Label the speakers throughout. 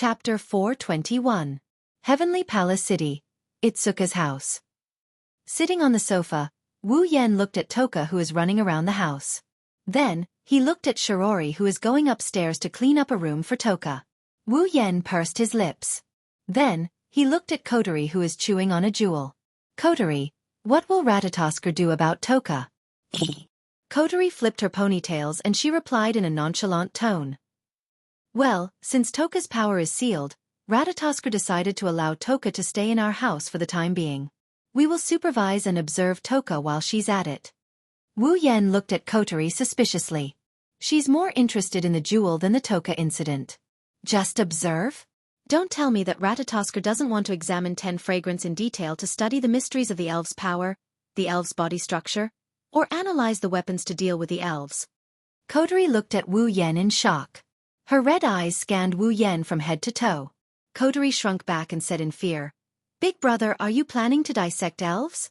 Speaker 1: Chapter 421. Heavenly Palace City. Itsuka's house. Sitting on the sofa, Wu Yen looked at Toka, who is running around the house. Then, he looked at Shirori, who is going upstairs to clean up a room for Toka. Wu Yen pursed his lips. Then, he looked at Kotori, who is chewing on a jewel. Kotori, what will Ratatoskr do about Toka? Kotori flipped her ponytails and she replied in a nonchalant tone. Well, since Toka's power is sealed, Ratatoskr decided to allow Toka to stay in our house for the time being. We will supervise and observe Toka while she's at it. Wu Yen looked at Kotori suspiciously. She's more interested in the jewel than the Toka incident. Just observe? Don't tell me that Ratatoskr doesn't want to examine 10 fragrance in detail to study the mysteries of the elves' power, the elves' body structure, or analyze the weapons to deal with the elves. Kotori looked at Wu Yen in shock. Her red eyes scanned Wu Yen from head to toe. Kotori shrunk back and said in fear, "Big brother, are you planning to dissect elves?"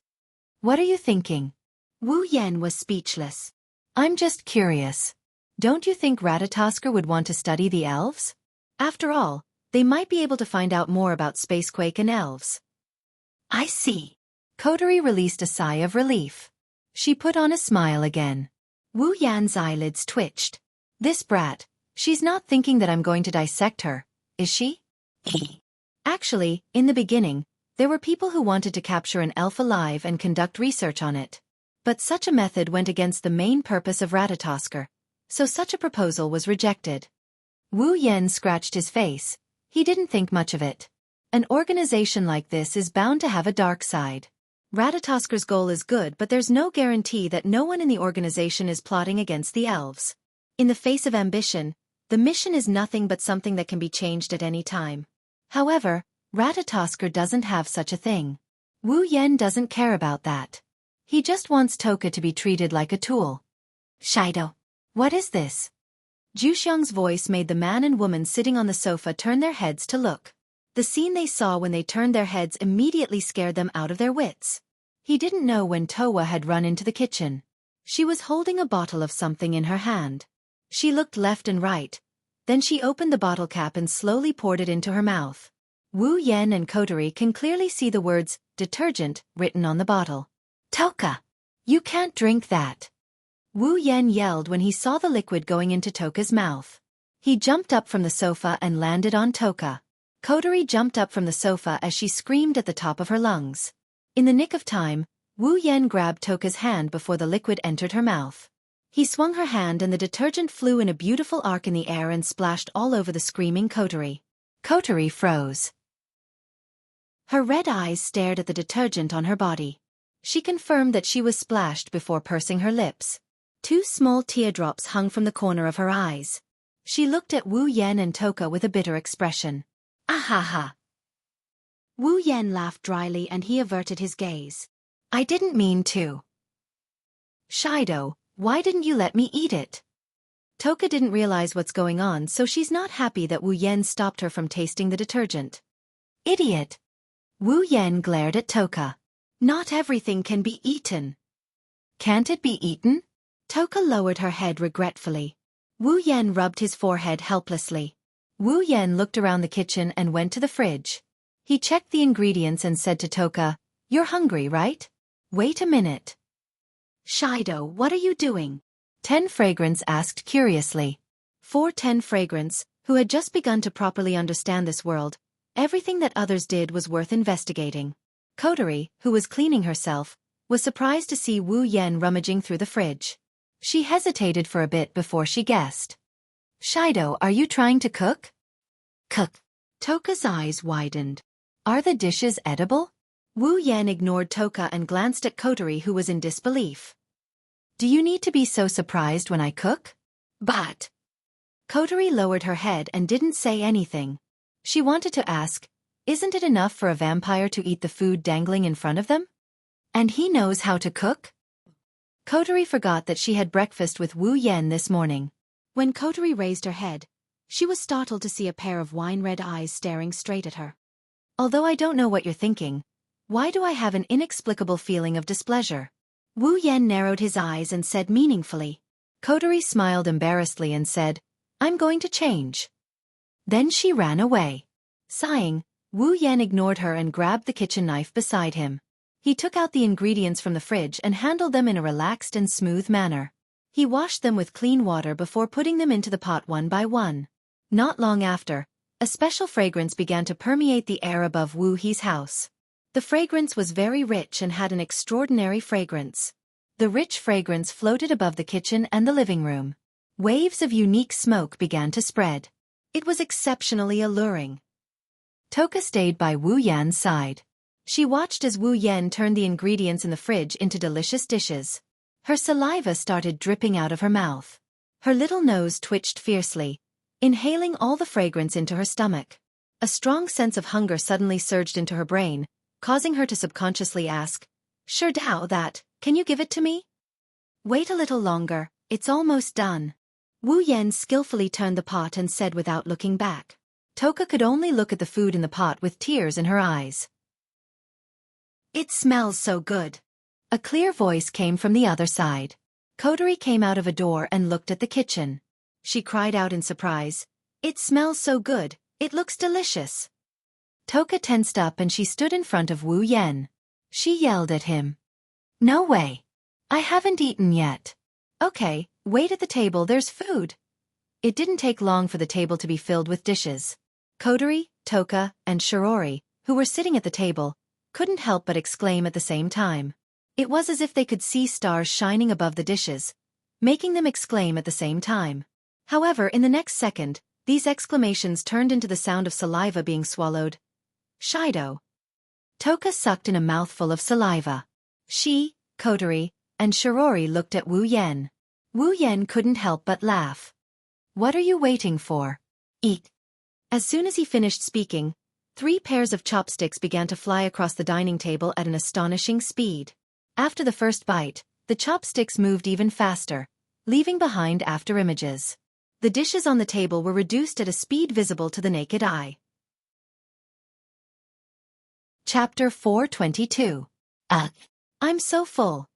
Speaker 1: "What are you thinking?" Wu Yen was speechless. "I'm just curious. Don't you think Ratatoskr would want to study the elves? After all, they might be able to find out more about Spacequake and elves." "I see." Kotori released a sigh of relief. She put on a smile again. Wu Yan's eyelids twitched. This brat, she's not thinking that I'm going to dissect her, is she? Actually, in the beginning, there were people who wanted to capture an elf alive and conduct research on it. But such a method went against the main purpose of Ratatoskr, so such a proposal was rejected. Wu Yen scratched his face. He didn't think much of it. An organization like this is bound to have a dark side. Ratatoskr's goal is good, but there's no guarantee that no one in the organization is plotting against the elves. In the face of ambition, the mission is nothing but something that can be changed at any time. However, Ratatoskr doesn't have such a thing. Wu Yen doesn't care about that. He just wants Toka to be treated like a tool. "Shido. What is this?" Juxiang's voice made the man and woman sitting on the sofa turn their heads to look. The scene they saw when they turned their heads immediately scared them out of their wits. He didn't know when Towa had run into the kitchen. She was holding a bottle of something in her hand. She looked left and right. Then she opened the bottle cap and slowly poured it into her mouth. Wu Yen and Kotori can clearly see the words, detergent, written on the bottle. "Toka! You can't drink that!" Wu Yen yelled when he saw the liquid going into Toka's mouth. He jumped up from the sofa and landed on Toka. Kotori jumped up from the sofa as she screamed at the top of her lungs. In the nick of time, Wu Yen grabbed Toka's hand before the liquid entered her mouth. He swung her hand and the detergent flew in a beautiful arc in the air and splashed all over the screaming Kotori. Kotori froze. Her red eyes stared at the detergent on her body. She confirmed that she was splashed before pursing her lips. 2 small teardrops hung from the corner of her eyes. She looked at Wu Yen and Toka with a bitter expression. "Ahaha." Wu Yen laughed dryly and he averted his gaze. "I didn't mean to." "Shido, why didn't you let me eat it?" Toka didn't realize what's going on, so she's not happy that Wu Yen stopped her from tasting the detergent. "Idiot." Wu Yen glared at Toka. "Not everything can be eaten." "Can't it be eaten?" Toka lowered her head regretfully. Wu Yen rubbed his forehead helplessly. Wu Yen looked around the kitchen and went to the fridge. He checked the ingredients and said to Toka, "You're hungry, right? Wait a minute." "Shido, what are you doing?" 10 Fragrance asked curiously. For 10 Fragrance, who had just begun to properly understand this world, everything that others did was worth investigating. Kotori, who was cleaning herself, was surprised to see Wu Yen rummaging through the fridge. She hesitated for a bit before she guessed. "Shido, are you trying to cook?" "Cook." Toka's eyes widened. "Are the dishes edible?" Wu Yen ignored Toka and glanced at Kotori, who was in disbelief. "Do you need to be so surprised when I cook?" "But..." Kotori lowered her head and didn't say anything. She wanted to ask, isn't it enough for a vampire to eat the food dangling in front of them? And he knows how to cook? Kotori forgot that she had breakfast with Wu Yen this morning. When Kotori raised her head, she was startled to see a pair of wine-red eyes staring straight at her. "Although I don't know what you're thinking, why do I have an inexplicable feeling of displeasure?" Wu Yen narrowed his eyes and said meaningfully. Kotori smiled embarrassedly and said, "I'm going to change." Then she ran away. Sighing, Wu Yan ignored her and grabbed the kitchen knife beside him. He took out the ingredients from the fridge and handled them in a relaxed and smooth manner. He washed them with clean water before putting them into the pot one by one. Not long after, a special fragrance began to permeate the air above Wu He's house. The fragrance was very rich and had an extraordinary fragrance. The rich fragrance floated above the kitchen and the living room. Waves of unique smoke began to spread. It was exceptionally alluring. Toka stayed by Wu Yan's side. She watched as Wu Yan turned the ingredients in the fridge into delicious dishes. Her saliva started dripping out of her mouth. Her little nose twitched fiercely, inhaling all the fragrance into her stomach. A strong sense of hunger suddenly surged into her brain, causing her to subconsciously ask, "Sure Dao that, can you give it to me?" "Wait a little longer, it's almost done." Wu Yan skillfully turned the pot and said without looking back. Toka could only look at the food in the pot with tears in her eyes. "It smells so good." A clear voice came from the other side. Coterie came out of a door and looked at the kitchen. She cried out in surprise, "It smells so good, it looks delicious." Toka tensed up and she stood in front of Wu Yan. She yelled at him. "No way. I haven't eaten yet." "Okay, wait at the table, there's food." It didn't take long for the table to be filled with dishes. Coterie, Toka, and Shirori, who were sitting at the table, couldn't help but exclaim at the same time. It was as if they could see stars shining above the dishes, making them exclaim at the same time. However, in the next second, these exclamations turned into the sound of saliva being swallowed. Shido. Toka sucked in a mouthful of saliva. She, Coterie, and Shirori looked at Wu Yan. Wu Yan couldn't help but laugh. "What are you waiting for? Eat." As soon as he finished speaking, 3 pairs of chopsticks began to fly across the dining table at an astonishing speed. After the first bite, the chopsticks moved even faster, leaving behind afterimages. The dishes on the table were reduced at a speed visible to the naked eye. Chapter 422. I'm so full.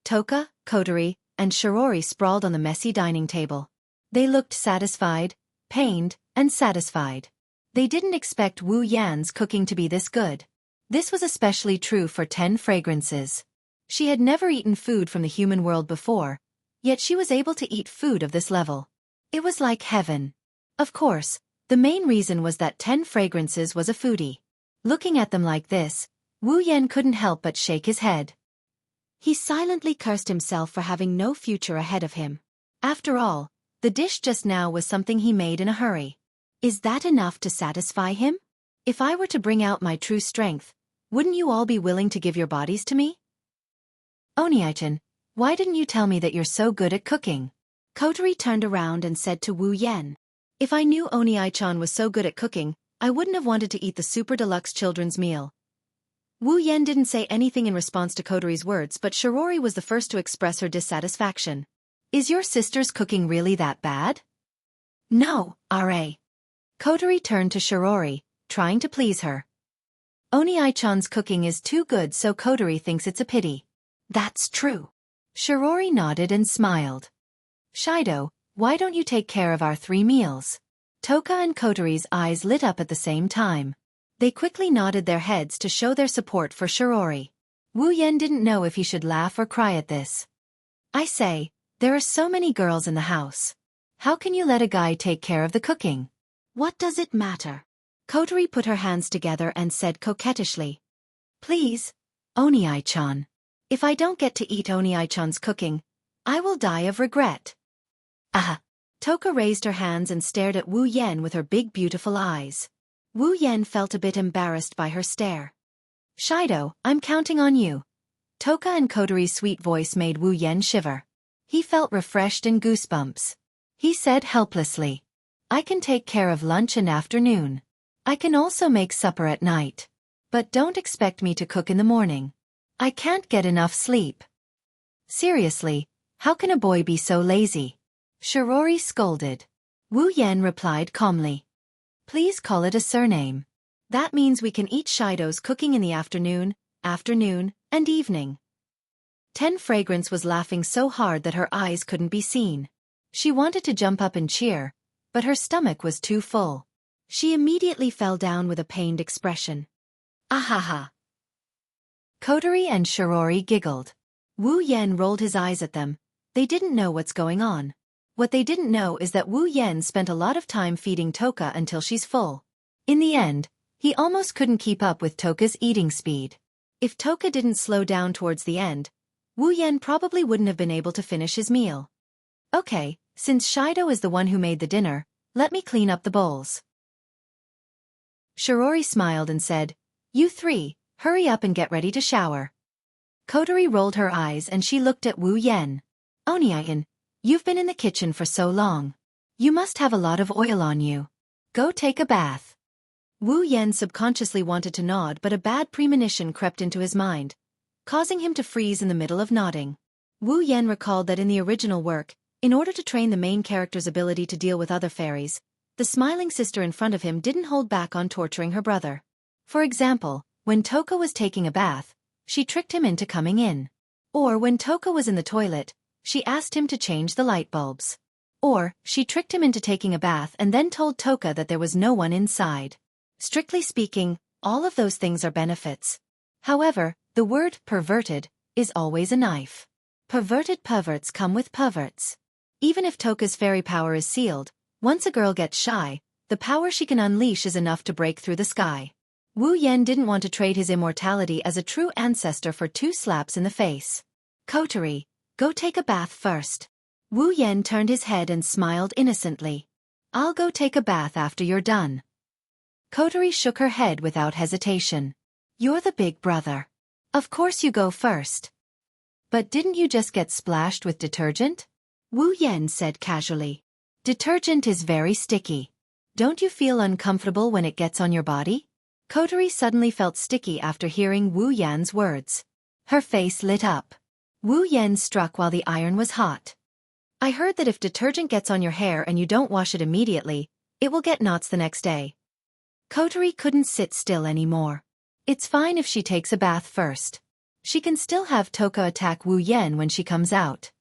Speaker 1: Toka, Coterie, and Shirori sprawled on the messy dining table. They looked satisfied, pained, and satisfied. They didn't expect Wu Yan's cooking to be this good. This was especially true for 10 fragrances. She had never eaten food from the human world before, yet she was able to eat food of this level. It was like heaven. Of course, the main reason was that 10 fragrances was a foodie. Looking at them like this, Wu Yan couldn't help but shake his head. He silently cursed himself for having no future ahead of him. After all, the dish just now was something he made in a hurry. Is that enough to satisfy him? If I were to bring out my true strength, wouldn't you all be willing to give your bodies to me? Oni-chan, why didn't you tell me that you're so good at cooking? Coterie turned around and said to Wu Yan. If I knew Oni-chan was so good at cooking, I wouldn't have wanted to eat the super deluxe children's meal. Wu Yan didn't say anything in response to Coterie's words, but Shirori was the first to express her dissatisfaction. Is your sister's cooking really that bad? No, R.A. Coterie turned to Shirori, trying to please her. Oni-chan's cooking is too good, so Coterie thinks it's a pity. That's true. Shirori nodded and smiled. Shido, why don't you take care of our 3 meals? Toka and Coterie's eyes lit up at the same time. They quickly nodded their heads to show their support for Shirori. Wu Yan didn't know if he should laugh or cry at this. I say, there are so many girls in the house. How can you let a guy take care of the cooking? What does it matter? Coterie put her hands together and said coquettishly. Please, Oni-chan. If I don't get to eat Oni-chan's cooking, I will die of regret. Ah! Toka raised her hands and stared at Wu Yan with her big beautiful eyes. Wu Yan felt a bit embarrassed by her stare. Shido, I'm counting on you. Toka and Coterie's sweet voice made Wu Yan shiver. He felt refreshed and goosebumps. He said helplessly. I can take care of lunch and afternoon. I can also make supper at night. But don't expect me to cook in the morning. I can't get enough sleep. Seriously, how can a boy be so lazy? Shirori scolded. Wu Yan replied calmly. Please call it a surname. That means we can eat Shido's cooking in the afternoon, and evening. 10 Fragrance was laughing so hard that her eyes couldn't be seen. She wanted to jump up and cheer, but her stomach was too full. She immediately fell down with a pained expression. Ahaha. Kotori and Shirori giggled. Wu Yen rolled his eyes at them. They didn't know what's going on. What they didn't know is that Wu Yen spent a lot of time feeding Toka until she's full. In the end, he almost couldn't keep up with Toka's eating speed. If Toka didn't slow down towards the end, Wu Yen probably wouldn't have been able to finish his meal. Okay, since Shido is the one who made the dinner, let me clean up the bowls. Shirori smiled and said, You three, hurry up and get ready to shower. Kotori rolled her eyes and she looked at Wu Yen. Onion, you've been in the kitchen for so long. You must have a lot of oil on you. Go take a bath. Wu Yen subconsciously wanted to nod, but a bad premonition crept into his mind, causing him to freeze in the middle of nodding. Wu Yen recalled that in the original work, in order to train the main character's ability to deal with other fairies, the smiling sister in front of him didn't hold back on torturing her brother. For example, when Toka was taking a bath, she tricked him into coming in. Or when Toka was in the toilet, she asked him to change the light bulbs. Or, she tricked him into taking a bath and then told Toka that there was no one inside. Strictly speaking, all of those things are benefits. However, the word perverted is always a knife. Perverted perverts come with perverts. Even if Toka's fairy power is sealed, once a girl gets shy, the power she can unleash is enough to break through the sky. Wu Yen didn't want to trade his immortality as a true ancestor for 2 slaps in the face. Kotori, go take a bath first. Wu Yen turned his head and smiled innocently. I'll go take a bath after you're done. Kotori shook her head without hesitation. You're the big brother. Of course you go first. But didn't you just get splashed with detergent? Wu Yen said casually. Detergent is very sticky. Don't you feel uncomfortable when it gets on your body? Kotori suddenly felt sticky after hearing Wu Yan's words. Her face lit up. Wu Yen struck while the iron was hot. I heard that if detergent gets on your hair and you don't wash it immediately, it will get knots the next day. Kotori couldn't sit still anymore. It's fine if she takes a bath first. She can still have Toka attack Wu Yen when she comes out.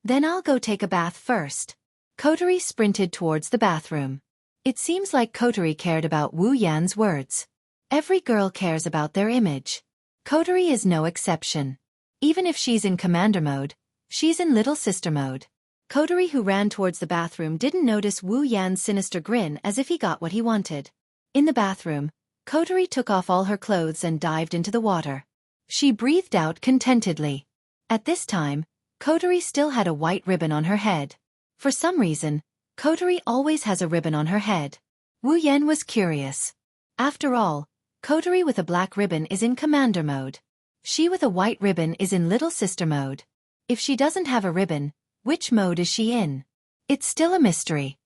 Speaker 1: Then I'll go take a bath first. Kotori sprinted towards the bathroom. It seems like Kotori cared about Wu Yan's words. Every girl cares about their image. Kotori is no exception. Even if she's in commander mode, she's in little sister mode. Kotori, who ran towards the bathroom, didn't notice Wu Yan's sinister grin as if he got what he wanted. In the bathroom, Kotori took off all her clothes and dived into the water. She breathed out contentedly. At this time, Kotori still had a white ribbon on her head. For some reason, Kotori always has a ribbon on her head. Wu Yen was curious. After all, Kotori with a black ribbon is in commander mode. She with a white ribbon is in little sister mode. If she doesn't have a ribbon, which mode is she in? It's still a mystery.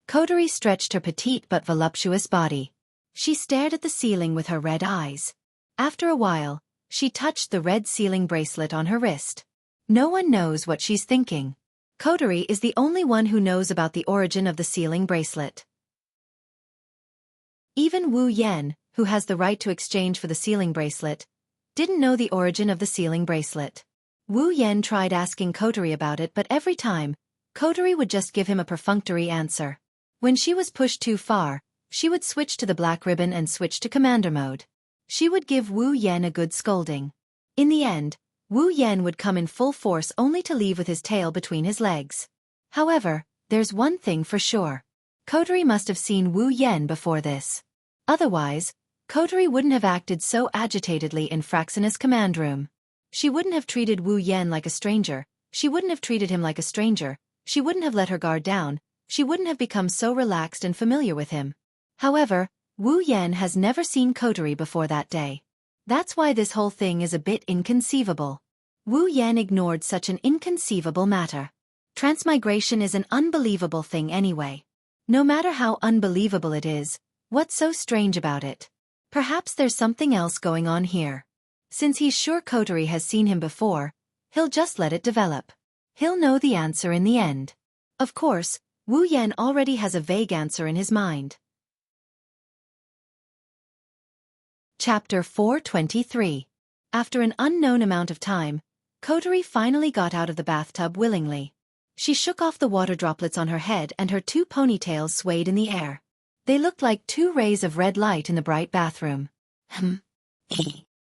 Speaker 1: Kotori stretched her petite but voluptuous body. She stared at the ceiling with her red eyes. After a while, she touched the red sealing bracelet on her wrist. No one knows what she's thinking. Kotori is the only one who knows about the origin of the sealing bracelet. Even Wu Yen, who has the right to exchange for the sealing bracelet, didn't know the origin of the sealing bracelet. Wu Yen tried asking Kotori about it, but every time, Kotori would just give him a perfunctory answer. When she was pushed too far, she would switch to the black ribbon and switch to commander mode. She would give Wu Yen a good scolding. In the end, Wu Yen would come in full force only to leave with his tail between his legs. However, there's one thing for sure. Kotori must have seen Wu Yen before this. Otherwise, Kotori wouldn't have acted so agitatedly in Fraxina's command room. She wouldn't have treated Wu Yen like a stranger, she wouldn't have treated him like a stranger, she wouldn't have let her guard down, she wouldn't have become so relaxed and familiar with him. However, Wu Yen has never seen Kotori before that day. That's why this whole thing is a bit inconceivable. Wu Yen ignored such an inconceivable matter. Transmigration is an unbelievable thing anyway. No matter how unbelievable it is, what's so strange about it? Perhaps there's something else going on here. Since he's sure Kotori has seen him before, he'll just let it develop. He'll know the answer in the end. Of course, Wu Yen already has a vague answer in his mind. Chapter 423. After an unknown amount of time, Kotori finally got out of the bathtub willingly. She shook off the water droplets on her head and her 2 ponytails swayed in the air. They looked like two rays of red light in the bright bathroom.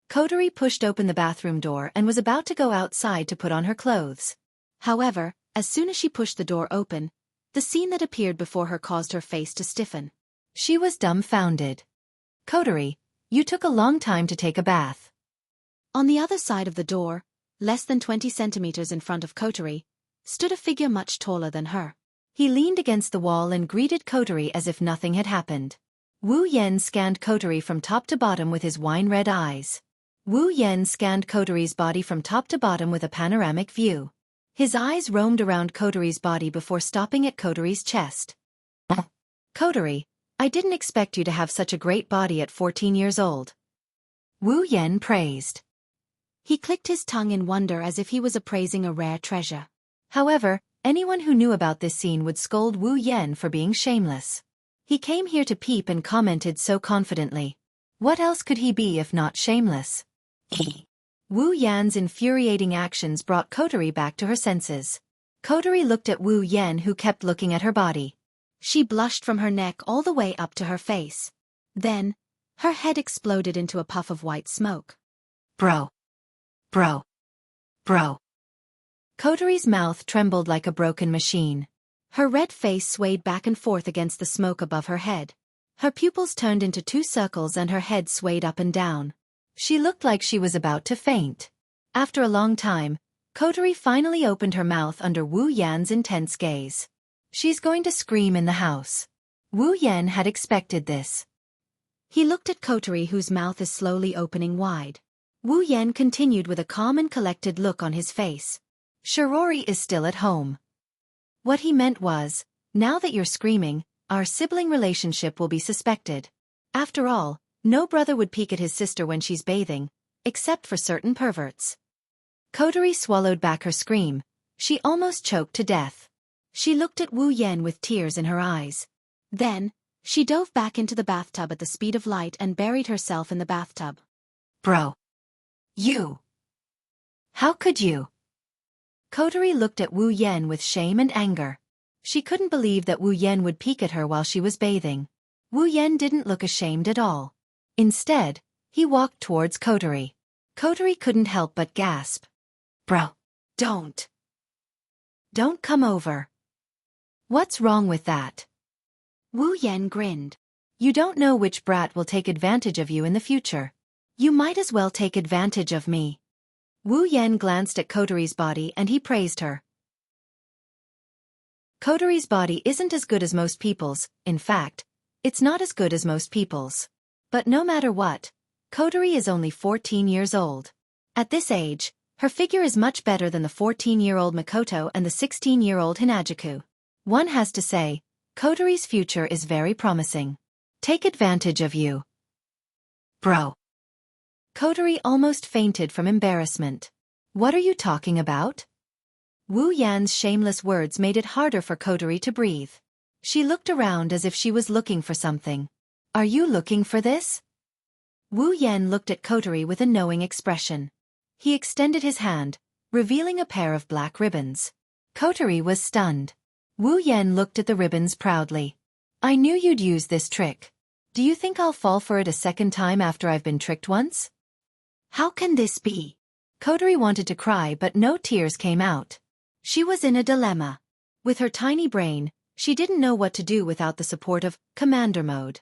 Speaker 1: Kotori pushed open the bathroom door and was about to go outside to put on her clothes. However, as soon as she pushed the door open, the scene that appeared before her caused her face to stiffen. She was dumbfounded. Kotori, you took a long time to take a bath. On the other side of the door, less than 20 centimeters in front of Kotori, stood a figure much taller than her. He leaned against the wall and greeted Kotori as if nothing had happened. Wu Yen scanned Kotori from top to bottom with his wine-red eyes. Wu Yen scanned Kotori's body from top to bottom with a panoramic view. His eyes roamed around Kotori's body before stopping at Kotori's chest. Kotori, I didn't expect you to have such a great body at 14 years old. Wu Yen praised. He clicked his tongue in wonder as if he was appraising a rare treasure. However, anyone who knew about this scene would scold Wu Yen for being shameless. He came here to peep and commented so confidently. What else could he be if not shameless? Wu Yan's infuriating actions brought Kotori back to her senses. Kotori looked at Wu Yen, who kept looking at her body. She blushed from her neck all the way up to her face. Then, her head exploded into a puff of white smoke. Bro. Kotori's mouth trembled like a broken machine. Her red face swayed back and forth against the smoke above her head. Her pupils turned into two circles and her head swayed up and down. She looked like she was about to faint. After a long time, Kotori finally opened her mouth under Wu Yan's intense gaze. She's going to scream in the house. Wu Yan had expected this. He looked at Kotori, whose mouth is slowly opening wide. Wu Yan continued with a calm and collected look on his face. Shirori is still at home. What he meant was, now that you're screaming, our sibling relationship will be suspected. After all, no brother would peek at his sister when she's bathing, except for certain perverts. Kotori swallowed back her scream. She almost choked to death. She looked at Wu Yan with tears in her eyes. Then, she dove back into the bathtub at the speed of light and buried herself in the bathtub. Bro. You. How could you? Kotori looked at Wu Yan with shame and anger. She couldn't believe that Wu Yan would peek at her while she was bathing. Wu Yan didn't look ashamed at all. Instead, he walked towards Kotori. Kotori couldn't help but gasp. Bro. Don't come over. What's wrong with that? Wu Yan grinned. You don't know which brat will take advantage of you in the future. You might as well take advantage of me. Wu Yan glanced at Kotori's body and he praised her. Kotori's body isn't as good as most people's, in fact, it's not as good as most people's. But no matter what, Kotori is only 14 years old. At this age, her figure is much better than the 14-year-old Makoto and the 16-year-old Hinajuku. One has to say, Kotori's future is very promising. Take advantage of you. Bro. Kotori almost fainted from embarrassment. What are you talking about? Wu Yan's shameless words made it harder for Kotori to breathe. She looked around as if she was looking for something. Are you looking for this? Wu Yan looked at Kotori with a knowing expression. He extended his hand, revealing a pair of black ribbons. Kotori was stunned. Wu Yan looked at the ribbons proudly. I knew you'd use this trick. Do you think I'll fall for it a second time after I've been tricked once? How can this be? Kotori wanted to cry but no tears came out. She was in a dilemma. With her tiny brain, she didn't know what to do without the support of Commander Mode.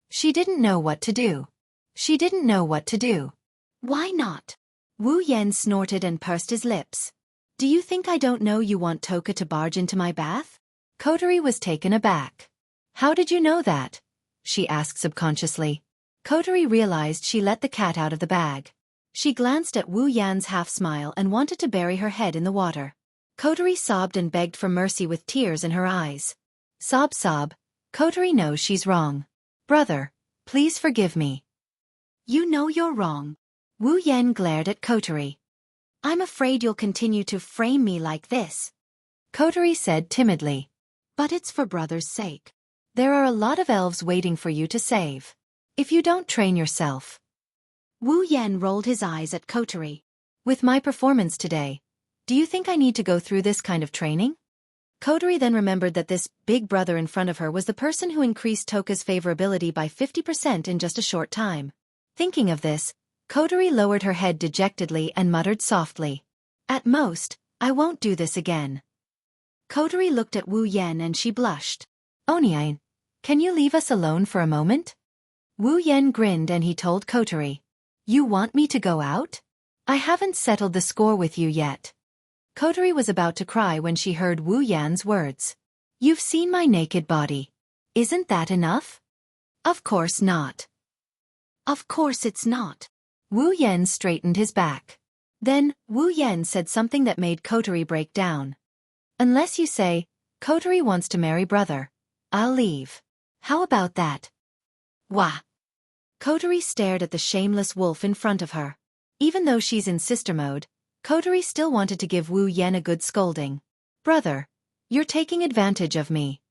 Speaker 1: She didn't know what to do. She didn't know what to do. Why not? Wu Yan snorted and pursed his lips. Do you think I don't know you want Toka to barge into my bath? Kotori was taken aback. How did you know that? She asked subconsciously. Kotori realized she let the cat out of the bag. She glanced at Wu Yan's half-smile and wanted to bury her head in the water. Kotori sobbed and begged for mercy with tears in her eyes. Sob sob, Kotori knows she's wrong. Brother, please forgive me. You know you're wrong. Wu Yan glared at Kotori. I'm afraid you'll continue to frame me like this. Kotori said timidly. But it's for brother's sake. There are a lot of elves waiting for you to save. If you don't train yourself. Wu Yan rolled his eyes at Kotori. With my performance today, do you think I need to go through this kind of training? Kotori then remembered that this big brother in front of her was the person who increased Toka's favorability by 50% in just a short time. Thinking of this, Kotori lowered her head dejectedly and muttered softly, "At most, I won't do this again." Kotori looked at Wu Yan and she blushed. "Onion, can you leave us alone for a moment?" Wu Yan grinned and he told Kotori, "You want me to go out? I haven't settled the score with you yet." Kotori was about to cry when she heard Wu Yan's words. "You've seen my naked body. Isn't that enough?" "Of course not." "Of course it's not." Wu Yan straightened his back. Then, Wu Yan said something that made Kotori break down. "Unless you say, Kotori wants to marry brother, I'll leave. How about that?" "Wah." Kotori stared at the shameless wolf in front of her. Even though she's in sister mode, Kotori still wanted to give Wu Yan a good scolding. "Brother, you're taking advantage of me."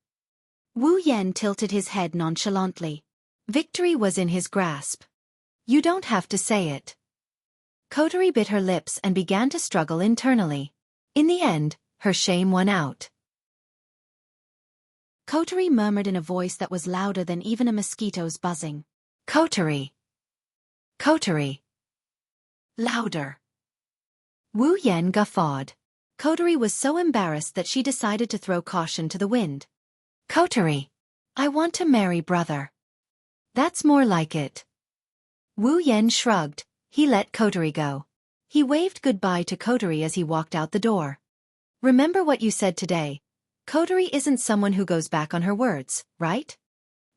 Speaker 1: Wu Yan tilted his head nonchalantly. Victory was in his grasp. "You don't have to say it." Kotori bit her lips and began to struggle internally. In the end, her shame won out. Kotori murmured in a voice that was louder than even a mosquito's buzzing. "Kotori. Kotori. Louder." Wu Yan guffawed. Kotori was so embarrassed that she decided to throw caution to the wind. "Kotori, I want to marry brother." "That's more like it." Wu Yan shrugged. He let Kotori go. He waved goodbye to Kotori as he walked out the door. "Remember what you said today. Kotori isn't someone who goes back on her words, right?"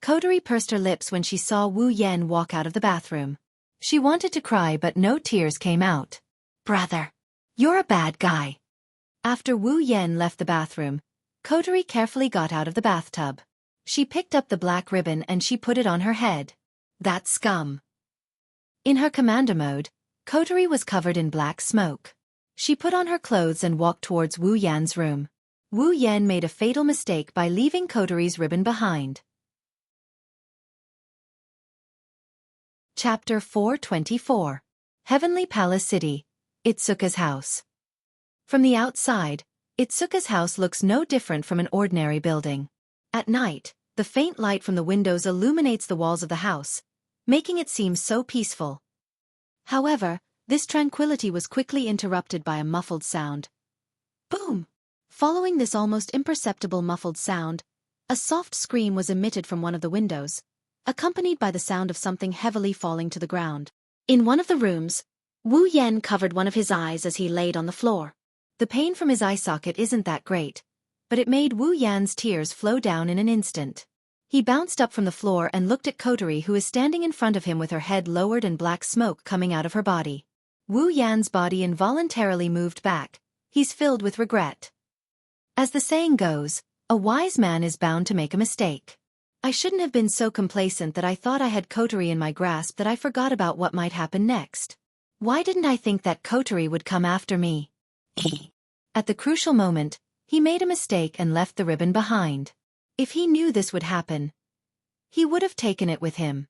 Speaker 1: Kotori pursed her lips when she saw Wu Yan walk out of the bathroom. She wanted to cry but no tears came out. "Brother, you're a bad guy." After Wu Yan left the bathroom, Kotori carefully got out of the bathtub. She picked up the black ribbon and she put it on her head. That scum. In her commander mode, Kotori was covered in black smoke. She put on her clothes and walked towards Wu Yan's room. Wu Yan made a fatal mistake by leaving Kotori's ribbon behind. Chapter 424. Heavenly Palace City, Itsuka's house. From the outside, Itsuka's house looks no different from an ordinary building. At night, the faint light from the windows illuminates the walls of the house, making it seem so peaceful. However, this tranquility was quickly interrupted by a muffled sound. Boom! Following this almost imperceptible muffled sound, a soft scream was emitted from one of the windows, accompanied by the sound of something heavily falling to the ground. In one of the rooms, Wu Yan covered one of his eyes as he laid on the floor. The pain from his eye socket isn't that great, but it made Wu Yan's tears flow down in an instant. He bounced up from the floor and looked at Kotori, who is standing in front of him with her head lowered and black smoke coming out of her body. Wu Yan's body involuntarily moved back. He's filled with regret. As the saying goes, a wise man is bound to make a mistake. I shouldn't have been so complacent that I thought I had Kotori in my grasp that I forgot about what might happen next. Why didn't I think that Kotori would come after me? At the crucial moment, he made a mistake and left the ribbon behind. If he knew this would happen, he would have taken it with him.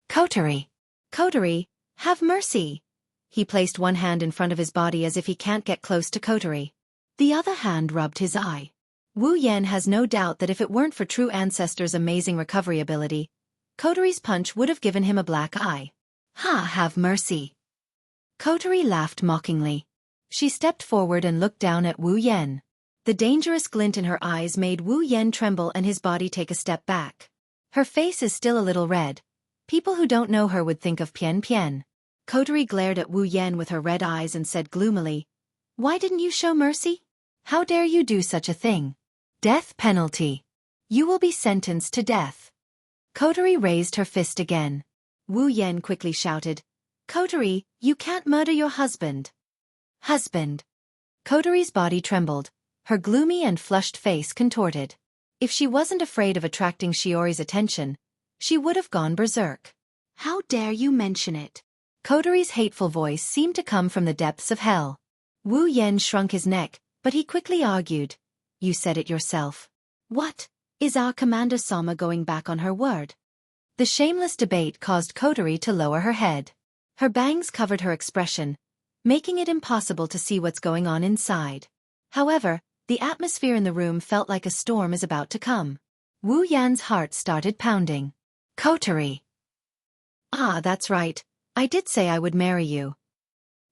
Speaker 1: Kotori! Kotori, have mercy! He placed one hand in front of his body as if he can't get close to Kotori. The other hand rubbed his eye. Wu Yan has no doubt that if it weren't for True Ancestor's amazing recovery ability, Kotori's punch would have given him a black eye. Ha, have mercy! Kotori laughed mockingly. She stepped forward and looked down at Wu Yan. The dangerous glint in her eyes made Wu Yan tremble and his body take a step back. Her face is still a little red. People who don't know her would think of Pian Pian. Kotori glared at Wu Yan with her red eyes and said gloomily, "Why didn't you show mercy? How dare you do such a thing? Death penalty. You will be sentenced to death." Kotori raised her fist again. Wu Yan quickly shouted, "Kotori, you can't murder your husband." Husband. Kotori's body trembled, her gloomy and flushed face contorted. If she wasn't afraid of attracting Shiori's attention, she would have gone berserk. "How dare you mention it?" Kotori's hateful voice seemed to come from the depths of hell. Wu Yan shrunk his neck, but he quickly argued, "You said it yourself." "What? Is our Commander Sama going back on her word?" The shameless debate caused Kotori to lower her head. Her bangs covered her expression, making it impossible to see what's going on inside. However, The atmosphere in the room felt like a storm is about to come. Wu Yan's heart started pounding. Coterie. Ah, that's right. I did say I would marry you.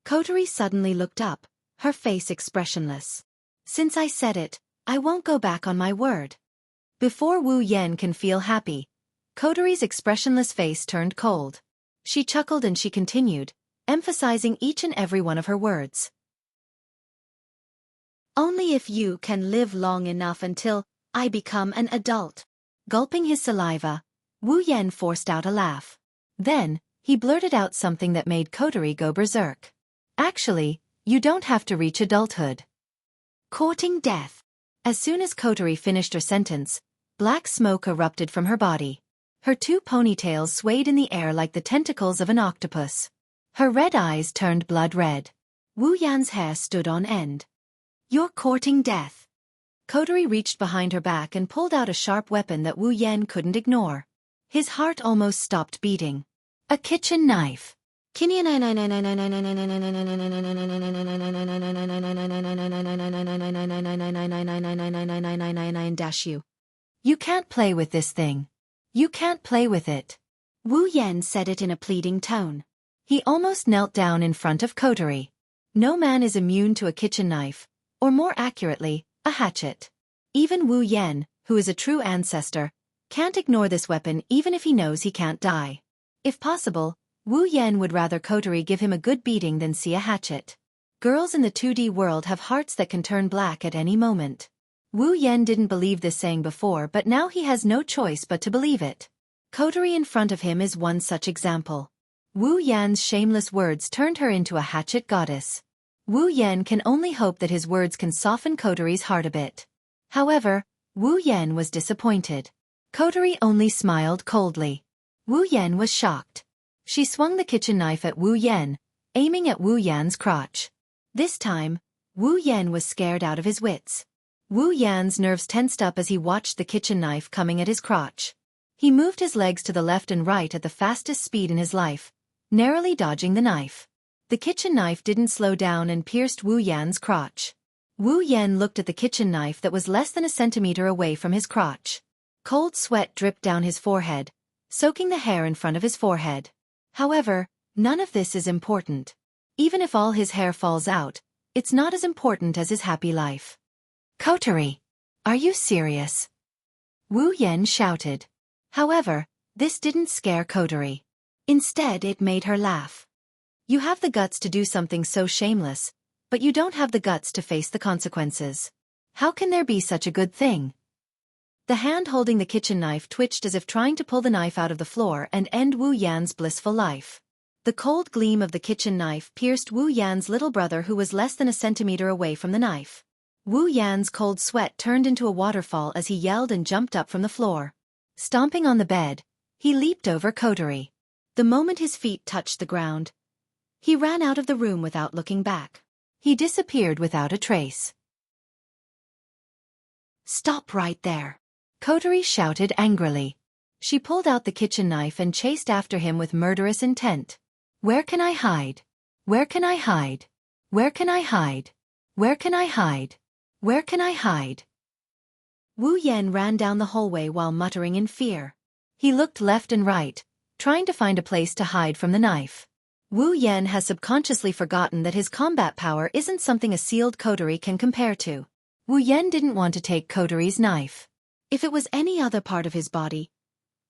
Speaker 1: Coterie suddenly looked up, her face expressionless. Since I said it, I won't go back on my word. Before Wu Yan can feel happy, Coterie's expressionless face turned cold. She chuckled and she continued, emphasizing each and every one of her words. Only if you can live long enough until I become an adult. Gulping his saliva, Wu Yan forced out a laugh. Then, he blurted out something that made Coterie go berserk. Actually, you don't have to reach adulthood. Courting death. As soon as Coterie finished her sentence, black smoke erupted from her body. Her two ponytails swayed in the air like the tentacles of an octopus. Her red eyes turned blood red. Wu Yan's hair stood on end. You're courting death. Coterie reached behind her back and pulled out a sharp weapon that Wu Yan couldn't ignore. His heart almost stopped beating. A kitchen knife. You can't play with this thing. You can't play with it. Wu Yan said it in a pleading tone. He almost knelt down in front of Coterie. No man is immune to a kitchen knife, or more accurately, a hatchet. Even Wu Yan, who is a true ancestor, can't ignore this weapon even if he knows he can't die. If possible, Wu Yan would rather Coterie give him a good beating than see a hatchet. Girls in the 2D world have hearts that can turn black at any moment. Wu Yan didn't believe this saying before, but now he has no choice but to believe it. Coterie in front of him is one such example. Wu Yan's shameless words turned her into a hatchet goddess. Wu Yan can only hope that his words can soften Coterie's heart a bit. However, Wu Yan was disappointed. Coterie only smiled coldly. Wu Yan was shocked. She swung the kitchen knife at Wu Yan, aiming at Wu Yan's crotch. This time, Wu Yan was scared out of his wits. Wu Yan's nerves tensed up as he watched the kitchen knife coming at his crotch. He moved his legs to the left and right at the fastest speed in his life, narrowly dodging the knife. The kitchen knife didn't slow down and pierced Wu Yan's crotch. Wu Yan looked at the kitchen knife that was less than a centimeter away from his crotch. Cold sweat dripped down his forehead, soaking the hair in front of his forehead. However, none of this is important. Even if all his hair falls out, it's not as important as his happy life. Coterie, are you serious? Wu Yan shouted. However, this didn't scare Coterie. Instead, it made her laugh. You have the guts to do something so shameless, but you don't have the guts to face the consequences. How can there be such a good thing? The hand holding the kitchen knife twitched as if trying to pull the knife out of the floor and end Wu Yan's blissful life. The cold gleam of the kitchen knife pierced Wu Yan's little brother, who was less than a centimeter away from the knife. Wu Yan's cold sweat turned into a waterfall as he yelled and jumped up from the floor. Stomping on the bed, he leaped over Coterie. The moment his feet touched the ground, he ran out of the room without looking back. He disappeared without a trace. Stop right there! Coterie shouted angrily. She pulled out the kitchen knife and chased after him with murderous intent. Where can I hide? Where can I hide? Where can I hide? Where can I hide? Where can I hide? Wu Yan ran down the hallway while muttering in fear. He looked left and right, trying to find a place to hide from the knife. Wu Yan has subconsciously forgotten that his combat power isn't something a sealed coterie can compare to. Wu Yan didn't want to take Coterie's knife. If it was any other part of his body,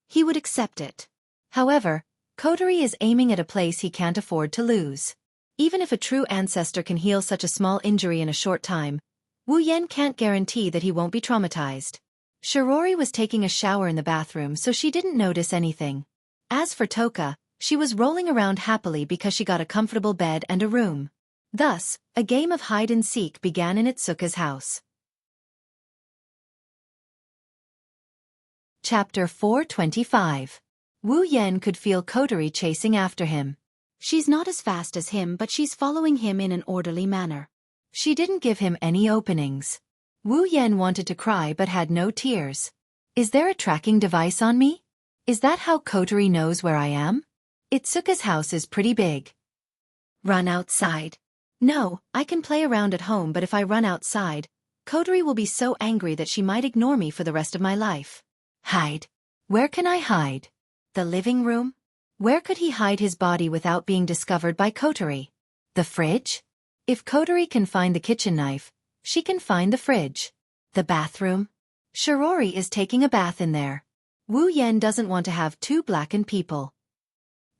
Speaker 1: he would accept it. However, Coterie is aiming at a place he can't afford to lose. Even if a true ancestor can heal such a small injury in a short time, Wu Yan can't guarantee that he won't be traumatized. Shirori was taking a shower in the bathroom, so she didn't notice anything. As for Toka, she was rolling around happily because she got a comfortable bed and a room. Thus, a game of hide-and-seek began in Itsuka's house. Chapter 425. Wu Yan could feel Coterie chasing after him. She's not as fast as him, but she's following him in an orderly manner. She didn't give him any openings. Wu Yan wanted to cry but had no tears. Is there a tracking device on me? Is that how Coterie knows where I am? Itsuka's house is pretty big. Run outside. No, I can play around at home, but if I run outside, Kodori will be so angry that she might ignore me for the rest of my life. Hide. Where can I hide? The living room? Where could he hide his body without being discovered by Kodori? The fridge? If Kodori can find the kitchen knife, she can find the fridge. The bathroom? Shirori is taking a bath in there. Wu Yan doesn't want to have two blackened people.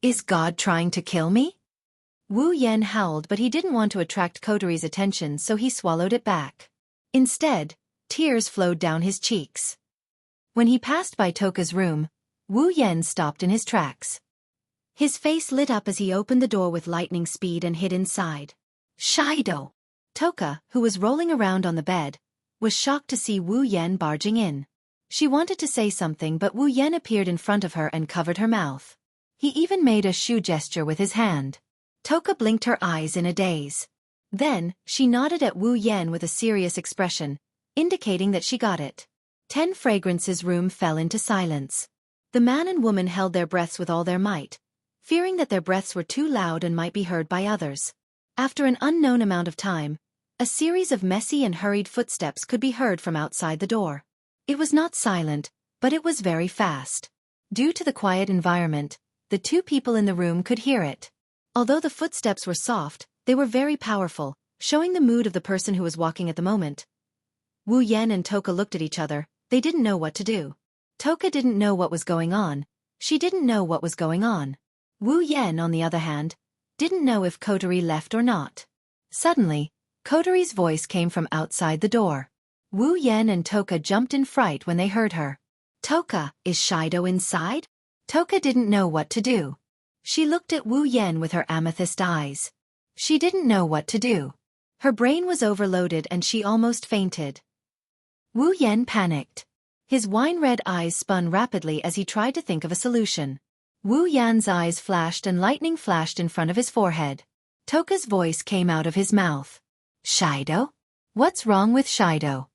Speaker 1: Is God trying to kill me? Wu Yan howled, but he didn't want to attract Kodori's attention, so he swallowed it back. Instead, tears flowed down his cheeks. When he passed by Toka's room, Wu Yan stopped in his tracks. His face lit up as he opened the door with lightning speed and hid inside. Shido! Toka, who was rolling around on the bed, was shocked to see Wu Yan barging in. She wanted to say something, but Wu Yan appeared in front of her and covered her mouth. He even made a shoe gesture with his hand. Toka blinked her eyes in a daze. Then, she nodded at Wu Yan with a serious expression, indicating that she got it. 10 Fragrance's room fell into silence. The man and woman held their breaths with all their might, fearing that their breaths were too loud and might be heard by others. After an unknown amount of time, a series of messy and hurried footsteps could be heard from outside the door. It was not silent, but it was very fast. Due to the quiet environment, the two people in the room could hear it. Although the footsteps were soft, they were very powerful, showing the mood of the person who was walking at the moment. Wu Yan and Toka looked at each other. They didn't know what to do. Toka didn't know what was going on. She didn't know what was going on. Wu Yan, on the other hand, didn't know if Kodori left or not. Suddenly, Kodori's voice came from outside the door. Wu Yan and Toka jumped in fright when they heard her. Toka, is Shido inside? Toka didn't know what to do. She looked at Wu Yan with her amethyst eyes. She didn't know what to do. Her brain was overloaded and she almost fainted. Wu Yan panicked. His wine-red eyes spun rapidly as he tried to think of a solution. Wu Yan's eyes flashed and lightning flashed in front of his forehead. Toka's voice came out of his mouth. Shido? What's wrong with Shido?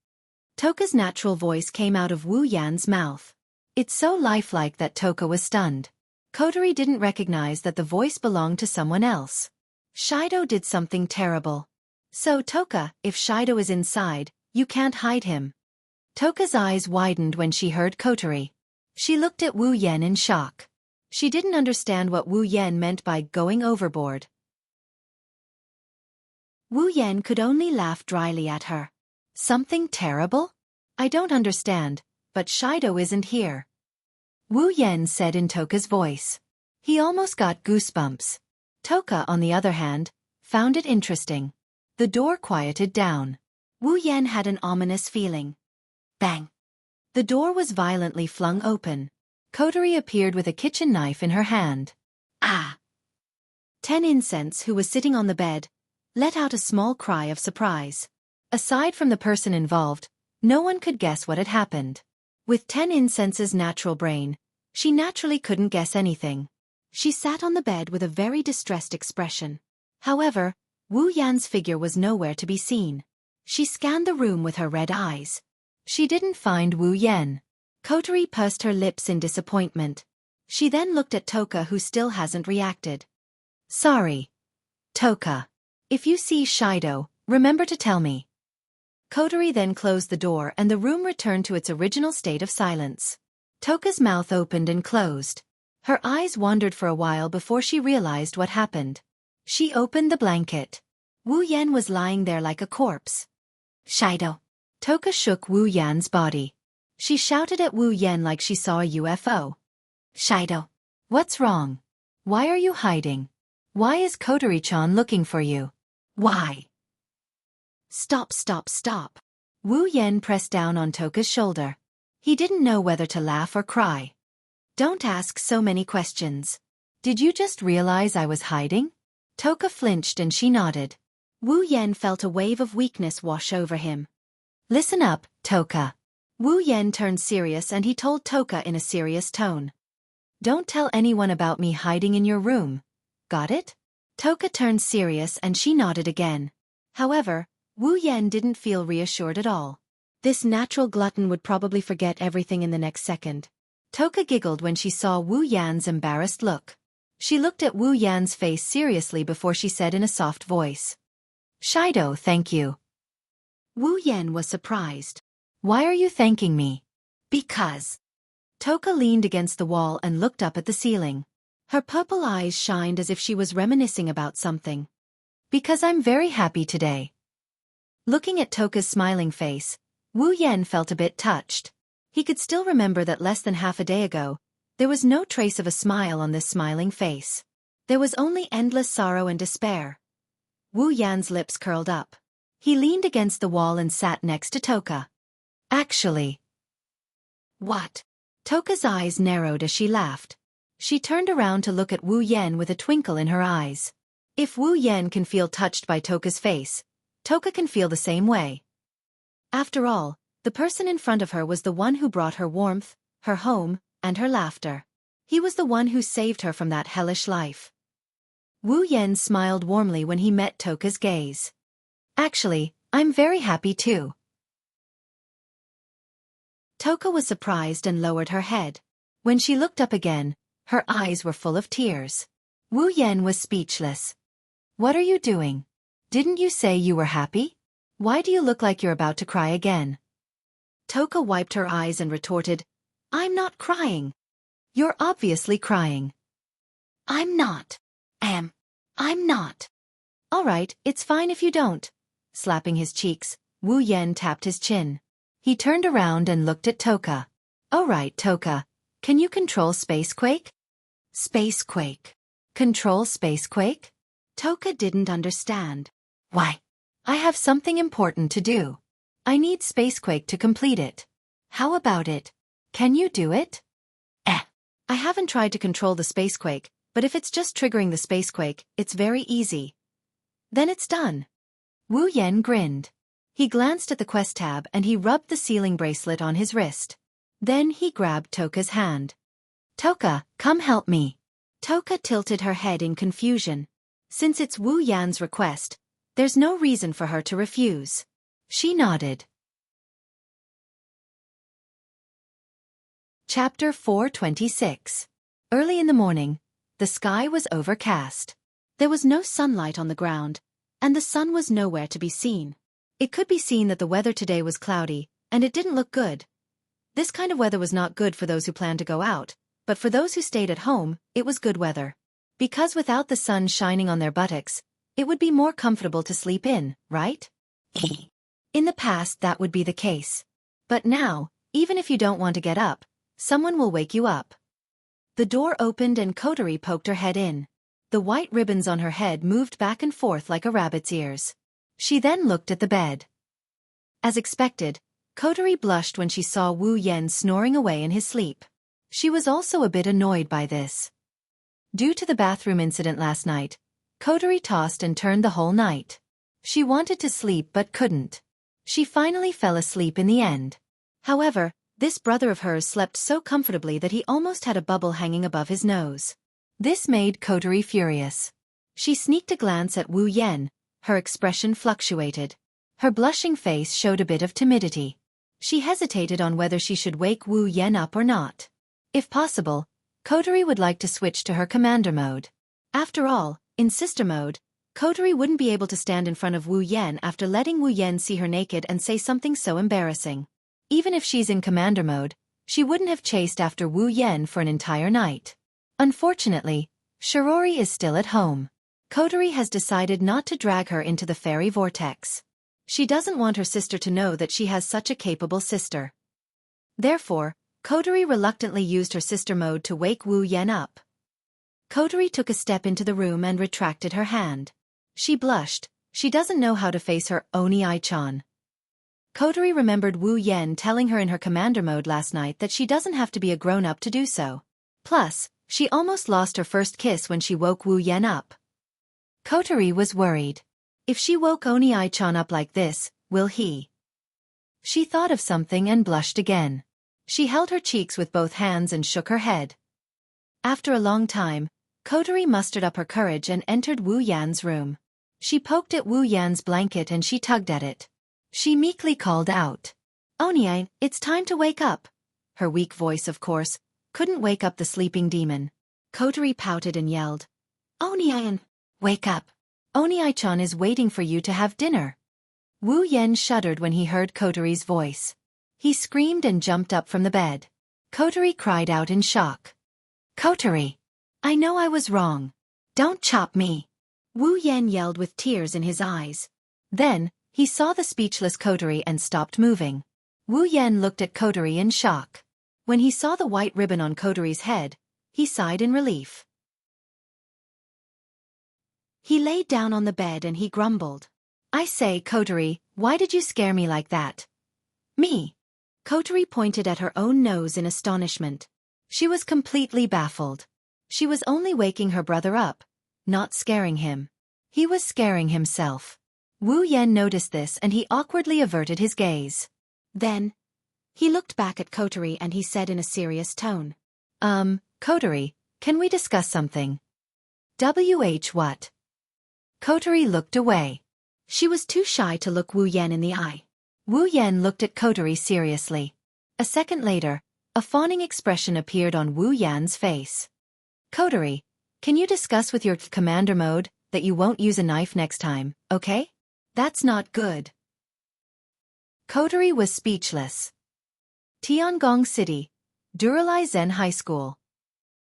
Speaker 1: Toka's natural voice came out of Wu Yan's mouth. It's so lifelike that Toka was stunned. Kodori didn't recognize that the voice belonged to someone else. Shido did something terrible. So Toka, if Shido is inside, you can't hide him. Toka's eyes widened when she heard Kodori. She looked at Wu Yan in shock. She didn't understand what Wu Yan meant by going overboard. Wu Yan could only laugh dryly at her. Something terrible? I don't understand, but Shido isn't here. Wu Yan said in Toka's voice. He almost got goosebumps. Toka, on the other hand, found it interesting. The door quieted down. Wu Yan had an ominous feeling. Bang! The door was violently flung open. Kodori appeared with a kitchen knife in her hand. Ah! 10 Incense, who was sitting on the bed, let out a small cry of surprise. Aside from the person involved, no one could guess what had happened. With 10 Incense's natural brain, she naturally couldn't guess anything. She sat on the bed with a very distressed expression. However, Wu Yan's figure was nowhere to be seen. She scanned the room with her red eyes. She didn't find Wu Yan. Kodori pursed her lips in disappointment. She then looked at Toka, who still hasn't reacted. Sorry. Toka. If you see Shido, remember to tell me. Kodori then closed the door and the room returned to its original state of silence. Toka's mouth opened and closed. Her eyes wandered for a while before she realized what happened. She opened the blanket. Wu Yan was lying there like a corpse. Shido. Toka shook Wu Yan's body. She shouted at Wu Yan like she saw a UFO. Shido. What's wrong? Why are you hiding? Why is Kodori-chan looking for you? Why? Stop, stop, stop. Wu Yan pressed down on Toka's shoulder. He didn't know whether to laugh or cry. Don't ask so many questions. Did you just realize I was hiding? Toka flinched and she nodded. Wu Yan felt a wave of weakness wash over him. Listen up, Toka. Wu Yan turned serious and he told Toka in a serious tone. Don't tell anyone about me hiding in your room. Got it? Toka turned serious and she nodded again. However, Wu Yan didn't feel reassured at all. This natural glutton would probably forget everything in the next second. Toka giggled when she saw Wu Yan's embarrassed look. She looked at Wu Yan's face seriously before she said in a soft voice. Shido, thank you. Wu Yan was surprised. Why are you thanking me? Because. Toka leaned against the wall and looked up at the ceiling. Her purple eyes shined as if she was reminiscing about something. Because I'm very happy today. Looking at Toka's smiling face, Wu Yan felt a bit touched. He could still remember that less than half a day ago, there was no trace of a smile on this smiling face. There was only endless sorrow and despair. Wu Yan's lips curled up. He leaned against the wall and sat next to Toka. Actually. What? Toka's eyes narrowed as she laughed. She turned around to look at Wu Yan with a twinkle in her eyes. If Wu Yan can feel touched by Toka's face, Toka can feel the same way. After all, the person in front of her was the one who brought her warmth, her home, and her laughter. He was the one who saved her from that hellish life. Wu Yan smiled warmly when he met Toka's gaze. Actually, I'm very happy too. Toka was surprised and lowered her head. When she looked up again, her eyes were full of tears. Wu Yan was speechless. What are you doing? Didn't you say you were happy? Why do you look like you're about to cry again? Toka wiped her eyes and retorted, I'm not crying. You're obviously crying. I'm not. I'm not. All right, it's fine if you don't. Slapping his cheeks, Wu Yan tapped his chin. He turned around and looked at Toka. All right, Toka. Can you control Spacequake? Spacequake. Control Spacequake? Toka didn't understand. Why? I have something important to do. I need Spacequake to complete it. How about it? Can you do it? I haven't tried to control the Spacequake, but if it's just triggering the Spacequake, it's very easy. Then it's done. Wu Yan grinned. He glanced at the quest tab and he rubbed the sealing bracelet on his wrist. Then he grabbed Toka's hand. Toka, come help me. Toka tilted her head in confusion. Since it's Wu Yan's request, there's no reason for her to refuse. She nodded. Chapter 426. Early in the morning, the sky was overcast. There was no sunlight on the ground, and the sun was nowhere to be seen. It could be seen that the weather today was cloudy, and it didn't look good. This kind of weather was not good for those who planned to go out, but for those who stayed at home, it was good weather. Because without the sun shining on their buttocks, it would be more comfortable to sleep in, right? In the past that would be the case. But now, even if you don't want to get up, someone will wake you up. The door opened and Kotori poked her head in. The white ribbons on her head moved back and forth like a rabbit's ears. She then looked at the bed. As expected, Kotori blushed when she saw Wu Yan snoring away in his sleep. She was also a bit annoyed by this. Due to the bathroom incident last night, Kotori tossed and turned the whole night. She wanted to sleep but couldn't. She finally fell asleep in the end. However, this brother of hers slept so comfortably that he almost had a bubble hanging above his nose. This made Kotori furious. She sneaked a glance at Wu Yan. Her expression fluctuated. Her blushing face showed a bit of timidity. She hesitated on whether she should wake Wu Yan up or not. If possible, Kotori would like to switch to her commander mode. After all, in sister mode, Kotori wouldn't be able to stand in front of Wu Yan after letting Wu Yan see her naked and say something so embarrassing. Even if she's in commander mode, she wouldn't have chased after Wu Yan for an entire night. Unfortunately, Shirori is still at home. Kotori has decided not to drag her into the fairy vortex. She doesn't want her sister to know that she has such a capable sister. Therefore, Kotori reluctantly used her sister mode to wake Wu Yan up. Kotori took a step into the room and retracted her hand. She blushed. She doesn't know how to face her Oni-chan. Kotori remembered Wu Yan telling her in her commander mode last night that she doesn't have to be a grown-up to do so. Plus, she almost lost her first kiss when she woke Wu Yan up. Kotori was worried. If she woke Oni-chan up like this, will he? She thought of something and blushed again. She held her cheeks with both hands and shook her head. After a long time, Kotori mustered up her courage and entered Wu Yan's room. She poked at Wu Yan's blanket and she tugged at it. She meekly called out, Oni, it's time to wake up. Her weak voice, of course, couldn't wake up the sleeping demon. Kotori pouted and yelled, Oni, wake up. Oni-chan is waiting for you to have dinner. Wu Yen shuddered when he heard Kotori's voice. He screamed and jumped up from the bed. Kotori cried out in shock. Kotori! I know I was wrong. Don't chop me! Wu Yen yelled with tears in his eyes. Then, he saw the speechless Kotori and stopped moving. Wu Yen looked at Kotori in shock. When he saw the white ribbon on Kotori's head, he sighed in relief. He laid down on the bed and he grumbled. I say, Kotori, why did you scare me like that? Me? Kotori pointed at her own nose in astonishment. She was completely baffled. She was only waking her brother up, not scaring him. He was scaring himself. Wu Yen noticed this and he awkwardly averted his gaze. Then, he looked back at Kotori and he said in a serious tone. Kotori, can we discuss something? What? Kotori looked away. She was too shy to look Wu Yen in the eye. Wu Yen looked at Kotori seriously. A second later, a fawning expression appeared on Wu Yan's face. Kotori, can you discuss with your commander mode that you won't use a knife next time, okay? That's not good. Kotori was speechless. Tiangong City, Duralai Zen High School.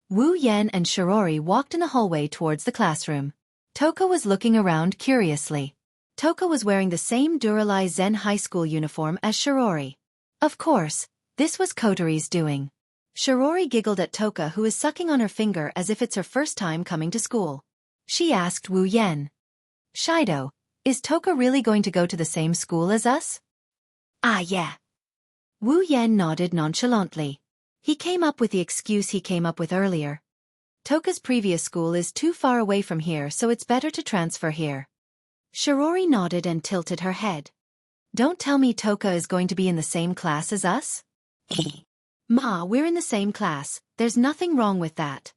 Speaker 1: Wu Yen and Shirori walked in the hallway towards the classroom. Toka was looking around curiously. Toka was wearing the same Duralai Zen High School uniform as Shirori. Of course, this was Kotori's doing. Shirori giggled at Toka, who is sucking on her finger as if it's her first time coming to school. She asked Wu Yen. Shido, is Toka really going to go to the same school as us? Ah, yeah. Wu Yen nodded nonchalantly. He came up with the excuse he came up with earlier. Toka's previous school is too far away from here, so it's better to transfer here. Shirori nodded and tilted her head. Don't tell me Toka is going to be in the same class as us? Ma, we're in the same class, there's nothing wrong with that.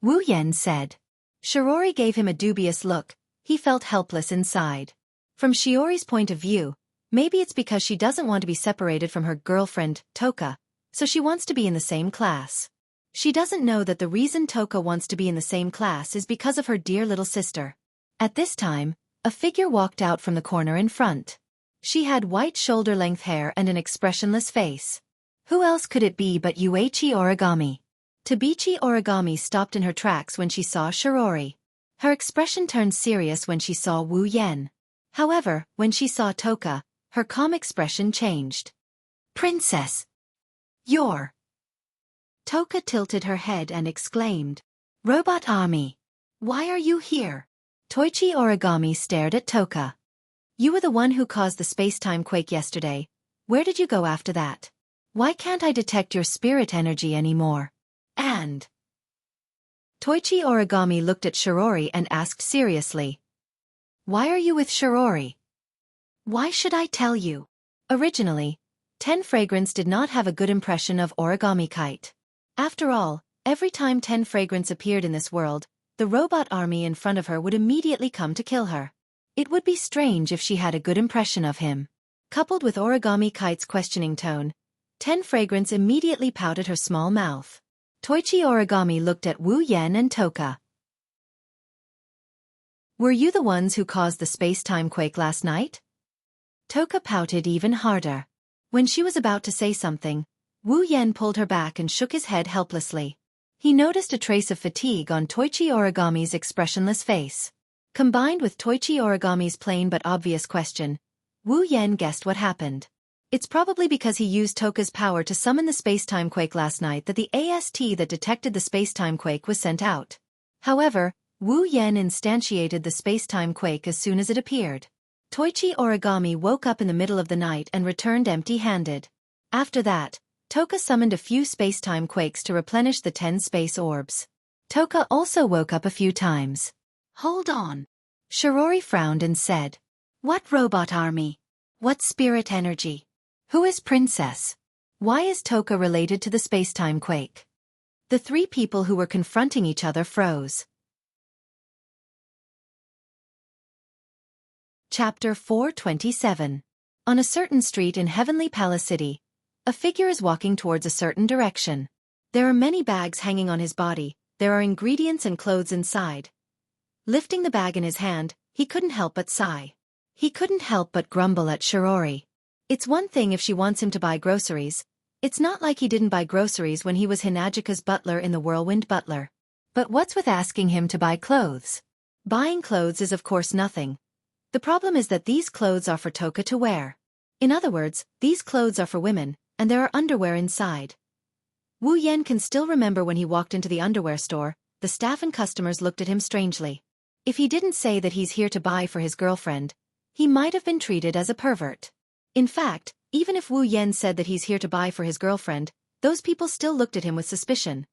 Speaker 1: Wu Yen said. Shirori gave him a dubious look. He felt helpless inside. From Shiori's point of view, maybe it's because she doesn't want to be separated from her girlfriend, Toka, so she wants to be in the same class. She doesn't know that the reason Toka wants to be in the same class is because of her dear little sister. At this time, a figure walked out from the corner in front. She had white shoulder-length hair and an expressionless face. Who else could it be but Yuichi Origami? Tabichi Origami stopped in her tracks when she saw Shirori. Her expression turned serious when she saw Wu Yen. However, when she saw Toka, her calm expression changed. Princess! You're... Toka tilted her head and exclaimed. Robot Army! Why are you here? Toichi Origami stared at Toka. You were the one who caused the space-time quake yesterday. Where did you go after that? Why can't I detect your spirit energy anymore? And... Toichi Origami looked at Shirori and asked seriously. Why are you with Shirori? Why should I tell you? Originally, 10 Fragrance did not have a good impression of Origami Kite. After all, every time 10 Fragrance appeared in this world, the robot army in front of her would immediately come to kill her. It would be strange if she had a good impression of him. Coupled with Origami Kite's questioning tone, 10 Fragrance immediately pouted her small mouth. Toichi Origami looked at Wu Yen and Toka. Were you the ones who caused the space-time quake last night? Toka pouted even harder. When she was about to say something, Wu Yen pulled her back and shook his head helplessly. He noticed a trace of fatigue on Toichi Origami's expressionless face. Combined with Toichi Origami's plain but obvious question, Wu Yen guessed what happened. It's probably because he used Toka's power to summon the space-time quake last night that the AST that detected the space-time quake was sent out. However, Wu Yen instantiated the space-time quake as soon as it appeared. Toichi Origami woke up in the middle of the night and returned empty-handed. After that, Toka summoned a few space-time quakes to replenish the 10 space orbs. Toka also woke up a few times. Hold on. Shirori frowned and said. What robot army? What spirit energy? Who is Princess? Why is Toka related to the space-time quake? The three people who were confronting each other froze. Chapter 427. On a certain street in Heavenly Palace City, a figure is walking towards a certain direction. There are many bags hanging on his body, there are ingredients and clothes inside. Lifting the bag in his hand, he couldn't help but sigh. He couldn't help but grumble at Shirori. It's one thing if she wants him to buy groceries. It's not like he didn't buy groceries when he was Hinagika's butler in the Whirlwind Butler. But what's with asking him to buy clothes? Buying clothes is of course nothing. The problem is that these clothes are for Toka to wear. In other words, these clothes are for women, and there are underwear inside. Wu Yan can still remember when he walked into the underwear store, the staff and customers looked at him strangely. If he didn't say that he's here to buy for his girlfriend, he might have been treated as a pervert. In fact, even if Wu Yan said that he's here to buy for his girlfriend, those people still looked at him with suspicion.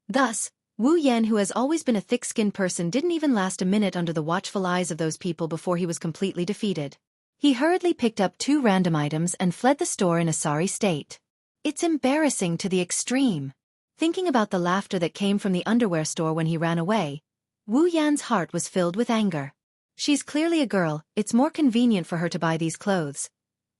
Speaker 1: Thus, Wu Yan, who has always been a thick-skinned person, didn't even last a minute under the watchful eyes of those people before he was completely defeated. He hurriedly picked up 2 random items and fled the store in a sorry state. It's embarrassing to the extreme. Thinking about the laughter that came from the underwear store when he ran away, Wu Yan's heart was filled with anger. She's clearly a girl, it's more convenient for her to buy these clothes.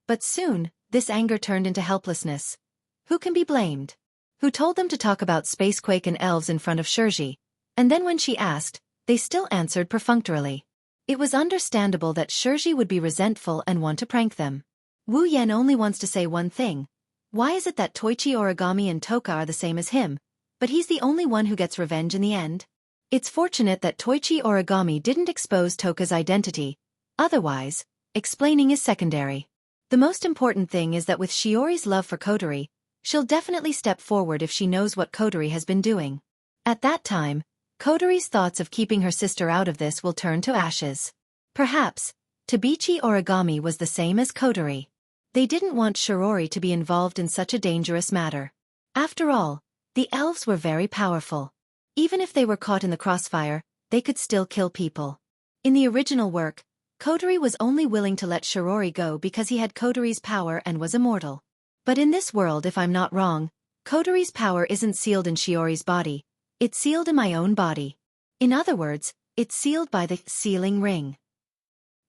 Speaker 1: But soon, this anger turned into helplessness. Who can be blamed? Who told them to talk about Spacequake and elves in front of Shirji? And then when she asked, they still answered perfunctorily. It was understandable that Shirji would be resentful and want to prank them. Wu Yan only wants to say one thing. Why is it that Toichi Origami and Toka are the same as him, but he's the only one who gets revenge in the end? It's fortunate that Toichi Origami didn't expose Toka's identity. Otherwise, explaining is secondary. The most important thing is that with Shiori's love for Kotori, she'll definitely step forward if she knows what Kotori has been doing. At that time, Kotori's thoughts of keeping her sister out of this will turn to ashes. Perhaps, Tabichi Origami was the same as Kotori. They didn't want Shirori to be involved in such a dangerous matter. After all, the elves were very powerful. Even if they were caught in the crossfire, they could still kill people. In the original work, Kotori was only willing to let Shirori go because he had Kotori's power and was immortal. But in this world, if I'm not wrong, Kotori's power isn't sealed in Shiori's body, it's sealed in my own body. In other words, it's sealed by the sealing ring.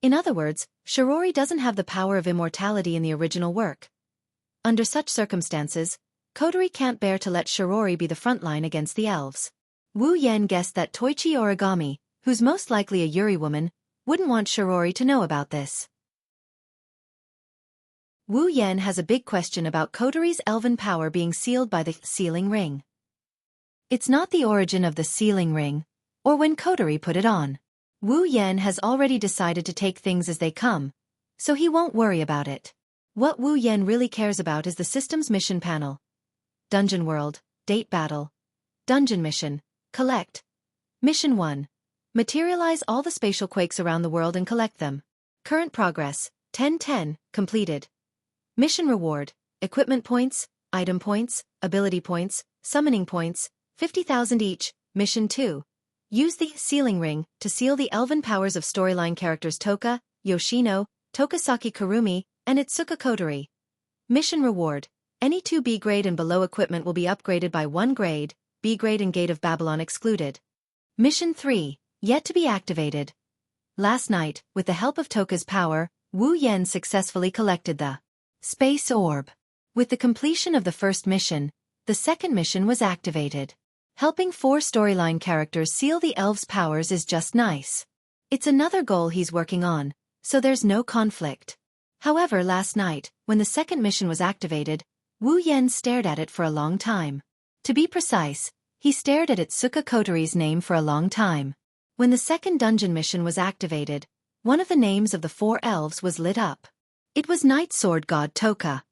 Speaker 1: In other words, Shirori doesn't have the power of immortality in the original work. Under such circumstances, Kotori can't bear to let Shirori be the front line against the elves. Wu Yan guessed that Toichi Origami, who's most likely a Yuri woman, wouldn't want Shirori to know about this. Wu Yan has a big question about Kotori's elven power being sealed by the sealing ring. It's not the origin of the sealing ring, or when Kotori put it on. Wu Yan has already decided to take things as they come, so he won't worry about it. What Wu Yan really cares about is the system's mission panel. Dungeon World, Date Battle. Dungeon Mission, Collect. Mission 1. Materialize all the spatial quakes around the world and collect them. Current progress, 1010, completed. Mission reward, equipment points, item points, ability points, summoning points, 50,000 each. Mission 2. Use the sealing ring to seal the elven powers of storyline characters Toka, Yoshino, Tokasaki Kurumi, and Itsuka Kotori. Mission reward, any 2 B grade and below equipment will be upgraded by 1 grade, B grade and Gate of Babylon excluded. Mission 3. Yet to be activated. Last night, with the help of Toka's power, Wu Yan successfully collected the Space Orb. With the completion of the first mission, the second mission was activated. Helping 4 storyline characters seal the elves' powers is just nice. It's another goal he's working on, so there's no conflict. However, last night, when the second mission was activated, Wu Yan stared at it for a long time. To be precise, he stared at Itsuka Kotori's name for a long time. When the second dungeon mission was activated, one of the names of the 4 elves was lit up. It was Night Sword God Toka.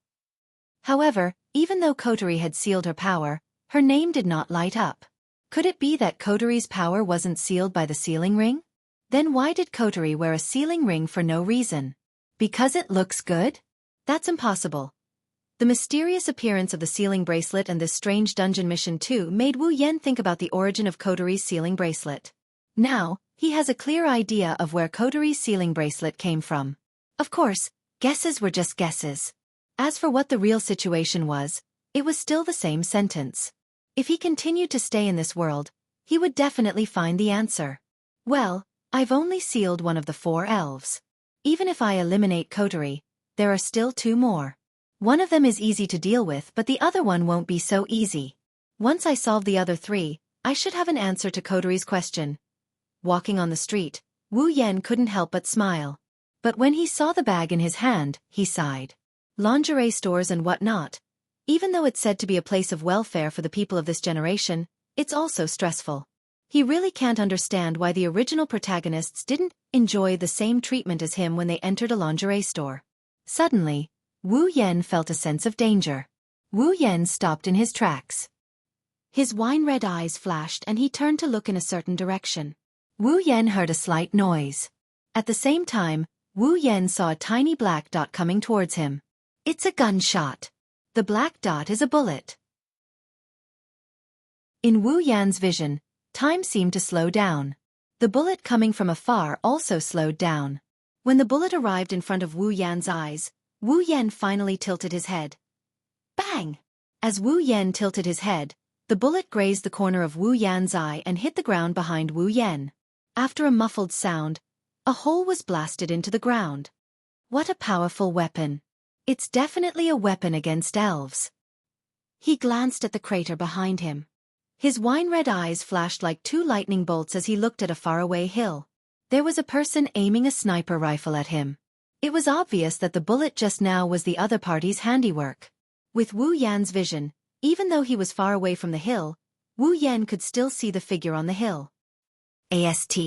Speaker 1: However, even though Kotori had sealed her power, her name did not light up. Could it be that Kotori's power wasn't sealed by the sealing ring? Then why did Kotori wear a sealing ring for no reason? Because it looks good? That's impossible. The mysterious appearance of the sealing bracelet and this strange dungeon mission too made Wu Yan think about the origin of Kotori's sealing bracelet. Now, he has a clear idea of where Kotori's sealing bracelet came from. Of course, guesses were just guesses. As for what the real situation was, it was still the same sentence. If he continued to stay in this world, he would definitely find the answer. Well, I've only sealed one of the 4 elves. Even if I eliminate Kotori, there are still 2 more. One of them is easy to deal with, but the other one won't be so easy. Once I solve the other 3, I should have an answer to Kotori's question. Walking on the street, Wu Yan couldn't help but smile. But when he saw the bag in his hand, he sighed. Lingerie stores and whatnot. Even though it's said to be a place of welfare for the people of this generation, it's also stressful. He really can't understand why the original protagonists didn't enjoy the same treatment as him when they entered a lingerie store. Suddenly, Wu Yan felt a sense of danger. Wu Yan stopped in his tracks. His wine-red eyes flashed and he turned to look in a certain direction. Wu Yan heard a slight noise. At the same time, Wu Yan saw a tiny black dot coming towards him. It's a gunshot. The black dot is a bullet. In Wu Yan's vision, time seemed to slow down. The bullet coming from afar also slowed down. When the bullet arrived in front of Wu Yan's eyes, Wu Yan finally tilted his head. Bang! As Wu Yan tilted his head, the bullet grazed the corner of Wu Yan's eye and hit the ground behind Wu Yan. After a muffled sound, a hole was blasted into the ground. What a powerful weapon. It's definitely a weapon against elves. He glanced at the crater behind him. His wine-red eyes flashed like two lightning bolts as he looked at a faraway hill. There was a person aiming a sniper rifle at him. It was obvious that the bullet just now was the other party's handiwork. With Wu Yan's vision, even though he was far away from the hill, Wu Yan could still see the figure on the hill. AST?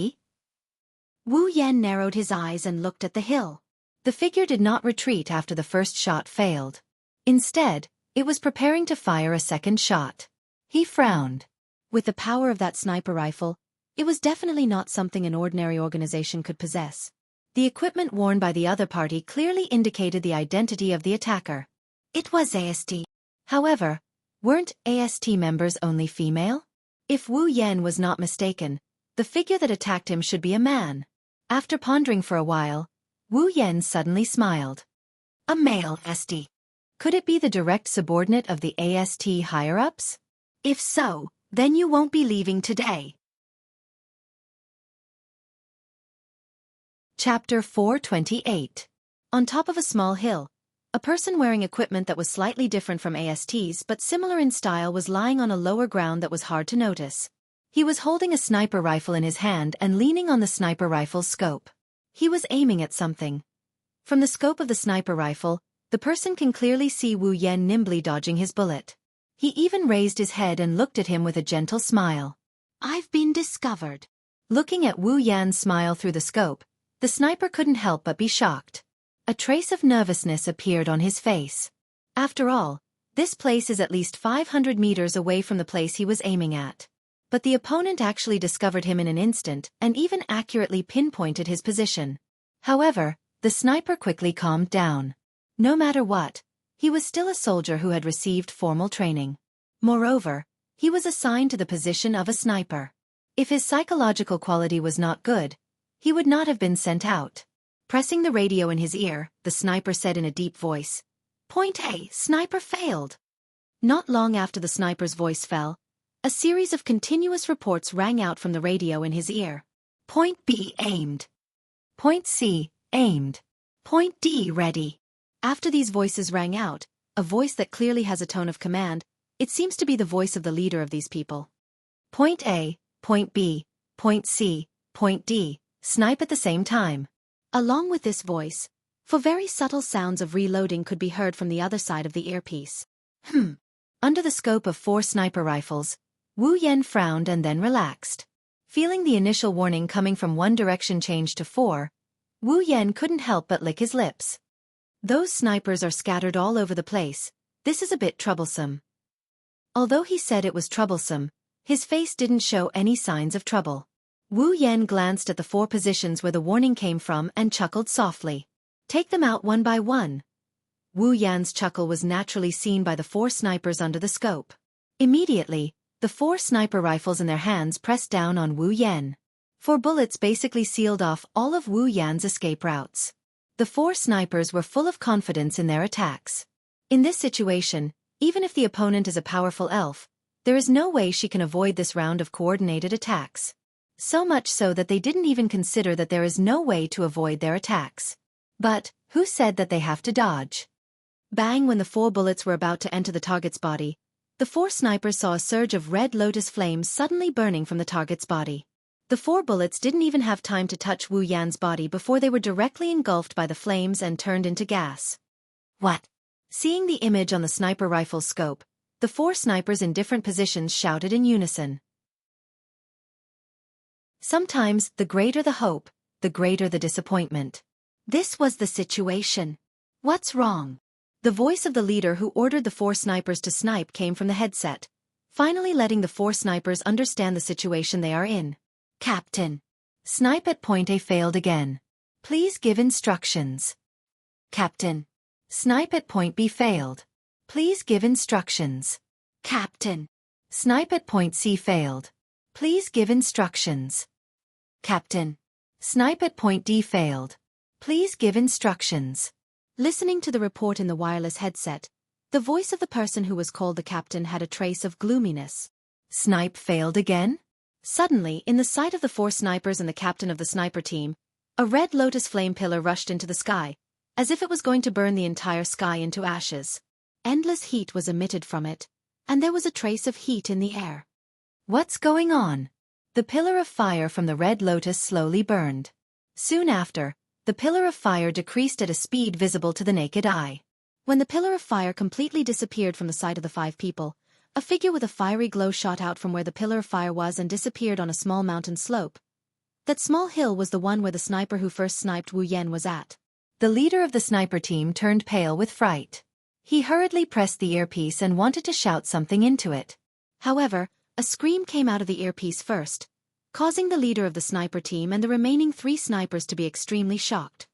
Speaker 1: Wu Yan narrowed his eyes and looked at the hill. The figure did not retreat after the first shot failed. Instead, it was preparing to fire a second shot. He frowned. With the power of that sniper rifle, it was definitely not something an ordinary organization could possess. The equipment worn by the other party clearly indicated the identity of the attacker. It was AST. However, weren't AST members only female? If Wu Yan was not mistaken, the figure that attacked him should be a man. After pondering for a while, Wu Yan suddenly smiled. A male AST. Could it be the direct subordinate of the AST higher-ups? If so, then you won't be leaving today. Chapter 428. On top of a small hill, a person wearing equipment that was slightly different from AST's but similar in style was lying on a lower ground that was hard to notice. He was holding a sniper rifle in his hand and leaning on the sniper rifle's scope. He was aiming at something. From the scope of the sniper rifle, the person can clearly see Wu Yan nimbly dodging his bullet. He even raised his head and looked at him with a gentle smile. I've been discovered. Looking at Wu Yan's smile through the scope, the sniper couldn't help but be shocked. A trace of nervousness appeared on his face. After all, this place is at least 500 meters away from the place he was aiming at. But the opponent actually discovered him in an instant and even accurately pinpointed his position. However, the sniper quickly calmed down. No matter what, he was still a soldier who had received formal training. Moreover, he was assigned to the position of a sniper. If his psychological quality was not good, he would not have been sent out. Pressing the radio in his ear, the sniper said in a deep voice, "Point A, sniper failed." Not long after the sniper's voice fell, a series of continuous reports rang out from the radio in his ear. Point B aimed. Point C aimed. Point D ready. After these voices rang out, a voice that clearly has a tone of command, it seems to be the voice of the leader of these people. Point A, Point B, Point C, Point D, snipe at the same time. Along with this voice, for very subtle sounds of reloading could be heard from the other side of the earpiece. Under the scope of 4 sniper rifles, Wu Yan frowned and then relaxed. Feeling the initial warning coming from one direction change to 4, Wu Yan couldn't help but lick his lips. Those snipers are scattered all over the place. This is a bit troublesome. Although he said it was troublesome, his face didn't show any signs of trouble. Wu Yan glanced at the 4 positions where the warning came from and chuckled softly. Take them out one by one. Wu Yan's chuckle was naturally seen by the 4 snipers under the scope. Immediately, the 4 sniper rifles in their hands pressed down on Wu Yan. 4 bullets basically sealed off all of Wu Yan's escape routes. The 4 snipers were full of confidence in their attacks. In this situation, even if the opponent is a powerful elf, there is no way she can avoid this round of coordinated attacks. So much so that they didn't even consider that there is no way to avoid their attacks. But, who said that they have to dodge? Bang! When the 4 bullets were about to enter the target's body, the 4 snipers saw a surge of red lotus flames suddenly burning from the target's body. The 4 bullets didn't even have time to touch Wu Yan's body before they were directly engulfed by the flames and turned into gas. What? Seeing the image on the sniper rifle's scope, the 4 snipers in different positions shouted in unison. Sometimes, the greater the hope, the greater the disappointment. This was the situation. What's wrong? The voice of the leader who ordered the 4 snipers to snipe came from the headset, finally letting the 4 snipers understand the situation they are in. Captain. Snipe at point A failed again. Please give instructions. Captain. Snipe at point B failed. Please give instructions. Captain. Snipe at point C failed. Please give instructions. Captain. Snipe at point D failed. Please give instructions. Listening to the report in the wireless headset, the voice of the person who was called the captain had a trace of gloominess. Snipe failed again? Suddenly, in the sight of the 4 snipers and the captain of the sniper team, a red lotus flame pillar rushed into the sky, as if it was going to burn the entire sky into ashes. Endless heat was emitted from it, and there was a trace of heat in the air. What's going on? The pillar of fire from the red lotus slowly burned. Soon after, the pillar of fire decreased at a speed visible to the naked eye. When the pillar of fire completely disappeared from the sight of the 5 people, a figure with a fiery glow shot out from where the pillar of fire was and disappeared on a small mountain slope. That small hill was the one where the sniper who first sniped Wu Yan was at. The leader of the sniper team turned pale with fright. He hurriedly pressed the earpiece and wanted to shout something into it. However, a scream came out of the earpiece first, causing the leader of the sniper team and the remaining 3 snipers to be extremely shocked.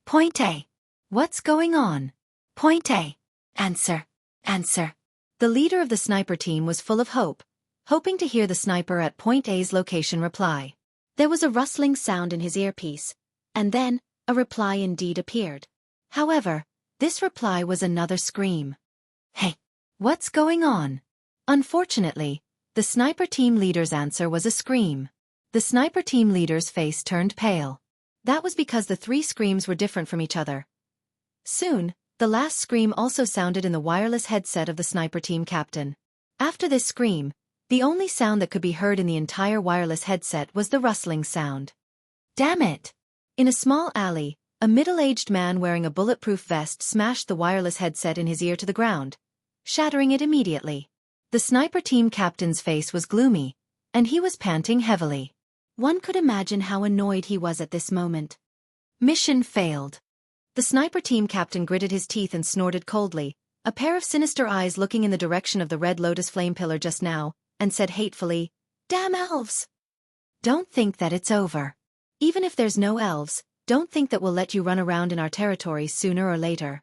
Speaker 1: Point A. What's going on? Point A. Answer. Answer. The leader of the sniper team was full of hope, hoping to hear the sniper at point A's location reply. There was a rustling sound in his earpiece, and then, a reply indeed appeared. However, this reply was another scream. Hey! What's going on? Unfortunately, the sniper team leader's answer was a scream. The sniper team leader's face turned pale. That was because the 3 screams were different from each other. Soon, the last scream also sounded in the wireless headset of the sniper team captain. After this scream, the only sound that could be heard in the entire wireless headset was the rustling sound. Damn it! In a small alley, a middle-aged man wearing a bulletproof vest smashed the wireless headset in his ear to the ground, shattering it immediately. The sniper team captain's face was gloomy, and he was panting heavily. One could imagine how annoyed he was at this moment. Mission failed. The sniper team captain gritted his teeth and snorted coldly, a pair of sinister eyes looking in the direction of the red lotus flame pillar just now, and said hatefully, "Damn elves! Don't think that it's over. Even if there's no elves, don't think that we'll let you run around in our territory sooner or later.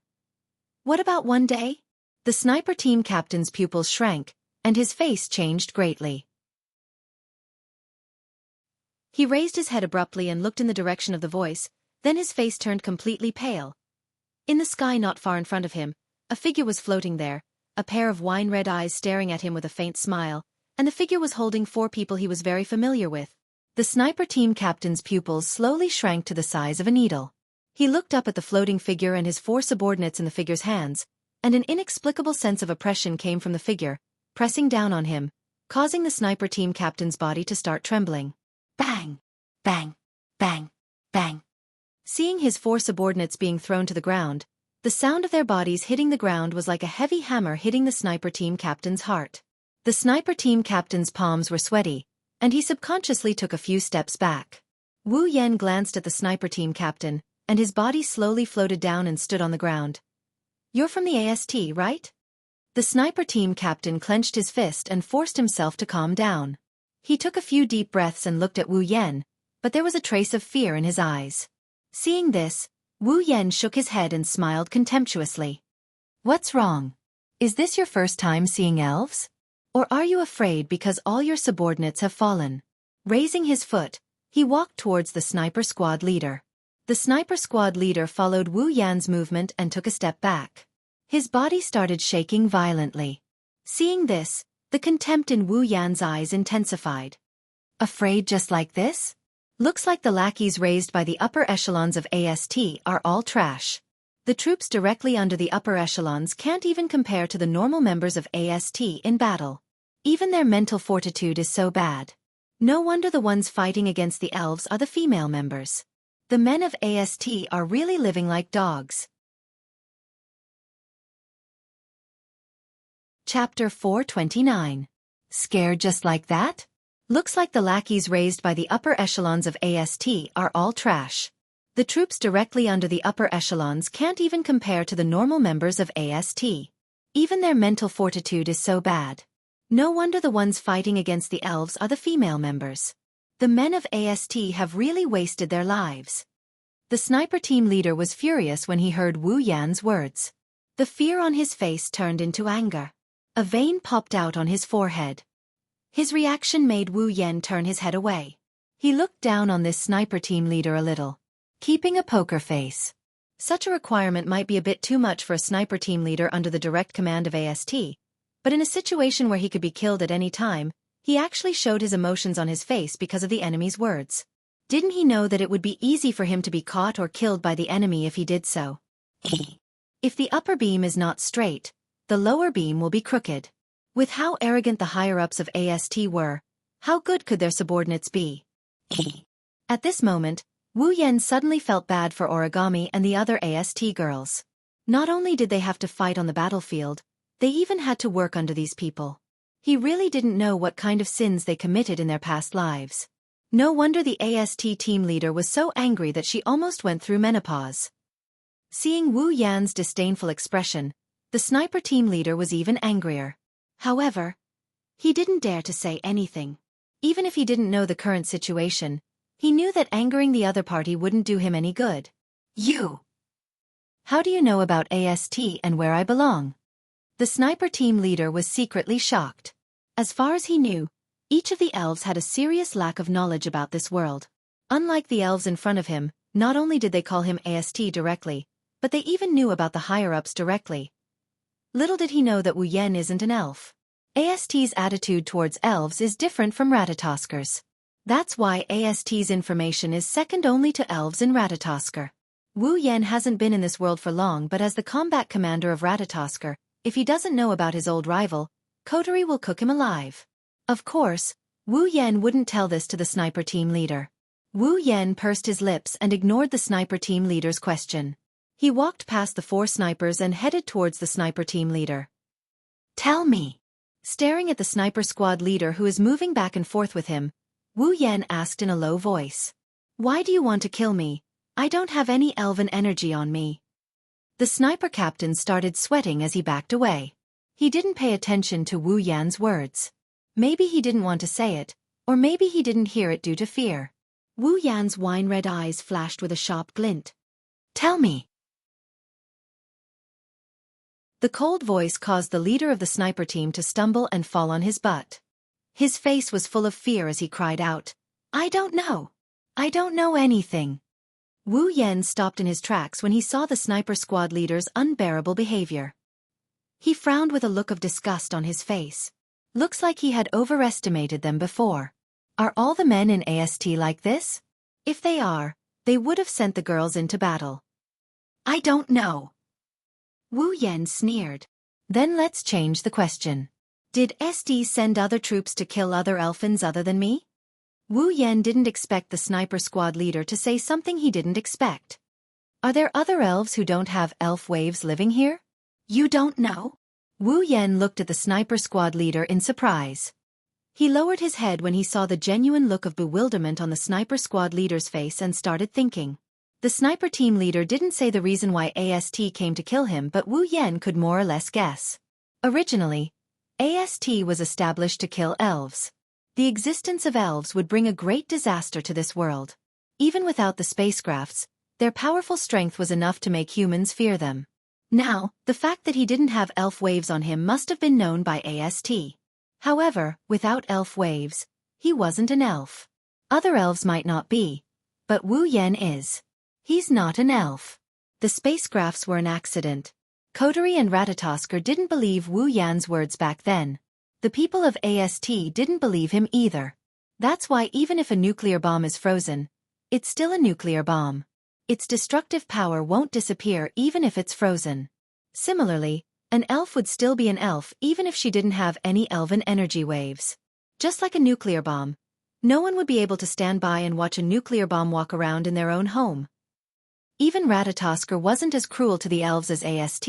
Speaker 1: What about one day?" The sniper team captain's pupils shrank, and his face changed greatly. He raised his head abruptly and looked in the direction of the voice, then his face turned completely pale. In the sky not far in front of him, a figure was floating there, a pair of wine-red eyes staring at him with a faint smile, and the figure was holding 4 people he was very familiar with. The sniper team captain's pupils slowly shrank to the size of a needle. He looked up at the floating figure and his 4 subordinates in the figure's hands, and an inexplicable sense of oppression came from the figure, pressing down on him, causing the sniper team captain's body to start trembling. Bang! Bang! Bang! Bang! Seeing his 4 subordinates being thrown to the ground, the sound of their bodies hitting the ground was like a heavy hammer hitting the sniper team captain's heart. The sniper team captain's palms were sweaty, and he subconsciously took a few steps back. Wu Yan glanced at the sniper team captain, and his body slowly floated down and stood on the ground. "You're from the AST, right?" The sniper team captain clenched his fist and forced himself to calm down. He took a few deep breaths and looked at Wu Yan, but there was a trace of fear in his eyes. Seeing this, Wu Yan shook his head and smiled contemptuously. "What's wrong? Is this your first time seeing elves? Or are you afraid because all your subordinates have fallen?" Raising his foot, he walked towards the sniper squad leader. The sniper squad leader followed Wu Yan's movement and took a step back. His body started shaking violently. Seeing this, the contempt in Wu Yan's eyes intensified. "Afraid just like this? Looks like the lackeys raised by the upper echelons of AST are all trash. The troops directly under the upper echelons can't even compare to the normal members of AST in battle. Even their mental fortitude is so bad. No wonder the ones fighting against the elves are the female members. The men of AST are really living like dogs. Chapter 429. Scared just like that? Looks like the lackeys raised by the upper echelons of AST are all trash. The troops directly under the upper echelons can't even compare to the normal members of AST. Even their mental fortitude is so bad. No wonder the ones fighting against the elves are the female members. The men of AST have really wasted their lives. The sniper team leader was furious when he heard Wu Yan's words. The fear on his face turned into anger. A vein popped out on his forehead. His reaction made Wu Yan turn his head away. He looked down on this sniper team leader a little, keeping a poker face. Such a requirement might be a bit too much for a sniper team leader under the direct command of AST, but in a situation where he could be killed at any time, he actually showed his emotions on his face because of the enemy's words. Didn't he know that it would be easy for him to be caught or killed by the enemy if he did so? If the upper beam is not straight, the lower beam will be crooked. With how arrogant the higher-ups of AST were, how good could their subordinates be? At this moment, Wu Yan suddenly felt bad for Origami and the other AST girls. Not only did they have to fight on the battlefield, they even had to work under these people. He really didn't know what kind of sins they committed in their past lives. No wonder the AST team leader was so angry that she almost went through menopause. Seeing Wu Yan's disdainful expression, the sniper team leader was even angrier. However, he didn't dare to say anything. Even if he didn't know the current situation, he knew that angering the other party wouldn't do him any good. You! How do you know about AST and where I belong? The sniper team leader was secretly shocked. As far as he knew, each of the elves had a serious lack of knowledge about this world. Unlike the elves in front of him, not only did they call him AST directly, but they even knew about the higher-ups directly. Little did he know that Wu Yan isn't an elf. AST's attitude towards elves is different from Ratatoskers. That's why AST's information is second only to elves in Ratatosker. Wu Yan hasn't been in this world for long, but as the combat commander of Ratatosker, if he doesn't know about his old rival, Kotori will cook him alive. Of course, Wu Yan wouldn't tell this to the sniper team leader. Wu Yan pursed his lips and ignored the sniper team leader's question. He walked past the 4 snipers and headed towards the sniper team leader. Tell me. Staring at the sniper squad leader who is moving back and forth with him, Wu Yan asked in a low voice. Why do you want to kill me? I don't have any elven energy on me. The sniper captain started sweating as he backed away. He didn't pay attention to Wu Yan's words. Maybe he didn't want to say it, or maybe he didn't hear it due to fear. Wu Yan's wine-red eyes flashed with a sharp glint. Tell me. The cold voice caused the leader of the sniper team to stumble and fall on his butt. His face was full of fear as he cried out, I don't know. I don't know anything. Wu Yan stopped in his tracks when he saw the sniper squad leader's unbearable behavior. He frowned with a look of disgust on his face. Looks like he had overestimated them before. Are all the men in AST like this? If they are, they would have sent the girls into battle. I don't know. Wu Yan sneered. Then let's change the question. Did SD send other troops to kill other elfins other than me? Wu Yan didn't expect the sniper squad leader to say something he didn't expect. Are there other elves who don't have elf waves living here? You don't know? Wu Yan looked at the sniper squad leader in surprise. He lowered his head when he saw the genuine look of bewilderment on the sniper squad leader's face and started thinking. The sniper team leader didn't say the reason why AST came to kill him, but Wu Yan could more or less guess. Originally, AST was established to kill elves. The existence of elves would bring a great disaster to this world. Even without the spacecrafts, their powerful strength was enough to make humans fear them. Now, the fact that he didn't have elf waves on him must have been known by AST. However, without elf waves, he wasn't an elf. Other elves might not be, but Wu Yan is. He's not an elf. The spacecrafts were an accident. Kotori and Ratatosker didn't believe Wu Yan's words back then. The people of AST didn't believe him either. That's why even if a nuclear bomb is frozen, it's still a nuclear bomb. Its destructive power won't disappear even if it's frozen. Similarly, an elf would still be an elf even if she didn't have any elven energy waves. Just like a nuclear bomb, No one would be able to stand by and watch a nuclear bomb walk around in their own home. Even Ratatosker wasn't as cruel to the elves as Ast,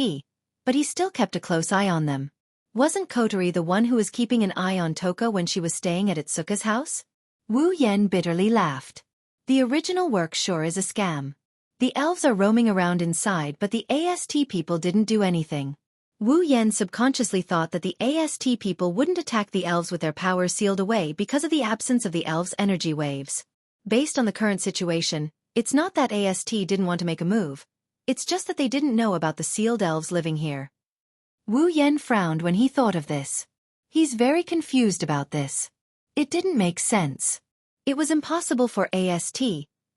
Speaker 1: but he still kept a close eye on them. Wasn't Kotori the one who was keeping an eye on Toka when she was staying at Itsuka's house? Wu Yen bitterly laughed. The original work sure is a scam. The elves are roaming around inside, but the Ast people didn't do anything. Wu Yen subconsciously thought that the Ast people wouldn't attack the elves with their powers sealed away because of the absence of the elves' energy waves. Based on the current situation, it's not that Ast didn't want to make a move. It's just that they didn't know about the sealed elves living here. Wu Yen frowned when he thought of this. He's very confused about this. It didn't make sense. It was impossible for Ast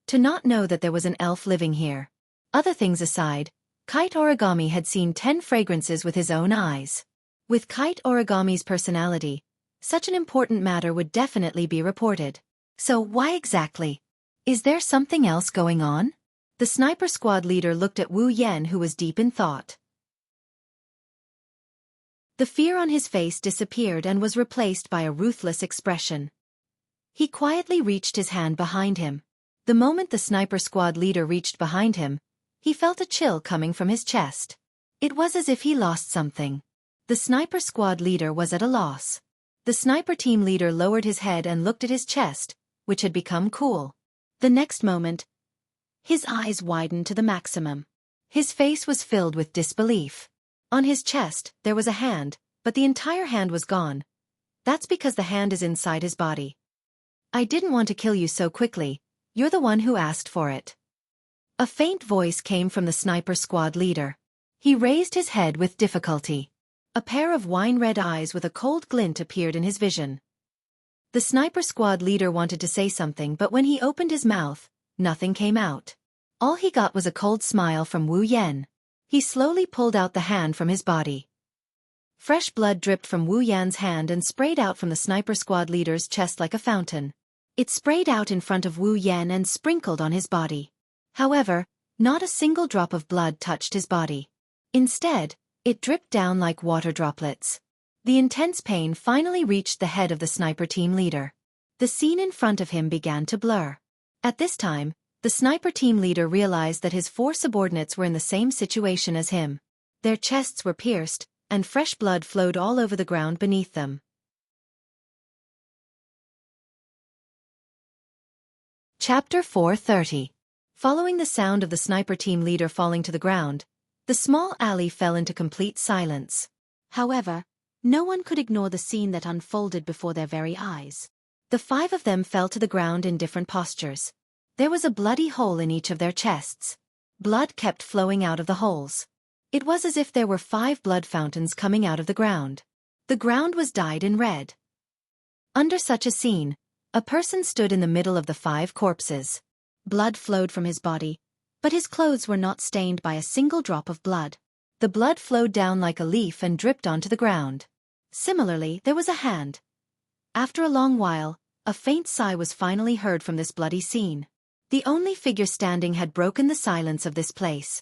Speaker 1: to not know that there was an elf living here. Other things aside, Kite Origami had seen 10 fragrances with his own eyes. With Kite Origami's personality, such an important matter would definitely be reported. So why exactly? Is there something else going on? The sniper squad leader looked at Wu Yen, who was deep in thought. The fear on his face disappeared and was replaced by a ruthless expression. He quietly reached his hand behind him. The moment the sniper squad leader reached behind him, he felt a chill coming from his chest. It was as if he lost something. The sniper squad leader was at a loss. The sniper team leader lowered his head and looked at his chest, which had become cool. The next moment, his eyes widened to the maximum. His face was filled with disbelief. On his chest, there was a hand, but the entire hand was gone. That's because the hand is inside his body. I didn't want to kill you so quickly. You're the one who asked for it. A faint voice came from the sniper squad leader. He raised his head with difficulty. A pair of wine-red eyes with a cold glint appeared in his vision. The sniper squad leader wanted to say something, but when he opened his mouth, nothing came out. All he got was a cold smile from Wu Yen. He slowly pulled out the hand from his body. Fresh blood dripped from Wu Yan's hand and sprayed out from the sniper squad leader's chest like a fountain. It sprayed out in front of Wu Yen and sprinkled on his body. However, not a single drop of blood touched his body. Instead, it dripped down like water droplets. The intense pain finally reached the head of the sniper team leader. The scene in front of him began to blur. At this time, the sniper team leader realized that his 4 subordinates were in the same situation as him. Their chests were pierced, and fresh blood flowed all over the ground beneath them. Chapter 430. Following the sound of the sniper team leader falling to the ground, the small alley fell into complete silence. However, no one could ignore the scene that unfolded before their very eyes. The 5 of them fell to the ground in different postures. There was a bloody hole in each of their chests. Blood kept flowing out of the holes. It was as if there were 5 blood fountains coming out of the ground. The ground was dyed in red. Under such a scene, a person stood in the middle of the 5 corpses. Blood flowed from his body, but his clothes were not stained by a single drop of blood. The blood flowed down like a leaf and dripped onto the ground. Similarly, there was a hand. After a long while, a faint sigh was finally heard from this bloody scene. The only figure standing had broken the silence of this place.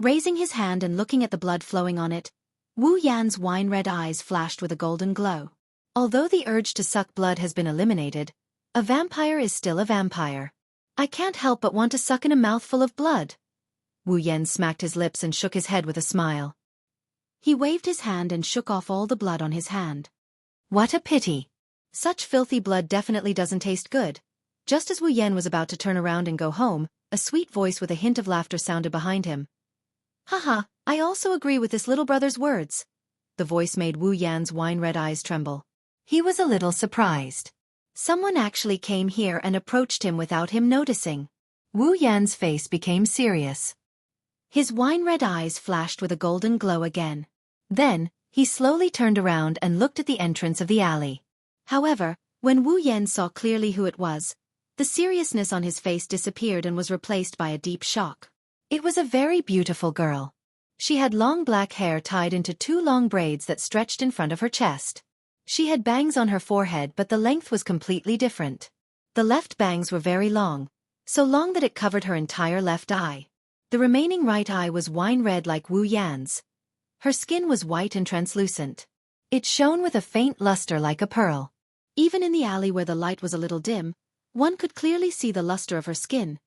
Speaker 1: Raising his hand and looking at the blood flowing on it, Wu Yan's wine-red eyes flashed with a golden glow. Although the urge to suck blood has been eliminated, a vampire is still a vampire. I can't help but want to suck in a mouthful of blood. Wu Yan smacked his lips and shook his head with a smile. He waved his hand and shook off all the blood on his hand. What a pity. Such filthy blood definitely doesn't taste good. Just as Wu Yan was about to turn around and go home, a sweet voice with a hint of laughter sounded behind him. Haha, I also agree with this little brother's words. The voice made Wu Yan's wine-red eyes tremble. He was a little surprised. Someone actually came here and approached him without him noticing. Wu Yan's face became serious. His wine-red eyes flashed with a golden glow again. Then, he slowly turned around and looked at the entrance of the alley. However, when Wu Yan saw clearly who it was, the seriousness on his face disappeared and was replaced by a deep shock. It was a very beautiful girl. She had long black hair tied into 2 long braids that stretched in front of her chest. She had bangs on her forehead, but the length was completely different. The left bangs were very long, so long that it covered her entire left eye. The remaining right eye was wine-red like Wu Yan's. Her skin was white and translucent. It shone with a faint luster like a pearl. Even in the alley where the light was a little dim, one could clearly see the luster of her skin.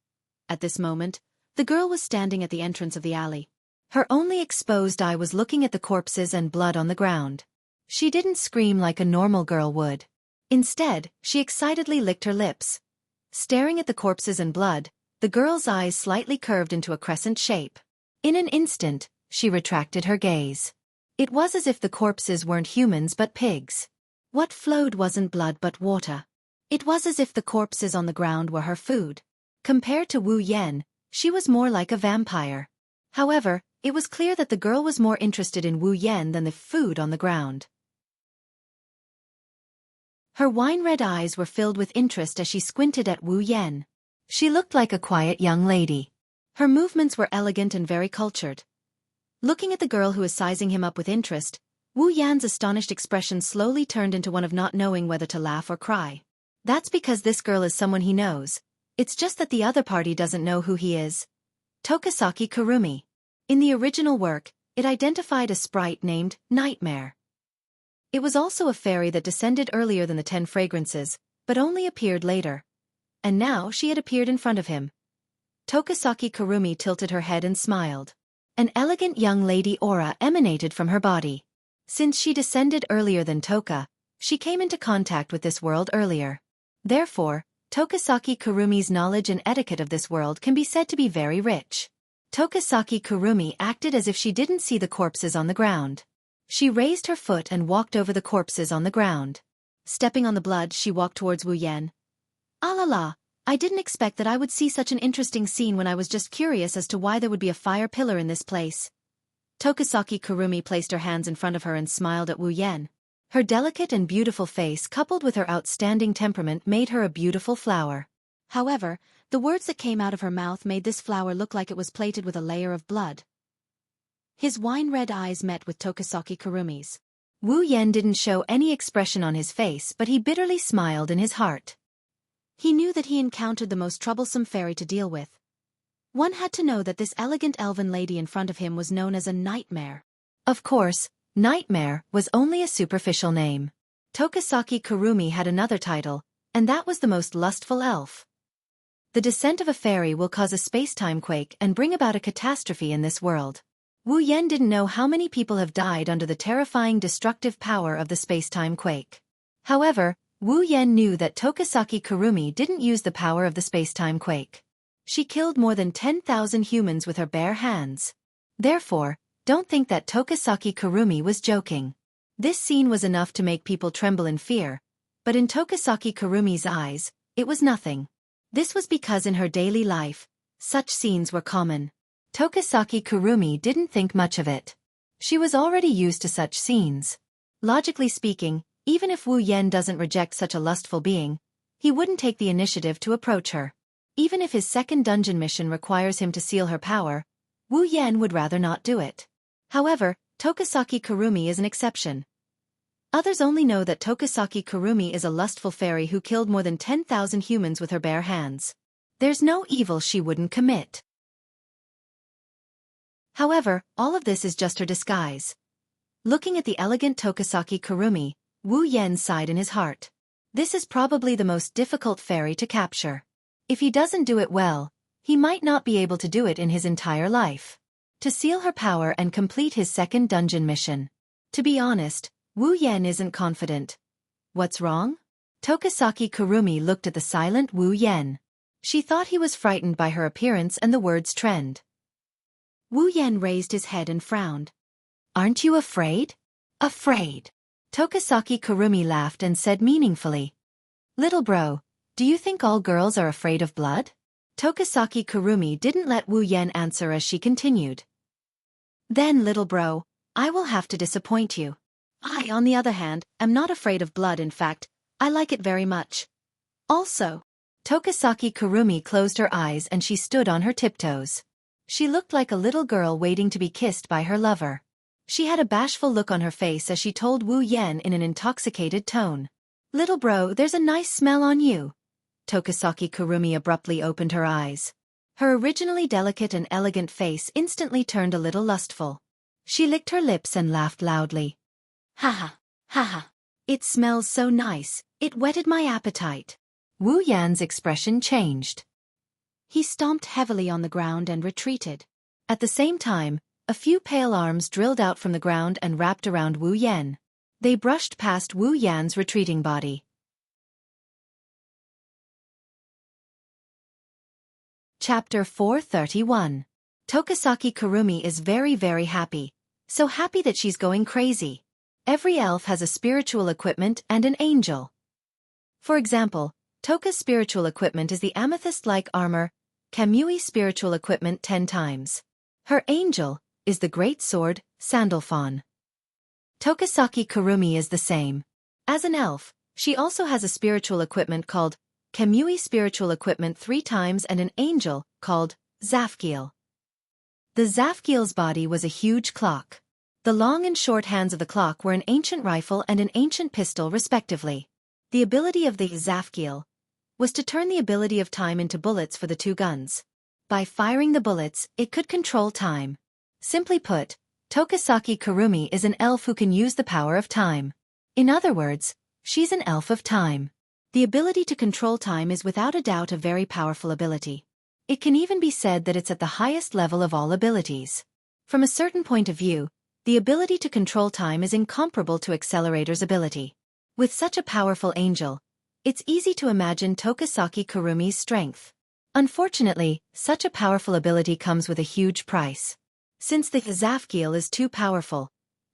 Speaker 1: At this moment, the girl was standing at the entrance of the alley. Her only exposed eye was looking at the corpses and blood on the ground. She didn't scream like a normal girl would. Instead, she excitedly licked her lips. Staring at the corpses and blood, the girl's eyes slightly curved into a crescent shape. In an instant, she retracted her gaze. It was as if the corpses weren't humans but pigs. What flowed wasn't blood but water. It was as if the corpses on the ground were her food. Compared to Wu Yan, she was more like a vampire. However, it was clear that the girl was more interested in Wu Yan than the food on the ground. Her wine-red eyes were filled with interest as she squinted at Wu Yan. She looked like a quiet young lady. Her movements were elegant and very cultured. Looking at the girl who was sizing him up with interest, Wu Yan's astonished expression slowly turned into one of not knowing whether to laugh or cry. That's because this girl is someone he knows. It's just that the other party doesn't know who he is. Tokisaki Kurumi. In the original work, it identified a sprite named Nightmare. It was also a fairy that descended earlier than the 10 fragrances, but only appeared later. And now she had appeared in front of him. Tokisaki Kurumi tilted her head and smiled. An elegant young lady aura emanated from her body. Since she descended earlier than Toka, she came into contact with this world earlier. Therefore, Tokisaki Kurumi's knowledge and etiquette of this world can be said to be very rich. Tokisaki Kurumi acted as if she didn't see the corpses on the ground. She raised her foot and walked over the corpses on the ground. Stepping on the blood, she walked towards Wu Yan. Ah la la, I didn't expect that I would see such an interesting scene when I was just curious as to why there would be a fire pillar in this place. Tokisaki Kurumi placed her hands in front of her and smiled at Wu Yan. Her delicate and beautiful face coupled with her outstanding temperament made her a beautiful flower. However, the words that came out of her mouth made this flower look like it was plated with a layer of blood. His wine-red eyes met with Tokisaki Kurumi's. Wu Yan didn't show any expression on his face, but he bitterly smiled in his heart. He knew that he encountered the most troublesome fairy to deal with. One had to know that this elegant elven lady in front of him was known as a nightmare. Of course, Nightmare was only a superficial name. Tokisaki Kurumi had another title, and that was the most lustful elf. The descent of a fairy will cause a space-time quake and bring about a catastrophe in this world. Wu Yan didn't know how many people have died under the terrifying destructive power of the space-time quake. However, Wu Yan knew that Tokisaki Kurumi didn't use the power of the space-time quake. She killed more than 10,000 humans with her bare hands. Therefore, don't think that Tokisaki Kurumi was joking. This scene was enough to make people tremble in fear, but in Tokisaki Kurumi's eyes, it was nothing. This was because in her daily life, such scenes were common. Tokisaki Kurumi didn't think much of it. She was already used to such scenes. Logically speaking, even if Wu Yan doesn't reject such a lustful being, he wouldn't take the initiative to approach her. Even if his second dungeon mission requires him to seal her power, Wu Yan would rather not do it. However, Tokisaki Kurumi is an exception. Others only know that Tokisaki Kurumi is a lustful fairy who killed more than 10,000 humans with her bare hands. There's no evil she wouldn't commit. However, all of this is just her disguise. Looking at the elegant Tokisaki Kurumi, Wu Yan sighed in his heart. This is probably the most difficult fairy to capture. If he doesn't do it well, he might not be able to do it in his entire life. To seal her power and complete his second dungeon mission. To be honest, Wu Yan isn't confident. What's wrong? Tokisaki Kurumi looked at the silent Wu Yan. She thought he was frightened by her appearance and the word's trend. Wu Yan raised his head and frowned. Aren't you afraid? Afraid. Tokisaki Kurumi laughed and said meaningfully. Little bro, do you think all girls are afraid of blood? Tokisaki Kurumi didn't let Wu Yan answer as she continued. Then little bro, I will have to disappoint you. I, on the other hand, am not afraid of blood. In fact, I like it very much. Also, Tokisaki Kurumi closed her eyes and she stood on her tiptoes. She looked like a little girl waiting to be kissed by her lover. She had a bashful look on her face as she told Wu Yan in an intoxicated tone. Little bro, there's a nice smell on you. Tokisaki Kurumi abruptly opened her eyes. Her originally delicate and elegant face instantly turned a little lustful. She licked her lips and laughed loudly. Ha ha, ha ha. It smells so nice, it whetted my appetite. Wu Yan's expression changed. He stomped heavily on the ground and retreated. At the same time, a few pale arms drilled out from the ground and wrapped around Wu Yan. They brushed past Wu Yan's retreating body. Chapter 431. Tokasaki Kurumi is very happy. So happy that she's going crazy. Every elf has a spiritual equipment and an angel. For example, Toka's spiritual equipment is the amethyst-like armor, Kamui spiritual equipment 10 times. Her angel is the great sword, Sandalphon. Tokasaki Kurumi is the same. As an elf, she also has a spiritual equipment called Kamui spiritual equipment 3 times and an angel called Zafkiel. The Zafkiel's body was a huge clock. The long and short hands of the clock were an ancient rifle and an ancient pistol respectively. The ability of the Zafkiel was to turn the ability of time into bullets for the 2 guns. By firing the bullets, it could control time. Simply put, Tokasaki Kurumi is an elf who can use the power of time. In other words, she's an elf of time. The ability to control time is without a doubt a very powerful ability. It can even be said that it's at the highest level of all abilities. From a certain point of view, the ability to control time is incomparable to Accelerator's ability. With such a powerful angel, it's easy to imagine Tokasaki Kurumi's strength. Unfortunately, such a powerful ability comes with a huge price. Since the Zafkiel is too powerful,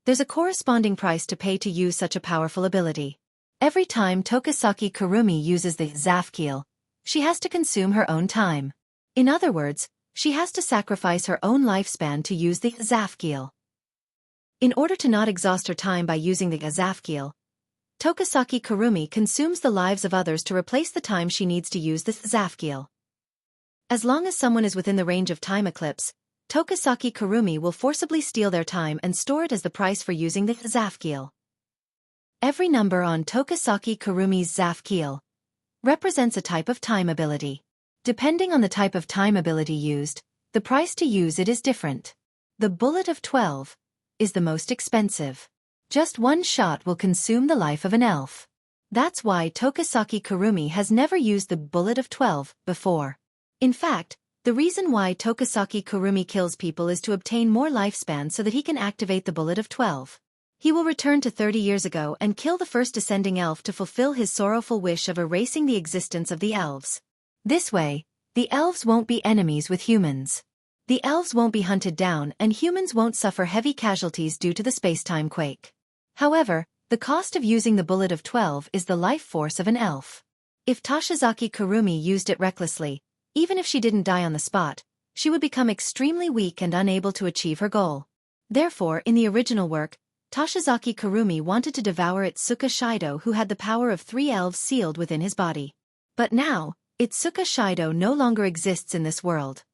Speaker 1: there's a corresponding price to pay to use such a powerful ability. Every time Tokasaki Kurumi uses the Zafkiel, she has to consume her own time. In other words, she has to sacrifice her own lifespan to use the Zafkiel. In order to not exhaust her time by using the Zafkiel, Tokasaki Kurumi consumes the lives of others to replace the time she needs to use this Zafkiel. As long as someone is within the range of time eclipse, Tokasaki Kurumi will forcibly steal their time and store it as the price for using the Zafkiel. Every number on Tokasaki Kurumi's Zafkiel represents a type of time ability. Depending on the type of time ability used, the price to use it is different. The bullet of 12 is the most expensive. Just one shot will consume the life of an elf. That's why Tokasaki Kurumi has never used the bullet of 12 before. In fact, the reason why Tokasaki Kurumi kills people is to obtain more lifespan so that he can activate the bullet of 12. He will return to 30 years ago and kill the first ascending elf to fulfill his sorrowful wish of erasing the existence of the elves. This way, the elves won't be enemies with humans. The elves won't be hunted down and humans won't suffer heavy casualties due to the space-time quake. However, the cost of using the bullet of 12 is the life force of an elf. If Tokasaki Kurumi used it recklessly, even if she didn't die on the spot, she would become extremely weak and unable to achieve her goal. Therefore, in the original work, Tokasaki Kurumi wanted to devour Itsuka Shido, who had the power of 3 elves sealed within his body. But now, Itsuka Shido no longer exists in this world.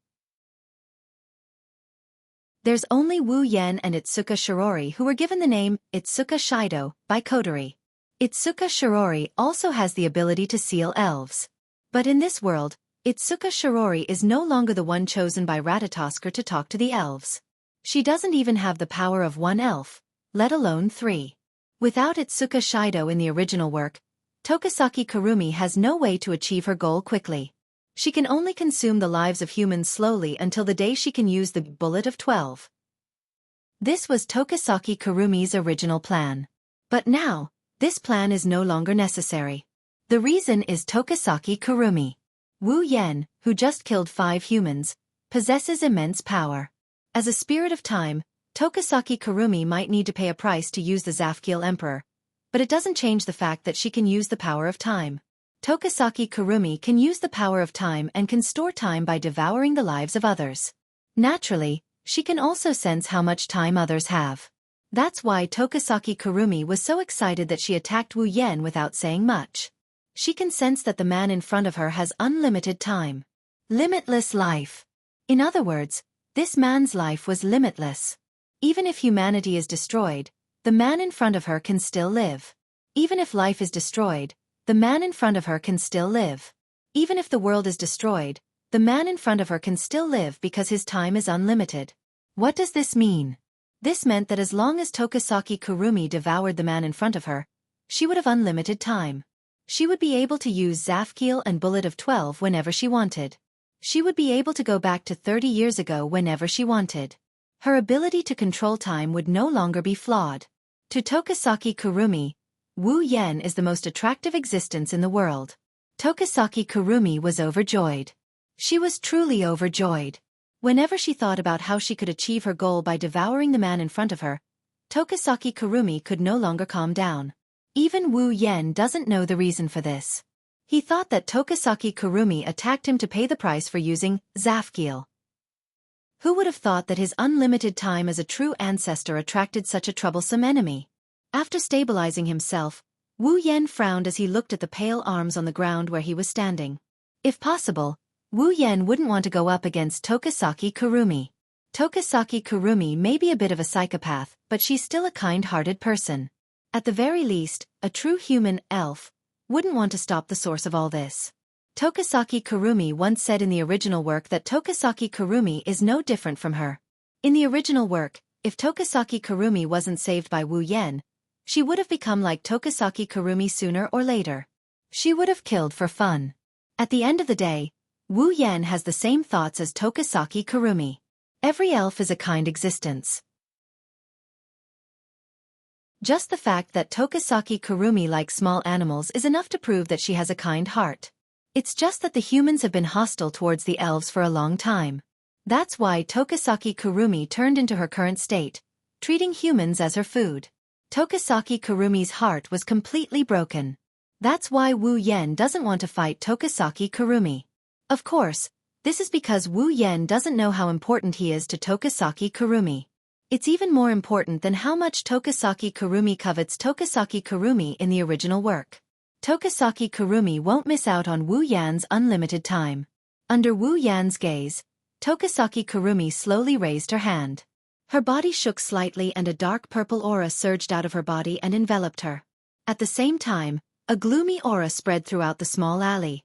Speaker 1: There's only Wu Yan and Itsuka Shirori who were given the name Itsuka Shido by Kotori. Itsuka Shirori also has the ability to seal elves. But in this world, Itsuka Shirori is no longer the one chosen by Ratatosker to talk to the elves. She doesn't even have the power of 1 elf, let alone 3. Without Itsuka Shido in the original work, Tokasaki Kurumi has no way to achieve her goal quickly. She can only consume the lives of humans slowly until the day she can use the bullet of 12. This was Tokasaki Kurumi's original plan. But now, this plan is no longer necessary. The reason is Tokasaki Kurumi. Wu Yan, who just killed 5 humans, possesses immense power. As a spirit of time, Tokasaki Kurumi might need to pay a price to use the Zafkiel Emperor, but it doesn't change the fact that she can use the power of time. Tokasaki Kurumi can use the power of time and can store time by devouring the lives of others. Naturally, she can also sense how much time others have. That's why Tokasaki Kurumi was so excited that she attacked Wu Yan without saying much. She can sense that the man in front of her has unlimited time. Limitless life. In other words, this man's life was limitless. Even if humanity is destroyed, the man in front of her can still live. Even if life is destroyed, the man in front of her can still live. Even if the world is destroyed, the man in front of her can still live because his time is unlimited. What does this mean? This meant that as long as Tokasaki Kurumi devoured the man in front of her, she would have unlimited time. She would be able to use Zafkiel and Bullet of 12 whenever she wanted. She would be able to go back to 30 years ago whenever she wanted. Her ability to control time would no longer be flawed. To Tokisaki Kurumi, Wu Yan is the most attractive existence in the world. Tokisaki Kurumi was overjoyed. She was truly overjoyed. Whenever she thought about how she could achieve her goal by devouring the man in front of her, Tokisaki Kurumi could no longer calm down. Even Wu Yan doesn't know the reason for this. He thought that Tokisaki Kurumi attacked him to pay the price for using Zafkiel. Who would have thought that his unlimited time as a true ancestor attracted such a troublesome enemy? After stabilizing himself, Wu Yan frowned as he looked at the pale arms on the ground where he was standing. If possible, Wu Yan wouldn't want to go up against Tokisaki Kurumi. Tokisaki Kurumi may be a bit of a psychopath, but she's still a kind-hearted person. At the very least, a true human elf wouldn't want to stop the source of all this. Tokisaki Kurumi once said in the original work that Tokisaki Kurumi is no different from her. In the original work, if Tokisaki Kurumi wasn't saved by Wu Yan, she would have become like Tokisaki Kurumi sooner or later. She would have killed for fun. At the end of the day, Wu Yan has the same thoughts as Tokisaki Kurumi. Every elf is a kind existence. Just the fact that Tokisaki Kurumi likes small animals is enough to prove that she has a kind heart. It's just that the humans have been hostile towards the elves for a long time. That's why Tokisaki Kurumi turned into her current state, treating humans as her food. Tokisaki Kurumi's heart was completely broken. That's why Wu Yan doesn't want to fight Tokisaki Kurumi. Of course, this is because Wu Yan doesn't know how important he is to Tokisaki Kurumi. It's even more important than how much Tokisaki Kurumi covets Tokisaki Kurumi in the original work. Tokisaki Kurumi won't miss out on Wu Yan's unlimited time. Under Wu Yan's gaze, Tokisaki Kurumi slowly raised her hand. Her body shook slightly and a dark purple aura surged out of her body and enveloped her. At the same time, a gloomy aura spread throughout the small alley.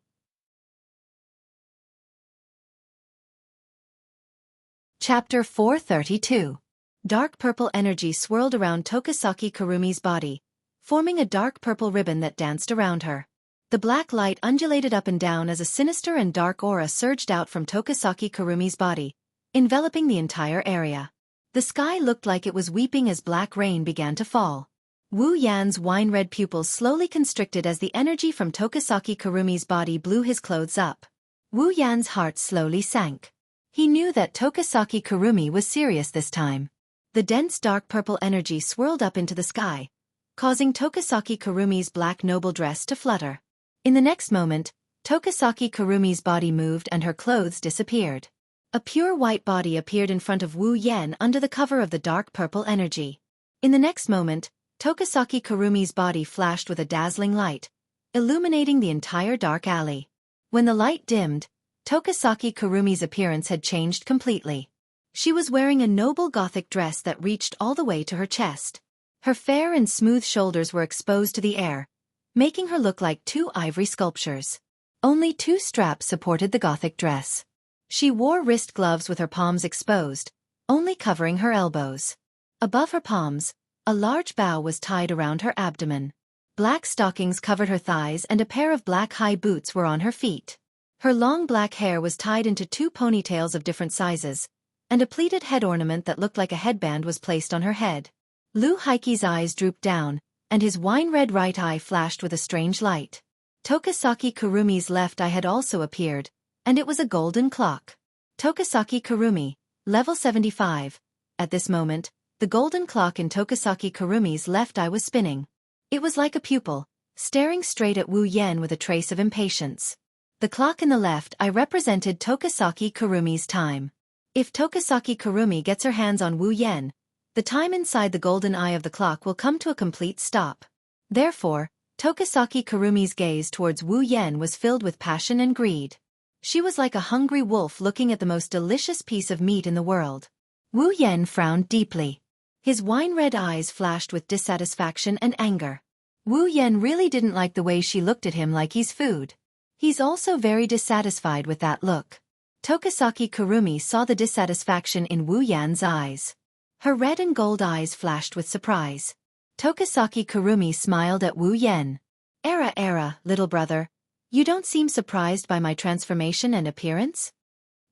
Speaker 1: Chapter 432. Dark purple energy swirled around Tokisaki Kurumi's body, forming a dark purple ribbon that danced around her. The black light undulated up and down as a sinister and dark aura surged out from Tokisaki Kurumi's body, enveloping the entire area. The sky looked like it was weeping as black rain began to fall. Wu Yan's wine-red pupils slowly constricted as the energy from Tokisaki Kurumi's body blew his clothes up. Wu Yan's heart slowly sank. He knew that Tokisaki Kurumi was serious this time. The dense dark purple energy swirled up into the sky, causing Tokisaki Kurumi's black noble dress to flutter. In the next moment, Tokisaki Kurumi's body moved and her clothes disappeared. A pure white body appeared in front of Wu Yan under the cover of the dark purple energy. In the next moment, Tokisaki Kurumi's body flashed with a dazzling light, illuminating the entire dark alley. When the light dimmed, Tokisaki Kurumi's appearance had changed completely. She was wearing a noble Gothic dress that reached all the way to her chest. Her fair and smooth shoulders were exposed to the air, making her look like two ivory sculptures. Only two straps supported the Gothic dress. She wore wrist gloves with her palms exposed, only covering her elbows. Above her palms, a large bow was tied around her abdomen. Black stockings covered her thighs and a pair of black high boots were on her feet. Her long black hair was tied into two ponytails of different sizes, and a pleated head ornament that looked like a headband was placed on her head. Lu Haiki's eyes drooped down, and his wine-red right eye flashed with a strange light. Tokisaki Kurumi's left eye had also appeared, and it was a golden clock. Tokisaki Kurumi, level 75. At this moment, the golden clock in Tokisaki Kurumi's left eye was spinning. It was like a pupil, staring straight at Wu Yan with a trace of impatience. The clock in the left eye represented Tokisaki Kurumi's time. If Tokisaki Kurumi gets her hands on Wu Yan, the time inside the golden eye of the clock will come to a complete stop. Therefore, Tokisaki Kurumi's gaze towards Wu Yan was filled with passion and greed. She was like a hungry wolf looking at the most delicious piece of meat in the world. Wu Yan frowned deeply. His wine-red eyes flashed with dissatisfaction and anger. Wu Yan really didn't like the way she looked at him like he's food. He's also very dissatisfied with that look. Tokisaki Kurumi saw the dissatisfaction in Wu Yan's eyes. Her red and gold eyes flashed with surprise. Tokasaki Kurumi smiled at Wu Yen. Era, little brother. You don't seem surprised by my transformation and appearance?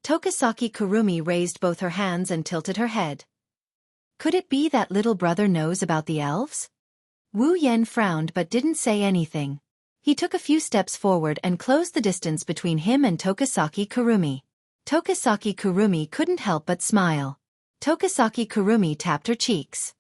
Speaker 1: Tokasaki Kurumi raised both her hands and tilted her head. Could it be that little brother knows about the elves? Wu Yen frowned but didn't say anything. He took a few steps forward and closed the distance between him and Tokasaki Kurumi. Tokasaki Kurumi couldn't help but smile. Tokasaki Kurumi tapped her cheeks.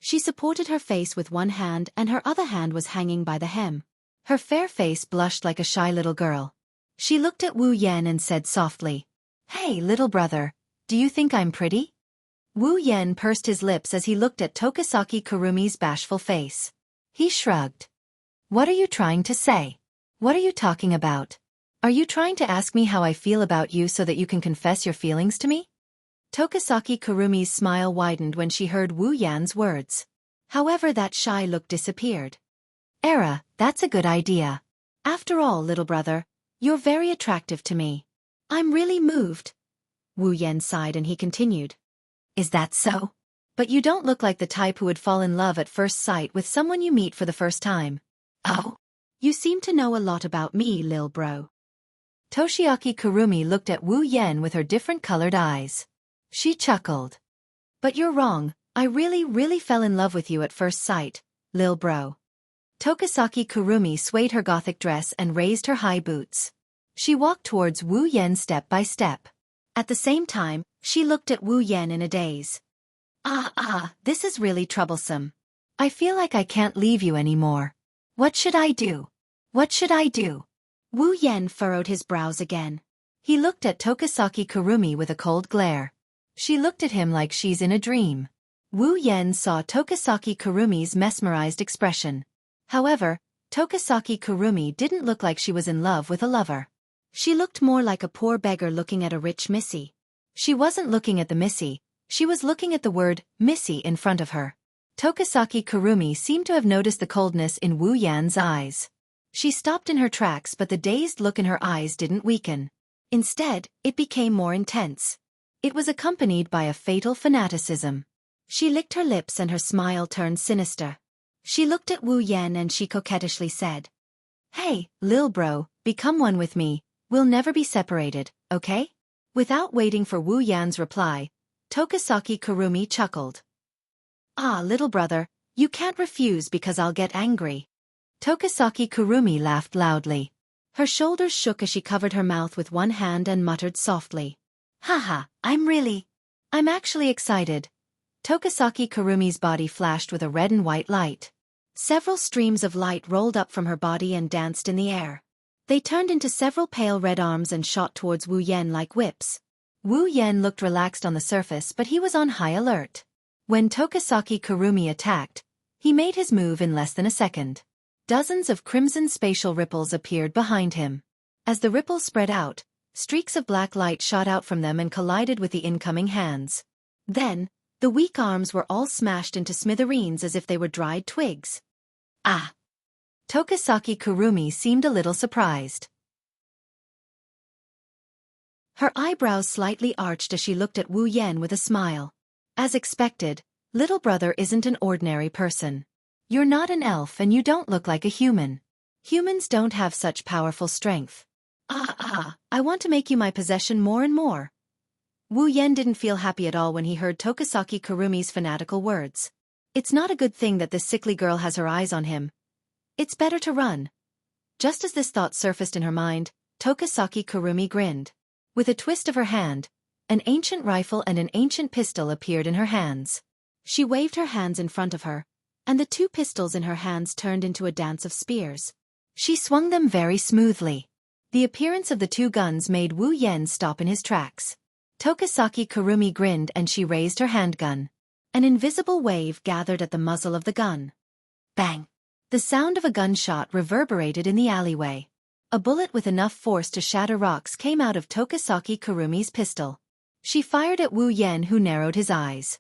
Speaker 1: She supported her face with one hand and her other hand was hanging by the hem. Her fair face blushed like a shy little girl. She looked at Wu Yen and said softly, "Hey, little brother, do you think I'm pretty?" Wu Yen pursed his lips as he looked at Tokasaki Kurumi's bashful face. He shrugged. "What are you trying to say? What are you talking about? Are you trying to ask me how I feel about you so that you can confess your feelings to me?" Tokasaki Kurumi's smile widened when she heard Wu Yan's words. However, that shy look disappeared. That's a good idea. After all, little brother, you're very attractive to me. I'm really moved. Wu Yan sighed and he continued. Is that so? But you don't look like the type who would fall in love at first sight with someone you meet for the first time. Oh? You seem to know a lot about me, lil bro. Toshiaki Kurumi looked at Wu Yan with her different colored eyes. She chuckled. But you're wrong, I really fell in love with you at first sight, lil bro. Tokasaki Kurumi swayed her gothic dress and raised her high boots. She walked towards Wu Yan step by step. At the same time, she looked at Wu Yan in a daze. This is really troublesome. I feel like I can't leave you anymore. What should I do? What should I do? Wu Yan furrowed his brows again. He looked at Tokasaki Kurumi with a cold glare. She looked at him like she's in a dream. Wu Yan saw Tokasaki Kurumi's mesmerized expression. However, Tokasaki Kurumi didn't look like she was in love with a lover. She looked more like a poor beggar looking at a rich missy. She wasn't looking at the missy, she was looking at the word missy in front of her. Tokasaki Kurumi seemed to have noticed the coldness in Wu Yan's eyes. She stopped in her tracks, but the dazed look in her eyes didn't weaken. Instead, it became more intense. It was accompanied by a fatal fanaticism. She licked her lips and her smile turned sinister. She looked at Wu Yan and she coquettishly said, "Hey, lil bro, become one with me, we'll never be separated, okay?" Without waiting for Wu Yan's reply, Tokasaki Kurumi chuckled. Little brother, you can't refuse because I'll get angry. Tokasaki Kurumi laughed loudly. Her shoulders shook as she covered her mouth with one hand and muttered softly. Haha, I'm actually excited. Tokasaki Kurumi's body flashed with a red and white light. Several streams of light rolled up from her body and danced in the air. They turned into several pale red arms and shot towards Wu Yan like whips. Wu Yan looked relaxed on the surface, but he was on high alert. When Tokasaki Kurumi attacked, he made his move in less than a second. Dozens of crimson spatial ripples appeared behind him. As the ripples spread out, streaks of black light shot out from them and collided with the incoming hands. Then, the weak arms were all smashed into smithereens as if they were dried twigs. Tokasaki Kurumi seemed a little surprised. Her eyebrows slightly arched as she looked at Wu Yan with a smile. As expected, little brother isn't an ordinary person. You're not an elf and you don't look like a human. Humans don't have such powerful strength. I want to make you my possession more and more. Wu Yan didn't feel happy at all when he heard Tokasaki Kurumi's fanatical words. It's not a good thing that this sickly girl has her eyes on him. It's better to run. Just as this thought surfaced in her mind, Tokasaki Kurumi grinned. With a twist of her hand, an ancient rifle and an ancient pistol appeared in her hands. She waved her hands in front of her, and the two pistols in her hands turned into a dance of spears. She swung them very smoothly. The appearance of the two guns made Wu Yan stop in his tracks. Tokasaki Kurumi grinned and she raised her handgun. An invisible wave gathered at the muzzle of the gun. Bang! The sound of a gunshot reverberated in the alleyway. A bullet with enough force to shatter rocks came out of Tokasaki Kurumi's pistol. She fired at Wu Yan, who narrowed his eyes.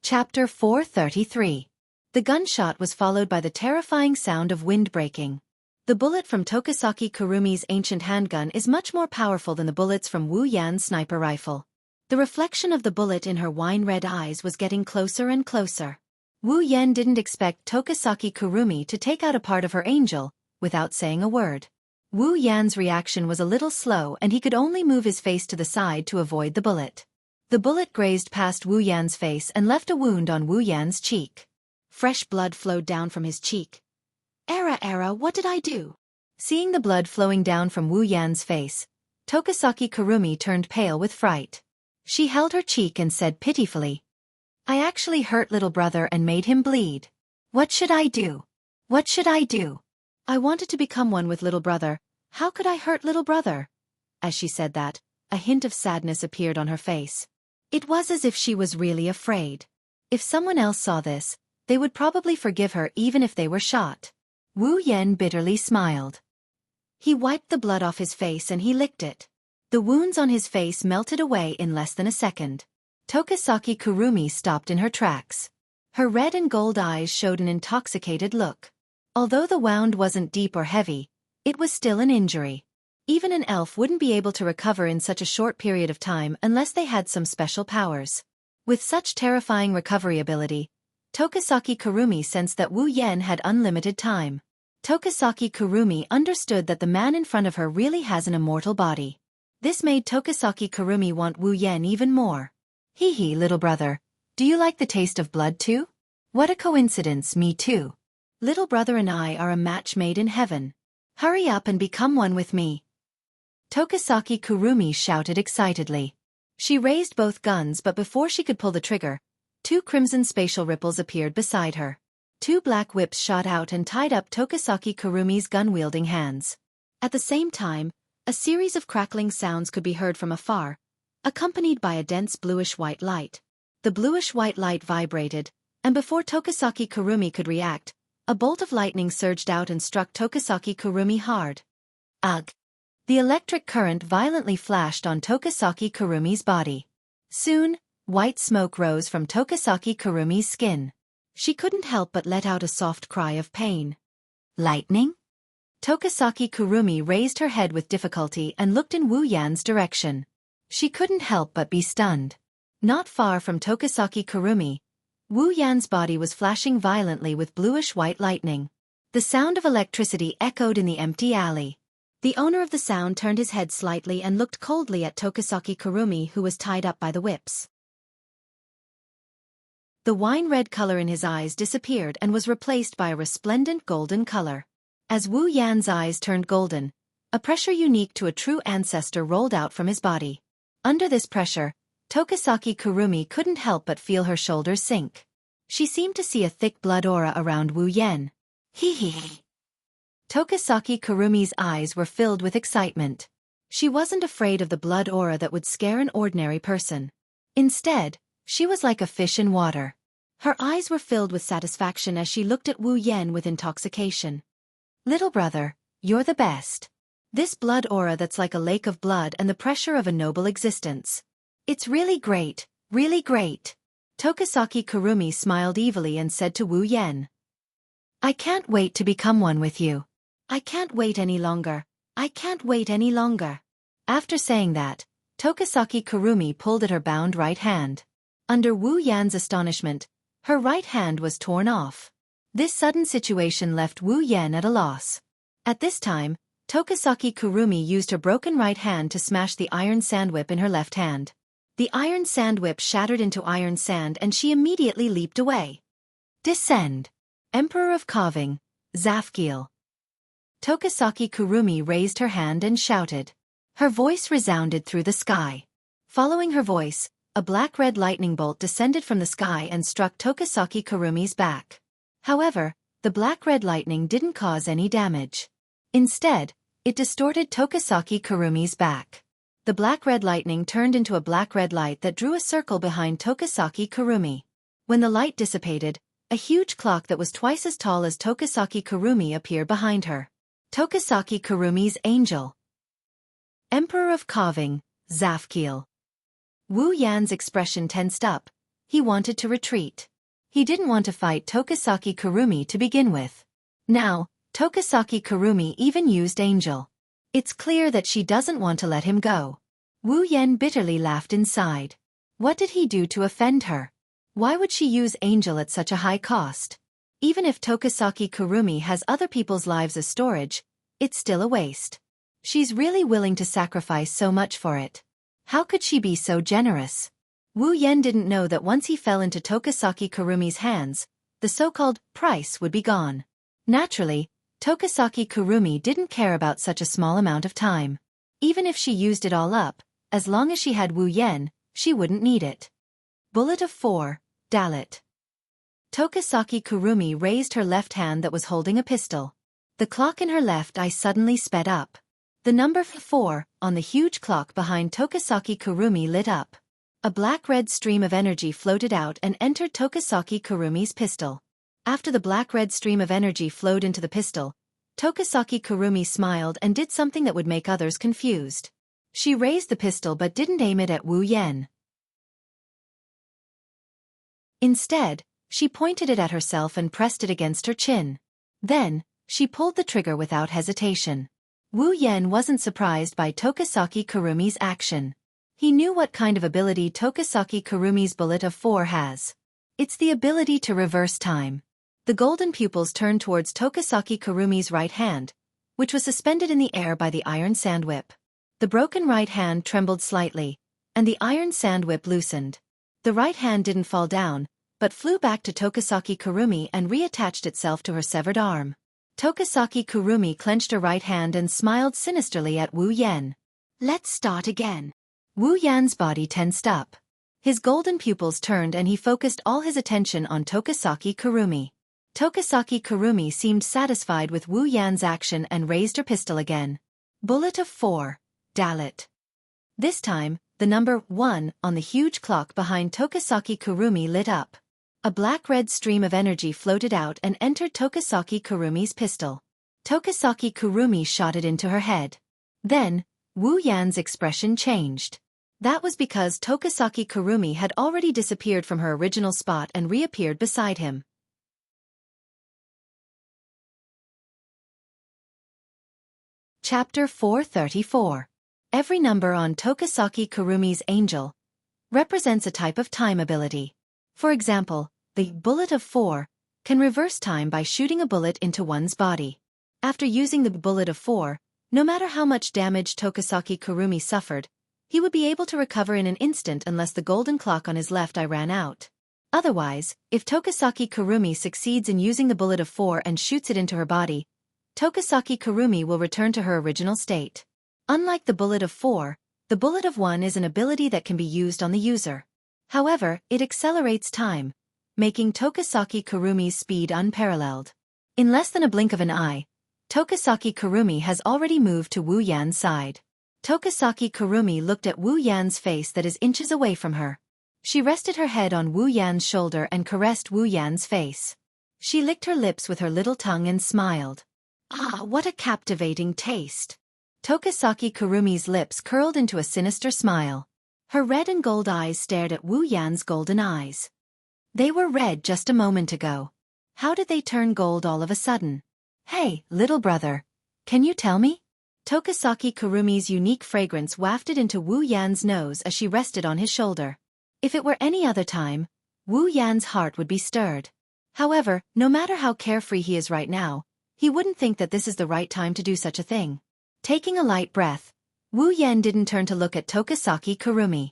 Speaker 1: Chapter 433. The gunshot was followed by the terrifying sound of wind breaking. The bullet from Tokasaki Kurumi's ancient handgun is much more powerful than the bullets from Wu Yan's sniper rifle. The reflection of the bullet in her wine-red eyes was getting closer and closer. Wu Yan didn't expect Tokasaki Kurumi to take out a part of her angel, without saying a word. Wu Yan's reaction was a little slow and he could only move his face to the side to avoid the bullet. The bullet grazed past Wu Yan's face and left a wound on Wu Yan's cheek. Fresh blood flowed down from his cheek. Era, what did I do? Seeing the blood flowing down from Wu Yan's face, Tokasaki Kurumi turned pale with fright. She held her cheek and said pitifully, I actually hurt little brother and made him bleed. What should I do? What should I do? I wanted to become one with little brother. How could I hurt little brother? As she said that, a hint of sadness appeared on her face. It was as if she was really afraid. If someone else saw this, they would probably forgive her even if they were shot. Wu Yan bitterly smiled. He wiped the blood off his face and he licked it. The wounds on his face melted away in less than a second. Tokasaki Kurumi stopped in her tracks. Her red and gold eyes showed an intoxicated look. Although the wound wasn't deep or heavy, it was still an injury. Even an elf wouldn't be able to recover in such a short period of time unless they had some special powers. With such terrifying recovery ability, Tokasaki Kurumi sensed that Wu Yan had unlimited time. Tokasaki Kurumi understood that the man in front of her really has an immortal body. This made Tokasaki Kurumi want Wu Yan even more. Hee, little brother. Do you like the taste of blood too? What a coincidence, me too. Little brother and I are a match made in heaven. Hurry up and become one with me. Tokasaki Kurumi shouted excitedly. She raised both guns, but before she could pull the trigger, 2 crimson spatial ripples appeared beside her. 2 black whips shot out and tied up Tokasaki Kurumi's gun-wielding hands. At the same time, a series of crackling sounds could be heard from afar, accompanied by a dense bluish-white light. The bluish-white light vibrated, and before Tokasaki Kurumi could react, a bolt of lightning surged out and struck Tokasaki Kurumi hard. Ugh! The electric current violently flashed on Tokasaki Kurumi's body. Soon, white smoke rose from Tokasaki Kurumi's skin. She couldn't help but let out a soft cry of pain. Lightning? Tokasaki Kurumi raised her head with difficulty and looked in Wu Yan's direction. She couldn't help but be stunned. Not far from Tokasaki Kurumi, Wu Yan's body was flashing violently with bluish-white lightning. The sound of electricity echoed in the empty alley. The owner of the sound turned his head slightly and looked coldly at Tokasaki Kurumi, who was tied up by the whips. The wine-red color in his eyes disappeared and was replaced by a resplendent golden color. As Wu Yan's eyes turned golden, a pressure unique to a true ancestor rolled out from his body. Under this pressure, Tokasaki Kurumi couldn't help but feel her shoulders sink. She seemed to see a thick blood aura around Wu Yan. Hee. Tokasaki Kurumi's eyes were filled with excitement. She wasn't afraid of the blood aura that would scare an ordinary person. Instead, she was like a fish in water. Her eyes were filled with satisfaction as she looked at Wu Yan with intoxication. Little brother, you're the best. This blood aura that's like a lake of blood and the pressure of a noble existence. It's really great, really great. Tokasaki Kurumi smiled evilly and said to Wu Yan. I can't wait to become one with you. I can't wait any longer. I can't wait any longer. After saying that, Tokasaki Kurumi pulled at her bound right hand. Under Wu Yan's astonishment, her right hand was torn off. This sudden situation left Wu Yan at a loss. At this time, Tokasaki Kurumi used her broken right hand to smash the iron sandwhip in her left hand. The iron sandwhip shattered into iron sand and she immediately leaped away. Descend! Emperor of Carving, Zafkiel. Tokasaki Kurumi raised her hand and shouted. Her voice resounded through the sky. Following her voice, a black-red lightning bolt descended from the sky and struck Tokasaki Kurumi's back. However, the black-red lightning didn't cause any damage. Instead, it distorted Tokasaki Kurumi's back. The black-red lightning turned into a black-red light that drew a circle behind Tokasaki Kurumi. When the light dissipated, a huge clock that was twice as tall as Tokasaki Kurumi appeared behind her. Tokasaki Kurumi's angel. Emperor of Carving, Zafkiel. Wu Yan's expression tensed up. He wanted to retreat. He didn't want to fight Tokasaki Kurumi to begin with. Now, Tokasaki Kurumi even used Angel. It's clear that she doesn't want to let him go. Wu Yan bitterly laughed inside. What did he do to offend her? Why would she use Angel at such a high cost? Even if Tokasaki Kurumi has other people's lives as storage, it's still a waste. She's really willing to sacrifice so much for it. How could she be so generous? Wu Yan didn't know that once he fell into Tokasaki Kurumi's hands, the so-called price would be gone. Naturally, Tokasaki Kurumi didn't care about such a small amount of time. Even if she used it all up, as long as she had Wu Yan, she wouldn't need it. Bullet of 4, Dalit. Tokasaki Kurumi raised her left hand that was holding a pistol. The clock in her left eye suddenly sped up. The number 4 on the huge clock behind Tokasaki Kurumi lit up. A black-red stream of energy floated out and entered Tokasaki Kurumi's pistol. After the black-red stream of energy flowed into the pistol, Tokasaki Kurumi smiled and did something that would make others confused. She raised the pistol but didn't aim it at Wu Yan. Instead, she pointed it at herself and pressed it against her chin. Then, she pulled the trigger without hesitation. Wu Yan wasn't surprised by Tokasaki Kurumi's action. He knew what kind of ability Tokasaki Kurumi's bullet of 4 has. It's the ability to reverse time. The golden pupils turned towards Tokasaki Kurumi's right hand, which was suspended in the air by the iron sand whip. The broken right hand trembled slightly, and the iron sand whip loosened. The right hand didn't fall down, but flew back to Tokasaki Kurumi and reattached itself to her severed arm. Tokasaki Kurumi clenched her right hand and smiled sinisterly at Wu Yan. Let's start again. Wu Yan's body tensed up. His golden pupils turned and he focused all his attention on Tokasaki Kurumi. Tokasaki Kurumi seemed satisfied with Wu Yan's action and raised her pistol again. Bullet of 4, Dalit. This time, the number 1 on the huge clock behind Tokasaki Kurumi lit up. A black-red stream of energy floated out and entered Tokasaki Kurumi's pistol. Tokasaki Kurumi shot it into her head. Then, Wu Yan's expression changed. That was because Tokasaki Kurumi had already disappeared from her original spot and reappeared beside him. Chapter 434. Every number on Tokasaki Kurumi's Angel represents a type of time ability. For example, the bullet of 4 can reverse time by shooting a bullet into one's body. After using the bullet of 4, no matter how much damage Tokasaki Kurumi suffered, he would be able to recover in an instant unless the golden clock on his left eye ran out. Otherwise, if Tokasaki Kurumi succeeds in using the bullet of 4 and shoots it into her body, Tokasaki Kurumi will return to her original state. Unlike the bullet of 4, the bullet of 1 is an ability that can be used on the user. However, it accelerates time, making Tokasaki Kurumi's speed unparalleled. In less than a blink of an eye, Tokasaki Kurumi has already moved to Wu Yan's side. Tokasaki Kurumi looked at Wu Yan's face that is inches away from her. She rested her head on Wu Yan's shoulder and caressed Wu Yan's face. She licked her lips with her little tongue and smiled. Ah, what a captivating taste! Tokasaki Kurumi's lips curled into a sinister smile. Her red and gold eyes stared at Wu Yan's golden eyes. They were red just a moment ago. How did they turn gold all of a sudden? Hey, little brother, can you tell me? Tokasaki Kurumi's unique fragrance wafted into Wu Yan's nose as she rested on his shoulder. If it were any other time, Wu Yan's heart would be stirred. However, no matter how carefree he is right now, he wouldn't think that this is the right time to do such a thing. Taking a light breath, Wu Yan didn't turn to look at Tokasaki Kurumi.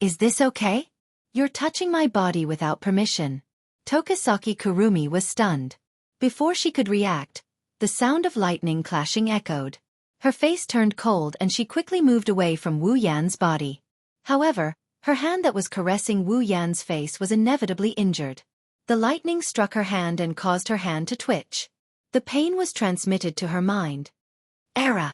Speaker 1: Is this okay? You're touching my body without permission. Tokasaki Kurumi was stunned. Before she could react, the sound of lightning clashing echoed. Her face turned cold and she quickly moved away from Wu Yan's body. However, her hand that was caressing Wu Yan's face was inevitably injured. The lightning struck her hand and caused her hand to twitch. The pain was transmitted to her mind. Era!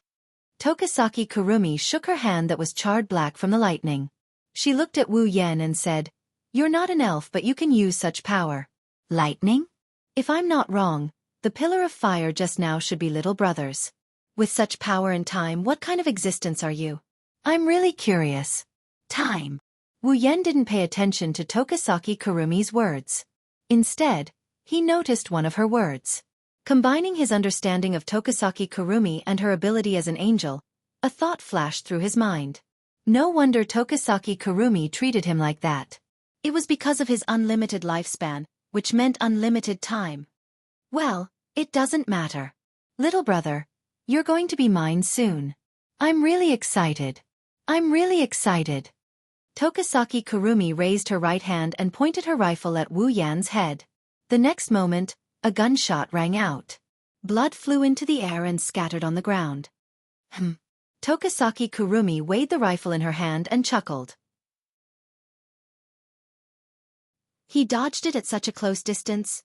Speaker 1: Tokasaki Kurumi shook her hand that was charred black from the lightning. She looked at Wu Yan and said, "You're not an elf but you can use such power." Lightning? If I'm not wrong, the pillar of fire just now should be little brothers. With such power and time, what kind of existence are you? I'm really curious. Time. Wu Yan didn't pay attention to Tokasaki Kurumi's words. Instead, he noticed one of her words. Combining his understanding of Tokasaki Kurumi and her ability as an angel, a thought flashed through his mind. No wonder Tokasaki Kurumi treated him like that. It was because of his unlimited lifespan, which meant unlimited time. Well, it doesn't matter. Little brother, you're going to be mine soon. I'm really excited. I'm really excited. Tokasaki Kurumi raised her right hand and pointed her rifle at Wu Yan's head. The next moment, a gunshot rang out. Blood flew into the air and scattered on the ground. Tokasaki Kurumi weighed the rifle in her hand and chuckled. He dodged it at such a close distance.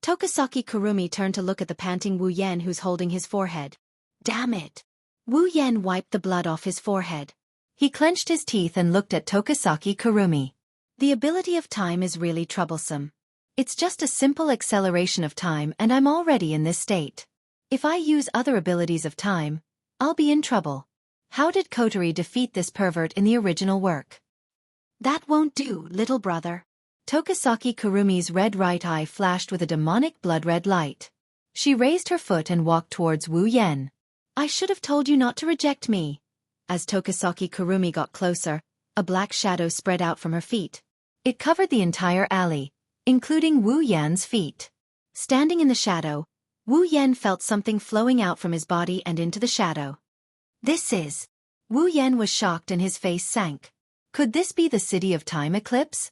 Speaker 1: Tokasaki Kurumi turned to look at the panting Wu Yan who's holding his forehead. Damn it! Wu Yan wiped the blood off his forehead. He clenched his teeth and looked at Tokasaki Kurumi. The ability of time is really troublesome. It's just a simple acceleration of time and I'm already in this state. If I use other abilities of time, I'll be in trouble. How did Kotori defeat this pervert in the original work? That won't do, little brother. Tokasaki Kurumi's red right eye flashed with a demonic blood-red light. She raised her foot and walked towards Wu Yan. I should have told you not to reject me. As Tokasaki Kurumi got closer, a black shadow spread out from her feet. It covered the entire alley, including Wu Yan's feet. Standing in the shadow, Wu Yan felt something flowing out from his body and into the shadow. This is... Wu Yan was shocked and his face sank. Could this be the City of Time eclipse?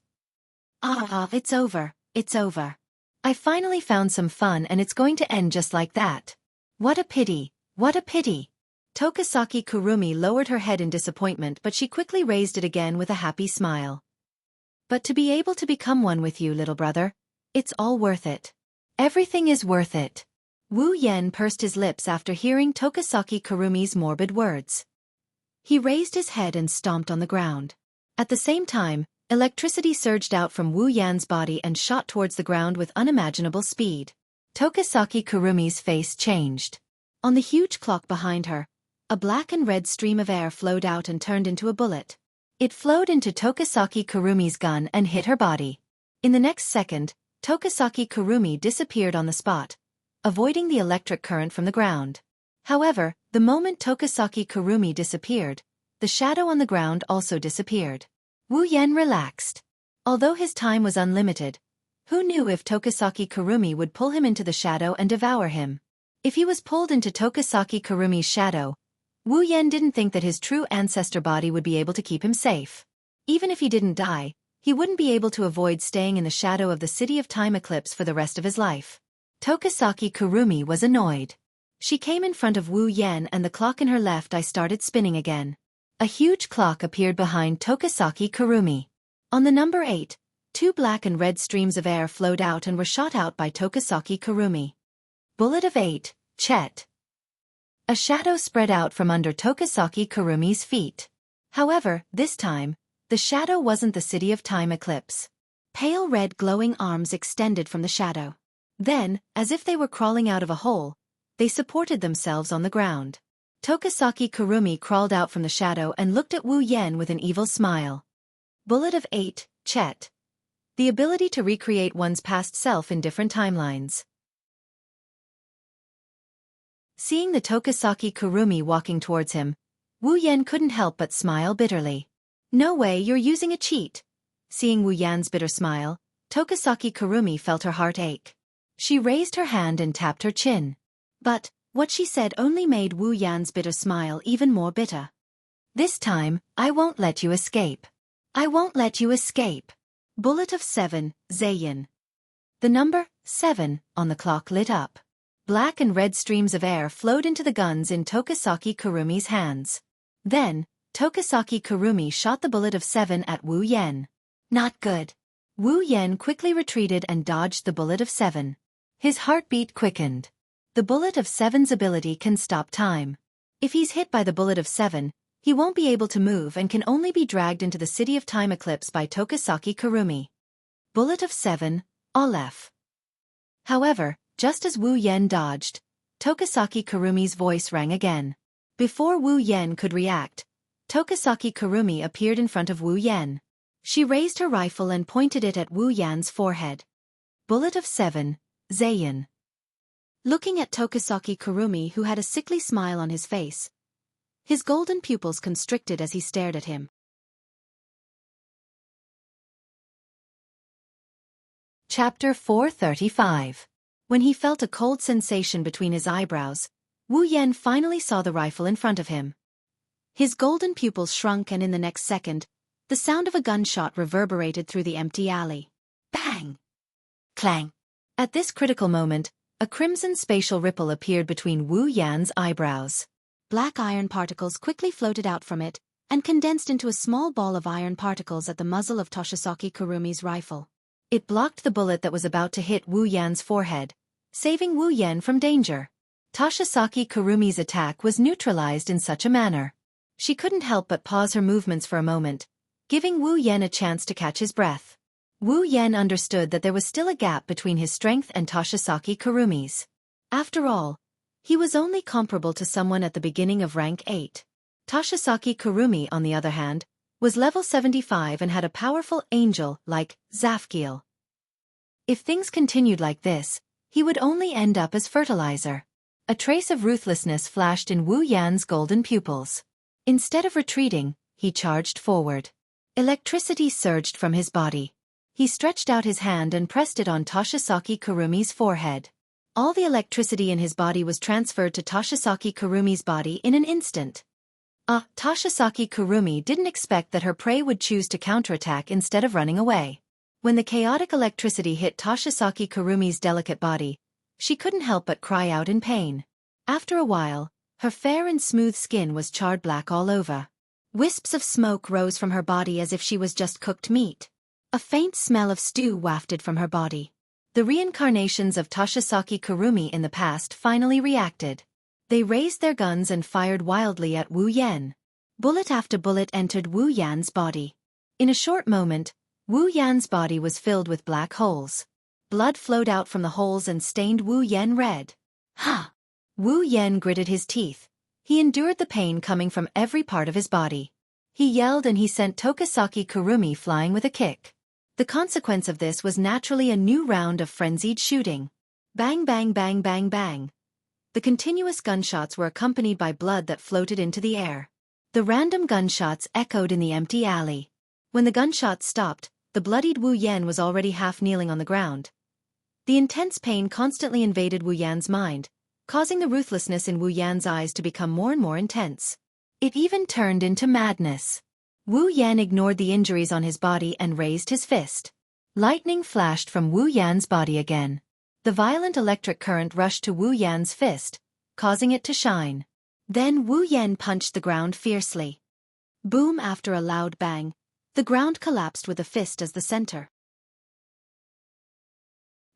Speaker 1: It's over, it's over. I finally found some fun and it's going to end just like that. What a pity, what a pity. Tokasaki Kurumi lowered her head in disappointment but she quickly raised it again with a happy smile. But to be able to become one with you, little brother, it's all worth it. Everything is worth it. Wu Yan pursed his lips after hearing Tokasaki Kurumi's morbid words. He raised his head and stomped on the ground. At the same time, electricity surged out from Wu Yan's body and shot towards the ground with unimaginable speed. Tokasaki Kurumi's face changed. On the huge clock behind her, a black and red stream of air flowed out and turned into a bullet. It flowed into Tokasaki Kurumi's gun and hit her body. In the next second, Tokasaki Kurumi disappeared on the spot, avoiding the electric current from the ground. However, the moment Tokasaki Kurumi disappeared, the shadow on the ground also disappeared. Wu Yan relaxed. Although his time was unlimited, who knew if Tokasaki Kurumi would pull him into the shadow and devour him? If he was pulled into Tokasaki Kurumi's shadow, Wu Yan didn't think that his true ancestor body would be able to keep him safe. Even if he didn't die, he wouldn't be able to avoid staying in the shadow of the City of Time eclipse for the rest of his life. Tokasaki Kurumi was annoyed. She came in front of Wu Yan and the clock in her left eye started spinning again. A huge clock appeared behind Tokasaki Kurumi. On the number 8, 2 black and red streams of air flowed out and were shot out by Tokasaki Kurumi. Bullet of 8, Chet. A shadow spread out from under Tokasaki Kurumi's feet. However, this time, the shadow wasn't the City of Time eclipse. Pale red glowing arms extended from the shadow. Then, as if they were crawling out of a hole, they supported themselves on the ground. Tokasaki Kurumi crawled out from the shadow and looked at Wu Yan with an evil smile. Bullet of 8, Chet. The ability to recreate one's past self in different timelines. Seeing the Tokasaki Kurumi walking towards him, Wu Yan couldn't help but smile bitterly. No way, you're using a cheat. Seeing Wu Yan's bitter smile, Tokasaki Kurumi felt her heart ache. She raised her hand and tapped her chin. But what she said only made Wu Yan's bitter smile even more bitter. This time, I won't let you escape. I won't let you escape. Bullet of 7, Zayin. The number 7 on the clock lit up. Black and red streams of air flowed into the guns in Tokasaki Kurumi's hands. Then, Tokasaki Kurumi shot the bullet of 7 at Wu Yan. Not good. Wu Yan quickly retreated and dodged the bullet of 7. His heartbeat quickened. The bullet of 7's ability can stop time. If he's hit by the bullet of 7, he won't be able to move and can only be dragged into the City of Time eclipse by Tokasaki Kurumi. Bullet of 7, Aleph. However, just as Wu Yan dodged, Tokasaki Kurumi's voice rang again. Before Wu Yan could react, Tokasaki Kurumi appeared in front of Wu Yan. She raised her rifle and pointed it at Wu Yan's forehead. Bullet of 7, Zayin. looking at Tokisaki Kurumi, who had a sickly smile on his face. His golden pupils constricted as he stared at him. Chapter 435. When he felt a cold sensation between his eyebrows, Wu Yan finally saw the rifle in front of him. His golden pupils shrunk, and in the next second, the sound of a gunshot reverberated through the empty alley. Bang! Clang! At this critical moment, a crimson spatial ripple appeared between Wu Yan's eyebrows. Black iron particles quickly floated out from it and condensed into a small ball of iron particles at the muzzle of Tokisaki Kurumi's rifle. It blocked the bullet that was about to hit Wu Yan's forehead, saving Wu Yan from danger. Tokisaki Kurumi's attack was neutralized in such a manner. She couldn't help but pause her movements for a moment, giving Wu Yan a chance to catch his breath. Wu Yan understood that there was still a gap between his strength and Tokisaki Kurumi's. After all, he was only comparable to someone at the beginning of rank 8. Tokisaki Kurumi, on the other hand, was level 75 and had a powerful angel like Zafkiel. If things continued like this, he would only end up as fertilizer. A trace of ruthlessness flashed in Wu Yan's golden pupils. Instead of retreating, he charged forward. Electricity surged from his body. He stretched out his hand and pressed it on Tokisaki Kurumi's forehead. All the electricity in his body was transferred to Tokisaki Kurumi's body in an instant. Tokisaki Kurumi didn't expect that her prey would choose to counterattack instead of running away. When the chaotic electricity hit Tokisaki Kurumi's delicate body, she couldn't help but cry out in pain. After a while, her fair and smooth skin was charred black all over. Wisps of smoke rose from her body as if she was just cooked meat. A faint smell of stew wafted from her body. The reincarnations of Tokisaki Kurumi in the past finally reacted. They raised their guns and fired wildly at Wu Yan. Bullet after bullet entered Wu Yan's body. In a short moment, Wu Yan's body was filled with black holes. Blood flowed out from the holes and stained Wu Yan red. Ha! Wu Yan gritted his teeth. He endured the pain coming from every part of his body. He yelled and he sent Tokisaki Kurumi flying with a kick. The consequence of this was naturally a new round of frenzied shooting. Bang bang bang bang bang. The continuous gunshots were accompanied by blood that floated into the air. The random gunshots echoed in the empty alley. When the gunshots stopped, the bloodied Wu Yan was already half kneeling on the ground. The intense pain constantly invaded Wu Yan's mind, causing the ruthlessness in Wu Yan's eyes to become more and more intense. It even turned into madness. Wu Yan ignored the injuries on his body and raised his fist. Lightning flashed from Wu Yan's body again. The violent electric current rushed to Wu Yan's fist, causing it to shine. Then Wu Yan punched the ground fiercely. Boom! After a loud bang, the ground collapsed with the fist as the center.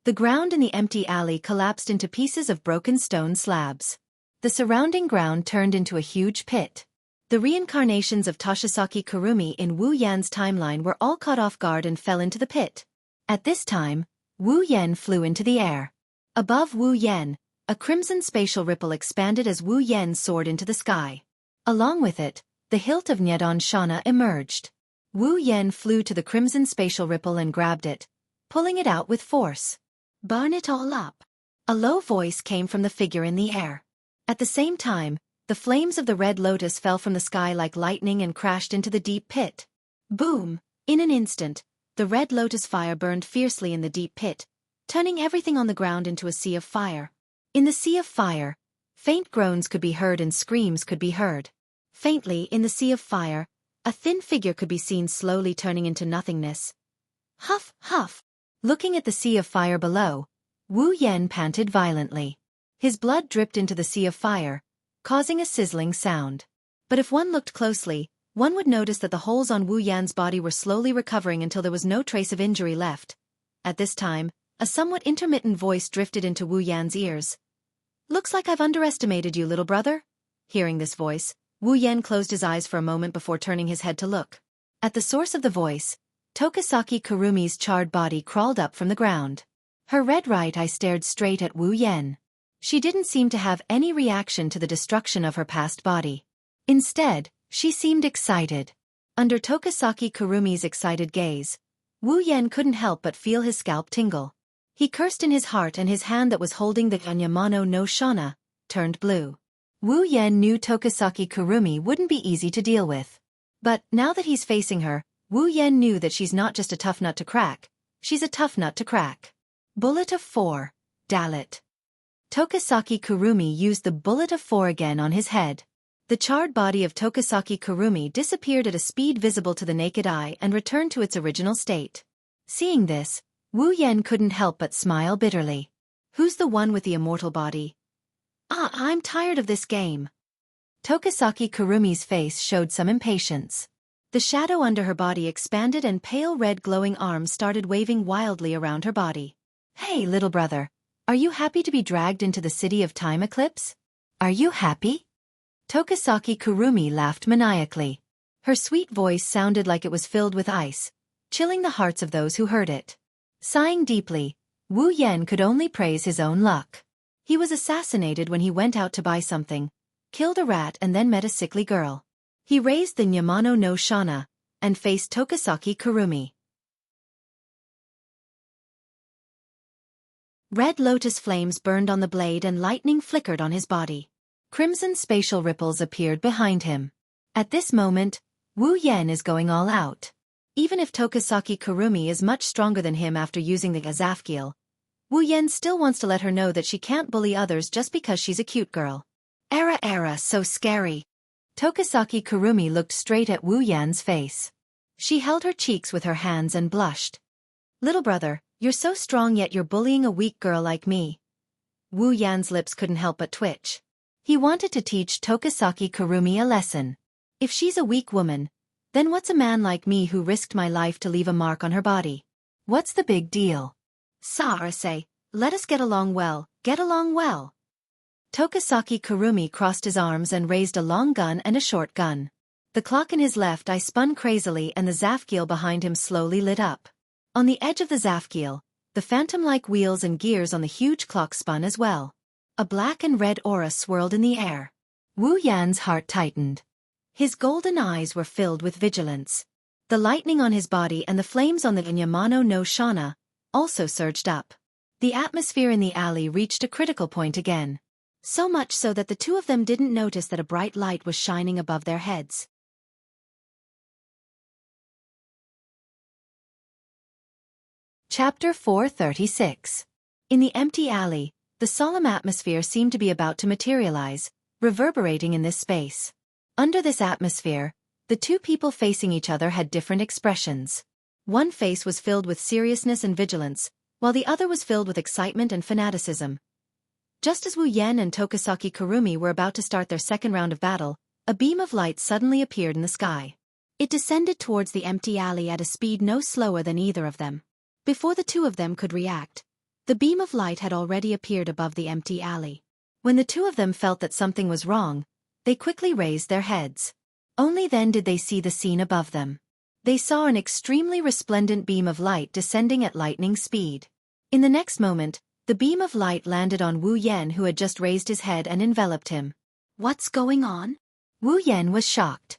Speaker 1: The ground in the empty alley collapsed into pieces of broken stone slabs. The surrounding ground turned into a huge pit. The reincarnations of Tokisaki Kurumi in Wu Yan's timeline were all caught off guard and fell into the pit. At this time, Wu Yan flew into the air. Above Wu Yan, a crimson spatial ripple expanded as Wu Yan soared into the sky. Along with it, the hilt of Nyedon Shana emerged. Wu Yan flew to the crimson spatial ripple and grabbed it, pulling it out with force. Burn it all up. A low voice came from the figure in the air. At the same time, the flames of the red lotus fell from the sky like lightning and crashed into the deep pit. Boom! In an instant, the red lotus fire burned fiercely in the deep pit, turning everything on the ground into a sea of fire. In the sea of fire, faint groans could be heard and screams could be heard. Faintly in the sea of fire, a thin figure could be seen slowly turning into nothingness. Huff, huff! Looking at the sea of fire below, Wu Yan panted violently. His blood dripped into the sea of fire, causing a sizzling sound. But if one looked closely, one would notice that the holes on Wu Yan's body were slowly recovering until there was no trace of injury left. At this time, a somewhat intermittent voice drifted into Wu Yan's ears. "Looks like I've underestimated you, little brother." Hearing this voice, Wu Yan closed his eyes for a moment before turning his head to look. At the source of the voice, Tokisaki Kurumi's charred body crawled up from the ground. Her red right eye stared straight at Wu Yan. She didn't seem to have any reaction to the destruction of her past body. Instead, she seemed excited. Under Tokisaki Kurumi's excited gaze, Wu Yan couldn't help but feel his scalp tingle. He cursed in his heart, and his hand that was holding the Yamano no Shana turned blue. Wu Yan knew Tokasaki Kurumi wouldn't be easy to deal with. But, now that he's facing her, Wu Yan knew that she's not just a tough nut to crack, she's a tough nut to crack. Bullet of 4. Dalit. Tokasaki Kurumi used the bullet of 4 again on his head. The charred body of Tokasaki Kurumi disappeared at a speed visible to the naked eye and returned to its original state. Seeing this, Wu Yan couldn't help but smile bitterly. Who's the one with the immortal body? I'm tired of this game. Tokasaki Kurumi's face showed some impatience. The shadow under her body expanded and pale red glowing arms started waving wildly around her body. Hey, little brother, are you happy to be dragged into the city of time eclipse? Are you happy? Tokasaki Kurumi laughed maniacally. Her sweet voice sounded like it was filled with ice, chilling the hearts of those who heard it. Sighing deeply, Wu Yan could only praise his own luck. He was assassinated when he went out to buy something, killed a rat and then met a sickly girl. He raised the Yamano no Shana and faced Tokasaki Kurumi. Red lotus flames burned on the blade and lightning flickered on his body. Crimson spatial ripples appeared behind him. At this moment, Wu Yan is going all out. Even if Tokasaki Kurumi is much stronger than him after using the Azafkiel, Wu Yan still wants to let her know that she can't bully others just because she's a cute girl. Era, so scary. Tokasaki Kurumi looked straight at Wu Yan's face. She held her cheeks with her hands and blushed. Little brother, you're so strong yet you're bullying a weak girl like me. Wu Yan's lips couldn't help but twitch. He wanted to teach Tokasaki Kurumi a lesson. If she's a weak woman, then what's a man like me who risked my life to leave a mark on her body? What's the big deal? Saga, let us get along well, get along well. Tokasaki Kurumi crossed his arms and raised a long gun and a short gun. The clock in his left eye spun crazily and the Zafkiel behind him slowly lit up. On the edge of the Zafkiel, the phantom-like wheels and gears on the huge clock spun as well. A black and red aura swirled in the air. Wu Yan's heart tightened. His golden eyes were filled with vigilance. The lightning on his body and the flames on the Yamano no Shana also surged up. The atmosphere in the alley reached a critical point again. So much so that the two of them didn't notice that a bright light was shining above their heads. Chapter 436. In the empty alley, the solemn atmosphere seemed to be about to materialize, reverberating in this space. Under this atmosphere, the two people facing each other had different expressions. One face was filled with seriousness and vigilance, while the other was filled with excitement and fanaticism. Just as Wu Yan and Tokasaki Kurumi were about to start their second round of battle, a beam of light suddenly appeared in the sky. It descended towards the empty alley at a speed no slower than either of them. Before the two of them could react, the beam of light had already appeared above the empty alley. When the two of them felt that something was wrong, they quickly raised their heads. Only then did they see the scene above them. They saw an extremely resplendent beam of light descending at lightning speed. In the next moment, the beam of light landed on Wu Yan, who had just raised his head, and enveloped him. What's going on? Wu Yan was shocked.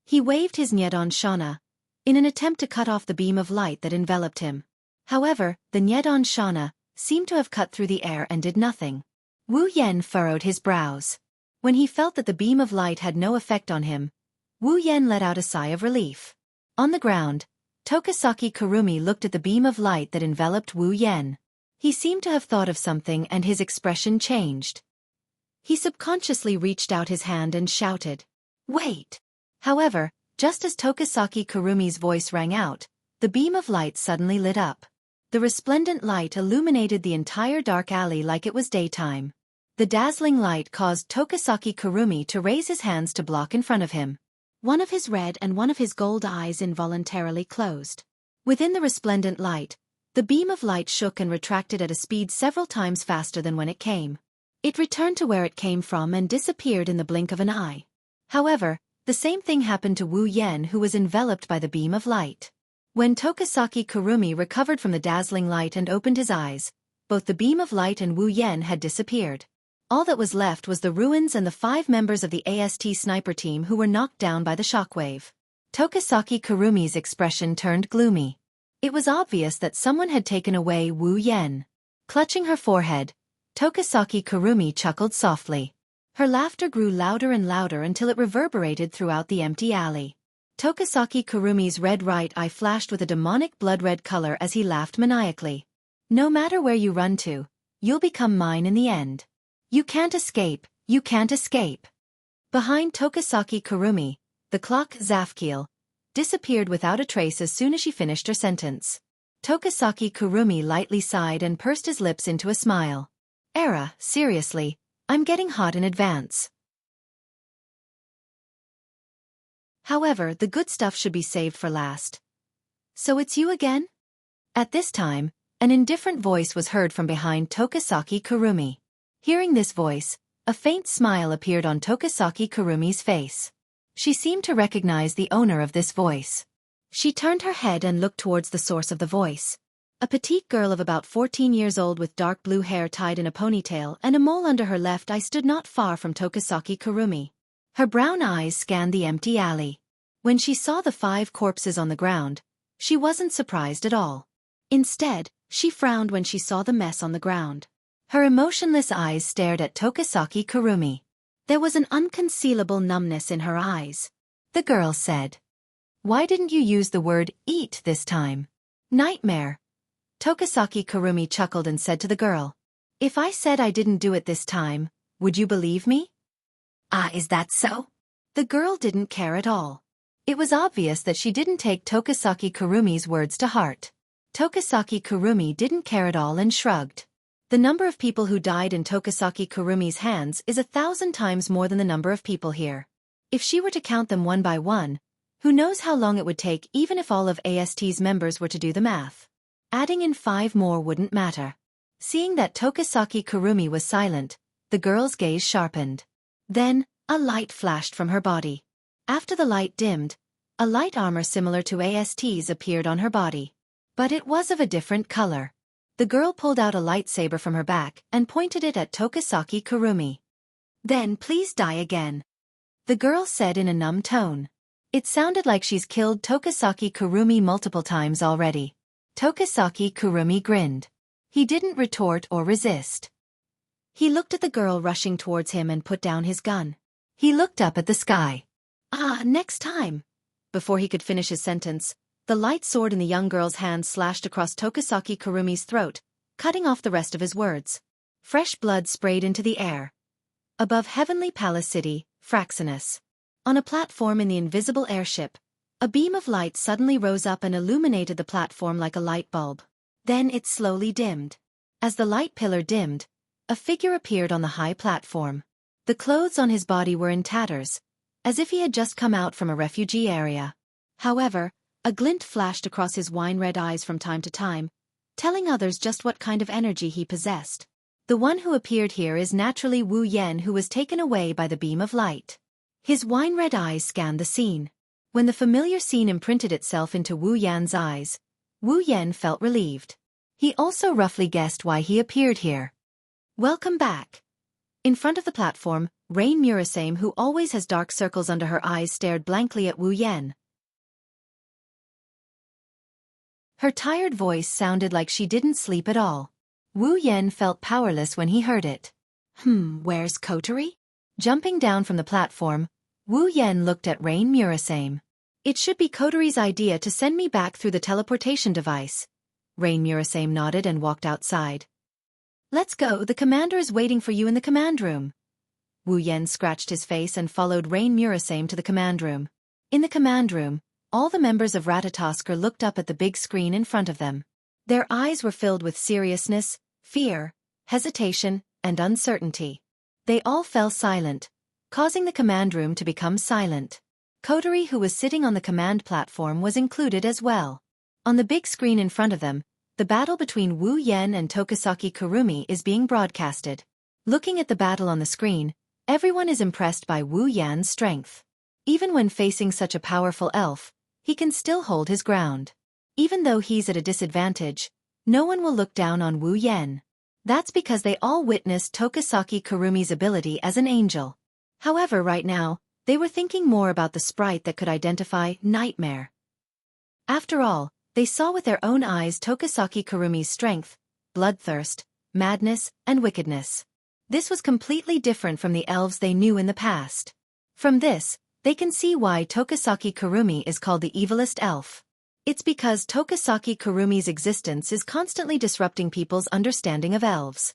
Speaker 1: He waved his Nyedon Shana in an attempt to cut off the beam of light that enveloped him. However, the Nyedon Shana seemed to have cut through the air and did nothing. Wu Yan furrowed his brows. When he felt that the beam of light had no effect on him, Wu Yan let out a sigh of relief. On the ground, Tokasaki Kurumi looked at the beam of light that enveloped Wu Yan. He seemed to have thought of something and his expression changed. He subconsciously reached out his hand and shouted, "Wait!" However, just as Tokasaki Kurumi's voice rang out, the beam of light suddenly lit up. The resplendent light illuminated the entire dark alley like it was daytime. The dazzling light caused Tokasaki Kurumi to raise his hands to block in front of him. One of his red and one of his gold eyes involuntarily closed. Within the resplendent light, the beam of light shook and retracted at a speed several times faster than when it came. It returned to where it came from and disappeared in the blink of an eye. However, the same thing happened to Wu Yan, who was enveloped by the beam of light. When Tokasaki Kurumi recovered from the dazzling light and opened his eyes, both the beam of light and Wu Yan had disappeared. All that was left was the ruins and the 5 members of the AST sniper team who were knocked down by the shockwave. Tokasaki Kurumi's expression turned gloomy. It was obvious that someone had taken away Wu Yan. Clutching her forehead, Tokasaki Kurumi chuckled softly. Her laughter grew louder and louder until it reverberated throughout the empty alley. Tokasaki Kurumi's red right eye flashed with a demonic blood-red color as he laughed maniacally. No matter where you run to, you'll become mine in the end. You can't escape, you can't escape. Behind Tokasaki Kurumi, the clock Zafkiel disappeared without a trace as soon as she finished her sentence. Tokasaki Kurumi lightly sighed and pursed his lips into a smile. Era, seriously, I'm getting hot in advance. However, the good stuff should be saved for last. So it's you again? At this time, an indifferent voice was heard from behind Tokasaki Kurumi. Hearing this voice, a faint smile appeared on Tokasaki Kurumi's face. She seemed to recognize the owner of this voice. She turned her head and looked towards the source of the voice. A petite girl of about 14 years old with dark blue hair tied in a ponytail and a mole under her left eye stood not far from Tokasaki Kurumi. Her brown eyes scanned the empty alley. When she saw the 5 corpses on the ground, she wasn't surprised at all. Instead, she frowned when she saw the mess on the ground. Her emotionless eyes stared at Tokasaki Kurumi. There was an unconcealable numbness in her eyes. The girl said, "Why didn't you use the word eat this time?" "Nightmare." Tokasaki Kurumi chuckled and said to the girl, "If I said I didn't do it this time, would you believe me?" "Ah, is that so?" The girl didn't care at all. It was obvious that she didn't take Tokasaki Kurumi's words to heart. Tokasaki Kurumi didn't care at all and shrugged. The number of people who died in Tokasaki Kurumi's hands is 1,000 times more than the number of people here. If she were to count them one by one, who knows how long it would take even if all of AST's members were to do the math. Adding in 5 more wouldn't matter. Seeing that Tokasaki Kurumi was silent, the girl's gaze sharpened. Then, a light flashed from her body. After the light dimmed, a light armor similar to AST's appeared on her body. But it was of a different color. The girl pulled out a lightsaber from her back and pointed it at Tokasaki Kurumi. "Then please die again," the girl said in a numb tone. It sounded like she's killed Tokasaki Kurumi multiple times already. Tokasaki Kurumi grinned. He didn't retort or resist. He looked at the girl rushing towards him and put down his gun. He looked up at the sky. "Ah, next time." Before he could finish his sentence, the light sword in the young girl's hand slashed across Tokasaki Kurumi's throat, cutting off the rest of his words. Fresh blood sprayed into the air. Above Heavenly Palace City, Fraxinus. On a platform in the invisible airship, a beam of light suddenly rose up and illuminated the platform like a light bulb. Then it slowly dimmed. As the light pillar dimmed, a figure appeared on the high platform. The clothes on his body were in tatters, as if he had just come out from a refugee area. However, a glint flashed across his wine-red eyes from time to time, telling others just what kind of energy he possessed. The one who appeared here is naturally Wu Yan, who was taken away by the beam of light. His wine-red eyes scanned the scene. When the familiar scene imprinted itself into Wu Yan's eyes, Wu Yan felt relieved. He also roughly guessed why he appeared here. "Welcome back." In front of the platform, Rain Murasame, who always has dark circles under her eyes, stared blankly at Wu Yan. Her tired voice sounded like she didn't sleep at all. Wu Yan felt powerless when he heard it. Where's Kotori?" Jumping down from the platform, Wu Yan looked at Rain Murasame. "It should be Kotori's idea to send me back through the teleportation device." Rain Murasame nodded and walked outside. "Let's go, the commander is waiting for you in the command room." Wu Yan scratched his face and followed Rain Murasame to the command room. In the command room, all the members of Ratatoskr looked up at the big screen in front of them. Their eyes were filled with seriousness, fear, hesitation, and uncertainty. They all fell silent, causing the command room to become silent. Kotori, who was sitting on the command platform, was included as well. On the big screen in front of them, the battle between Wu Yan and Tokasaki Kurumi is being broadcasted. Looking at the battle on the screen, everyone is impressed by Wu Yan's strength. Even when facing such a powerful elf, he can still hold his ground. Even though he's at a disadvantage, no one will look down on Wu Yan. That's because they all witnessed Tokasaki Kurumi's ability as an angel. However, right now, they were thinking more about the sprite that could identify Nightmare. After all, they They saw with their own eyes Tokasaki Kurumi's strength, bloodthirst, madness, and wickedness. This was completely different from the elves they knew in the past. From this, they can see why Tokasaki Kurumi is called the evilest elf. It's because Tokasaki Kurumi's existence is constantly disrupting people's understanding of elves.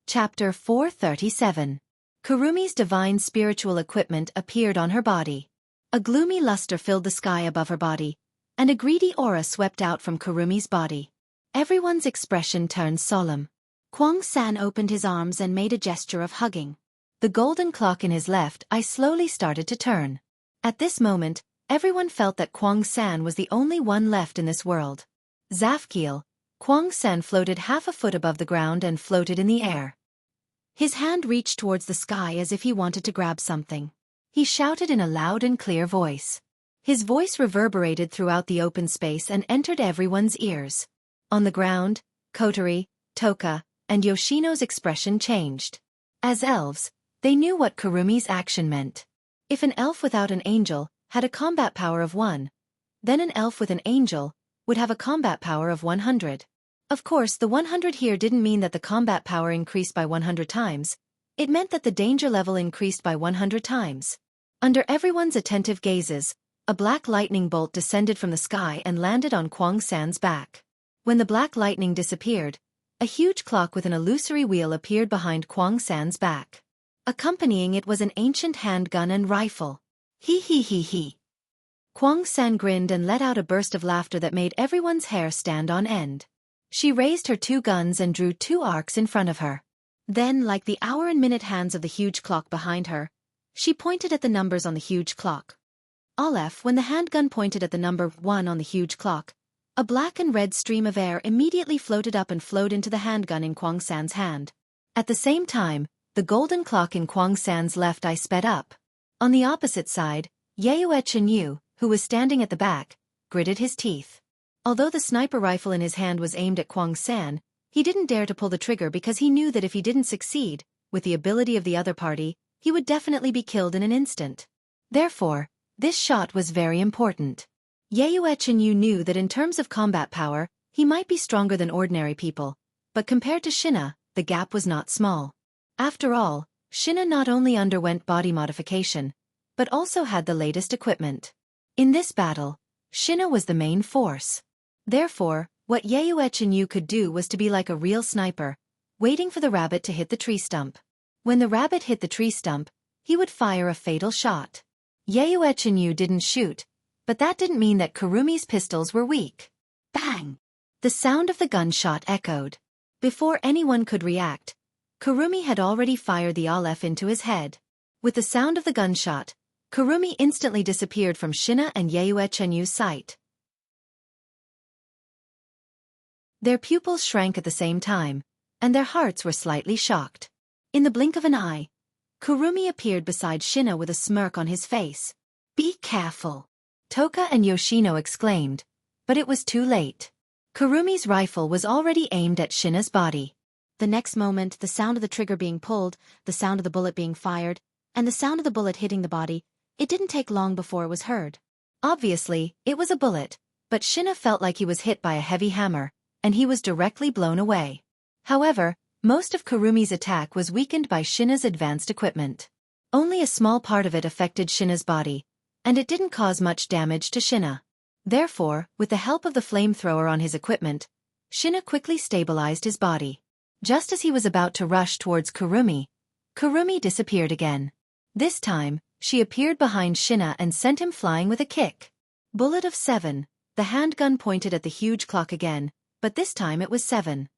Speaker 1: Chapter 437. Kurumi's divine spiritual equipment appeared on her body. A gloomy luster filled the sky above her body, and a greedy aura swept out from Kurumi's body. Everyone's expression turned solemn. Kwang-san opened his arms and made a gesture of hugging. The golden clock in his left eye slowly started to turn. At this moment, everyone felt that Kwang-san was the only one left in this world. Zafkiel, Kwang-san floated half a foot above the ground and floated in the air. His hand reached towards the sky as if he wanted to grab something. He shouted in a loud and clear voice. His voice reverberated throughout the open space and entered everyone's ears. On the ground, Kotori, Toka, and Yoshino's expression changed. As elves, they knew what Kurumi's action meant. If an elf without an angel had a combat power of 1, then an elf with an angel would have a combat power of 100. Of course, the 100 here didn't mean that the combat power increased by 100 times. It meant that the danger level increased by 100 times. Under everyone's attentive gazes, a black lightning bolt descended from the sky and landed on Kwang-san's back. When the black lightning disappeared, a huge clock with an illusory wheel appeared behind Kwang-san's back. Accompanying it was an ancient handgun and rifle. He he he he. Kwang-san grinned and let out a burst of laughter that made everyone's hair stand on end. She raised her 2 guns and drew 2 arcs in front of her. Then, like the hour and minute hands of the huge clock behind her, she pointed at the numbers on the huge clock. Aleph, when the handgun pointed at the number 1 on the huge clock, a black and red stream of air immediately floated up and flowed into the handgun in Kwang-san's hand. At the same time, the golden clock in Kwang-san's left eye sped up. On the opposite side, Yue Chenyu, who was standing at the back, gritted his teeth. Although the sniper rifle in his hand was aimed at Kwang-san, he didn't dare to pull the trigger because he knew that if he didn't succeed, with the ability of the other party, he would definitely be killed in an instant. Therefore, this shot was very important. Yue Chenyu knew that in terms of combat power, he might be stronger than ordinary people, but compared to Shina, the gap was not small. After all, Shina not only underwent body modification, but also had the latest equipment. In this battle, Shina was the main force. Therefore, what Yue Chenyu could do was to be like a real sniper, waiting for the rabbit to hit the tree stump. When the rabbit hit the tree stump, he would fire a fatal shot. Yue Chenyu didn't shoot, but that didn't mean that Kurumi's pistols were weak. Bang! The sound of the gunshot echoed. Before anyone could react, Kurumi had already fired the Aleph into his head. With the sound of the gunshot, Kurumi instantly disappeared from Shina and Yue Chenyu's sight. Their pupils shrank at the same time, and their hearts were slightly shocked. In the blink of an eye, Kurumi appeared beside Shina with a smirk on his face. "Be careful!" Toka and Yoshino exclaimed, but it was too late. Kurumi's rifle was already aimed at Shina's body. The next moment, the sound of the trigger being pulled, the sound of the bullet being fired, and the sound of the bullet hitting the body, it didn't take long before it was heard. Obviously, it was a bullet, but Shina felt like he was hit by a heavy hammer, and he was directly blown away. However, most of Kurumi's attack was weakened by Shina's advanced equipment. Only a small part of it affected Shina's body, and it didn't cause much damage to Shina. Therefore, with the help of the flamethrower on his equipment, Shina quickly stabilized his body. Just as he was about to rush towards Kurumi, Kurumi disappeared again. This time, she appeared behind Shina and sent him flying with a kick. Bullet of 7, the handgun pointed at the huge clock again, but this time it was 7.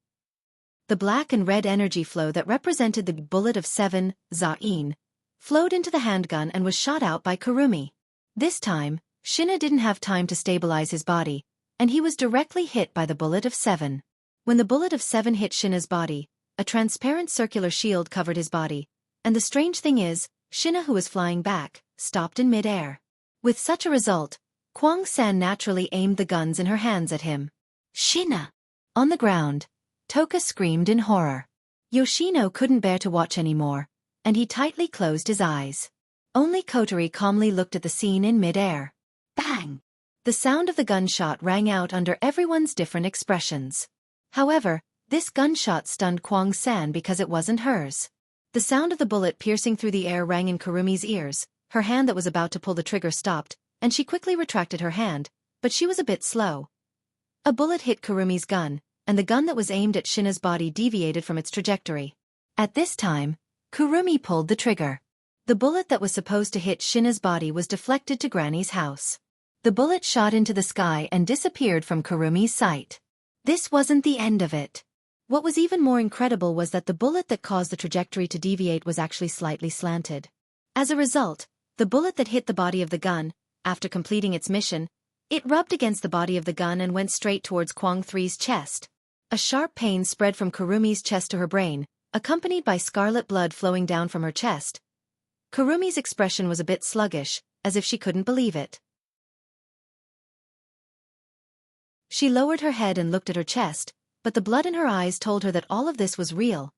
Speaker 1: The black and red energy flow that represented the bullet of 7, Zain, flowed into the handgun and was shot out by Kurumi. This time, Shina didn't have time to stabilize his body, and he was directly hit by the bullet of 7. When the bullet of 7 hit Shina's body, a transparent circular shield covered his body, and the strange thing is, Shina, who was flying back, stopped in mid-air. With such a result, Kwang-san naturally aimed the guns in her hands at him. "Shina!" On the ground, Toka screamed in horror. Yoshino couldn't bear to watch anymore, and he tightly closed his eyes. Only Kotori calmly looked at the scene in mid-air. Bang! The sound of the gunshot rang out under everyone's different expressions. However, this gunshot stunned Kwang San because it wasn't hers. The sound of the bullet piercing through the air rang in Kurumi's ears. Her hand that was about to pull the trigger stopped, and she quickly retracted her hand, but she was a bit slow. A bullet hit Kurumi's gun, and the gun that was aimed at Shina's body deviated from its trajectory. At this time, Kurumi pulled the trigger. The bullet that was supposed to hit Shina's body was deflected to Granny's house. The bullet shot into the sky and disappeared from Kurumi's sight. This wasn't the end of it. What was even more incredible was that the bullet that caused the trajectory to deviate was actually slightly slanted. As a result, the bullet that hit the body of the gun, after completing its mission, it rubbed against the body of the gun and went straight towards Kwang 3's chest. A sharp pain spread from Kurumi's chest to her brain, accompanied by scarlet blood flowing down from her chest. Kurumi's expression was a bit sluggish, as if she couldn't believe it. She lowered her head and looked at her chest, but the blood in her eyes told her that all of this was real.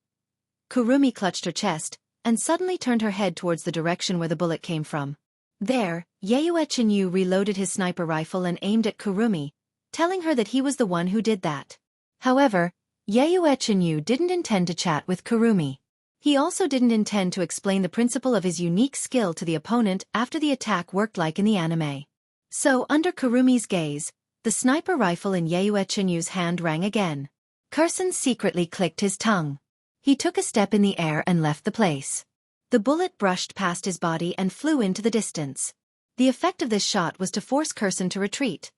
Speaker 1: Kurumi clutched her chest, and suddenly turned her head towards the direction where the bullet came from. There, Chinyu reloaded his sniper rifle and aimed at Kurumi, telling her that he was the one who did that. However, Chinyu didn't intend to chat with Kurumi. He also didn't intend to explain the principle of his unique skill to the opponent after the attack worked like in the anime. So, under Kurumi's gaze, the sniper rifle in Chinyu's hand rang again. Kurson secretly clicked his tongue. He took a step in the air and left the place. The bullet brushed past his body and flew into the distance. The effect of this shot was to force Kurson to retreat.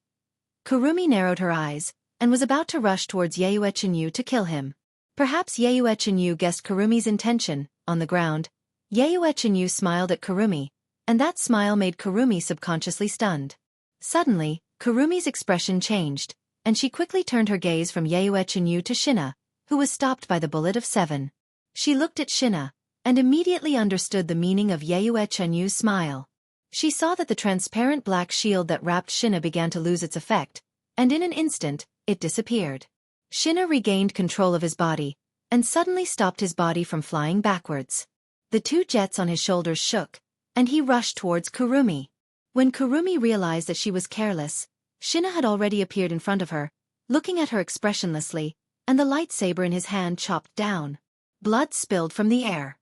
Speaker 1: Kurumi narrowed her eyes, and was about to rush towards Chinyu to kill him. Perhaps Chinyu guessed Kurumi's intention. On the ground, Chinyu smiled at Kurumi, and that smile made Kurumi subconsciously stunned. Suddenly, Kurumi's expression changed, and she quickly turned her gaze from Chinyu to Shina, who was stopped by the bullet of 7. She looked at Shina, and immediately understood the meaning of Chinyu's smile. She saw that the transparent black shield that wrapped Shina began to lose its effect, and in an instant, it disappeared. Shina regained control of his body, and suddenly stopped his body from flying backwards. The 2 jets on his shoulders shook, and he rushed towards Kurumi. When Kurumi realized that she was careless, Shina had already appeared in front of her, looking at her expressionlessly, and the lightsaber in his hand chopped down. Blood spilled from the air.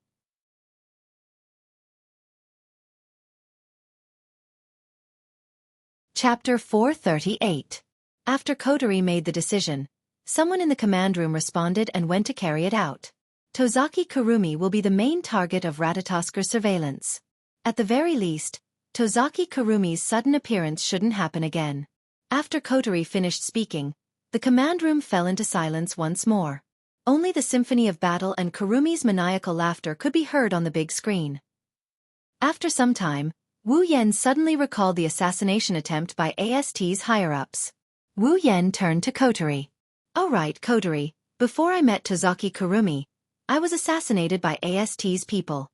Speaker 1: Chapter 438. After Kotori made the decision, someone in the command room responded and went to carry it out. Tozaki Kurumi will be the main target of Ratatasker's surveillance. At the very least, Tozaki Kurumi's sudden appearance shouldn't happen again. After Kotori finished speaking, the command room fell into silence once more. Only the symphony of battle and Kurumi's maniacal laughter could be heard on the big screen. After some time, Wu Yen suddenly recalled the assassination attempt by AST's higher-ups. Wu Yen turned to Kotori. "All right, Kotori, before I met Tozaki Kurumi, I was assassinated by AST's people."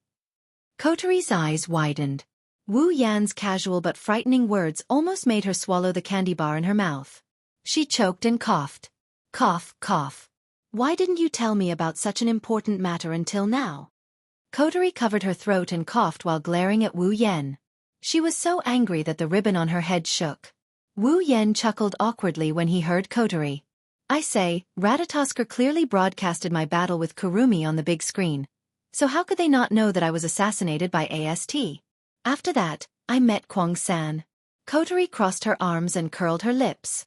Speaker 1: Kotori's eyes widened. Wu Yan's casual but frightening words almost made her swallow the candy bar in her mouth. She choked and coughed. Cough, cough. "Why didn't you tell me about such an important matter until now?" Kotori covered her throat and coughed while glaring at Wu Yen. She was so angry that the ribbon on her head shook. Wu Yen chuckled awkwardly when he heard Kotori. "I say, Ratatosker clearly broadcasted my battle with Kurumi on the big screen. So how could they not know that I was assassinated by AST? After that, I met Kwang San." Kotori crossed her arms and curled her lips.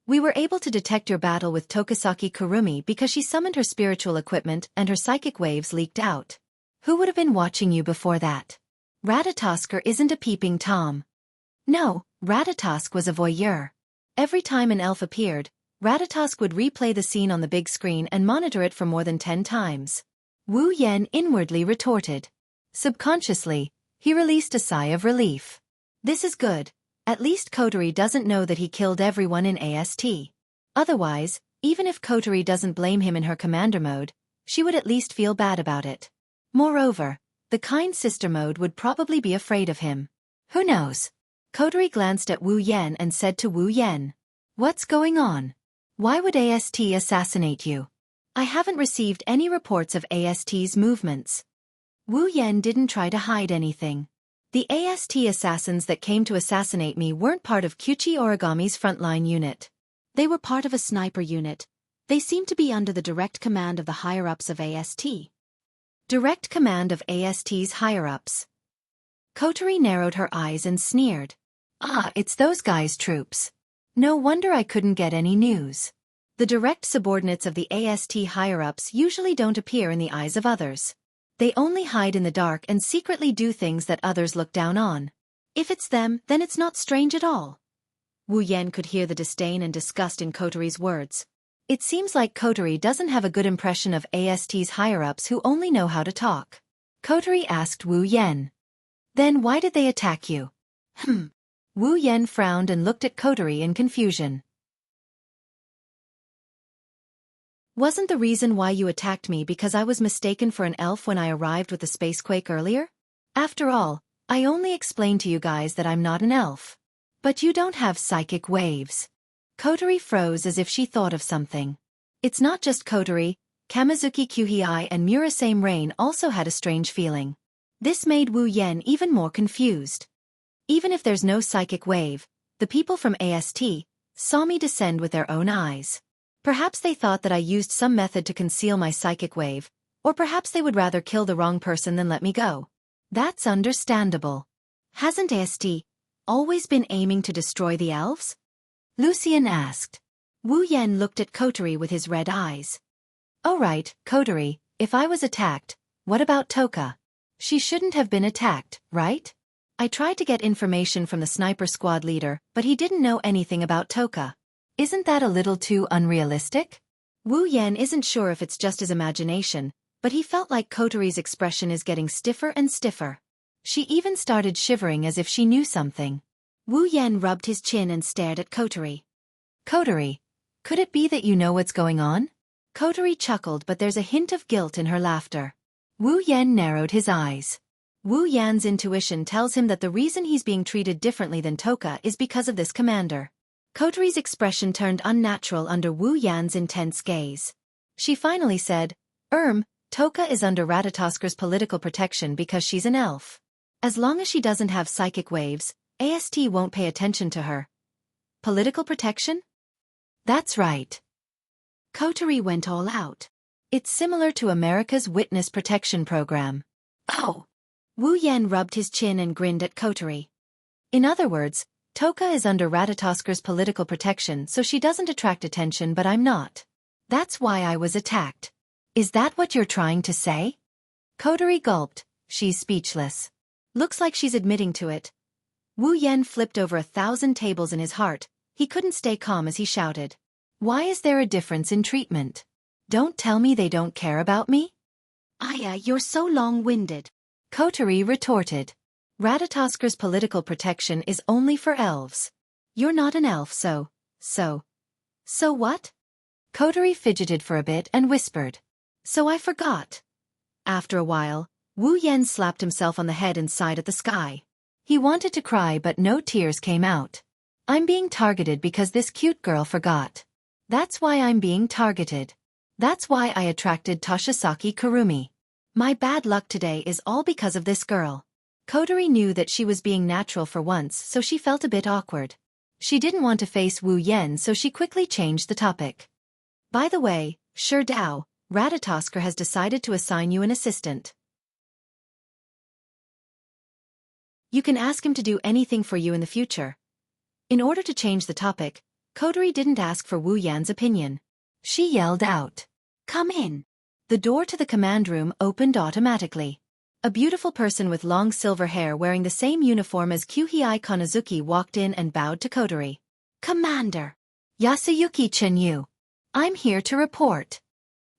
Speaker 1: "We were able to detect your battle with Tokisaki Kurumi because she summoned her spiritual equipment and her psychic waves leaked out. Who would have been watching you before that? Ratatosker isn't a peeping Tom." No, Ratatosk was a voyeur. Every time an elf appeared, Ratatosk would replay the scene on the big screen and monitor it for more than 10 times. Wu Yen inwardly retorted. Subconsciously, he released a sigh of relief. This is good. At least Kotori doesn't know that he killed everyone in AST. Otherwise, even if Kotori doesn't blame him in her commander mode, she would at least feel bad about it. Moreover, the kind sister mode would probably be afraid of him. Who knows? Kotori glanced at Wu Yen and said to Wu Yen, "What's going on? Why would AST assassinate you? I haven't received any reports of AST's movements." Wu Yen didn't try to hide anything. The AST assassins that came to assassinate me weren't part of Kyuchi Origami's frontline unit. They were part of a sniper unit. They seemed to be under the direct command of the higher-ups of AST. Direct command of AST's higher-ups. Kotori narrowed her eyes and sneered. Ah, it's those guys' troops. No wonder I couldn't get any news. The direct subordinates of the AST higher-ups usually don't appear in the eyes of others. They only hide in the dark and secretly do things that others look down on. If it's them, then it's not strange at all. Wu Yan could hear the disdain and disgust in Kotori's words. It seems like Kotori doesn't have a good impression of AST's higher-ups who only know how to talk. Kotori asked Wu Yan. Then why did they attack you? Wu Yan frowned and looked at Kotori in confusion. Wasn't the reason why you attacked me because I was mistaken for an elf when I arrived with the spacequake earlier? After all, I only explained to you guys that I'm not an elf. But you don't have psychic waves. Kotori froze as if she thought of something. It's not just Kotori, Kamizuki Kyuhei and Murasame Rain also had a strange feeling. This made Wu Yan even more confused. Even if there's no psychic wave, the people from AST saw me descend with their own eyes. Perhaps they thought that I used some method to conceal my psychic wave, or perhaps they would rather kill the wrong person than let me go. That's understandable. Hasn't AST always been aiming to destroy the elves? Lucian asked. Wu Yan looked at Kotori with his red eyes. Oh right, Kotori, if I was attacked, what about Toka? She shouldn't have been attacked, right? I tried to get information from the sniper squad leader, but he didn't know anything about Toka. Isn't that a little too unrealistic? Wu Yan isn't sure if it's just his imagination, but he felt like Kotori's expression is getting stiffer and stiffer. She even started shivering as if she knew something. Wu Yan rubbed his chin and stared at Kotori. Kotori, could it be that you know what's going on? Kotori chuckled, but there's a hint of guilt in her laughter. Wu Yan narrowed his eyes. Wu Yan's intuition tells him that the reason he's being treated differently than Toka is because of this commander. Kotori's expression turned unnatural under Wu Yan's intense gaze. She finally said, Toka is under Ratatasker's political protection because she's an elf. As long as she doesn't have psychic waves, AST won't pay attention to her. Political protection? That's right. Kotori went all out. It's similar to America's Witness Protection Program. Oh! Wu Yan rubbed his chin and grinned at Kotori. In other words, Toka is under Ratatasker's political protection so she doesn't attract attention, but I'm not. That's why I was attacked. Is that what you're trying to say? Kotori gulped. She's speechless. Looks like she's admitting to it. Wu Yan flipped over 1,000 tables in his heart. He couldn't stay calm as he shouted. Why is there a difference in treatment? Don't tell me they don't care about me? Aya, you're so long-winded. Kotori retorted. Ratatasker's political protection is only for elves. You're not an elf, so what? Kotori fidgeted for a bit and whispered. So I forgot. After a while, Wu Yan slapped himself on the head and sighed at the sky. He wanted to cry but no tears came out. I'm being targeted because this cute girl forgot. That's why I'm being targeted. That's why I attracted Toshizaki Kurumi. My bad luck today is all because of this girl. Kotori knew that she was being natural for once, so she felt a bit awkward. She didn't want to face Wu Yan, so she quickly changed the topic. By the way, Shi Dao, Ratatosker has decided to assign you an assistant. You can ask him to do anything for you in the future. In order to change the topic, Kotori didn't ask for Wu Yan's opinion. She yelled out, "Come in." The door to the command room opened automatically. A beautiful person with long silver hair wearing the same uniform as Kyuhei Konazuki walked in and bowed to Kotori. "Commander. Yasuyuki Chinyu. I'm here to report."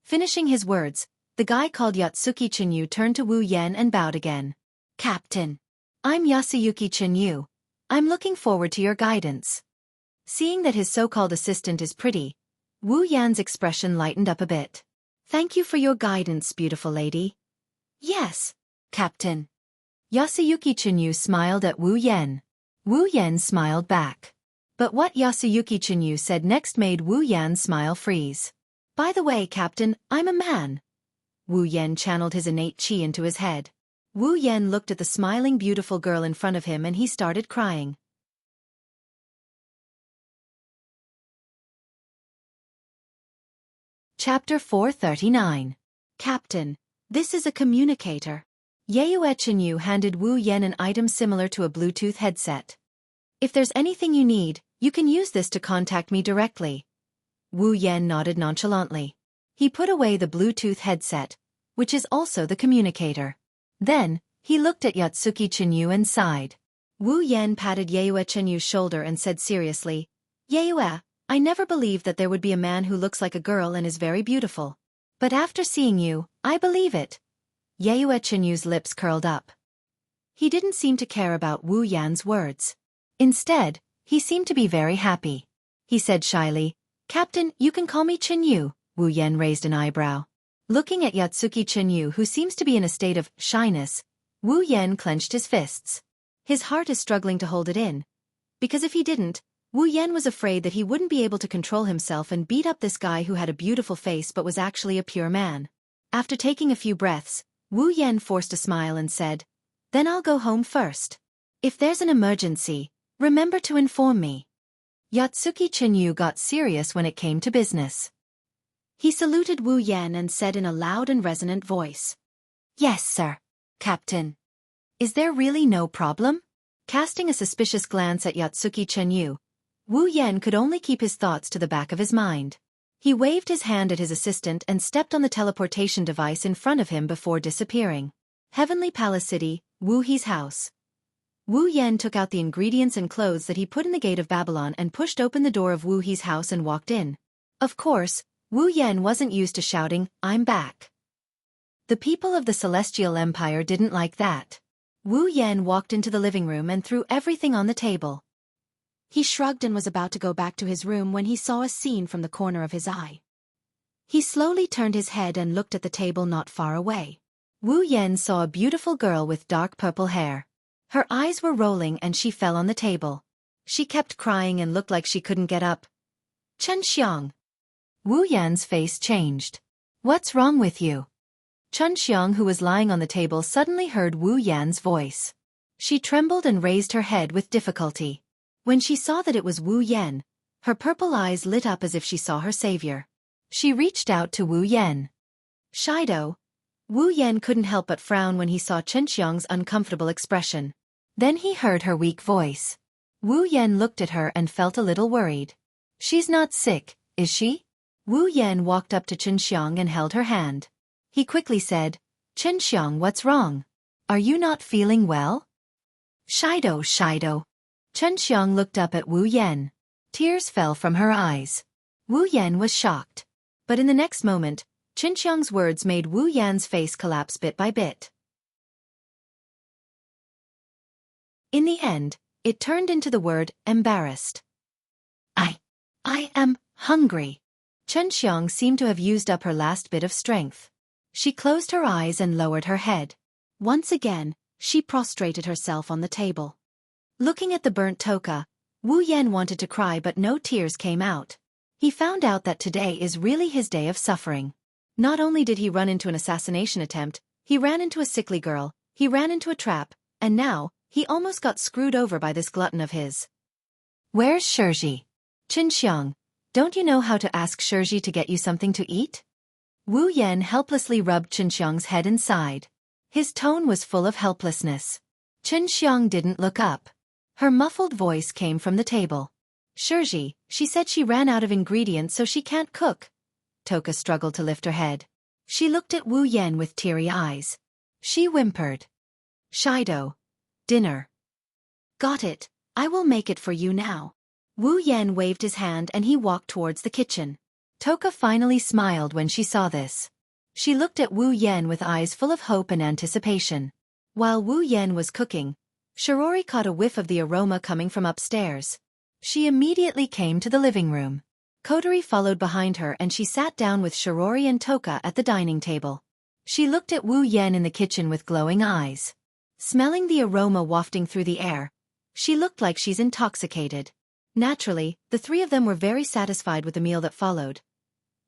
Speaker 1: Finishing his words, the guy called Yatsuki Chinyu turned to Wu Yan and bowed again. "Captain. I'm Yasuyuki Chinyu. I'm looking forward to your guidance." Seeing that his so-called assistant is pretty, Wu Yan's expression lightened up a bit. "Thank you for your guidance, beautiful lady." "Yes, Captain." Yasuyuki Chinyu smiled at Wu Yan. Wu Yan smiled back. But what Yasuyuki Chinyu said next made Wu Yan's smile freeze. "By the way, Captain, I'm a man." Wu Yan channeled his innate chi into his head. Wu Yan looked at the smiling beautiful girl in front of him and he started crying. Chapter 439. Captain, this is a communicator. Yue Chenyu handed Wu Yan an item similar to a Bluetooth headset. If there's anything you need, you can use this to contact me directly. Wu Yan nodded nonchalantly. He put away the Bluetooth headset, which is also the communicator. Then, he looked at Yatsuki Chenyu and sighed. Wu Yan patted Yue Chenyu's shoulder and said seriously, Yue, I never believed that there would be a man who looks like a girl and is very beautiful. But after seeing you, I believe it. Yue Chenyu's lips curled up. He didn't seem to care about Wu Yan's words. Instead, he seemed to be very happy. He said shyly, Captain, you can call me Chenyu. Wu Yan raised an eyebrow. Looking at Yatsuki Chenyu, who seems to be in a state of shyness, Wu Yan clenched his fists. His heart is struggling to hold it in. Because if he didn't, Wu Yan was afraid that he wouldn't be able to control himself and beat up this guy who had a beautiful face but was actually a pure man. After taking a few breaths, Wu Yan forced a smile and said, Then I'll go home first. If there's an emergency, remember to inform me. Yatsuki Chenyu got serious when it came to business. He saluted Wu Yan and said in a loud and resonant voice, Yes, sir, Captain. Is there really no problem? Casting a suspicious glance at Yatsuki Chenyu, Wu Yan could only keep his thoughts to the back of his mind. He waved his hand at his assistant and stepped on the teleportation device in front of him before disappearing. Heavenly Palace City, Wu He's house. Wu Yan took out the ingredients and clothes that he put in the gate of Babylon and pushed open the door of Wu He's house and walked in. Of course, Wu Yan wasn't used to shouting, I'm back. The people of the Celestial Empire didn't like that. Wu Yan walked into the living room and threw everything on the table. He shrugged and was about to go back to his room when he saw a scene from the corner of his eye. He slowly turned his head and looked at the table not far away. Wu Yan saw a beautiful girl with dark purple hair. Her eyes were rolling and she fell on the table. She kept crying and looked like she couldn't get up. Xianxia. Wu Yan's face changed. What's wrong with you? Xianxia, who was lying on the table, suddenly heard Wu Yan's voice. She trembled and raised her head with difficulty. When she saw that it was Wu Yan, her purple eyes lit up as if she saw her savior. She reached out to Wu Yan. Shido. Wu Yan couldn't help but frown when he saw Xianxia's uncomfortable expression. Then he heard her weak voice. Wu Yan looked at her and felt a little worried. She's not sick, is she? Wu Yan walked up to Xianxia and held her hand. He quickly said, Xianxia, what's wrong? Are you not feeling well? Shido. Xianxia looked up at Wu Yan. Tears fell from her eyes. Wu Yan was shocked. But in the next moment, Xianxia's words made Wu Yan's face collapse bit by bit. In the end, it turned into the word embarrassed. I am hungry. Xianxia seemed to have used up her last bit of strength. She closed her eyes and lowered her head. Once again, she prostrated herself on the table. Looking at the burnt toka, Wu Yan wanted to cry but no tears came out. He found out that today is really his day of suffering. Not only did he run into an assassination attempt, he ran into a sickly girl, he ran into a trap, and now, he almost got screwed over by this glutton of his. Where's Shirji? Xianxia, don't you know how to ask Shirji to get you something to eat? Wu Yan helplessly rubbed Xianxia's head and sighed. His tone was full of helplessness. Xianxia didn't look up. Her muffled voice came from the table. Shirji, she said she ran out of ingredients so she can't cook. Toka struggled to lift her head. She looked at Wu Yan with teary eyes. She whimpered. Shido. Dinner. Got it, I will make it for you now. Wu Yan waved his hand and he walked towards the kitchen. Toka finally smiled when she saw this. She looked at Wu Yan with eyes full of hope and anticipation. While Wu Yan was cooking, Shirori caught a whiff of the aroma coming from upstairs. She immediately came to the living room. Kotori followed behind her and she sat down with Shirori and Toka at the dining table. She looked at Wu Yan in the kitchen with glowing eyes. Smelling the aroma wafting through the air, she looked like she's intoxicated. Naturally, the three of them were very satisfied with the meal that followed.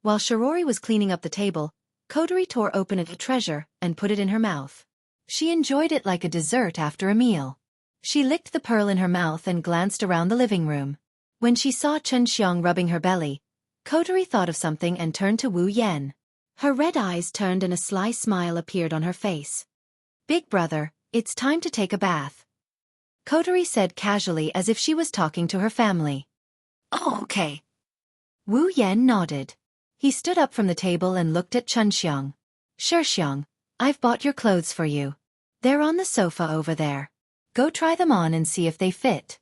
Speaker 1: While Shirori was cleaning up the table, Kotori tore open a treasure and put it in her mouth. She enjoyed it like a dessert after a meal. She licked the pearl in her mouth and glanced around the living room. When she saw Xianxia rubbing her belly, Kotori thought of something and turned to Wu Yan. Her red eyes turned and a sly smile appeared on her face. "Big brother, it's time to take a bath," Kotori said casually as if she was talking to her family. "Oh, okay." Wu Yan nodded. He stood up from the table and looked at Xianxia. "Sure, Xiang, I've bought your clothes for you. They're on the sofa over there. Go try them on and see if they fit."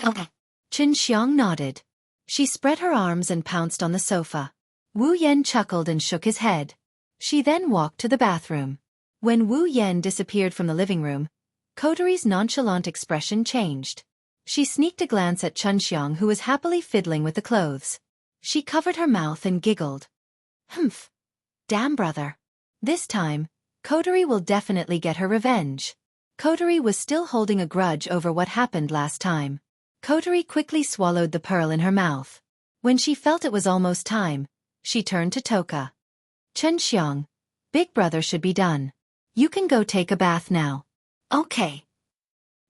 Speaker 1: Okay. Xianxia nodded. She spread her arms and pounced on the sofa. Wu Yan chuckled and shook his head. She then walked to the bathroom. When Wu Yan disappeared from the living room, Kotori's nonchalant expression changed. She sneaked a glance at Xianxia, who was happily fiddling with the clothes. She covered her mouth and giggled. "Humph. Damn brother. This time, Kotori will definitely get her revenge." Kotori was still holding a grudge over what happened last time. Kotori quickly swallowed the pearl in her mouth. When she felt it was almost time, she turned to Toka. "Xianxia, big brother should be done. You can go take a bath now." "Okay."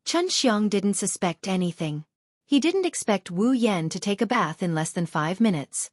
Speaker 1: Xianxia didn't suspect anything. He didn't expect Wu Yan to take a bath in less than 5 minutes.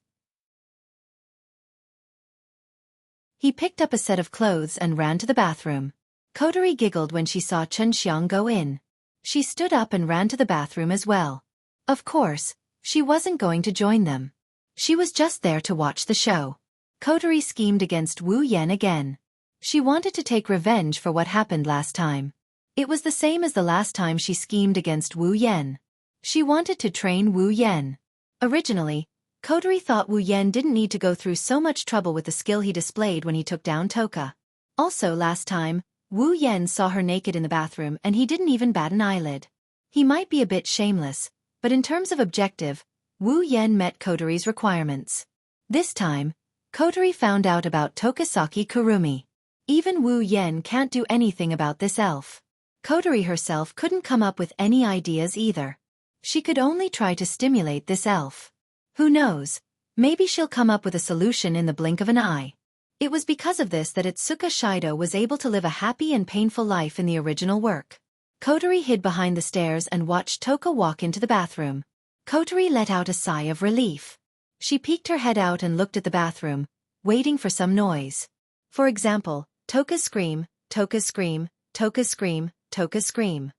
Speaker 1: He picked up a set of clothes and ran to the bathroom. Kotori giggled when she saw Xianxia go in. She stood up and ran to the bathroom as well. Of course, she wasn't going to join them. She was just there to watch the show. Kotori schemed against Wu Yan again. She wanted to take revenge for what happened last time. It was the same as the last time she schemed against Wu Yan. She wanted to train Wu Yan. Originally, Kotori thought Wu Yan didn't need to go through so much trouble with the skill he displayed when he took down Toka. Also last time, Wu Yan saw her naked in the bathroom and he didn't even bat an eyelid. He might be a bit shameless, but in terms of objective, Wu Yan met Kotori's requirements. This time, Kotori found out about Tokasaki Kurumi. Even Wu Yan can't do anything about this elf. Kotori herself couldn't come up with any ideas either. She could only try to stimulate this elf. Who knows, maybe she'll come up with a solution in the blink of an eye. It was because of this that Itsuka Shido was able to live a happy and painful life in the original work. Kotori hid behind the stairs and watched Toka walk into the bathroom. Kotori let out a sigh of relief. She peeked her head out and looked at the bathroom, waiting for some noise. For example, Toka scream, Toka scream, Toka scream, Toka scream.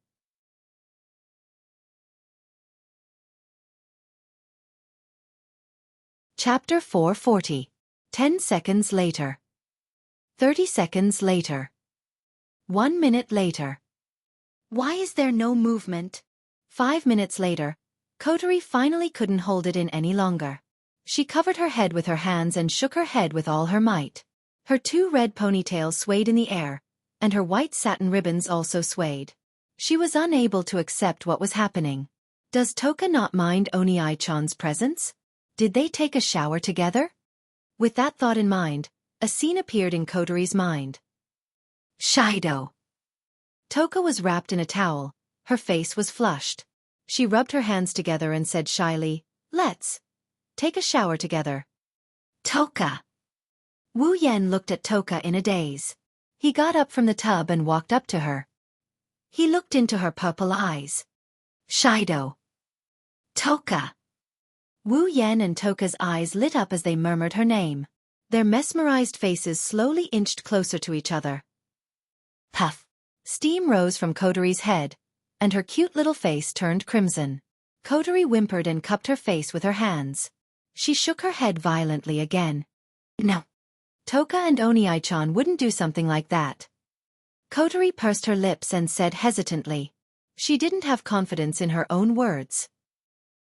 Speaker 1: Chapter 440. 10 seconds later. 30 seconds later. 1 minute later. Why is there no movement? 5 minutes later, Kotori finally couldn't hold it in any longer. She covered her head with her hands and shook her head with all her might. Her 2 red ponytails swayed in the air, and her white satin ribbons also swayed. She was unable to accept what was happening. Does Toka not mind Oni-chan's presence? Did they take a shower together? With that thought in mind, a scene appeared in Kotori's mind. Shido. Toka was wrapped in a towel, her face was flushed. She rubbed her hands together and said shyly, "Let's take a shower together." Toka. Wu Yan looked at Toka in a daze. He got up from the tub and walked up to her. He looked into her purple eyes. Shido. Toka. Wu Yan and Toka's eyes lit up as they murmured her name. Their mesmerized faces slowly inched closer to each other. Puff. Steam rose from Kotori's head, and her cute little face turned crimson. Kotori whimpered and cupped her face with her hands. She shook her head violently again. No. Toka and Oni-chan wouldn't do something like that. Kotori pursed her lips and said hesitantly. She didn't have confidence in her own words.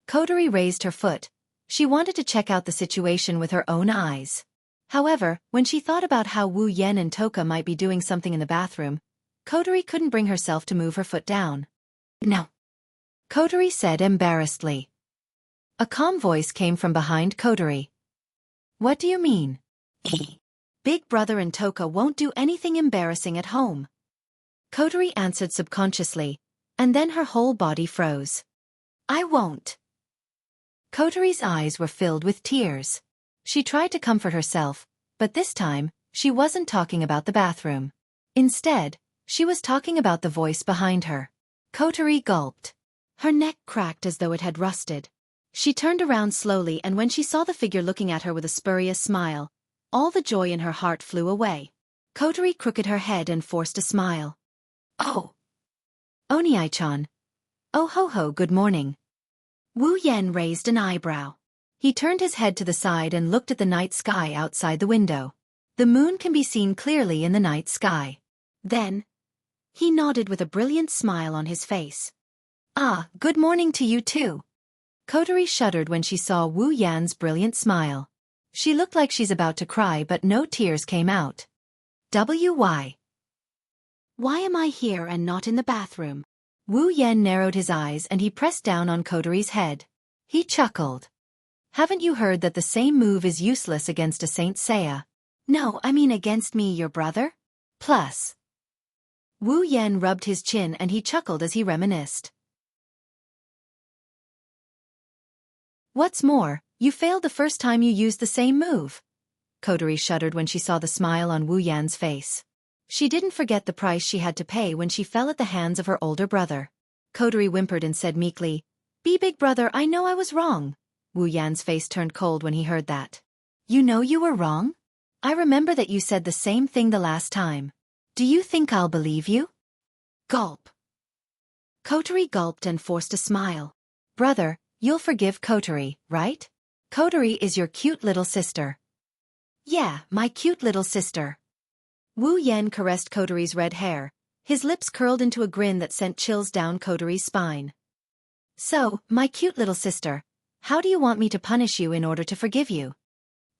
Speaker 1: Kotori raised her foot. She wanted to check out the situation with her own eyes. However, when she thought about how Wu Yan and Toka might be doing something in the bathroom, Kotori couldn't bring herself to move her foot down. No. Kotori said embarrassedly. A calm voice came from behind Kotori. What do you mean? Big brother and Toka won't do anything embarrassing at home. Kotori answered subconsciously, and then her whole body froze. I won't. Kotori's eyes were filled with tears. She tried to comfort herself, but this time, she wasn't talking about the bathroom. Instead, She was talking about the voice behind her. Kotori gulped. Her neck cracked as though it had rusted. She turned around slowly, and when she saw the figure looking at her with a spurious smile, all the joy in her heart flew away. Kotori crooked her head and forced a smile. Oh! Oni-chan. Oh ho ho, good morning. Wu Yan raised an eyebrow. He turned his head to the side and looked at the night sky outside the window. The moon can be seen clearly in the night sky. Then, he nodded with a brilliant smile on his face. Ah, good morning to you too. Kotori shuddered when she saw Wu Yan's brilliant smile. She looked like she's about to cry, but no tears came out. Why? Why am I here and not in the bathroom? Wu Yan narrowed his eyes and he pressed down on Kotori's head. He chuckled. Haven't you heard that the same move is useless against a Saint Seiya? No, I mean against me, your brother? Plus. Wu Yan rubbed his chin and he chuckled as he reminisced. What's more, you failed the first time you used the same move. Kotori shuddered when she saw the smile on Wu Yan's face. She didn't forget the price she had to pay when she fell at the hands of her older brother. Kotori whimpered and said meekly, "Be big brother, I know I was wrong." Wu Yan's face turned cold when he heard that. You know you were wrong? I remember that you said the same thing the last time. Do you think I'll believe you? Gulp. Kotori gulped and forced a smile. Brother, you'll forgive Kotori, right? Kotori is your cute little sister. Yeah, my cute little sister. Wu Yan caressed Kotori's red hair. His lips curled into a grin that sent chills down Kotori's spine. So, my cute little sister, how do you want me to punish you in order to forgive you?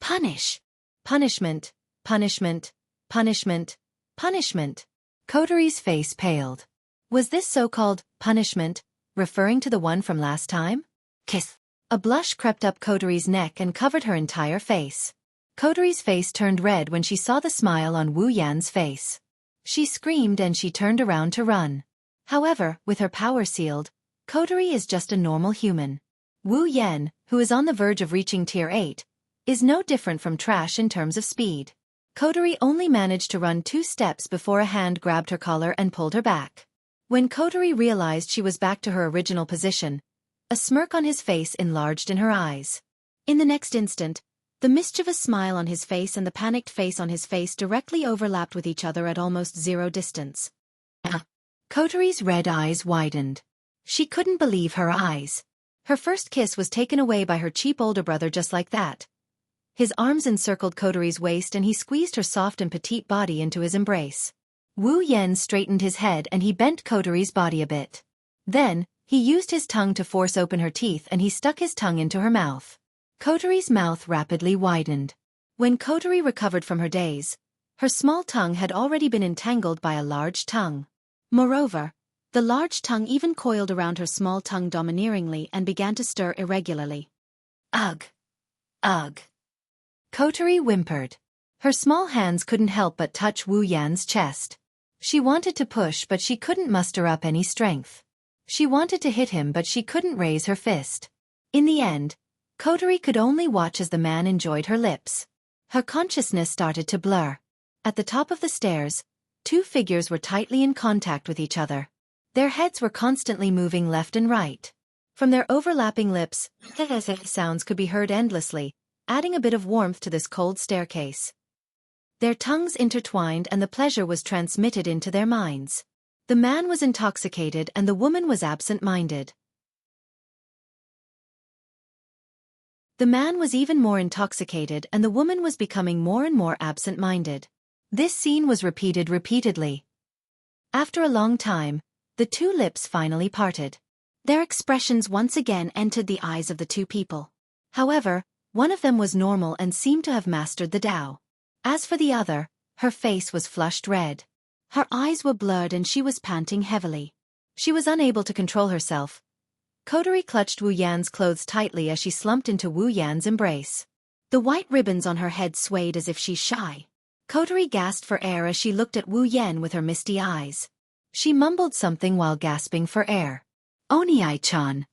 Speaker 1: Punish. Punishment, punishment, punishment, punishment. Kotori's face paled. Was this so-called punishment referring to the one from last time? Kiss. A blush crept up Kotori's neck and covered her entire face. Kotori's face turned red when she saw the smile on Wu Yan's face. She screamed and she turned around to run. However, with her power sealed, Kotori is just a normal human. Wu Yan, who is on the verge of reaching Tier 8, is no different from trash in terms of speed. Kotori only managed to run 2 steps before a hand grabbed her collar and pulled her back. When Kotori realized she was back to her original position, a smirk on his face enlarged in her eyes. In the next instant, the mischievous smile on his face and the panicked face on his face directly overlapped with each other at almost 0 distance. Kotori's red eyes widened. She couldn't believe her eyes. Her first kiss was taken away by her cheap older brother just like that. His arms encircled Kotori's waist and he squeezed her soft and petite body into his embrace. Wu Yan straightened his head and he bent Kotori's body a bit. Then, he used his tongue to force open her teeth and he stuck his tongue into her mouth. Kotori's mouth rapidly widened. When Kotori recovered from her daze, her small tongue had already been entangled by a large tongue. Moreover, the large tongue even coiled around her small tongue domineeringly and began to stir irregularly. Ugh! Ugh! Kotori whimpered. Her small hands couldn't help but touch Wu Yan's chest. She wanted to push but she couldn't muster up any strength. She wanted to hit him but she couldn't raise her fist. In the end, Kotori could only watch as the man enjoyed her lips. Her consciousness started to blur. At the top of the stairs, 2 figures were tightly in contact with each other. Their heads were constantly moving left and right. From their overlapping lips, sounds could be heard endlessly, adding a bit of warmth to this cold staircase. Their tongues intertwined and the pleasure was transmitted into their minds. The man was intoxicated and the woman was absent-minded. The man was even more intoxicated and the woman was becoming more and more absent-minded. This scene was repeated repeatedly. After a long time, the 2 lips finally parted. Their expressions once again entered the eyes of the 2 people. However, one of them was normal and seemed to have mastered the Tao. As for the other, her face was flushed red. Her eyes were blurred and she was panting heavily. She was unable to control herself. Kotori clutched Wu Yan's clothes tightly as she slumped into Wu Yan's embrace. The white ribbons on her head swayed as if she's shy. Kotori gasped for air as she looked at Wu Yan with her misty eyes. She mumbled something while gasping for air. Oni-chan.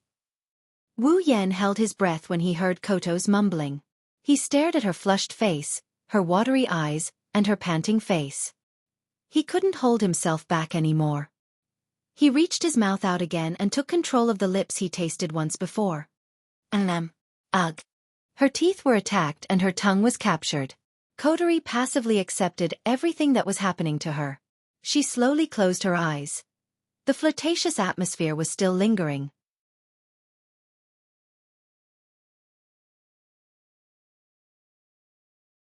Speaker 1: Wu Yan held his breath when he heard Koto's mumbling. He stared at her flushed face, her watery eyes, and her panting face. He couldn't hold himself back anymore. He reached his mouth out again and took control of the lips he tasted once before. Ugh. Her teeth were attacked and her tongue was captured. Kotori passively accepted everything that was happening to her. She slowly closed her eyes. The flirtatious atmosphere was still lingering.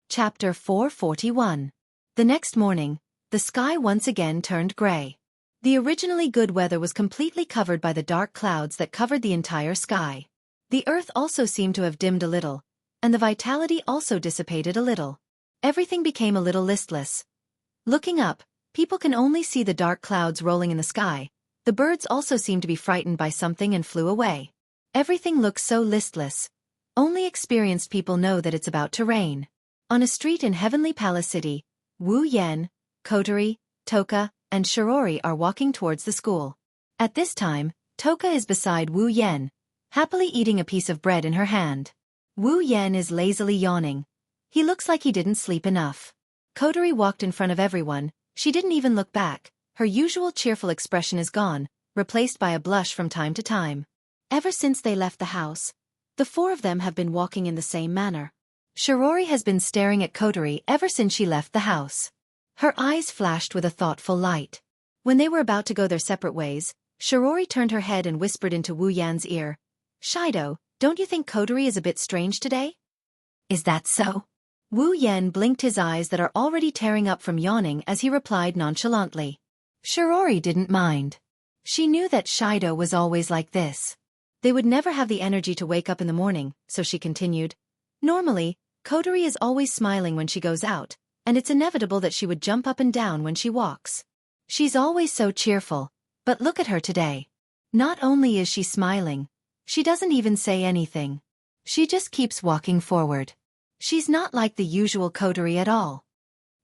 Speaker 1: Chapter 441. The next morning, the sky once again turned gray. The originally good weather was completely covered by the dark clouds that covered the entire sky. The earth also seemed to have dimmed a little, and the vitality also dissipated a little. Everything became a little listless. Looking up, people can only see the dark clouds rolling in the sky. The birds also seemed to be frightened by something and flew away. Everything looks so listless. Only experienced people know that it's about to rain. On a street in Heavenly Palace City, Wu Yan, Kotori, Toka, and Shirori are walking towards the school. At this time, Toka is beside Wu Yan, happily eating a piece of bread in her hand. Wu Yan is lazily yawning. He looks like he didn't sleep enough. Kotori walked in front of everyone. She didn't even look back. Her usual cheerful expression is gone, replaced by a blush from time to time. Ever since they left the house, the four of them have been walking in the same manner. Shirori has been staring at Kotori ever since she left the house. Her eyes flashed with a thoughtful light. When they were about to go their separate ways, Shirori turned her head and whispered into Wu Yan's ear, "Shido, don't you think Kotori is a bit strange today?" "Is that so?" Wu Yan blinked his eyes that are already tearing up from yawning as he replied nonchalantly. Shirori didn't mind. She knew that Shido was always like this. They would never have the energy to wake up in the morning, so she continued, "Normally, Kotori is always smiling when she goes out, and it's inevitable that she would jump up and down when she walks. She's always so cheerful, but look at her today. Not only is she smiling, she doesn't even say anything. She just keeps walking forward. She's not like the usual Kotori at all."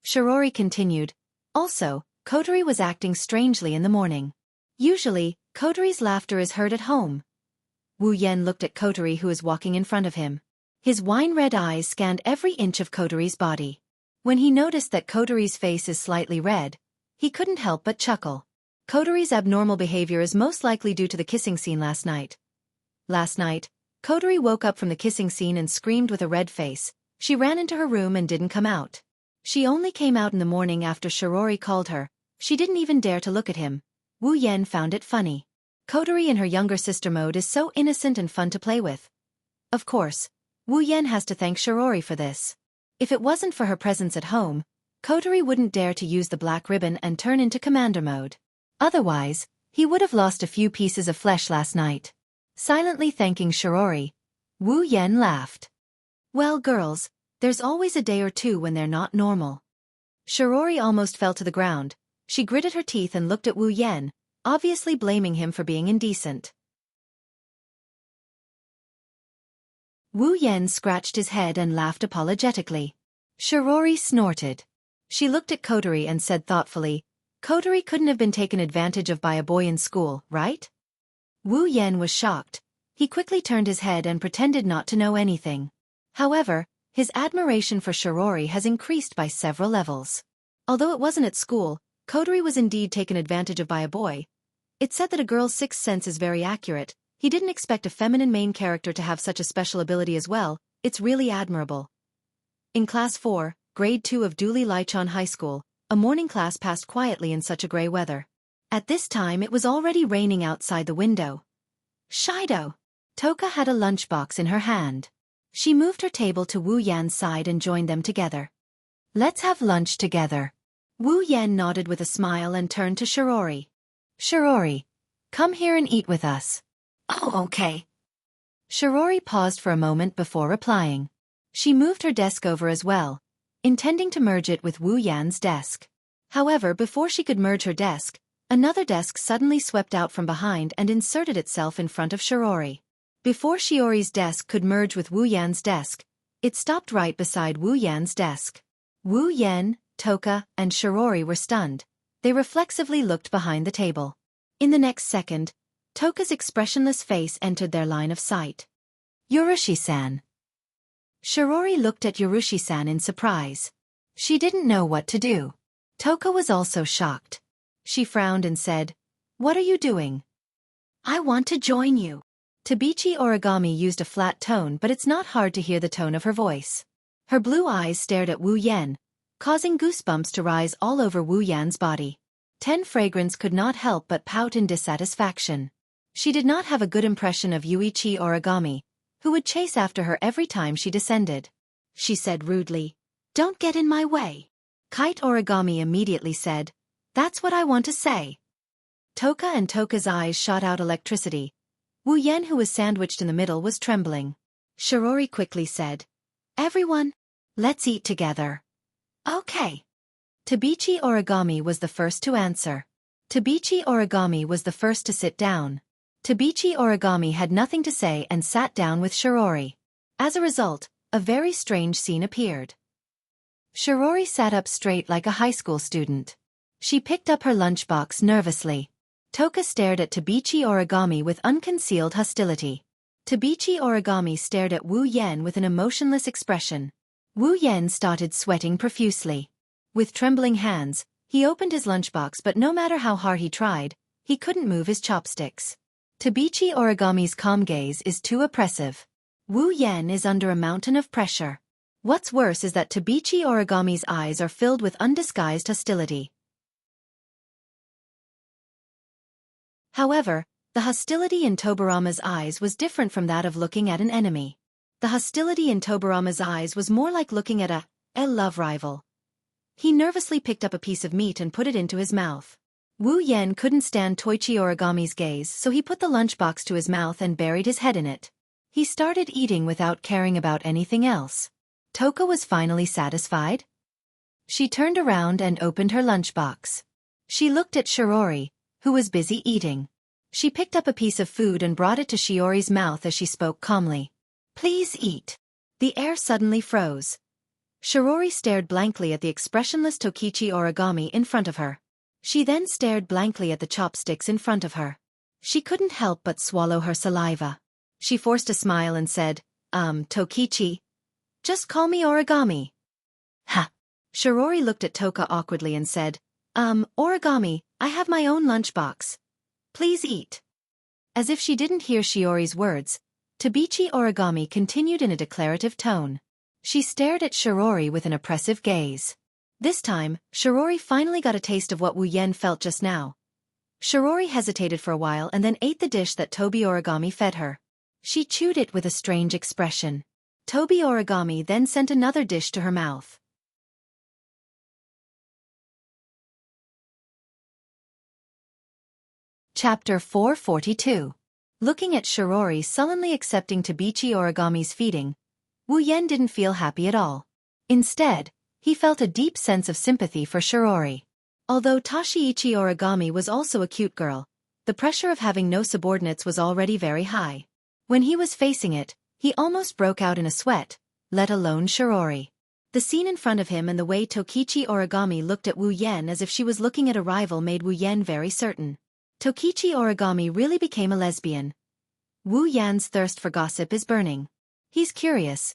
Speaker 1: Shirori continued, "Also, Kotori was acting strangely in the morning. Usually, Kotori's laughter is heard at home." Wu Yan looked at Kotori who is walking in front of him. His wine-red eyes scanned every inch of Kotori's body. When he noticed that Kotori's face is slightly red, he couldn't help but chuckle. Kotori's abnormal behavior is most likely due to the kissing scene last night. Last night, Kotori woke up from the kissing scene and screamed with a red face. She ran into her room and didn't come out. She only came out in the morning after Shirori called her. She didn't even dare to look at him. Wu Yan found it funny. Kotori in her younger sister mode is so innocent and fun to play with. Of course, Wu Yan has to thank Shirori for this. If it wasn't for her presence at home, Kotori wouldn't dare to use the black ribbon and turn into commander mode. Otherwise, he would have lost a few pieces of flesh last night. Silently thanking Shirori, Wu Yan laughed. "Well, girls, there's always a day or two when they're not normal." Shirori almost fell to the ground. She gritted her teeth and looked at Wu Yan, obviously blaming him for being indecent. Wu Yan scratched his head and laughed apologetically. Shirori snorted. She looked at Kotori and said thoughtfully, "Kotori couldn't have been taken advantage of by a boy in school, right?" Wu Yan was shocked. He quickly turned his head and pretended not to know anything. However, his admiration for Shirori has increased by several levels. Although it wasn't at school, Kotori was indeed taken advantage of by a boy. It said that a girl's sixth sense is very accurate. He didn't expect a feminine main character to have such a special ability as well. It's really admirable. In Class 4, Grade 2 of Duli Lichon High School, a morning class passed quietly in such a gray weather. At this time it was already raining outside the window. Shido! Toka had a lunchbox in her hand. She moved her table to Wu Yan's side and joined them together. "Let's have lunch together." Wu Yan nodded with a smile and turned to Shirori. "Shirori, come here and eat with us." "Oh, okay." Shirori paused for a moment before replying. She moved her desk over as well, intending to merge it with Wu Yan's desk. However, before she could merge her desk, another desk suddenly swept out from behind and inserted itself in front of Shirori. Before Shiori's desk could merge with Wu Yan's desk, it stopped right beside Wu Yan's desk. Wu Yan, Toka, and Shirori were stunned. They reflexively looked behind the table. In the next second, Toka's expressionless face entered their line of sight. "Yorushi-san." Shirori looked at Yorushi-san in surprise. She didn't know what to do. Toka was also shocked. She frowned and said, "What are you doing?" "I want to join you." Tabichi Origami used a flat tone, but it's not hard to hear the tone of her voice. Her blue eyes stared at Wu Yan, causing goosebumps to rise all over Wu Yan's body. 10 Fragrance could not help but pout in dissatisfaction. She did not have a good impression of Yuichi Origami, who would chase after her every time she descended. She said rudely, "Don't get in my way." Kite Origami immediately said, "That's what I want to say." Toka and Toka's eyes shot out electricity. Wu Yan, who was sandwiched in the middle, was trembling. Shirori quickly said, "Everyone, let's eat together." "Okay." Tabichi Origami was the first to answer. Tabichi Origami was the first to sit down. Tabichi Origami had nothing to say and sat down with Shirori. As a result, a very strange scene appeared. Shirori sat up straight like a high school student. She picked up her lunchbox nervously. Toka stared at Tabichi Origami with unconcealed hostility. Tabichi Origami stared at Wu Yan with an emotionless expression. Wu Yan started sweating profusely. With trembling hands, he opened his lunchbox, but no matter how hard he tried, he couldn't move his chopsticks. Tabichi Origami's calm gaze is too oppressive. Wu Yan is under a mountain of pressure. What's worse is that Tabichi Origami's eyes are filled with undisguised hostility. However, the hostility in Tobarama's eyes was different from that of looking at an enemy. The hostility in Tobarama's eyes was more like looking at a love rival. He nervously picked up a piece of meat and put it into his mouth. Wu Yan couldn't stand Toichi Origami's gaze, so he put the lunchbox to his mouth and buried his head in it. He started eating without caring about anything else. Toka was finally satisfied. She turned around and opened her lunchbox. She looked at Shirori, who was busy eating. She picked up a piece of food and brought it to Shiori's mouth as she spoke calmly. "Please eat." The air suddenly froze. Shirori stared blankly at the expressionless Tokichi Origami in front of her. She then stared blankly at the chopsticks in front of her. She couldn't help but swallow her saliva. She forced a smile and said, Tokichi. Just call me Origami." "Ha." Shirori looked at Toka awkwardly and said, Origami, I have my own lunchbox. Please eat." As if she didn't hear Shiori's words, Tabichi Origami continued in a declarative tone. She stared at Shirori with an oppressive gaze. This time, Shirori finally got a taste of what Wu Yan felt just now. Shirori hesitated for a while and then ate the dish that Tobi Origami fed her. She chewed it with a strange expression. Tobi Origami then sent another dish to her mouth. Chapter 442. Looking at Shirori sullenly accepting Tabichi Origami's feeding, Wu Yan didn't feel happy at all. Instead, he felt a deep sense of sympathy for Shirori. Although Tashiichi Origami was also a cute girl, the pressure of having no subordinates was already very high. When he was facing it, he almost broke out in a sweat, let alone Shirori. The scene in front of him and the way Tokichi Origami looked at Wu Yan as if she was looking at a rival made Wu Yan very certain. Tokichi Origami really became a lesbian. Wu Yan's thirst for gossip is burning. He's curious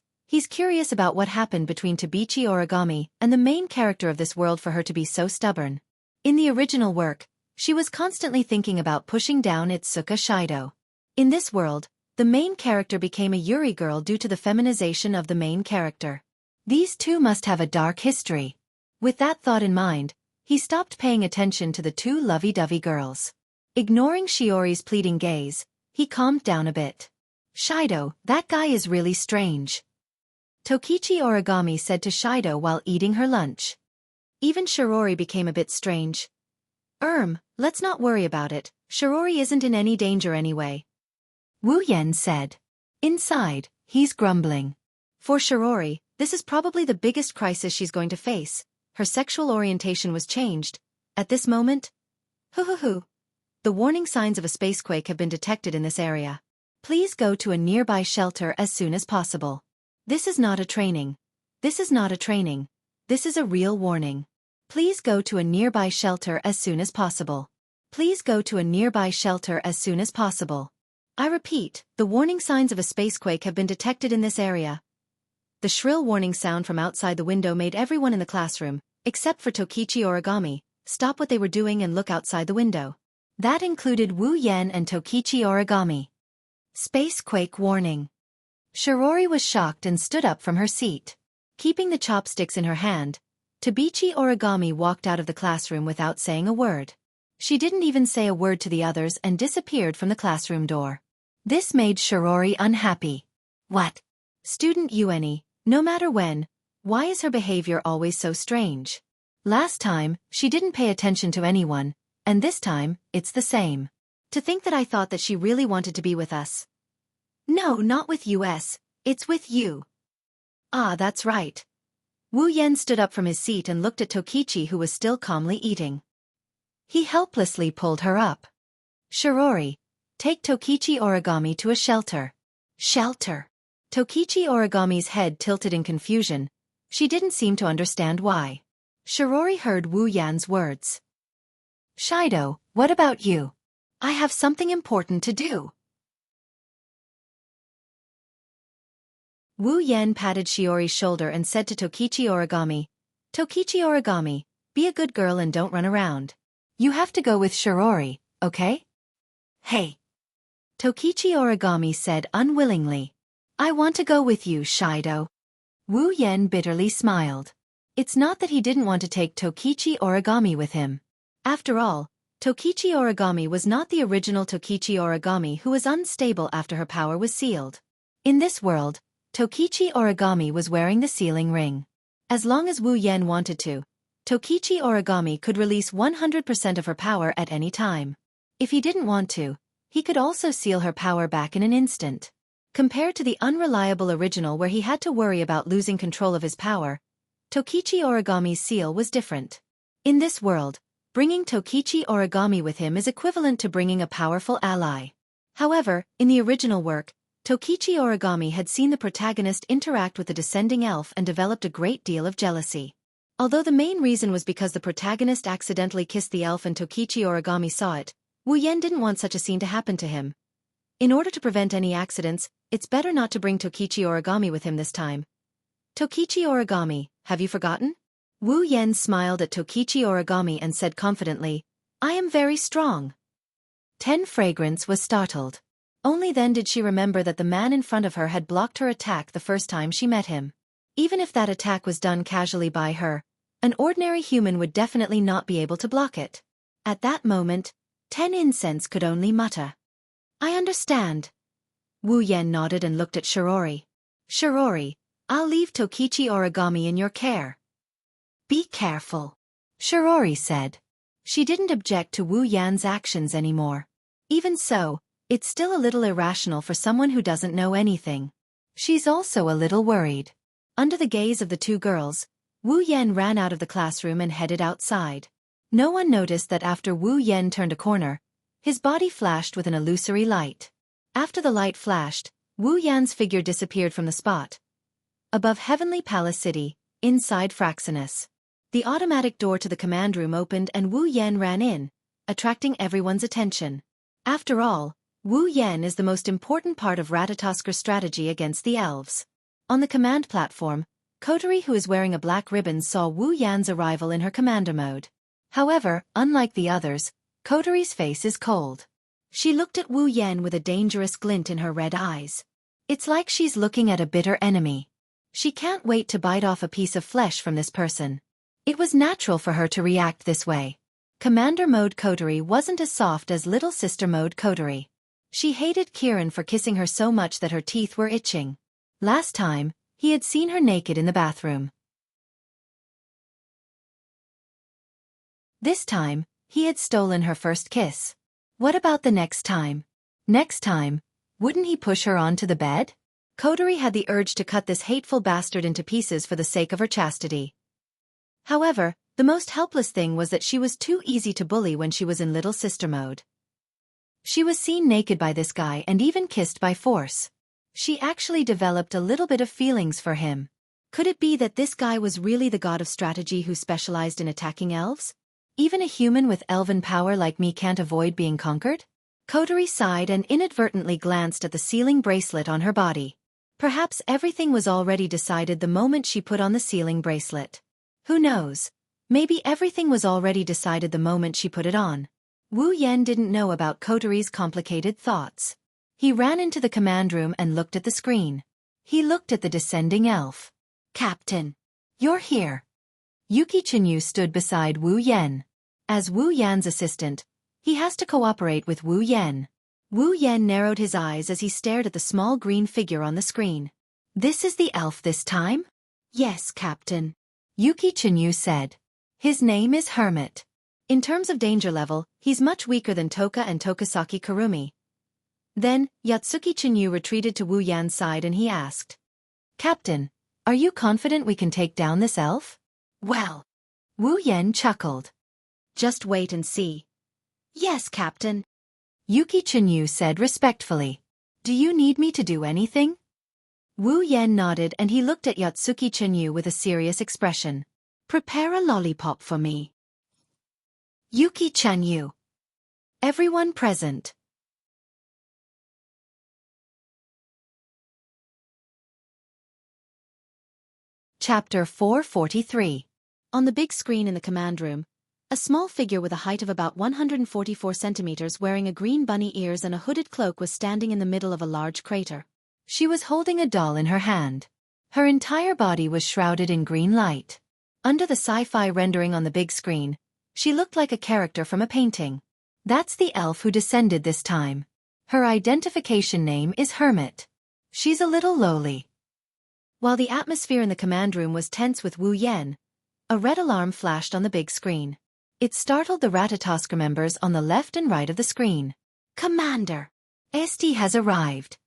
Speaker 1: about what happened between Tabichi Origami and the main character of this world for her to be so stubborn. In the original work, she was constantly thinking about pushing down Itsuka Shido. In this world, the main character became a Yuri girl due to the feminization of the main character. These two must have a dark history. With that thought in mind, he stopped paying attention to the two lovey-dovey girls. Ignoring Shiori's pleading gaze, he calmed down a bit. "Shido, that guy is really strange," Tokichi Origami said to Shido while eating her lunch. Even Shirori became a bit strange. Let's not worry about it, Shirori isn't in any danger anyway," Wu Yan said. Inside, he's grumbling. For Shirori, this is probably the biggest crisis she's going to face. Her sexual orientation was changed. At this moment, the warning signs of a spacequake have been detected in this area. Please go to a nearby shelter as soon as possible. This is not a training. This is not a training. This is a real warning. Please go to a nearby shelter as soon as possible. Please go to a nearby shelter as soon as possible. I repeat, the warning signs of a spacequake have been detected in this area. The shrill warning sound from outside the window made everyone in the classroom, except for Tokichi Origami, stop what they were doing and look outside the window. That included Wu Yen and Tokichi Origami. Spacequake warning. Shirori was shocked and stood up from her seat. Keeping the chopsticks in her hand, Tabichi Origami walked out of the classroom without saying a word. She didn't even say a word to the others and disappeared from the classroom door. This made Shirori unhappy. What? Student Yueni, no matter when, why is her behavior always so strange? Last time, she didn't pay attention to anyone, and this time, it's the same. To think that I thought that she really wanted to be with us. No, not with us, it's with you. Ah, that's right. Wu Yen stood up from his seat and looked at Tokichi, who was still calmly eating. He helplessly pulled her up. Shirori, take Tokichi Origami to a shelter. Shelter. Tokichi Origami's head tilted in confusion. She didn't seem to understand why. Shirori heard Wu Yan's words. Shido, what about you? I have something important to do. Wu Yan patted Shiori's shoulder and said to Tokichi Origami, Tokichi Origami, be a good girl and don't run around. You have to go with Shirori, okay? Hey. Tokichi Origami said unwillingly. I want to go with you, Shido. Wu Yen bitterly smiled. It's not that he didn't want to take Tokichi Origami with him. After all, Tokichi Origami was not the original Tokichi Origami who was unstable after her power was sealed. In this world, Tokichi Origami was wearing the sealing ring. As long as Wu Yen wanted to, Tokichi Origami could release 100% of her power at any time. If he didn't want to, he could also seal her power back in an instant. Compared to the unreliable original where he had to worry about losing control of his power, Tokichi Origami's seal was different. In this world, bringing Tokichi Origami with him is equivalent to bringing a powerful ally. However, in the original work, Tokichi Origami had seen the protagonist interact with the descending elf and developed a great deal of jealousy. Although the main reason was because the protagonist accidentally kissed the elf and Tokichi Origami saw it, Wu Yen didn't want such a scene to happen to him. In order to prevent any accidents, it's better not to bring Tokichi Origami with him this time. Tokichi Origami, have you forgotten? Wu Yen smiled at Tokichi Origami and said confidently, I am very strong. Fragrance was startled. Only then did she remember that the man in front of her had blocked her attack the first time she met him. Even if that attack was done casually by her, an ordinary human would definitely not be able to block it. At that moment, Incense could only mutter. I understand. Wu Yen nodded and looked at Shirori. Shirori, I'll leave Tokichi Origami in your care. Be careful. Shirori said. She didn't object to Wu Yan's actions anymore. Even so, it's still a little irrational for someone who doesn't know anything. She's also a little worried. Under the gaze of the two girls, Wu Yen ran out of the classroom and headed outside. No one noticed that after Wu Yen turned a corner, his body flashed with an illusory light. After the light flashed, Wu Yan's figure disappeared from the spot. Above Heavenly Palace City, inside Fraxinus. The automatic door to the command room opened and Wu Yen ran in, attracting everyone's attention. After all, Wu Yen is the most important part of Ratatasker's strategy against the elves. On the command platform, Kotori, who is wearing a black ribbon, saw Wu Yan's arrival in her commander mode. However, unlike the others, Kotori's face is cold. She looked at Wu Yen with a dangerous glint in her red eyes. It's like she's looking at a bitter enemy. She can't wait to bite off a piece of flesh from this person. It was natural for her to react this way. Commander mode Kotori wasn't as soft as little sister mode Kotori. She hated Kirin for kissing her so much that her teeth were itching. Last time, he had seen her naked in the bathroom. This time, he had stolen her first kiss. What about the next time? Next time, wouldn't he push her onto the bed? Kotori had the urge to cut this hateful bastard into pieces for the sake of her chastity. However, the most helpless thing was that she was too easy to bully when she was in little sister mode. She was seen naked by this guy and even kissed by force. She actually developed a little bit of feelings for him. Could it be that this guy was really the god of strategy who specialized in attacking elves? Even a human with elven power like me can't avoid being conquered? Kotori sighed and inadvertently glanced at the sealing bracelet on her body. Perhaps everything was already decided the moment she put on the sealing bracelet. Who knows? Maybe everything was already decided the moment she put it on. Wu Yan didn't know about Kotori's complicated thoughts. He ran into the command room and looked at the screen. He looked at the descending elf. Captain, you're here. Yuki Chinyu stood beside Wu Yan. As Wu Yan's assistant, he has to cooperate with Wu Yan. Wu Yan narrowed his eyes as he stared at the small green figure on the screen. This is the elf this time? Yes, Captain. Yuki Chinyu said. His name is Hermit. In terms of danger level, he's much weaker than Toka and Tokasaki Kurumi. Then, Yatsuki Chinyu retreated to Wu Yan's side and he asked. Captain, are you confident we can take down this elf? Well. Wu Yan chuckled. Just wait and see. Yes, Captain. Yuki Chinyu said respectfully. Do you need me to do anything? Wu Yan nodded and he looked at Yatsuki Chinyu with a serious expression. Prepare a lollipop for me. Yuki Chinyu. Everyone present. Chapter 443. On the big screen in the command room, a small figure with a height of about 144 centimeters wearing a green bunny ears and a hooded cloak was standing in the middle of a large crater. She was holding a doll in her hand. Her entire body was shrouded in green light. Under the sci-fi rendering on the big screen, she looked like a character from a painting. That's the elf who descended this time. Her identification name is Hermit. She's a little lowly. While the atmosphere in the command room was tense with Wu Yan, a red alarm flashed on the big screen. It startled the Ratatosker members on the left and right of the screen. Commander! ST has arrived.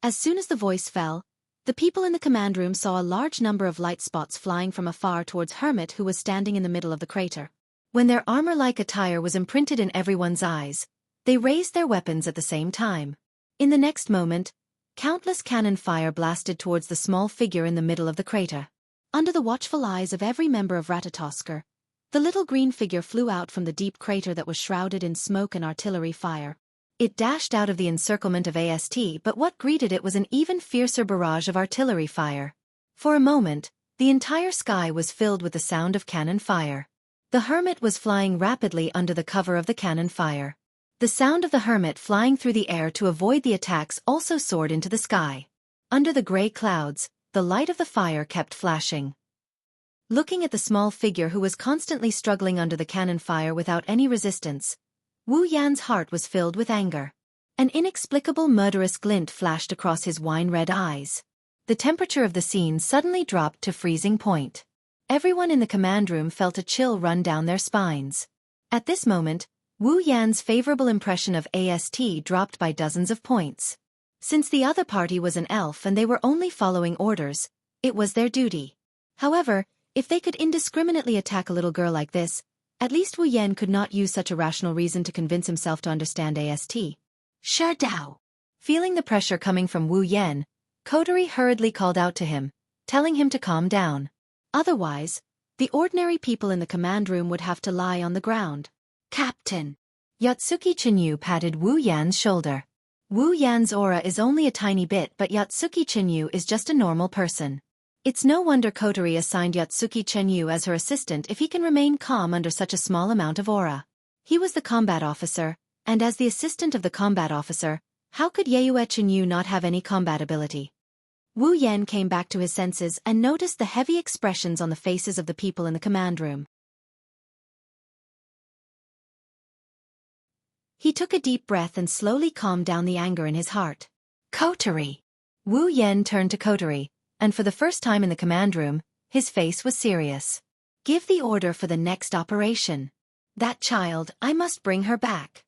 Speaker 1: As soon as the voice fell, the people in the command room saw a large number of light spots flying from afar towards Hermit who was standing in the middle of the crater. When their armor-like attire was imprinted in everyone's eyes, they raised their weapons at the same time. In the next moment, countless cannon fire blasted towards the small figure in the middle of the crater. Under the watchful eyes of every member of Ratatosker, the little green figure flew out from the deep crater that was shrouded in smoke and artillery fire. It dashed out of the encirclement of AST, but what greeted it was an even fiercer barrage of artillery fire. For a moment, the entire sky was filled with the sound of cannon fire. The Hermit was flying rapidly under the cover of the cannon fire. The sound of the Hermit flying through the air to avoid the attacks also soared into the sky. Under the gray clouds, the light of the fire kept flashing. Looking at the small figure who was constantly struggling under the cannon fire without any resistance, Wu Yan's heart was filled with anger. An inexplicable murderous glint flashed across his wine-red eyes. The temperature of the scene suddenly dropped to freezing point. Everyone in the command room felt a chill run down their spines. At this moment, Wu Yan's favorable impression of AST dropped by dozens of points. Since the other party was an elf and they were only following orders, it was their duty. However, if they could indiscriminately attack a little girl like this, at least Wu Yan could not use such a rational reason to convince himself to understand AST. Sure Dao. Feeling the pressure coming from Wu Yan, Kotori hurriedly called out to him, telling him to calm down. Otherwise, the ordinary people in the command room would have to lie on the ground. Captain! Yatsuki Chinyu patted Wu Yan's shoulder. Wu Yan's aura is only a tiny bit, but Yatsuki Chinyu is just a normal person. It's no wonder Kotori assigned Yatsuki Chinyu as her assistant if he can remain calm under such a small amount of aura. He was the combat officer, and as the assistant of the combat officer, how could Yue Chinyu not have any combat ability? Wu Yan came back to his senses and noticed the heavy expressions on the faces of the people in the command room. He took a deep breath and slowly calmed down the anger in his heart. Kotori! Wu Yan turned to Kotori, and for the first time in the command room, his face was serious. Give the order for the next operation. That child, I must bring her back.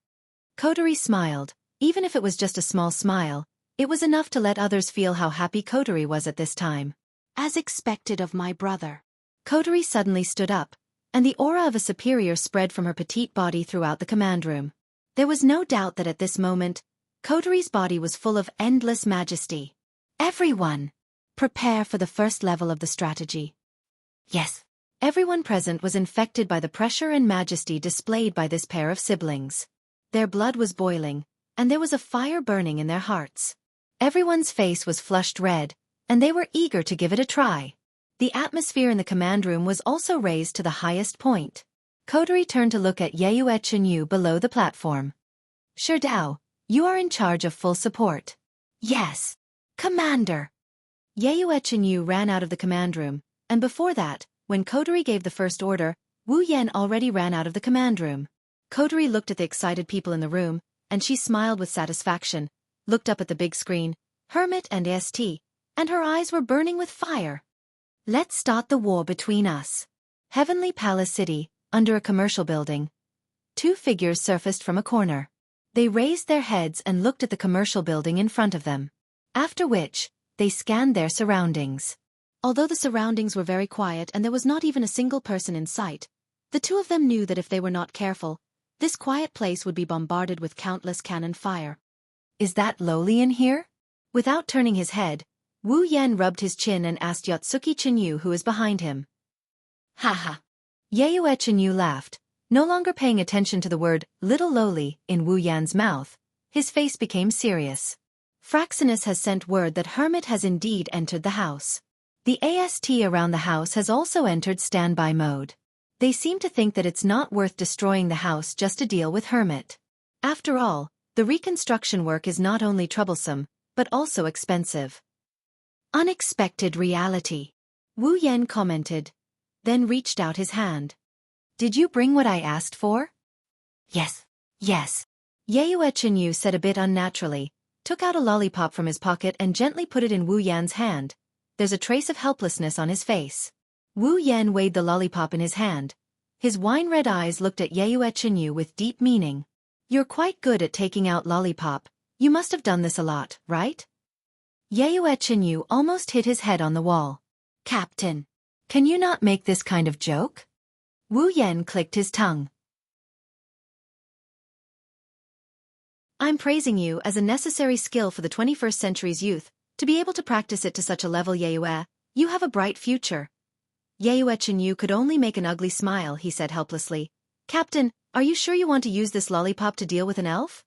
Speaker 1: Kotori smiled. Even if it was just a small smile, it was enough to let others feel how happy Kotori was at this time. As expected of my brother. Kotori suddenly stood up, and the aura of a superior spread from her petite body throughout the command room. There was no doubt that at this moment, Kotori's body was full of endless majesty. Everyone! Prepare for the first level of the strategy. Yes. Everyone present was infected by the pressure and majesty displayed by this pair of siblings. Their blood was boiling, and there was a fire burning in their hearts. Everyone's face was flushed red, and they were eager to give it a try. The atmosphere in the command room was also raised to the highest point. Kodori turned to look at Yue Chenyu below the platform. Sure Dao, you are in charge of full support. Yes, Commander. Yue Chenyu ran out of the command room, and before that, when Kodori gave the first order, Wu Yan already ran out of the command room. Kodori looked at the excited people in the room, and she smiled with satisfaction, looked up at the big screen, Hermit and St, and her eyes were burning with fire. Let's start the war between us. Heavenly Palace City, under a commercial building. Two figures surfaced from a corner. They raised their heads and looked at the commercial building in front of them. After which, they scanned their surroundings. Although the surroundings were very quiet and there was not even a single person in sight, the two of them knew that if they were not careful, this quiet place would be bombarded with countless cannon fire. Is that Loli in here? Without turning his head, Wu Yan rubbed his chin and asked Yotsuki Chinyu who is behind him. Haha. Yue Chinyu laughed, no longer paying attention to the word little Loli in Wu Yan's mouth. His face became serious. Fraxinus has sent word that Hermit has indeed entered the house. The AST around the house has also entered standby mode. They seem to think that it's not worth destroying the house just to deal with Hermit. After all, the reconstruction work is not only troublesome, but also expensive. Unexpected reality. Wu Yan commented, then reached out his hand. Did you bring what I asked for? Yes. Yes. Yue Chenyu said a bit unnaturally, took out a lollipop from his pocket and gently put it in Wu Yan's hand. There's a trace of helplessness on his face. Wu Yan weighed the lollipop in his hand. His wine-red eyes looked at Yue Chenyu with deep meaning. You're quite good at taking out lollipop. You must have done this a lot, right? Yue Chenyu almost hit his head on the wall. Captain, can you not make this kind of joke? Wu Yan clicked his tongue. I'm praising you as a necessary skill for the 21st century's youth, to be able to practice it to such a level. Yue, you have a bright future. Yue Chenyu could only make an ugly smile. He said helplessly. Captain, are you sure you want to use this lollipop to deal with an elf?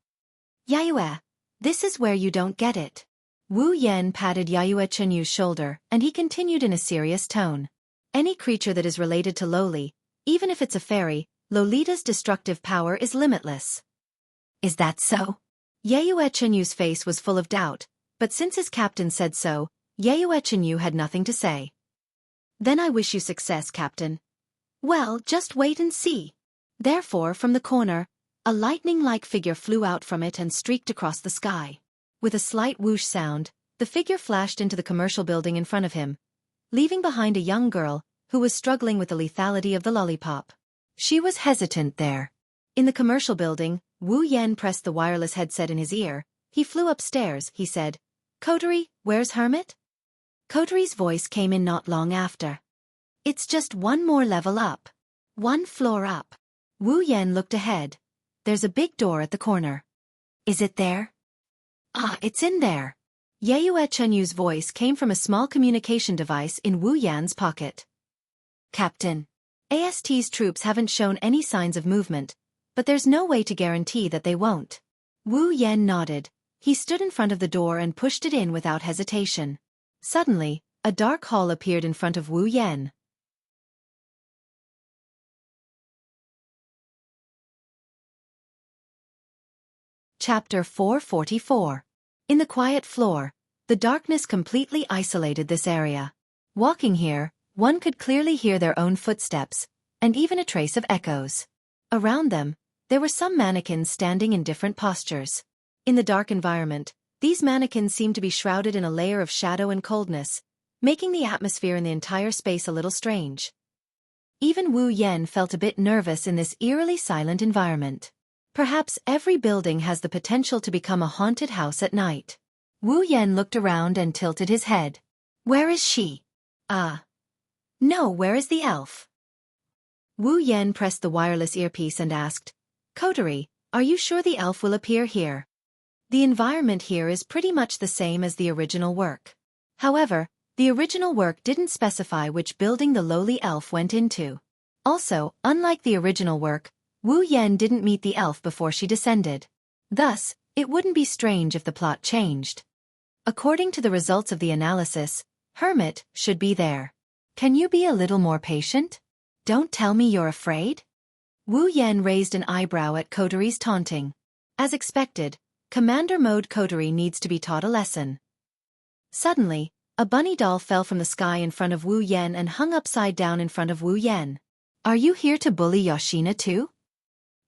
Speaker 1: Yue, this is where you don't get it. Wu Yan patted Yue Chenyu's shoulder, and he continued in a serious tone. Any creature that is related to Loli, even if it's a fairy, Lolita's destructive power is limitless. Is that so? Yue Chenyu's face was full of doubt, but since his captain said so, Yue Chenyu had nothing to say. Then I wish you success, Captain. Well, just wait and see. Therefore, from the corner, a lightning-like figure flew out from it and streaked across the sky. With a slight whoosh sound, the figure flashed into the commercial building in front of him, leaving behind a young girl who was struggling with the lethality of the lollipop. She was hesitant there. In the commercial building, Wu Yan pressed the wireless headset in his ear. He flew upstairs, he said. Kodori, where's Hermit? Kodori's voice came in not long after. It's just one more level up. One floor up. Wu Yan looked ahead. There's a big door at the corner. Is it there? Ah, it's in there. Yue Chenyu's voice came from a small communication device in Wu Yan's pocket. Captain, AST's troops haven't shown any signs of movement, but there's no way to guarantee that they won't. Wu Yan nodded. He stood in front of the door and pushed it in without hesitation. Suddenly, a dark hall appeared in front of Wu Yan. Chapter 444. In the quiet floor, the darkness completely isolated this area. Walking here, one could clearly hear their own footsteps, and even a trace of echoes. Around them, there were some mannequins standing in different postures. In the dark environment, these mannequins seemed to be shrouded in a layer of shadow and coldness, making the atmosphere in the entire space a little strange. Even Wu Yan felt a bit nervous in this eerily silent environment. Perhaps every building has the potential to become a haunted house at night. Wu Yan looked around and tilted his head. Where is she? No, where is the elf? Wu Yan pressed the wireless earpiece and asked, Kodori, are you sure the elf will appear here? The environment here is pretty much the same as the original work. However, the original work didn't specify which building the lowly elf went into. Also, unlike the original work, Wu Yan didn't meet the elf before she descended. Thus, it wouldn't be strange if the plot changed. According to the results of the analysis, Hermit should be there. Can you be a little more patient? Don't tell me you're afraid? Wu Yan raised an eyebrow at Koteri's taunting. As expected, Commander Mode Kotori needs to be taught a lesson. Suddenly, a bunny doll fell from the sky in front of Wu Yan and hung upside down in front of Wu Yan. Are you here to bully Yoshina too?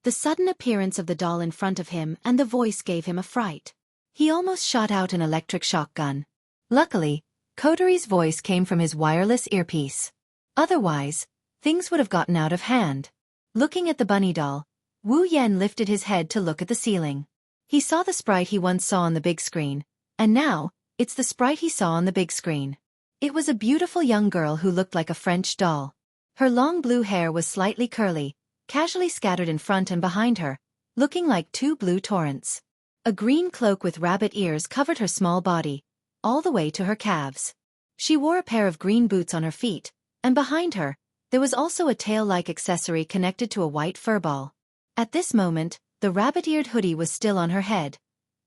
Speaker 1: The sudden appearance of the doll in front of him and the voice gave him a fright. He almost shot out an electric shock gun. Luckily, Koteri's voice came from his wireless earpiece. Otherwise, things would have gotten out of hand. Looking at the bunny doll, Wu Yan lifted his head to look at the ceiling. He saw the sprite he once saw on the big screen, and now, it's the sprite he saw on the big screen. It was a beautiful young girl who looked like a French doll. Her long blue hair was slightly curly, casually scattered in front and behind her, looking like two blue torrents. A green cloak with rabbit ears covered her small body, all the way to her calves. She wore a pair of green boots on her feet, and behind her, there was also a tail-like accessory connected to a white fur ball. At this moment, the rabbit-eared hoodie was still on her head,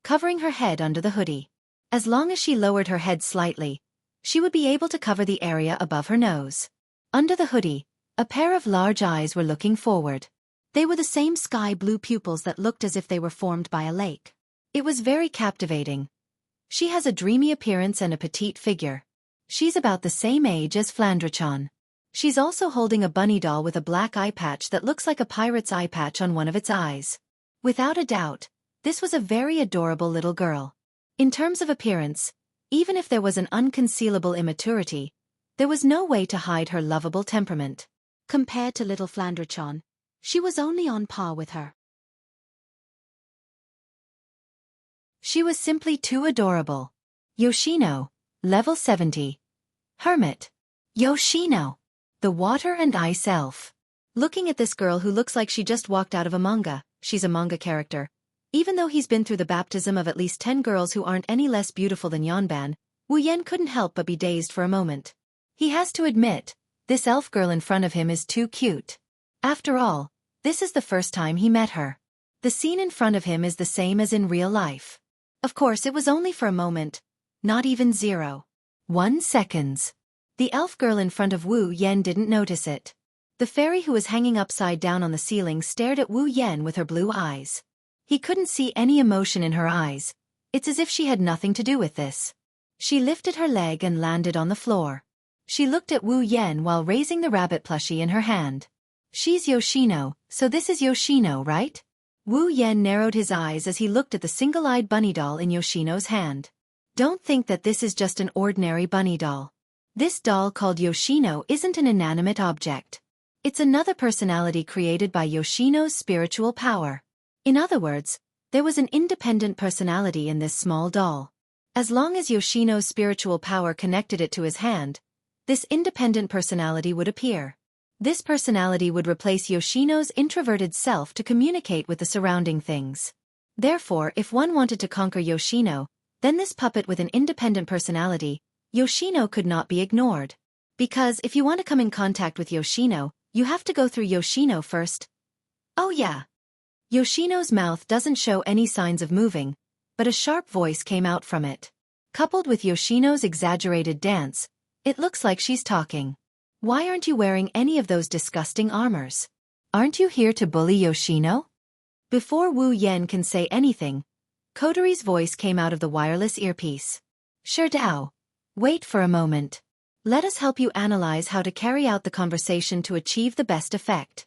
Speaker 1: covering her head under the hoodie. As long as she lowered her head slightly, she would be able to cover the area above her nose. Under the hoodie, a pair of large eyes were looking forward. They were the same sky blue pupils that looked as if they were formed by a lake. It was very captivating. She has a dreamy appearance and a petite figure. She's about the same age as Flandre-chan. She's also holding a bunny doll with a black eye patch that looks like a pirate's eye patch on one of its eyes. Without a doubt, this was a very adorable little girl. In terms of appearance, even if there was an unconcealable immaturity, there was no way to hide her lovable temperament. Compared to little Flandre-chan, she was only on par with her. She was simply too adorable. Yoshino, level 70. Hermit. Yoshino, the water and ice elf. Looking at this girl who looks like she just walked out of a manga, she's a manga character. Even though he's been through the baptism of at least 10 girls who aren't any less beautiful than Yanban, Wu Yan couldn't help but be dazed for a moment. He has to admit, this elf girl in front of him is too cute. After all, this is the first time he met her. The scene in front of him is the same as in real life. Of course, it was only for a moment, not even 0.1 seconds. The elf girl in front of Wu Yan didn't notice it. The fairy who was hanging upside down on the ceiling stared at Wu Yan with her blue eyes. He couldn't see any emotion in her eyes. It's as if she had nothing to do with this. She lifted her leg and landed on the floor. She looked at Wu Yan while raising the rabbit plushie in her hand. She's Yoshino, so this is Yoshino, right? Wu Yan narrowed his eyes as he looked at the single-eyed bunny doll in Yoshino's hand. Don't think that this is just an ordinary bunny doll. This doll called Yoshino isn't an inanimate object. It's another personality created by Yoshino's spiritual power. In other words, there was an independent personality in this small doll. As long as Yoshino's spiritual power connected it to his hand, this independent personality would appear. This personality would replace Yoshino's introverted self to communicate with the surrounding things. Therefore, if one wanted to conquer Yoshino, then this puppet with an independent personality, Yoshino could not be ignored. Because if you want to come in contact with Yoshino, you have to go through Yoshino first. Oh yeah. Yoshino's mouth doesn't show any signs of moving, but a sharp voice came out from it. Coupled with Yoshino's exaggerated dance, it looks like she's talking. Why aren't you wearing any of those disgusting armors? Aren't you here to bully Yoshino? Before Wu Yan can say anything, Koteri's voice came out of the wireless earpiece. Sure Dao. Wait for a moment. Let us help you analyze how to carry out the conversation to achieve the best effect.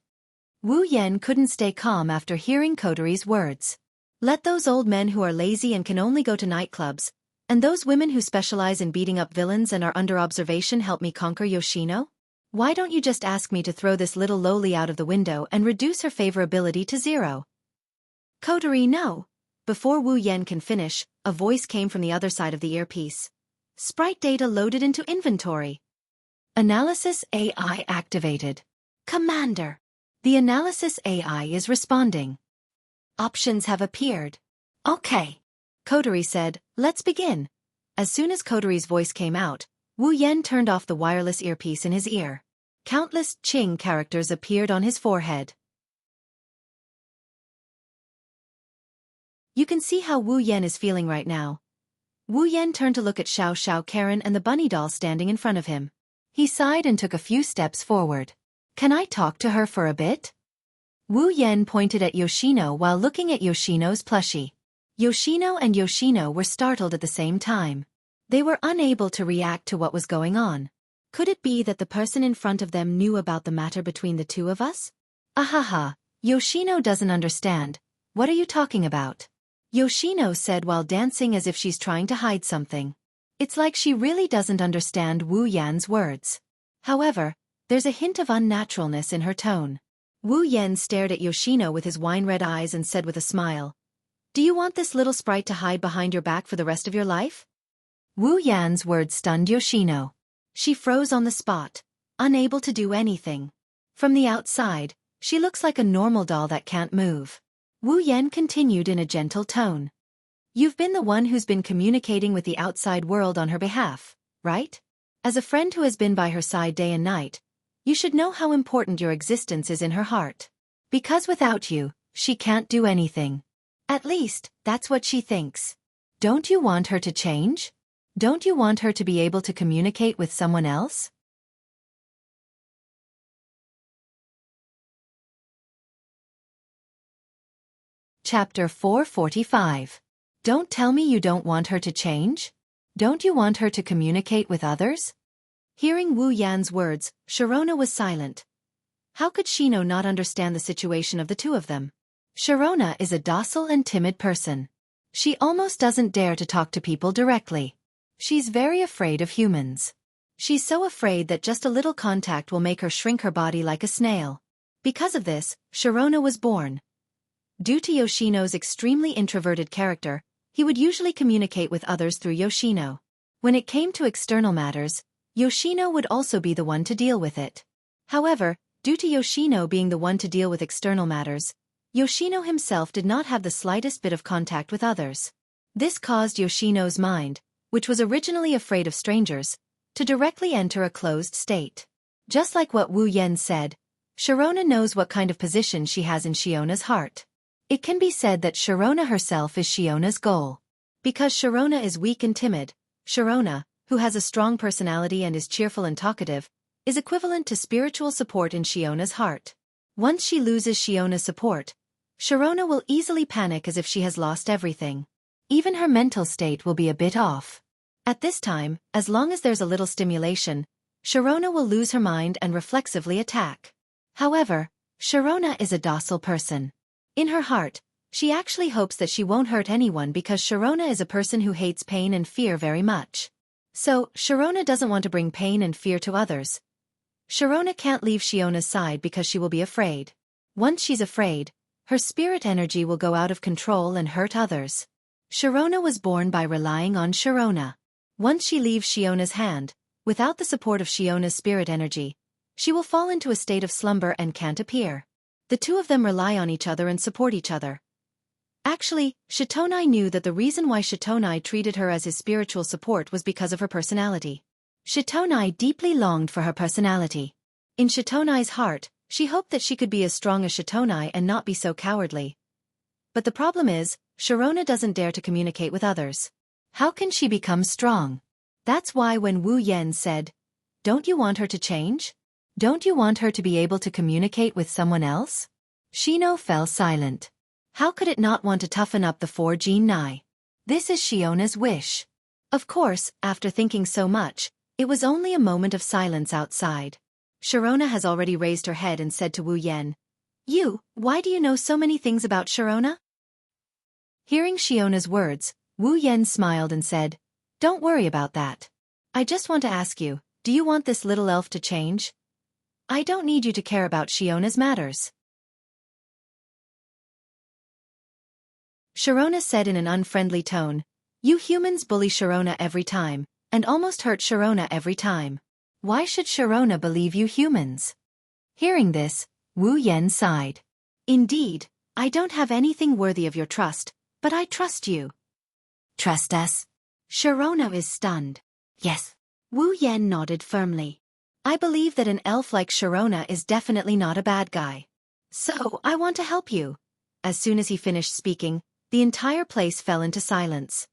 Speaker 1: Wu Yan couldn't stay calm after hearing Koteri's words. Let those old men who are lazy and can only go to nightclubs, and those women who specialize in beating up villains and are under observation help me conquer Yoshino? Why don't you just ask me to throw this little lowly out of the window and reduce her favorability to 0? Koteri, no. Before Wu Yan can finish, a voice came from the other side of the earpiece. Sprite data loaded into inventory. Analysis AI activated. Commander. The analysis AI is responding. Options have appeared. Okay. Koteri said, let's begin. As soon as Koteri's voice came out, Wu Yan turned off the wireless earpiece in his ear. Countless Qing characters appeared on his forehead. You can see how Wu Yan is feeling right now. Wu Yan turned to look at Xiao Xiao Karen and the bunny doll standing in front of him. He sighed and took a few steps forward. Can I talk to her for a bit? Wu Yan pointed at Yoshino while looking at Yoshino's plushie. Yoshino and Yoshino were startled at the same time. They were unable to react to what was going on. Could it be that the person in front of them knew about the matter between the two of us? Ahaha, Yoshino doesn't understand. What are you talking about? Yoshino said while dancing as if she's trying to hide something. It's like she really doesn't understand Wu Yan's words. However, there's a hint of unnaturalness in her tone. Wu Yan stared at Yoshino with his wine-red eyes and said with a smile, "Do you want this little sprite to hide behind your back for the rest of your life?" Wu Yan's words stunned Yoshino. She froze on the spot, unable to do anything. From the outside, she looks like a normal doll that can't move. Wu Yan continued in a gentle tone. You've been the one who's been communicating with the outside world on her behalf, right? As a friend who has been by her side day and night, you should know how important your existence is in her heart. Because without you, she can't do anything. At least, that's what she thinks. Don't you want her to change? Don't you want her to be able to communicate with someone else? Chapter 445. Don't tell me you don't want her to change? Don't you want her to communicate with others? Hearing Wu Yan's words, Sharona was silent. How could Shino not understand the situation of the two of them? Sharona is a docile and timid person. She almost doesn't dare to talk to people directly. She's very afraid of humans. She's so afraid that just a little contact will make her shrink her body like a snail. Because of this, Sharona was born. Due to Yoshino's extremely introverted character, he would usually communicate with others through Yoshino. When it came to external matters, Yoshino would also be the one to deal with it. However, due to Yoshino being the one to deal with external matters, Yoshino himself did not have the slightest bit of contact with others. This caused Yoshino's mind, which was originally afraid of strangers, to directly enter a closed state. Just like what Wu Yan said, Sharona knows what kind of position she has in Shiona's heart. It can be said that Sharona herself is Shiona's goal. Because Sharona is weak and timid, Sharona, who has a strong personality and is cheerful and talkative, is equivalent to spiritual support in Shiona's heart. Once she loses Shiona's support, Sharona will easily panic as if she has lost everything. Even her mental state will be a bit off. At this time, as long as there's a little stimulation, Sharona will lose her mind and reflexively attack. However, Sharona is a docile person. In her heart, she actually hopes that she won't hurt anyone because Sharona is a person who hates pain and fear very much. So, Sharona doesn't want to bring pain and fear to others. Sharona can't leave Shiona's side because she will be afraid. Once she's afraid, her spirit energy will go out of control and hurt others. Sharona was born by relying on Sharona. Once she leaves Shiona's hand, without the support of Shiona's spirit energy, she will fall into a state of slumber and can't appear. The two of them rely on each other and support each other. Actually, Shitonai knew that the reason why Shitonai treated her as his spiritual support was because of her personality. Shitonai deeply longed for her personality. In Shitonai's heart, she hoped that she could be as strong as Shitonai and not be so cowardly. But the problem is, Sharona doesn't dare to communicate with others. How can she become strong? That's why when Wu Yan said, "Don't you want her to change? Don't you want her to be able to communicate with someone else?" Shino fell silent. How could it not want to toughen up the 4 Nai? This is Shiona's wish. Of course, after thinking so much, it was only a moment of silence outside. Sharona has already raised her head and said to Wu Yan, Why do you know so many things about Sharona?" Hearing Shiona's words, Wu Yan smiled and said, "Don't worry about that. I just want to ask you, do you want this little elf to change? I don't need you to care about Shiona's matters." Sharona said in an unfriendly tone, "You humans bully Sharona every time, and almost hurt Sharona every time. Why should Sharona believe you humans?" Hearing this, Wu Yan sighed. "Indeed, I don't have anything worthy of your trust, but I trust you." "Trust us?" Sharona is stunned. "Yes." Wu Yan nodded firmly. "I believe that an elf like Sharona is definitely not a bad guy. So, I want to help you." As soon as he finished speaking, the entire place fell into silence.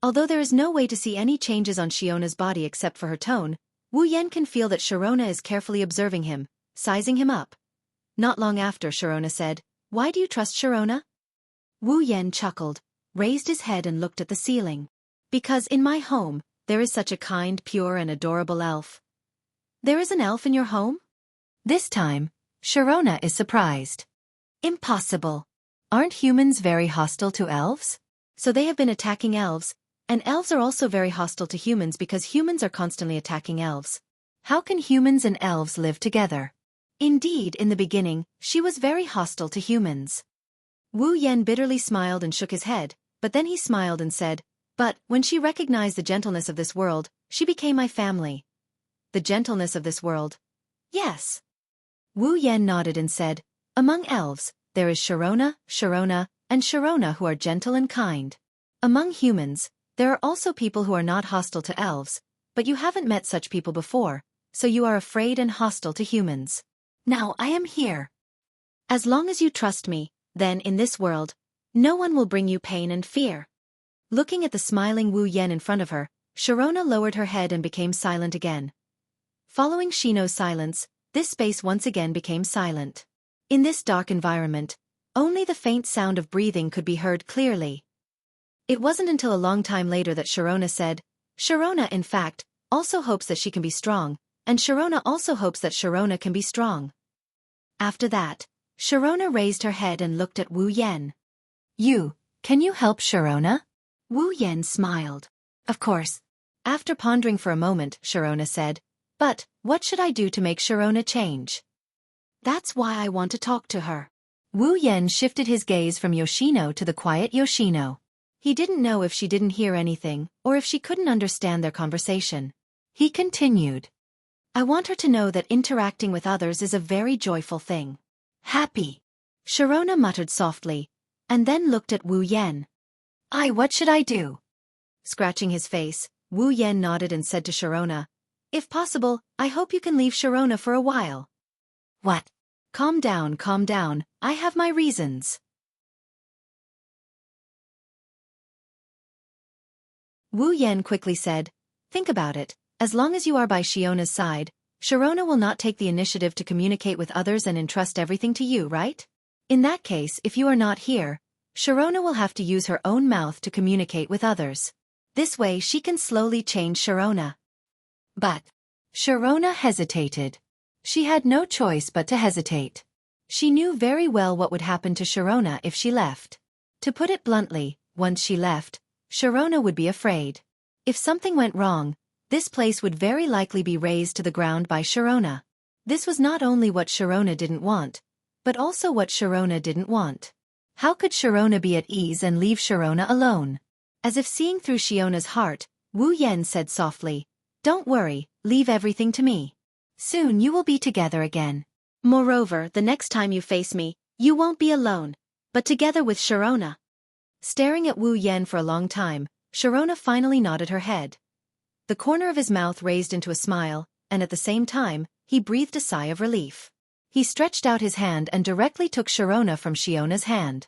Speaker 1: Although there is no way to see any changes on Shiona's body except for her tone, Wu Yan can feel that Sharona is carefully observing him, sizing him up. Not long after, Sharona said, "Why do you trust Sharona?" Wu Yan chuckled, raised his head and looked at the ceiling. "Because in my home, there is such a kind, pure and adorable elf." "There is an elf in your home?" This time, Sharona is surprised. "Impossible. Aren't humans very hostile to elves?" "So they have been attacking elves, and elves are also very hostile to humans because humans are constantly attacking elves. How can humans and elves live together?" Indeed, in the beginning, she was very hostile to humans. Wu Yan bitterly smiled and shook his head, but then he smiled and said, "But, when she recognized the gentleness of this world, she became my family." "The gentleness of this world?" "Yes." Wu Yan nodded and said, "Among elves, there is Sharona, and Sharona who are gentle and kind. Among humans, there are also people who are not hostile to elves, but you haven't met such people before, so you are afraid and hostile to humans. Now I am here. As long as you trust me, then in this world, no one will bring you pain and fear." Looking at the smiling Wu Yan in front of her, Sharona lowered her head and became silent again. Following Shino's silence, this space once again became silent. In this dark environment, only the faint sound of breathing could be heard clearly. It wasn't until a long time later that Sharona said, "Sharona, in fact, also hopes that she can be strong, and Sharona also hopes that Sharona can be strong." After that, Sharona raised her head and looked at Wu Yan. Can you help Sharona?" Wu Yan smiled. "Of course." After pondering for a moment, Sharona said, "But, what should I do to make Sharona change?" "That's why I want to talk to her." Wu Yan shifted his gaze from Yoshino to the quiet Yoshino. He didn't know if she didn't hear anything, or if she couldn't understand their conversation. He continued, "I want her to know that interacting with others is a very joyful thing." "Happy," Sharona muttered softly, and then looked at Wu Yan. What should I do?" Scratching his face, Wu Yan nodded and said to Sharona, "If possible, I hope you can leave Sharona for a while." "What?" Calm down, I have my reasons." Wu Yan quickly said, "Think about it, as long as you are by Shiona's side, Sharona will not take the initiative to communicate with others and entrust everything to you, right? In that case, if you are not here, Sharona will have to use her own mouth to communicate with others. This way she can slowly change Sharona." But Sharona hesitated. She had no choice but to hesitate. She knew very well what would happen to Sharona if she left. To put it bluntly, once she left, Sharona would be afraid. If something went wrong, this place would very likely be razed to the ground by Sharona. This was not only what Sharona didn't want, but also what Sharona didn't want. How could Sharona be at ease and leave Sharona alone? As if seeing through Shiona's heart, Wu Yan said softly, "Don't worry, leave everything to me. Soon you will be together again. Moreover, the next time you face me, you won't be alone, but together with Sharona." Staring at Wu Yan for a long time, Sharona finally nodded her head. The corner of his mouth raised into a smile, and at the same time, he breathed a sigh of relief. He stretched out his hand and directly took Sharona from Shiona's hand.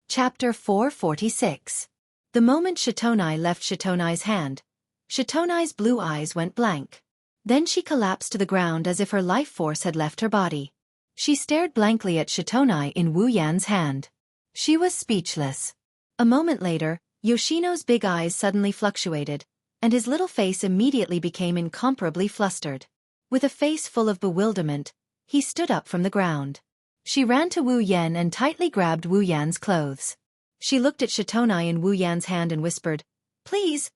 Speaker 1: Chapter 446. The moment Shitonai left Shitonai's hand, Shitonai's blue eyes went blank. Then she collapsed to the ground as if her life force had left her body. She stared blankly at Shitonai in Wu Yan's hand. She was speechless. A moment later, Yoshino's big eyes suddenly fluctuated, and his little face immediately became incomparably flustered. With a face full of bewilderment, he stood up from the ground. She ran to Wu Yan and tightly grabbed Wu Yan's clothes. She looked at Shitonai in Wu Yan's hand and whispered, "Please,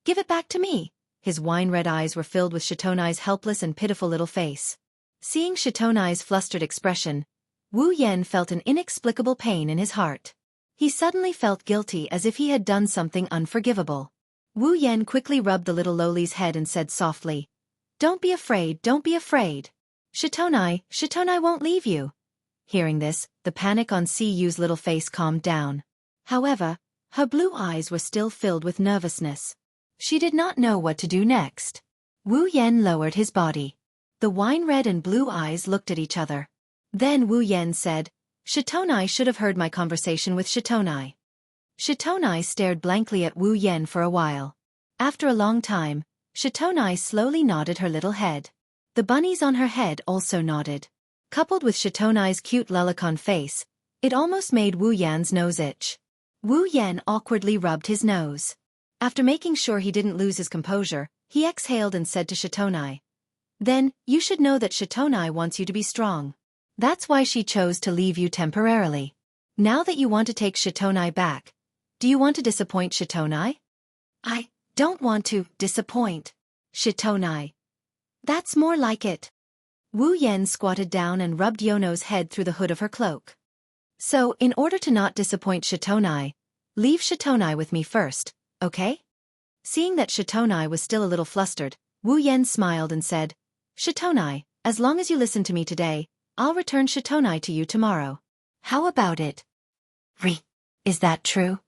Speaker 1: give it back to me." His wine-red eyes were filled with Shitonai's helpless and pitiful little face. Seeing Shitonai's flustered expression, Wu Yan felt an inexplicable pain in his heart. He suddenly felt guilty as if he had done something unforgivable. Wu Yan quickly rubbed the little lowly's head and said softly, don't be afraid. Shitonai won't leave you." Hearing this, the panic on Cuyu's little face calmed down. However, her blue eyes were still filled with nervousness. She did not know what to do next. Wu Yan lowered his body. The wine-red and blue eyes looked at each other. Then Wu Yan said, Shitonai should have heard my conversation with Shitonai. Shitonai stared blankly at Wu Yen for a while. After a long time, Shitonai slowly nodded her little head. The bunnies on her head also nodded. Coupled with Shitonai's cute lolicon face, it almost made Wu Yan's nose itch. Wu Yan awkwardly rubbed his nose. After making sure he didn't lose his composure, he exhaled and said to Shitonai, "Then, you should know that Shitonai wants you to be strong. That's why she chose to leave you temporarily. Now that you want to take Shitonai back, do you want to disappoint Shitonai?" "I don't want to disappoint Shitonai. That's more like it." Wu Yen squatted down and rubbed Yono's head through the hood of her cloak. "So, in order to not disappoint Shitonai, leave Shitonai with me first, okay?" Seeing that Shitonai was still a little flustered, Wu Yen smiled and said, "Shitonai, as long as you listen to me today, I'll return Shitonai to you tomorrow. How about it?" Is that true?"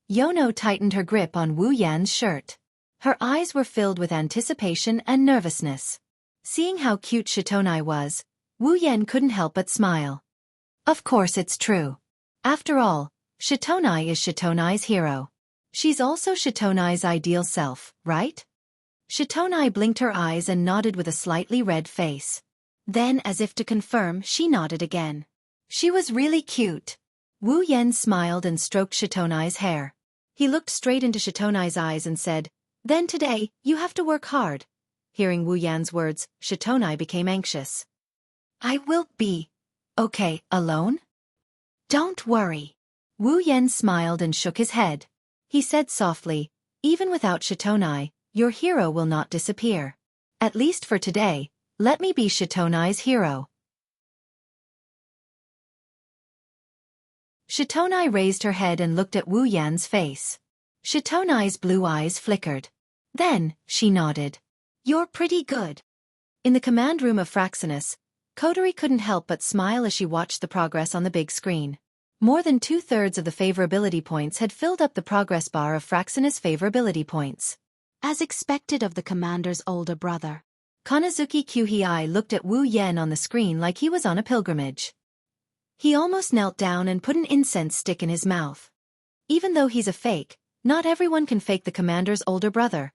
Speaker 1: Yono tightened her grip on Wu Yan's shirt. Her eyes were filled with anticipation and nervousness. Seeing how cute Shitonai was, Wu Yen couldn't help but smile. Of course it's true. After all, Shitonai is Shitonai's hero. She's also Shitonai's ideal self, right? Shitonai blinked her eyes and nodded with a slightly red face. Then, as if to confirm, she nodded again. She was really cute. Wu Yen smiled and stroked Shitonai's hair. He looked straight into Shitonai's eyes and said, "Then today, you have to work hard." Hearing Wu Yan's words, Shitonai became anxious. "I will be okay alone? Don't worry." Wu Yen smiled and shook his head. He said softly, "Even without Shitonai, your hero will not disappear. At least for today, let me be Shitonai's hero." Shitonai raised her head and looked at Wu Yan's face. Shitonai's blue eyes flickered. Then, she nodded. "You're pretty good." In the command room of Fraxinus, Kotori couldn't help but smile as she watched the progress on the big screen. More than 2/3 of the favorability points had filled up the progress bar of Fraxinus' favorability points. As expected of the commander's older brother, Kanazuki Kyuhei looked at Wu Yen on the screen like he was on a pilgrimage. He almost knelt down and put an incense stick in his mouth. Even though he's a fake, not everyone can fake the commander's older brother.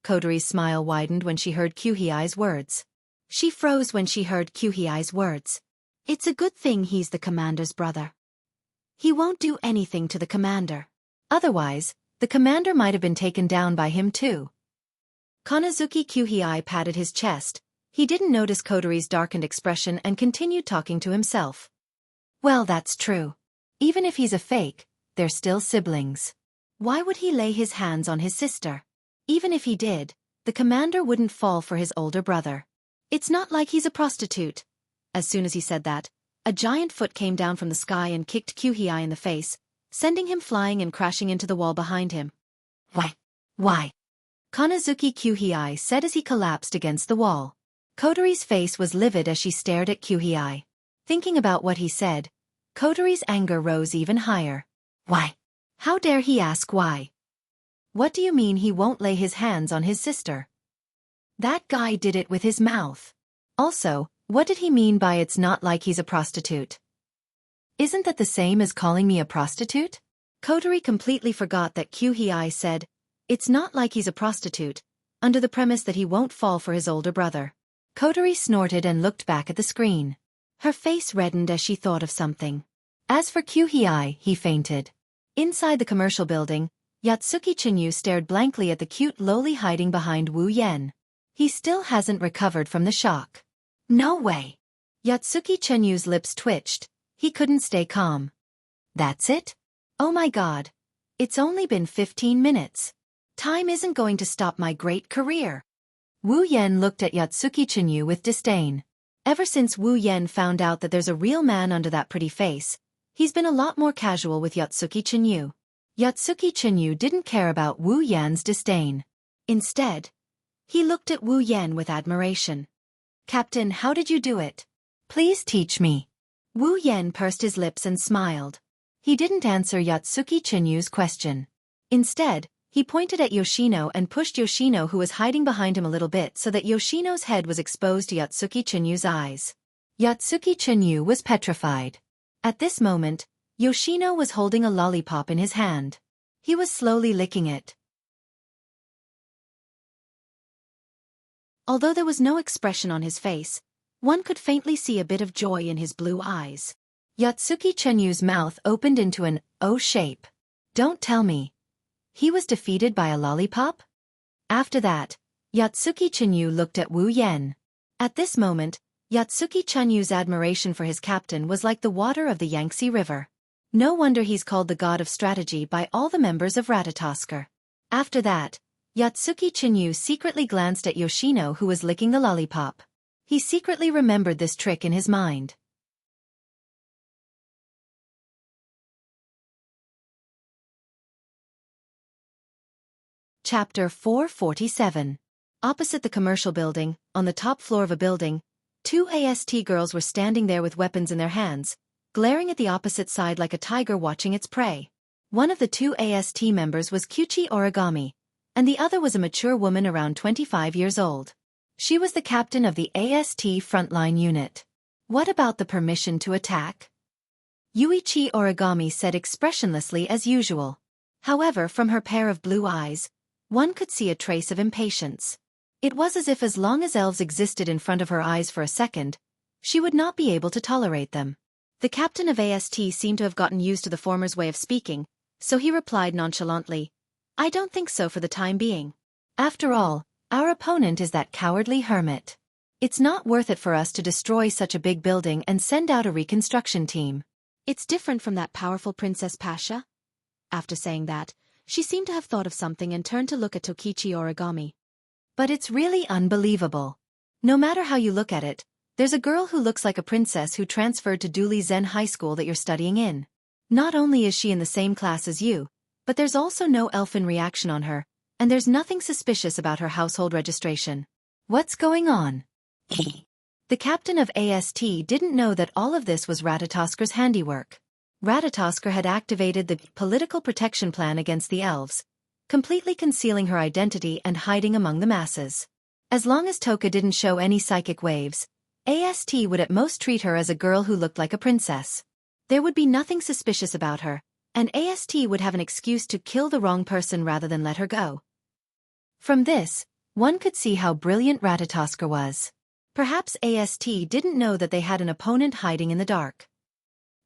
Speaker 1: Kotori's smile widened when she heard Kyuhei's words. She froze when she heard Kyuhei's words. It's a good thing he's the commander's brother. He won't do anything to the commander. Otherwise, the commander might have been taken down by him too. Kanazuki Kyuhei patted his chest. He didn't notice Kotori's darkened expression and continued talking to himself. Well, that's true. Even if he's a fake, they're still siblings. Why would he lay his hands on his sister? Even if he did, the commander wouldn't fall for his older brother. It's not like he's a prostitute. As soon as he said that, a giant foot came down from the sky and kicked Kyuhei in the face, sending him flying and crashing into the wall behind him. Why? Kanazuki Kyuhei said as he collapsed against the wall. Kotori's face was livid as she stared at Kyuhei. Thinking about what he said, Kotori's anger rose even higher. Why? How dare he ask why? What do you mean he won't lay his hands on his sister? That guy did it with his mouth. Also, what did he mean by it's not like he's a prostitute? Isn't that the same as calling me a prostitute? Kotori completely forgot that Kyuhei said, it's not like he's a prostitute, under the premise that he won't fall for his older brother. Kotori snorted and looked back at the screen. Her face reddened as she thought of something. As for Kyuhei, he fainted. Inside the commercial building, Yatsuki Chinyu stared blankly at the cute loli hiding behind Wu Yen. He still hasn't recovered from the shock. No way. Yatsuki Chinyu's lips twitched. He couldn't stay calm. That's it? Oh my god. It's only been 15 minutes. Time isn't going to stop my great career. Wu Yen looked at Yatsuki Chinyu with disdain. Ever since Wu Yen found out that there's a real man under that pretty face, he's been a lot more casual with Yatsuki Chinyu. Yatsuki Chinyu didn't care about Wu Yen's disdain. Instead, he looked at Wu Yen with admiration. Captain, how did you do it? Please teach me. Wu Yen pursed his lips and smiled. He didn't answer Yatsuki Chinyu's question. Instead, he pointed at Yoshino and pushed Yoshino, who was hiding behind him, a little bit so that Yoshino's head was exposed to Yatsuki Chinyu's eyes. Yatsuki Chinyu was petrified. At this moment, Yoshino was holding a lollipop in his hand. He was slowly licking it. Although there was no expression on his face, one could faintly see a bit of joy in his blue eyes. Yatsuki Chenyu's mouth opened into an O shape. Don't tell me. He was defeated by a lollipop? After that, Yatsuki Chenyu looked at Wu Yan. At this moment, Yatsuki Chenyu's admiration for his captain was like the water of the Yangtze River. No wonder he's called the god of strategy by all the members of Ratatosker. After that, Yatsuki Chenyu secretly glanced at Yoshino who was licking the lollipop. He secretly remembered this trick in his mind. Chapter 447. Opposite the commercial building, on the top floor of a building, two AST girls were standing there with weapons in their hands, glaring at the opposite side like a tiger watching its prey. One of the two AST members was Kyuchi Origami, and the other was a mature woman around 25 years old. She was the captain of the AST frontline unit. What about the permission to attack? Yuichi Origami said expressionlessly as usual. However, from her pair of blue eyes, one could see a trace of impatience. It was as if as long as elves existed in front of her eyes for a second, she would not be able to tolerate them. The captain of AST seemed to have gotten used to the former's way of speaking, so he replied nonchalantly, "I don't think so for the time being. After all, our opponent is that cowardly hermit. It's not worth it for us to destroy such a big building and send out a reconstruction team. It's different from that powerful Princess Pasha." After saying that, she seemed to have thought of something and turned to look at Tokichi Origami. But it's really unbelievable. No matter how you look at it, there's a girl who looks like a princess who transferred to Duli Zen High School that you're studying in. Not only is she in the same class as you, but there's also no elfin reaction on her, and there's nothing suspicious about her household registration. What's going on? The captain of AST didn't know that all of this was Ratatosker's handiwork. Ratatosker had activated the political protection plan against the elves, completely concealing her identity and hiding among the masses. As long as Toka didn't show any psychic waves, AST would at most treat her as a girl who looked like a princess. There would be nothing suspicious about her, and AST would have an excuse to kill the wrong person rather than let her go. From this, one could see how brilliant Ratatosker was. Perhaps AST didn't know that they had an opponent hiding in the dark.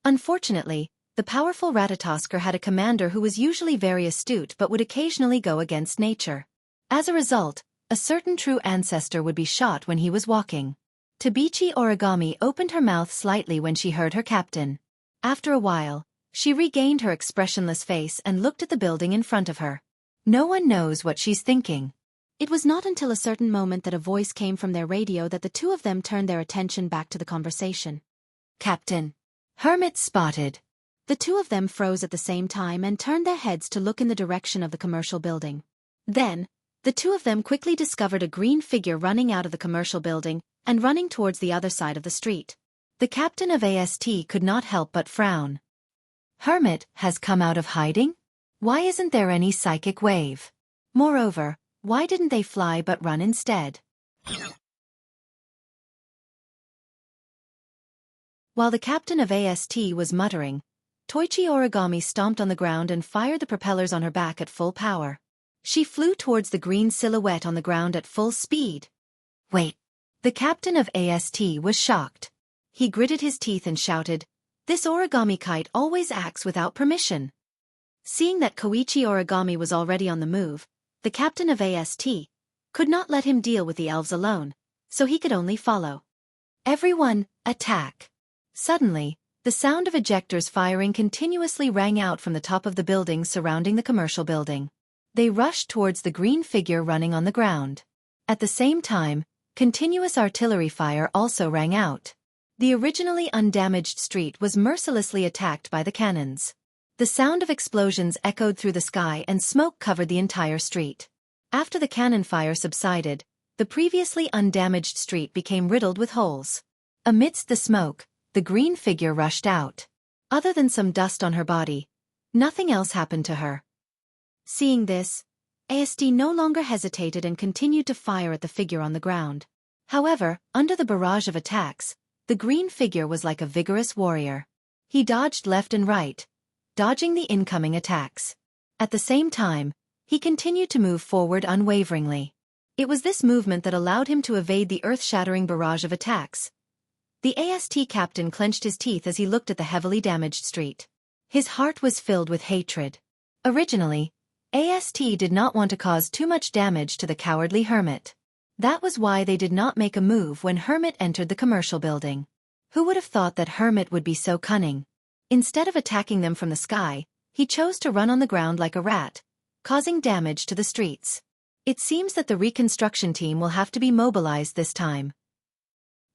Speaker 1: Unfortunately, the powerful Ratatosker had a commander who was usually very astute but would occasionally go against nature. As a result, a certain true ancestor would be shot when he was walking. Tabichi Origami opened her mouth slightly when she heard her captain. After a while, she regained her expressionless face and looked at the building in front of her. No one knows what she's thinking. It was not until a certain moment that a voice came from their radio that the two of them turned their attention back to the conversation. "Captain. Hermit spotted." The two of them froze at the same time and turned their heads to look in the direction of the commercial building. Then, the two of them quickly discovered a green figure running out of the commercial building and running towards the other side of the street. The captain of AST could not help but frown. Hermit has come out of hiding? Why isn't there any psychic wave? Moreover, why didn't they fly but run instead? While the captain of AST was muttering, Toichi Origami stomped on the ground and fired the propellers on her back at full power. She flew towards the green silhouette on the ground at full speed. Wait. The captain of AST was shocked. He gritted his teeth and shouted, "This origami kite always acts without permission." Seeing that Koichi Origami was already on the move, the captain of AST could not let him deal with the elves alone, so he could only follow. Everyone, attack! Suddenly, the sound of ejectors firing continuously rang out from the top of the buildings surrounding the commercial building. They rushed towards the green figure running on the ground. At the same time, continuous artillery fire also rang out. The originally undamaged street was mercilessly attacked by the cannons. The sound of explosions echoed through the sky and smoke covered the entire street. After the cannon fire subsided, the previously undamaged street became riddled with holes. Amidst the smoke, the green figure rushed out. Other than some dust on her body, nothing else happened to her. Seeing this, AST no longer hesitated and continued to fire at the figure on the ground. However, under the barrage of attacks, the green figure was like a vigorous warrior. He dodged left and right, dodging the incoming attacks. At the same time, he continued to move forward unwaveringly. It was this movement that allowed him to evade the earth-shattering barrage of attacks. The AST captain clenched his teeth as he looked at the heavily damaged street. His heart was filled with hatred. Originally, AST did not want to cause too much damage to the cowardly hermit. That was why they did not make a move when Hermit entered the commercial building. Who would have thought that Hermit would be so cunning? Instead of attacking them from the sky, he chose to run on the ground like a rat, causing damage to the streets. It seems that the reconstruction team will have to be mobilized this time.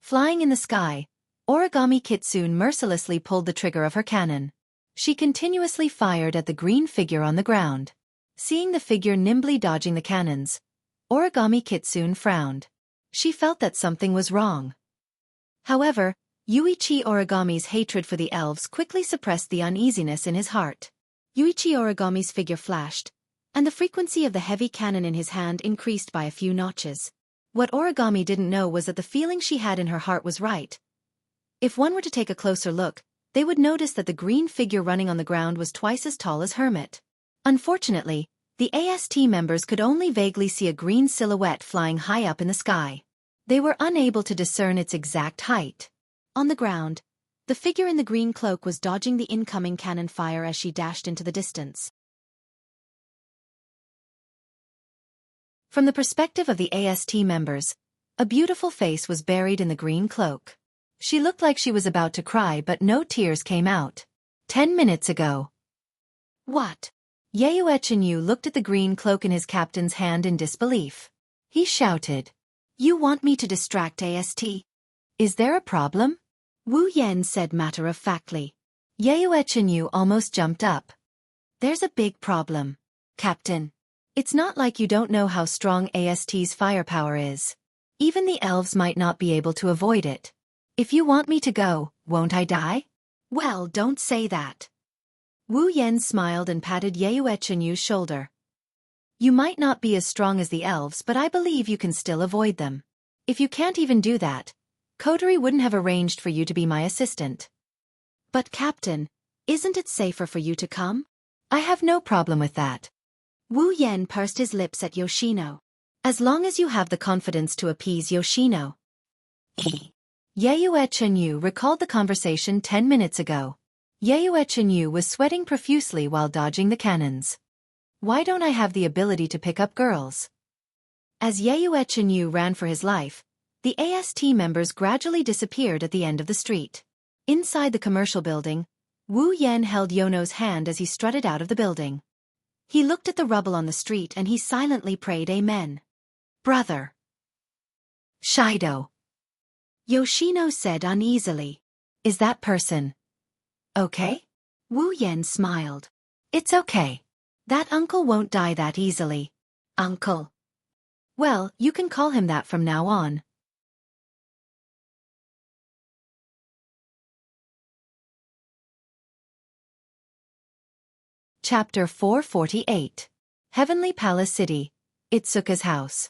Speaker 1: Flying in the sky, Origami Kitsune mercilessly pulled the trigger of her cannon. She continuously fired at the green figure on the ground. Seeing the figure nimbly dodging the cannons, Origami Kitsune frowned. She felt that something was wrong. However, Yuichi Origami's hatred for the elves quickly suppressed the uneasiness in his heart. Yuichi Origami's figure flashed, and the frequency of the heavy cannon in his hand increased by a few notches. What Origami didn't know was that the feeling she had in her heart was right. If one were to take a closer look, they would notice that the green figure running on the ground was twice as tall as Hermit. Unfortunately, the AST members could only vaguely see a green silhouette flying high up in the sky. They were unable to discern its exact height. On the ground, the figure in the green cloak was dodging the incoming cannon fire as she dashed into the distance. From the perspective of the AST members, a beautiful face was buried in the green cloak. She looked like she was about to cry, but no tears came out. 10 minutes ago. What? Yayue Chenyu looked at the green cloak in his captain's hand in disbelief. He shouted, "You want me to distract AST? Is there a problem?" Wu Yan said matter-of-factly. Yayue Chenyu almost jumped up. "There's a big problem, Captain. It's not like you don't know how strong AST's firepower is. Even the elves might not be able to avoid it. If you want me to go, won't I die?" "Well, don't say that." Wu Yan smiled and patted Yayue Chenyu's shoulder. "You might not be as strong as the elves, but I believe you can still avoid them. If you can't even do that, Kotori wouldn't have arranged for you to be my assistant." "But Captain, isn't it safer for you to come?" "I have no problem with that." Wu Yan pursed his lips at Yoshino. "As long as you have the confidence to appease Yoshino." Yayue Chenyu recalled the conversation 10 minutes ago. Yayue Chenyu was sweating profusely while dodging the cannons. "Why don't I have the ability to pick up girls?" As Yayue Chenyu ran for his life, the AST members gradually disappeared at the end of the street. Inside the commercial building, Wu Yan held Yono's hand as he strutted out of the building. He looked at the rubble on the street and he silently prayed amen. "Brother." "Shido," Yoshino said uneasily. "Is that person okay?" Wu Yan smiled. "It's okay. That uncle won't die that easily." "Uncle." "Well, you can call him that from now on." Chapter 448. Heavenly Palace City, Itsuka's house.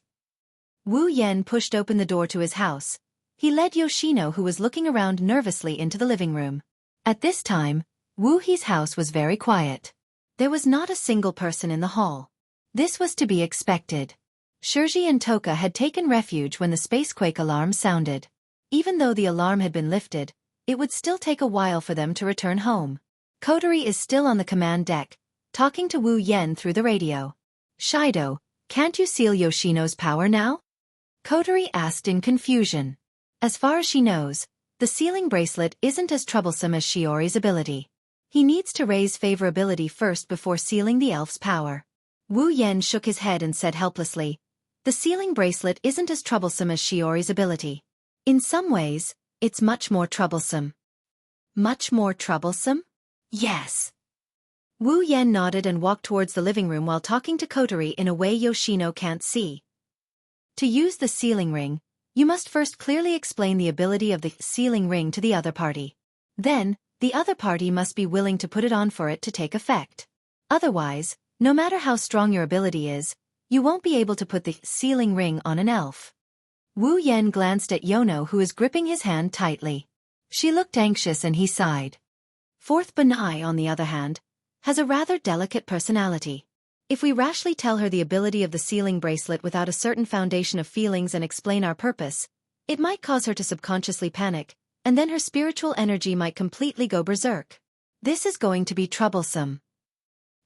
Speaker 1: Wu Yan pushed open the door to his house. He led Yoshino, who was looking around nervously, into the living room. At this time, Wu He's house was very quiet. There was not a single person in the hall. This was to be expected. Shirji and Toka had taken refuge when the spacequake alarm sounded. Even though the alarm had been lifted, it would still take a while for them to return home. Kotori is still on the command deck, talking to Wu Yan through the radio. "Shido, can't you seal Yoshino's power now?" Kotori asked in confusion. As far as she knows, the sealing bracelet isn't as troublesome as Shiori's ability. He needs to raise favorability first before sealing the elf's power. Wu Yan shook his head and said helplessly, "The sealing bracelet isn't as troublesome as Shiori's ability. In some ways, it's much more troublesome." "Much more troublesome?" "Yes." Wu Yan nodded and walked towards the living room while talking to Kotori in a way Yoshino can't see. To use the sealing ring, you must first clearly explain the ability of the sealing ring to the other party. Then, the other party must be willing to put it on for it to take effect. Otherwise, no matter how strong your ability is, you won't be able to put the sealing ring on an elf. Wu Yan glanced at Yono, who is gripping his hand tightly. She looked anxious and he sighed. Fourth Benai, on the other hand, has a rather delicate personality. If we rashly tell her the ability of the sealing bracelet without a certain foundation of feelings and explain our purpose, it might cause her to subconsciously panic, and then her spiritual energy might completely go berserk. This is going to be troublesome.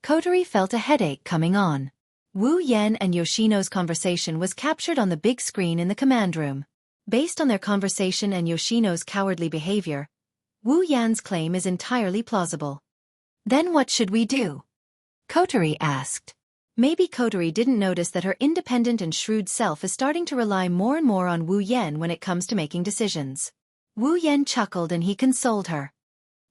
Speaker 1: Kotori felt a headache coming on. Wu Yan and Yoshino's conversation was captured on the big screen in the command room. Based on their conversation and Yoshino's cowardly behavior, Wu Yan's claim is entirely plausible. Then what should we do? Kotori asked. Maybe Kotori didn't notice that her independent and shrewd self is starting to rely more and more on Wu Yan when it comes to making decisions. Wu Yan chuckled and he consoled her.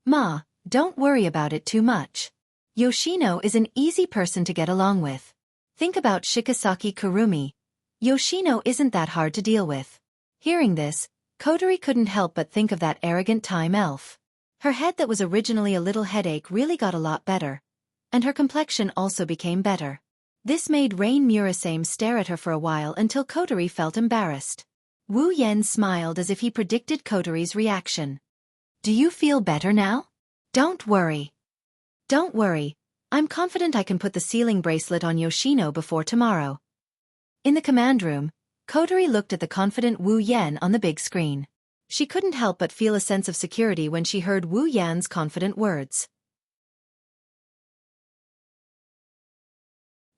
Speaker 1: Ma, don't worry about it too much. Yoshino is an easy person to get along with. Think about Shikisaki Kurumi. Yoshino isn't that hard to deal with. Hearing this, Kotori couldn't help but think of that arrogant time elf. Her head that was originally a little headache really got a lot better, and her complexion also became better. This made Rain Murasame stare at her for a while until Kotori felt embarrassed. Wu Yan smiled as if he predicted Kotori's reaction. Do you feel better now? Don't worry. Don't worry, I'm confident I can put the sealing bracelet on Yoshino before tomorrow. In the command room, Kotori looked at the confident Wu Yan on the big screen. She couldn't help but feel a sense of security when she heard Wu Yan's confident words.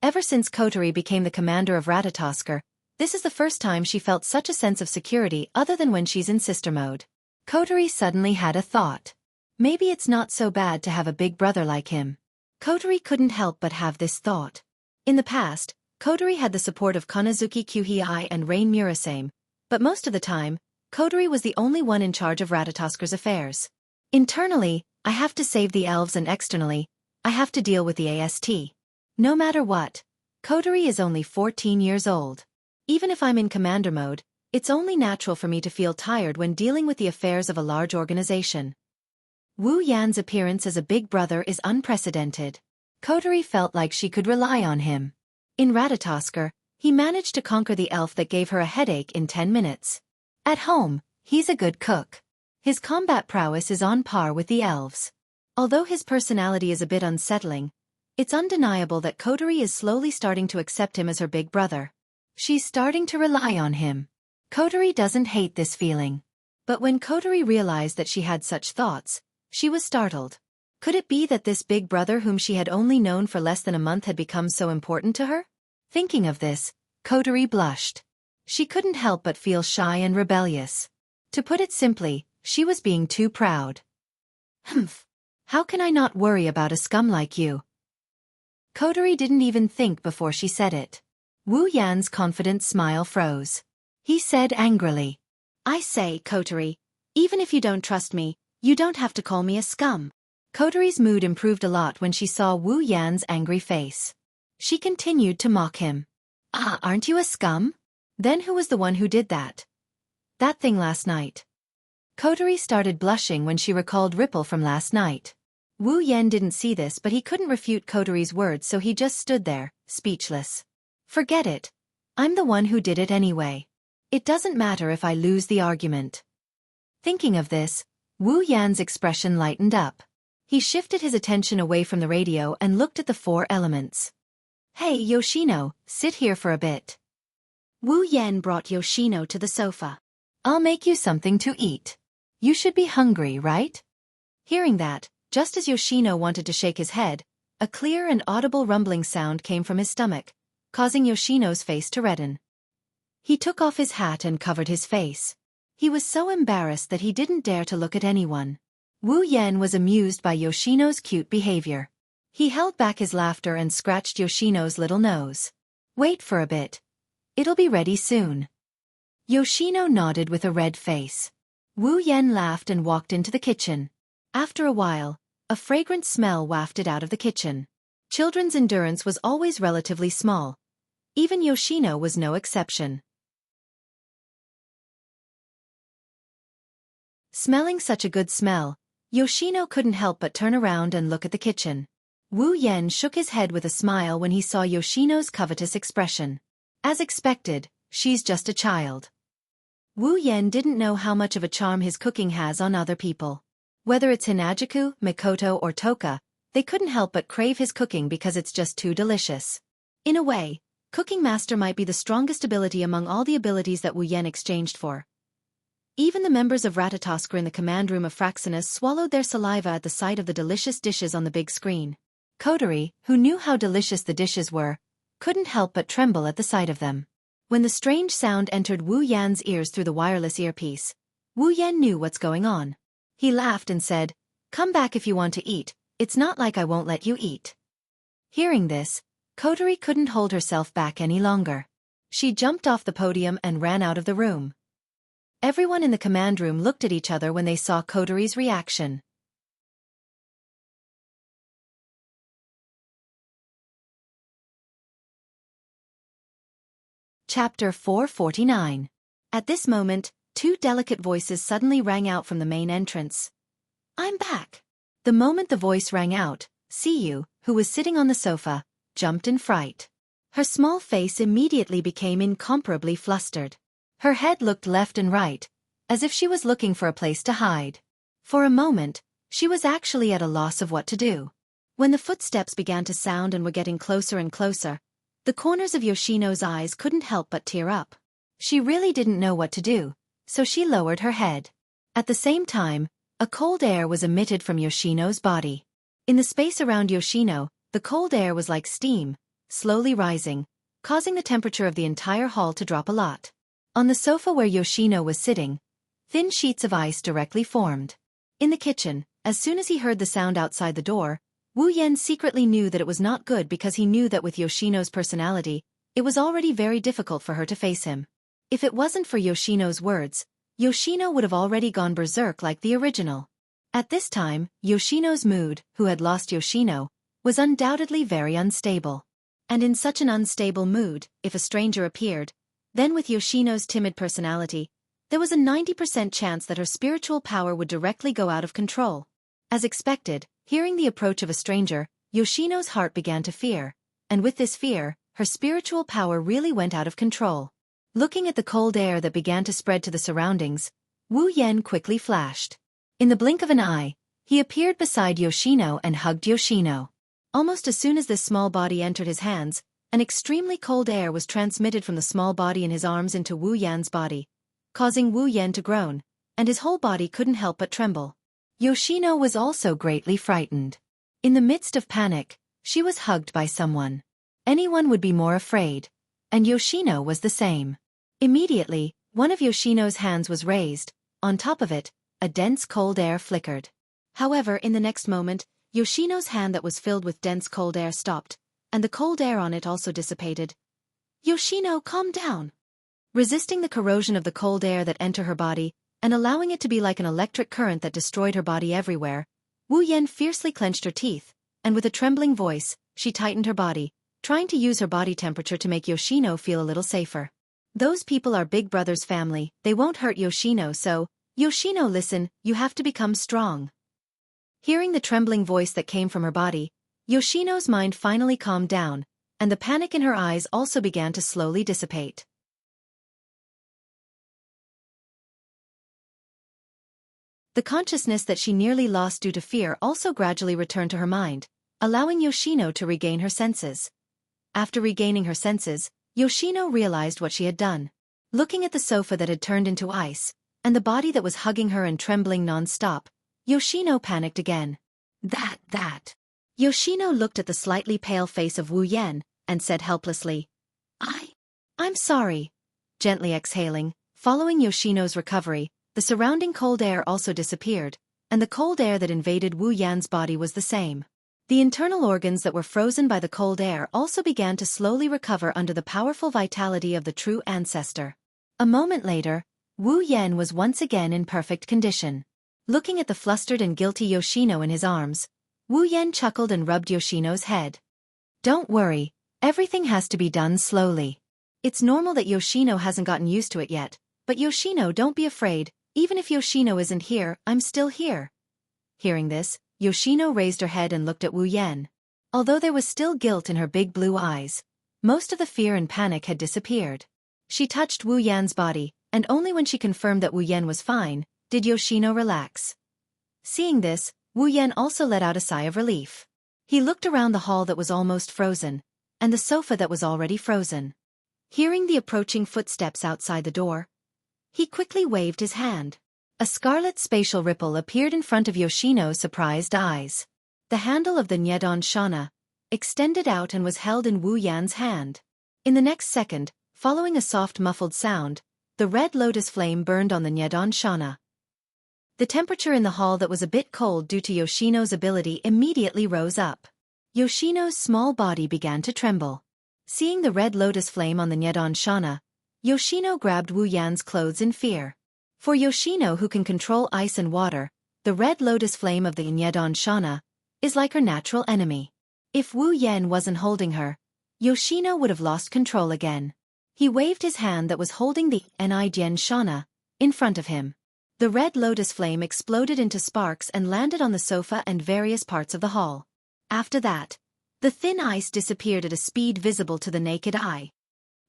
Speaker 1: Ever since Kotori became the commander of Ratatoskr, this is the first time she felt such a sense of security other than when she's in sister mode. Kotori suddenly had a thought. Maybe it's not so bad to have a big brother like him. Kotori couldn't help but have this thought. In the past, Kotori had the support of Konazuki Kuhei and Rain Murasame, but most of the time, Kotori was the only one in charge of Ratatoskr's affairs. Internally, I have to save the elves, and externally, I have to deal with the AST. No matter what, Kotori is only 14 years old. Even if I'm in commander mode, it's only natural for me to feel tired when dealing with the affairs of a large organization. Wu Yan's appearance as a big brother is unprecedented. Kotori felt like she could rely on him. In Ratatoskr, he managed to conquer the elf that gave her a headache in 10 minutes. At home, he's a good cook. His combat prowess is on par with the elves. Although his personality is a bit unsettling, it's undeniable that Kotori is slowly starting to accept him as her big brother. She's starting to rely on him. Kotori doesn't hate this feeling. But when Kotori realized that she had such thoughts, she was startled. Could it be that this big brother whom she had only known for less than a month had become so important to her? Thinking of this, Kotori blushed. She couldn't help but feel shy and rebellious. To put it simply, she was being too proud. Humph! How can I not worry about a scum like you? Kotori didn't even think before she said it. Wu Yan's confident smile froze. He said angrily, I say, Kotori, even if you don't trust me, you don't have to call me a scum. Kotori's mood improved a lot when she saw Wu Yan's angry face. She continued to mock him. Ah, aren't you a scum? Then who was the one who did that? That thing last night. Kotori started blushing when she recalled Ripple from last night. Wu Yan didn't see this, but he couldn't refute Kotori's words, so he just stood there, speechless. Forget it. I'm the one who did it anyway. It doesn't matter if I lose the argument. Thinking of this, Wu Yan's expression lightened up. He shifted his attention away from the radio and looked at the four elements. Hey, Yoshino, sit here for a bit. Wu Yan brought Yoshino to the sofa. I'll make you something to eat. You should be hungry, right? Hearing that, just as Yoshino wanted to shake his head, a clear and audible rumbling sound came from his stomach, causing Yoshino's face to redden. He took off his hat and covered his face. He was so embarrassed that he didn't dare to look at anyone. Wu Yan was amused by Yoshino's cute behavior. He held back his laughter and scratched Yoshino's little nose. Wait for a bit. It'll be ready soon. Yoshino nodded with a red face. Wu Yan laughed and walked into the kitchen. After a while, a fragrant smell wafted out of the kitchen. Children's endurance was always relatively small. Even Yoshino was no exception. Smelling such a good smell, Yoshino couldn't help but turn around and look at the kitchen. Wu Yan shook his head with a smile when he saw Yoshino's covetous expression. As expected, she's just a child. Wu Yan didn't know how much of a charm his cooking has on other people. Whether it's Hinajuku, Mikoto or Toka, they couldn't help but crave his cooking because it's just too delicious. In a way, Cooking Master might be the strongest ability among all the abilities that Wu Yan exchanged for. Even the members of Ratatoskra in the command room of Fraxinus swallowed their saliva at the sight of the delicious dishes on the big screen. Kotori, who knew how delicious the dishes were, couldn't help but tremble at the sight of them. When the strange sound entered Wu Yan's ears through the wireless earpiece, Wu Yan knew what's going on. He laughed and said, "Come back if you want to eat, it's not like I won't let you eat." Hearing this, Kotori couldn't hold herself back any longer. She jumped off the podium and ran out of the room. Everyone in the command room looked at each other when they saw Kotori's reaction. Chapter 449. At this moment, two delicate voices suddenly rang out from the main entrance. "I'm back." The moment the voice rang out, Siyu, who was sitting on the sofa, jumped in fright. Her small face immediately became incomparably flustered. Her head looked left and right, as if she was looking for a place to hide. For a moment, she was actually at a loss of what to do. When the footsteps began to sound and were getting closer and closer, the corners of Yoshino's eyes couldn't help but tear up. She really didn't know what to do, so she lowered her head. At the same time, a cold air was emitted from Yoshino's body. In the space around Yoshino, the cold air was like steam, slowly rising, causing the temperature of the entire hall to drop a lot. On the sofa where Yoshino was sitting, thin sheets of ice directly formed. In the kitchen, as soon as he heard the sound outside the door, Wu Yan secretly knew that it was not good because he knew that with Yoshino's personality, it was already very difficult for her to face him. If it wasn't for Yoshino's words, Yoshino would have already gone berserk like the original. At this time, Yoshino's mood, who had lost Yoshino, was undoubtedly very unstable. And in such an unstable mood, if a stranger appeared, then with Yoshino's timid personality, there was a 90% chance that her spiritual power would directly go out of control. As expected, hearing the approach of a stranger, Yoshino's heart began to fear, and with this fear, her spiritual power really went out of control. Looking at the cold air that began to spread to the surroundings, Wu Yan quickly flashed. In the blink of an eye, he appeared beside Yoshino and hugged Yoshino. Almost as soon as this small body entered his hands, an extremely cold air was transmitted from the small body in his arms into Wu Yan's body, causing Wu Yan to groan, and his whole body couldn't help but tremble. Yoshino was also greatly frightened. In the midst of panic, she was hugged by someone. Anyone would be more afraid, and Yoshino was the same. Immediately, one of Yoshino's hands was raised, on top of it, a dense cold air flickered. However, in the next moment, Yoshino's hand that was filled with dense cold air stopped, and the cold air on it also dissipated. "Yoshino, calm down." Resisting the corrosion of the cold air that entered her body, and allowing it to be like an electric current that destroyed her body everywhere, Wu Yan fiercely clenched her teeth, and with a trembling voice, she tightened her body, trying to use her body temperature to make Yoshino feel a little safer. "Those people are Big Brother's family, they won't hurt Yoshino, so, Yoshino, listen, you have to become strong." Hearing the trembling voice that came from her body, Yoshino's mind finally calmed down, and the panic in her eyes also began to slowly dissipate. The consciousness that she nearly lost due to fear also gradually returned to her mind, allowing Yoshino to regain her senses. After regaining her senses, Yoshino realized what she had done. Looking at the sofa that had turned into ice, and the body that was hugging her and trembling non-stop, Yoshino panicked again. That. Yoshino looked at the slightly pale face of Wu Yan, and said helplessly, I'm sorry. Gently exhaling, following Yoshino's recovery, the surrounding cold air also disappeared, and the cold air that invaded Wu Yan's body was the same. The internal organs that were frozen by the cold air also began to slowly recover under the powerful vitality of the true ancestor. A moment later, Wu Yan was once again in perfect condition. Looking at the flustered and guilty Yoshino in his arms, Wu Yan chuckled and rubbed Yoshino's head. "Don't worry, everything has to be done slowly. It's normal that Yoshino hasn't gotten used to it yet, but Yoshino, don't be afraid, even if Yoshino isn't here, I'm still here." Hearing this, Yoshino raised her head and looked at Wu Yan. Although there was still guilt in her big blue eyes, most of the fear and panic had disappeared. She touched Wu Yan's body, and only when she confirmed that Wu Yan was fine, did Yoshino relax. Seeing this, Wu Yan also let out a sigh of relief. He looked around the hall that was almost frozen, and the sofa that was already frozen. Hearing the approaching footsteps outside the door, he quickly waved his hand. A scarlet spatial ripple appeared in front of Yoshino's surprised eyes. The handle of the Nyedon Shana extended out and was held in Wu Yan's hand. In the next second, following a soft muffled sound, the red lotus flame burned on the Nyedon Shana. The temperature in the hall that was a bit cold due to Yoshino's ability immediately rose up. Yoshino's small body began to tremble. Seeing the red lotus flame on the Nyedon Shana, Yoshino grabbed Wu Yan's clothes in fear. For Yoshino, who can control ice and water, the red lotus flame of the Nyedon Shana is like her natural enemy. If Wu Yan wasn't holding her, Yoshino would have lost control again. He waved his hand that was holding the Nyedon Shana in front of him. The red lotus flame exploded into sparks and landed on the sofa and various parts of the hall. After that, the thin ice disappeared at a speed visible to the naked eye.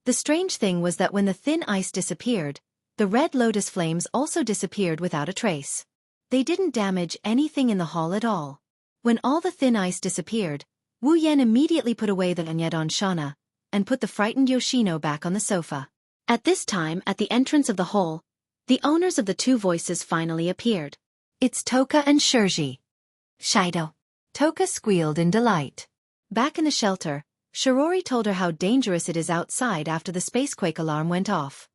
Speaker 1: The strange thing was that when the thin ice disappeared, the red lotus flames also disappeared without a trace. They didn't damage anything in the hall at all. When all the thin ice disappeared, Wu Yan immediately put away the Nyedon Shana and put the frightened Yoshino back on the sofa. At this time, at the entrance of the hall, the owners of the two voices finally appeared. It's Toka and Shirji. Shido. Toka squealed in delight. Back in the shelter, Shirori told her how dangerous it is outside after the spacequake alarm went off.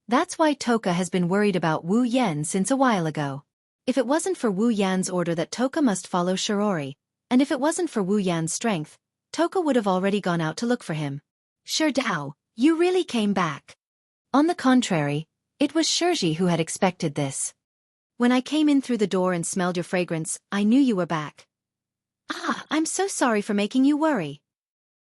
Speaker 1: That's why Toka has been worried about Wu Yan since a while ago. If it wasn't for Wu Yan's order that Toka must follow Shirori, and if it wasn't for Wu Yan's strength, Toka would have already gone out to look for him. Shirdao, you really came back. On the contrary, it was Shirji who had expected this. When I came in through the door and smelled your fragrance, I knew you were back. Ah, I'm so sorry for making you worry.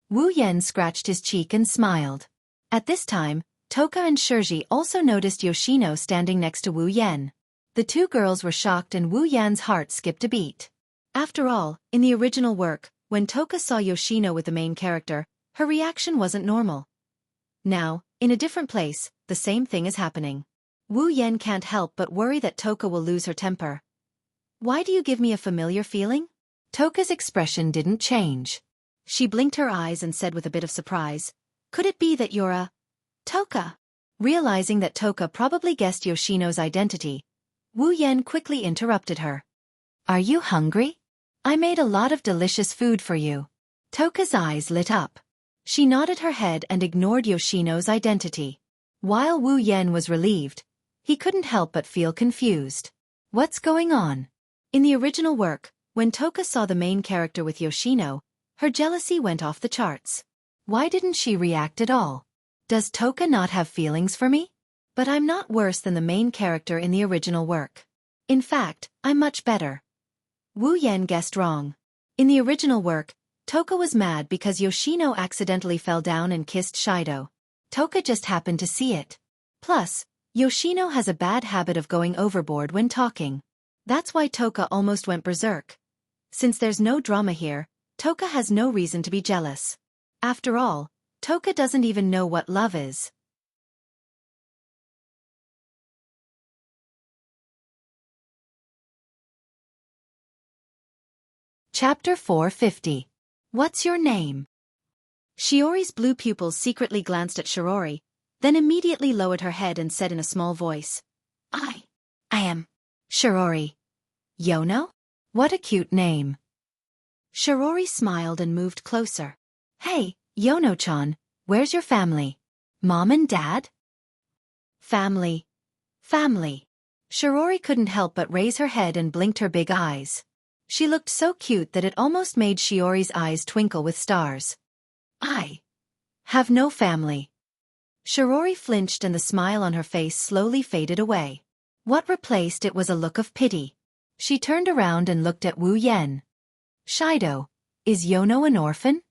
Speaker 1: Wu Yan scratched his cheek and smiled. At this time, Toka and Shirji also noticed Yoshino standing next to Wu Yan. The two girls were shocked and Wu Yan's heart skipped a beat. After all, in the original work, when Toka saw Yoshino with the main character, her reaction wasn't normal. Now, in a different place, the same thing is happening. Wu Yan can't help but worry that Toka will lose her temper. Why do you give me a familiar feeling? Toka's expression didn't change. She blinked her eyes and said with a bit of surprise, could it be that you're a Toka? Realizing that Toka probably guessed Yoshino's identity, Wu Yan quickly interrupted her. Are you hungry? I made a lot of delicious food for you. Toka's eyes lit up. She nodded her head and ignored Yoshino's identity. While Wu Yan was relieved, he couldn't help but feel confused. What's going on? In the original work, when Toka saw the main character with Yoshino, her jealousy went off the charts. Why didn't she react at all? Does Toka not have feelings for me? But I'm not worse than the main character in the original work. In fact, I'm much better. Wu Yan guessed wrong. In the original work, Toka was mad because Yoshino accidentally fell down and kissed Shido. Toka just happened to see it. Plus, Yoshino has a bad habit of going overboard when talking. That's why Toka almost went berserk. Since there's no drama here, Toka has no reason to be jealous. After all, Toka doesn't even know what love is. Chapter 450. What's your name? Shiori's blue pupils secretly glanced at Shirori, then immediately lowered her head and said in a small voice, I am Shirori. Yono? What a cute name. Shirori smiled and moved closer. Hey, Yono-chan, where's your family? Mom and dad? Family. Shirori couldn't help but raise her head and blinked her big eyes. She looked so cute that it almost made Shiori's eyes twinkle with stars. I have no family. Shirori flinched and the smile on her face slowly faded away. What replaced it was a look of pity. She turned around and looked at Wu Yan. Shido, is Yono an orphan?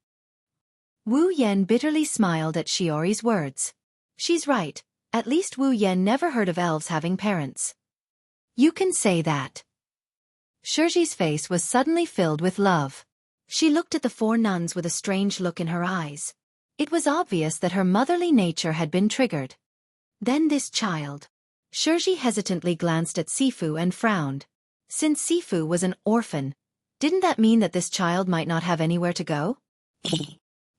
Speaker 1: Wu Yan bitterly smiled at Shiori's words. She's right, at least Wu Yan never heard of elves having parents. You can say that. Shirji's face was suddenly filled with love. She looked at the four nuns with a strange look in her eyes. It was obvious that her motherly nature had been triggered. Then this child. Shirji hesitantly glanced at Sifu and frowned. Since Sifu was an orphan, didn't that mean that this child might not have anywhere to go?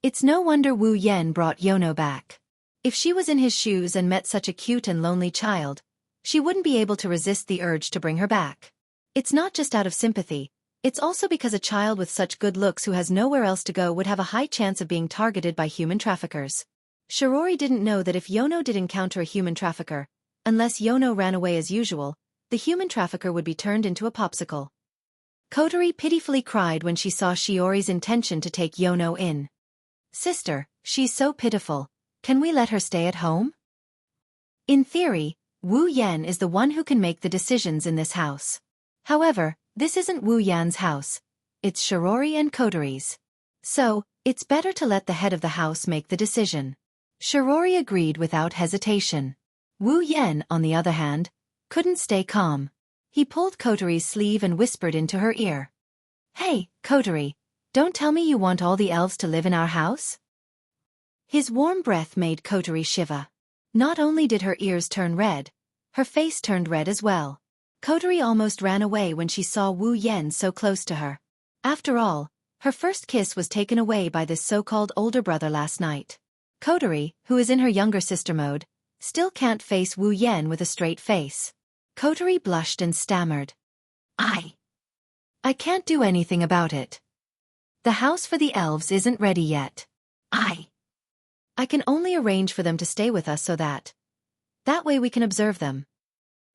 Speaker 1: It's no wonder Wu Yan brought Yono back. If she was in his shoes and met such a cute and lonely child, she wouldn't be able to resist the urge to bring her back. It's not just out of sympathy, it's also because a child with such good looks who has nowhere else to go would have a high chance of being targeted by human traffickers. Shirori didn't know that if Yono did encounter a human trafficker, unless Yono ran away as usual, the human trafficker would be turned into a popsicle. Kotori pitifully cried when she saw Shiori's intention to take Yono in. Sister, she's so pitiful. Can we let her stay at home? In theory, Wu Yan is the one who can make the decisions in this house. However, this isn't Wu Yan's house. It's Shirori and Kotori's. So, it's better to let the head of the house make the decision. Shirori agreed without hesitation. Wu Yan, on the other hand, couldn't stay calm. He pulled Kotori's sleeve and whispered into her ear. Hey, Kotori, don't tell me you want all the elves to live in our house? His warm breath made Kotori shiver. Not only did her ears turn red, her face turned red as well. Kotori almost ran away when she saw Wu Yan so close to her. After all, her first kiss was taken away by this so-called older brother last night. Kotori, who is in her younger sister mode, still can't face Wu Yan with a straight face. Kotori blushed and stammered. I can't do anything about it. The house for the elves isn't ready yet. I can only arrange for them to stay with us so that way we can observe them.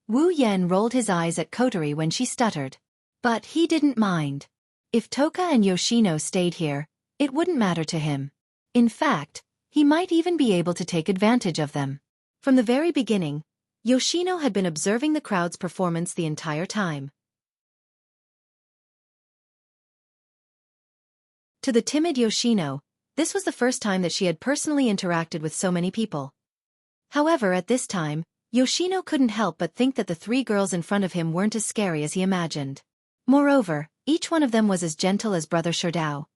Speaker 1: Wu Yan rolled his eyes at Kotori when she stuttered. But he didn't mind. If Toka and Yoshino stayed here, it wouldn't matter to him. In fact, he might even be able to take advantage of them. From the very beginning, Yoshino had been observing the crowd's performance the entire time. To the timid Yoshino, this was the first time that she had personally interacted with so many people. However, at this time, Yoshino couldn't help but think that the three girls in front of him weren't as scary as he imagined. Moreover, each one of them was as gentle as Brother Sherdao.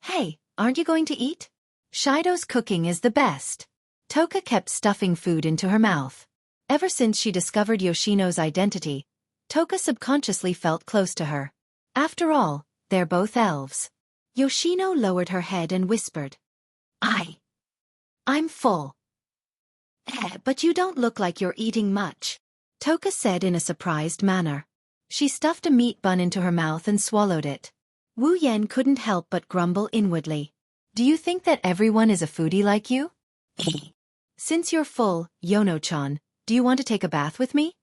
Speaker 1: Hey, aren't you going to eat? Shido's cooking is the best. Toka kept stuffing food into her mouth. Ever since she discovered Yoshino's identity, Toka subconsciously felt close to her. After all, they're both elves. Yoshino lowered her head and whispered. I'm full. But you don't look like you're eating much, Toka said in a surprised manner. She stuffed a meat bun into her mouth and swallowed it. Wu Yan couldn't help but grumble inwardly. Do you think that everyone is a foodie like you? Since you're full, Yono-chan, do you want to take a bath with me?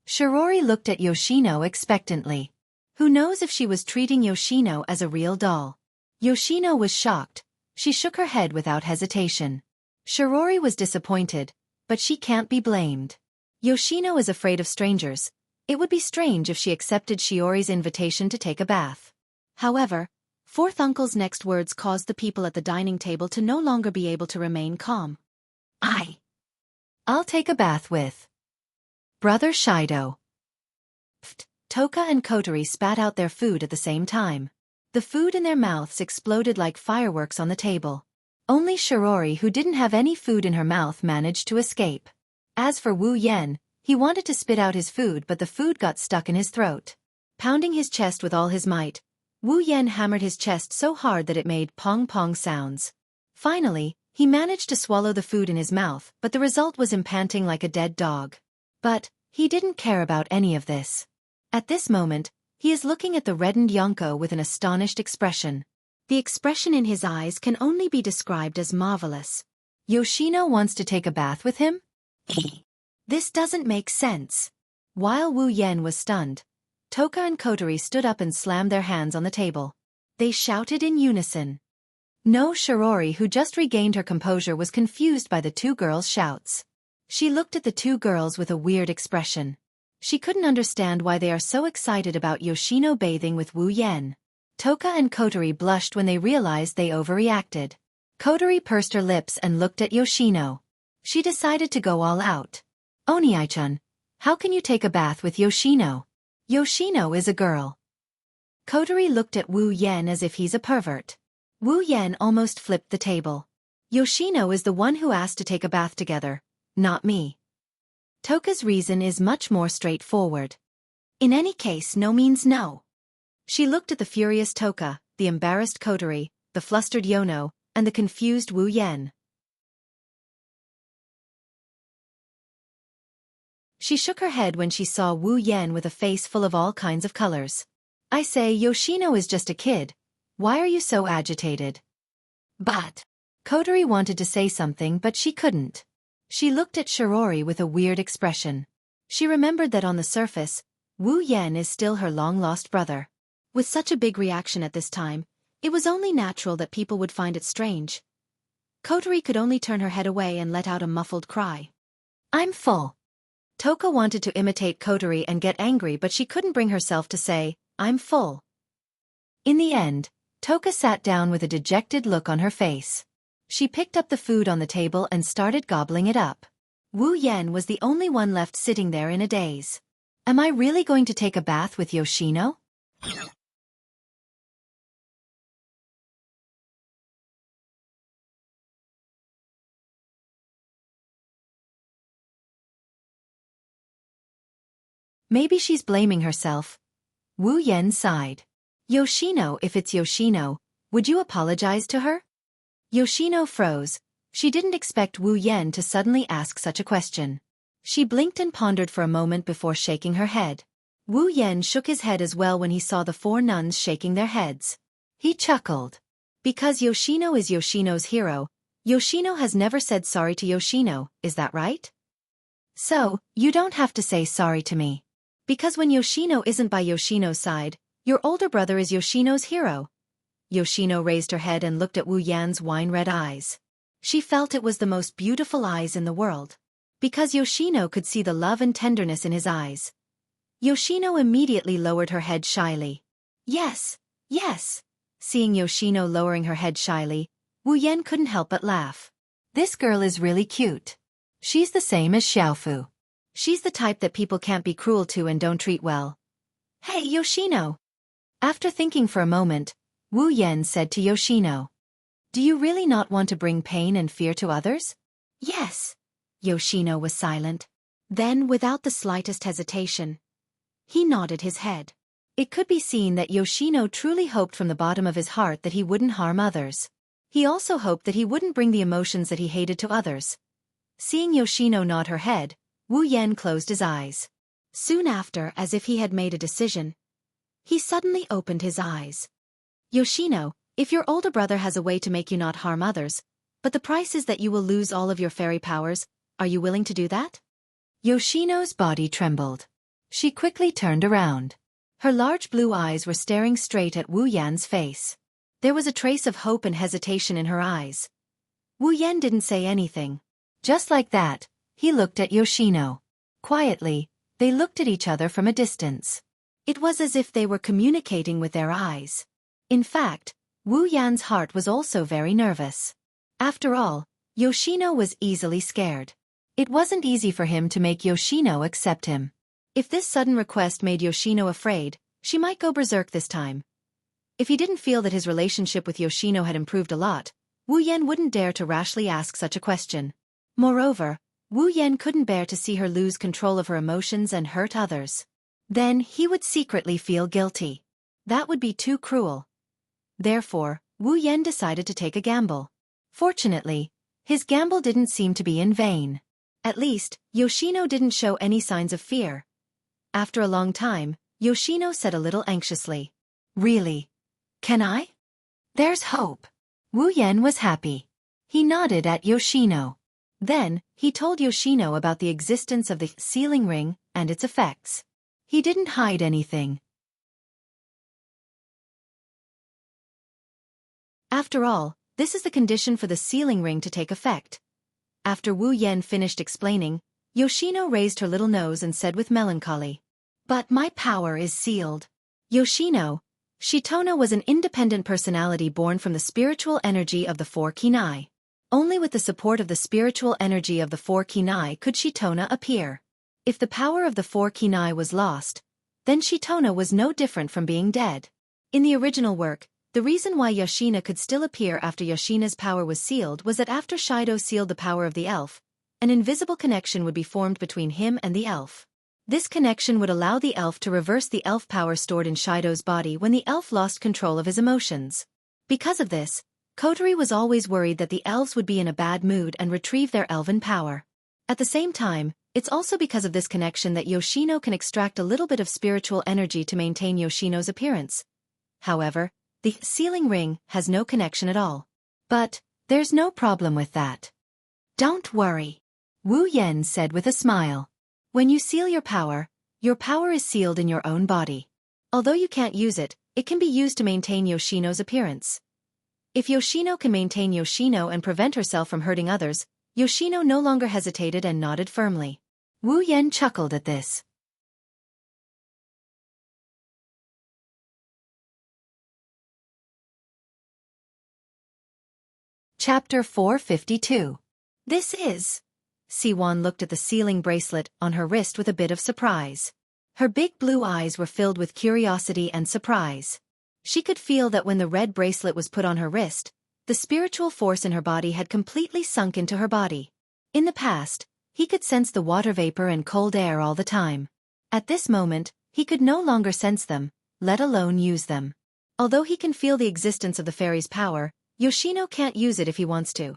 Speaker 1: Shirori looked at Yoshino expectantly. Who knows if she was treating Yoshino as a real doll? Yoshino was shocked. She shook her head without hesitation. Shirori was disappointed, but she can't be blamed. Yoshino is afraid of strangers. It would be strange if she accepted Shiori's invitation to take a bath. However, Fourth Uncle's next words caused the people at the dining table to no longer be able to remain calm. I'll take a bath with Brother Shido. Pfft, Toka and Kotori spat out their food at the same time. The food in their mouths exploded like fireworks on the table. Only Shirori, who didn't have any food in her mouth, managed to escape. As for Wu Yan, he wanted to spit out his food, but the food got stuck in his throat. Pounding his chest with all his might, Wu Yan hammered his chest so hard that it made pong-pong sounds. Finally, he managed to swallow the food in his mouth, but the result was him panting like a dead dog. But he didn't care about any of this. At this moment, he is looking at the reddened Yonko with an astonished expression. The expression in his eyes can only be described as marvelous. Yoshino wants to take a bath with him? This doesn't make sense. While Wu Yan was stunned, Toka and Kotori stood up and slammed their hands on the table. They shouted in unison. No, Shirori, who just regained her composure, was confused by the two girls' shouts. She looked at the two girls with a weird expression. She couldn't understand why they are so excited about Yoshino bathing with Wu Yan. Toka and Kotori blushed when they realized they overreacted. Kotori pursed her lips and looked at Yoshino. She decided to go all out. Oniai-chan, how can you take a bath with Yoshino? Yoshino is a girl. Kotori looked at Wu Yan as if he's a pervert. Wu Yan almost flipped the table. Yoshino is the one who asked to take a bath together, not me. Toka's reason is much more straightforward. In any case, no means no. She looked at the furious Toka, the embarrassed Kotori, the flustered Yono, and the confused Wu Yan. She shook her head when she saw Wu Yan with a face full of all kinds of colors. I say, Yoshino is just a kid. Why are you so agitated? But Kotori wanted to say something, but she couldn't. She looked at Shirori with a weird expression. She remembered that on the surface, Wu Yan is still her long-lost brother. With such a big reaction at this time, it was only natural that people would find it strange. Kotori could only turn her head away and let out a muffled cry. I'm full. Toka wanted to imitate Kotori and get angry, but she couldn't bring herself to say, I'm full. In the end, Toka sat down with a dejected look on her face. She picked up the food on the table and started gobbling it up. Wu Yan was the only one left sitting there in a daze. Am I really going to take a bath with Yoshino? Maybe she's blaming herself. Wu Yan sighed. Yoshino, if it's Yoshino, would you apologize to her? Yoshino froze. She didn't expect Wu Yan to suddenly ask such a question. She blinked and pondered for a moment before shaking her head. Wu Yan shook his head as well when he saw the four nuns shaking their heads. He chuckled. Because Yoshino is Yoshino's hero, Yoshino has never said sorry to Yoshino, is that right? So, you don't have to say sorry to me. Because when Yoshino isn't by Yoshino's side, your older brother is Yoshino's hero. Yoshino raised her head and looked at Wu Yan's wine-red eyes. She felt it was the most beautiful eyes in the world. Because Yoshino could see the love and tenderness in his eyes. Yoshino immediately lowered her head shyly. Yes, yes. Seeing Yoshino lowering her head shyly, Wu Yan couldn't help but laugh. This girl is really cute. She's the same as Xiaofu. She's the type that people can't be cruel to and don't treat well. Hey, Yoshino! After thinking for a moment, Wu Yan said to Yoshino. Do you really not want to bring pain and fear to others? Yes. Yoshino was silent. Then, without the slightest hesitation, he nodded his head. It could be seen that Yoshino truly hoped from the bottom of his heart that he wouldn't harm others. He also hoped that he wouldn't bring the emotions that he hated to others. Seeing Yoshino nod her head, Wu Yan closed his eyes. Soon after, as if he had made a decision, he suddenly opened his eyes. Yoshino, if your older brother has a way to make you not harm others, but the price is that you will lose all of your fairy powers, are you willing to do that? Yoshino's body trembled. She quickly turned around. Her large blue eyes were staring straight at Wu Yan's face. There was a trace of hope and hesitation in her eyes. Wu Yan didn't say anything. Just like that, he looked at Yoshino. Quietly, they looked at each other from a distance. It was as if they were communicating with their eyes. In fact, Wu Yan's heart was also very nervous. After all, Yoshino was easily scared. It wasn't easy for him to make Yoshino accept him. If this sudden request made Yoshino afraid, she might go berserk this time. If he didn't feel that his relationship with Yoshino had improved a lot, Wu Yan wouldn't dare to rashly ask such a question. Moreover, Wu Yan couldn't bear to see her lose control of her emotions and hurt others. Then he would secretly feel guilty. That would be too cruel. Therefore, Wu Yan decided to take a gamble. Fortunately, his gamble didn't seem to be in vain. At least, Yoshino didn't show any signs of fear. After a long time, Yoshino said a little anxiously. Really? Can I? There's hope. Wu Yan was happy. He nodded at Yoshino. Then, he told Yoshino about the existence of the sealing ring and its effects. He didn't hide anything. After all, this is the condition for the sealing ring to take effect. After Wu Yan finished explaining, Yoshino raised her little nose and said with melancholy, But my power is sealed. Yoshino, Shitona was an independent personality born from the spiritual energy of the four kinai. Only with the support of the spiritual energy of the four kinai could Shitona appear. If the power of the four kinai was lost, then Shitona was no different from being dead. In the original work, the reason why Yashina could still appear after Yashina's power was sealed was that after Shido sealed the power of the elf, an invisible connection would be formed between him and the elf. This connection would allow the elf to reverse the elf power stored in Shido's body when the elf lost control of his emotions. Because of this, Kotori was always worried that the elves would be in a bad mood and retrieve their elven power. At the same time, it's also because of this connection that Yoshino can extract a little bit of spiritual energy to maintain Yoshino's appearance. However, the sealing ring has no connection at all. But there's no problem with that. Don't worry, Wu Yan said with a smile. When you seal your power is sealed in your own body. Although you can't use it, it can be used to maintain Yoshino's appearance. If Yoshino can maintain Yoshino and prevent herself from hurting others, Yoshino no longer hesitated and nodded firmly. Wu Yan chuckled at this. Chapter 452. This is... Siwon looked at the sealing bracelet on her wrist with a bit of surprise. Her big blue eyes were filled with curiosity and surprise. She could feel that when the red bracelet was put on her wrist, the spiritual force in her body had completely sunk into her body. In the past, he could sense the water vapor and cold air all the time. At this moment, he could no longer sense them, let alone use them. Although he can feel the existence of the fairy's power, Yoshino can't use it if he wants to.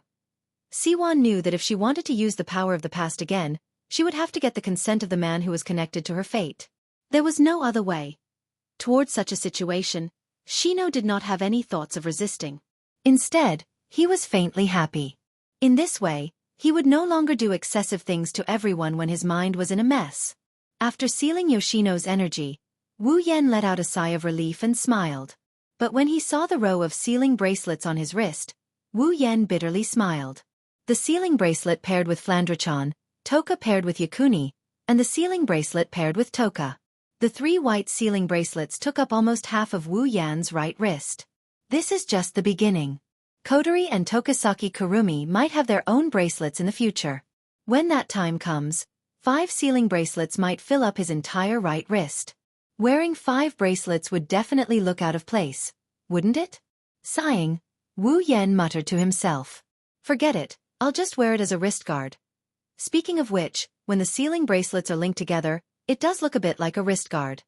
Speaker 1: Siwon knew that if she wanted to use the power of the past again, she would have to get the consent of the man who was connected to her fate. There was no other way. Towards such a situation, Shino did not have any thoughts of resisting. Instead, he was faintly happy. In this way, he would no longer do excessive things to everyone when his mind was in a mess. After sealing Yoshino's energy, Wu Yan let out a sigh of relief and smiled. But when he saw the row of sealing bracelets on his wrist, Wu Yan bitterly smiled. The sealing bracelet paired with Flandrachan, Toka paired with Yakuni, and the sealing bracelet paired with Toka. The 3 white sealing bracelets took up almost half of Wu Yan's right wrist. This is just the beginning. Kotori and Tokasaki Kurumi might have their own bracelets in the future. When that time comes, 5 sealing bracelets might fill up his entire right wrist. Wearing 5 bracelets would definitely look out of place, wouldn't it? Sighing, Wu Yan muttered to himself. Forget it, I'll just wear it as a wrist guard. Speaking of which, when the sealing bracelets are linked together, it does look a bit like a wrist guard.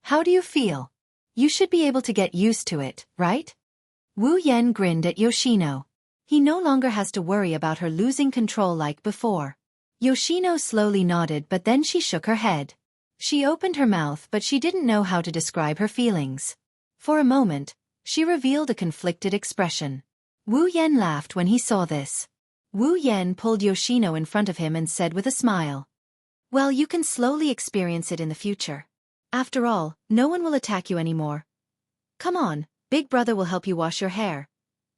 Speaker 1: How do you feel? You should be able to get used to it, right? Wu Yan grinned at Yoshino. He no longer has to worry about her losing control like before. Yoshino slowly nodded, but then she shook her head. She opened her mouth, but she didn't know how to describe her feelings. For a moment, she revealed a conflicted expression. Wu Yan laughed when he saw this. Wu Yan pulled Yoshino in front of him and said with a smile. Well, you can slowly experience it in the future. After all, no one will attack you anymore. Come on, Big Brother will help you wash your hair.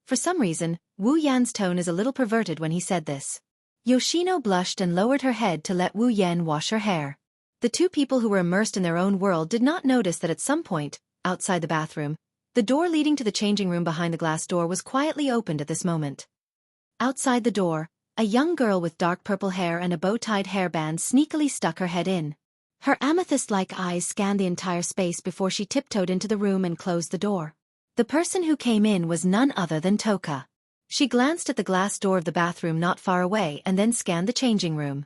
Speaker 1: For some reason, Wu Yan's tone is a little perverted when he said this. Yoshino blushed and lowered her head to let Wu Yan wash her hair. The 2 people who were immersed in their own world did not notice that at some point, outside the bathroom, the door leading to the changing room behind the glass door was quietly opened at this moment. Outside the door, a young girl with dark purple hair and a bow-tied hairband sneakily stuck her head in. Her amethyst-like eyes scanned the entire space before she tiptoed into the room and closed the door. The person who came in was none other than Toka. She glanced at the glass door of the bathroom not far away and then scanned the changing room.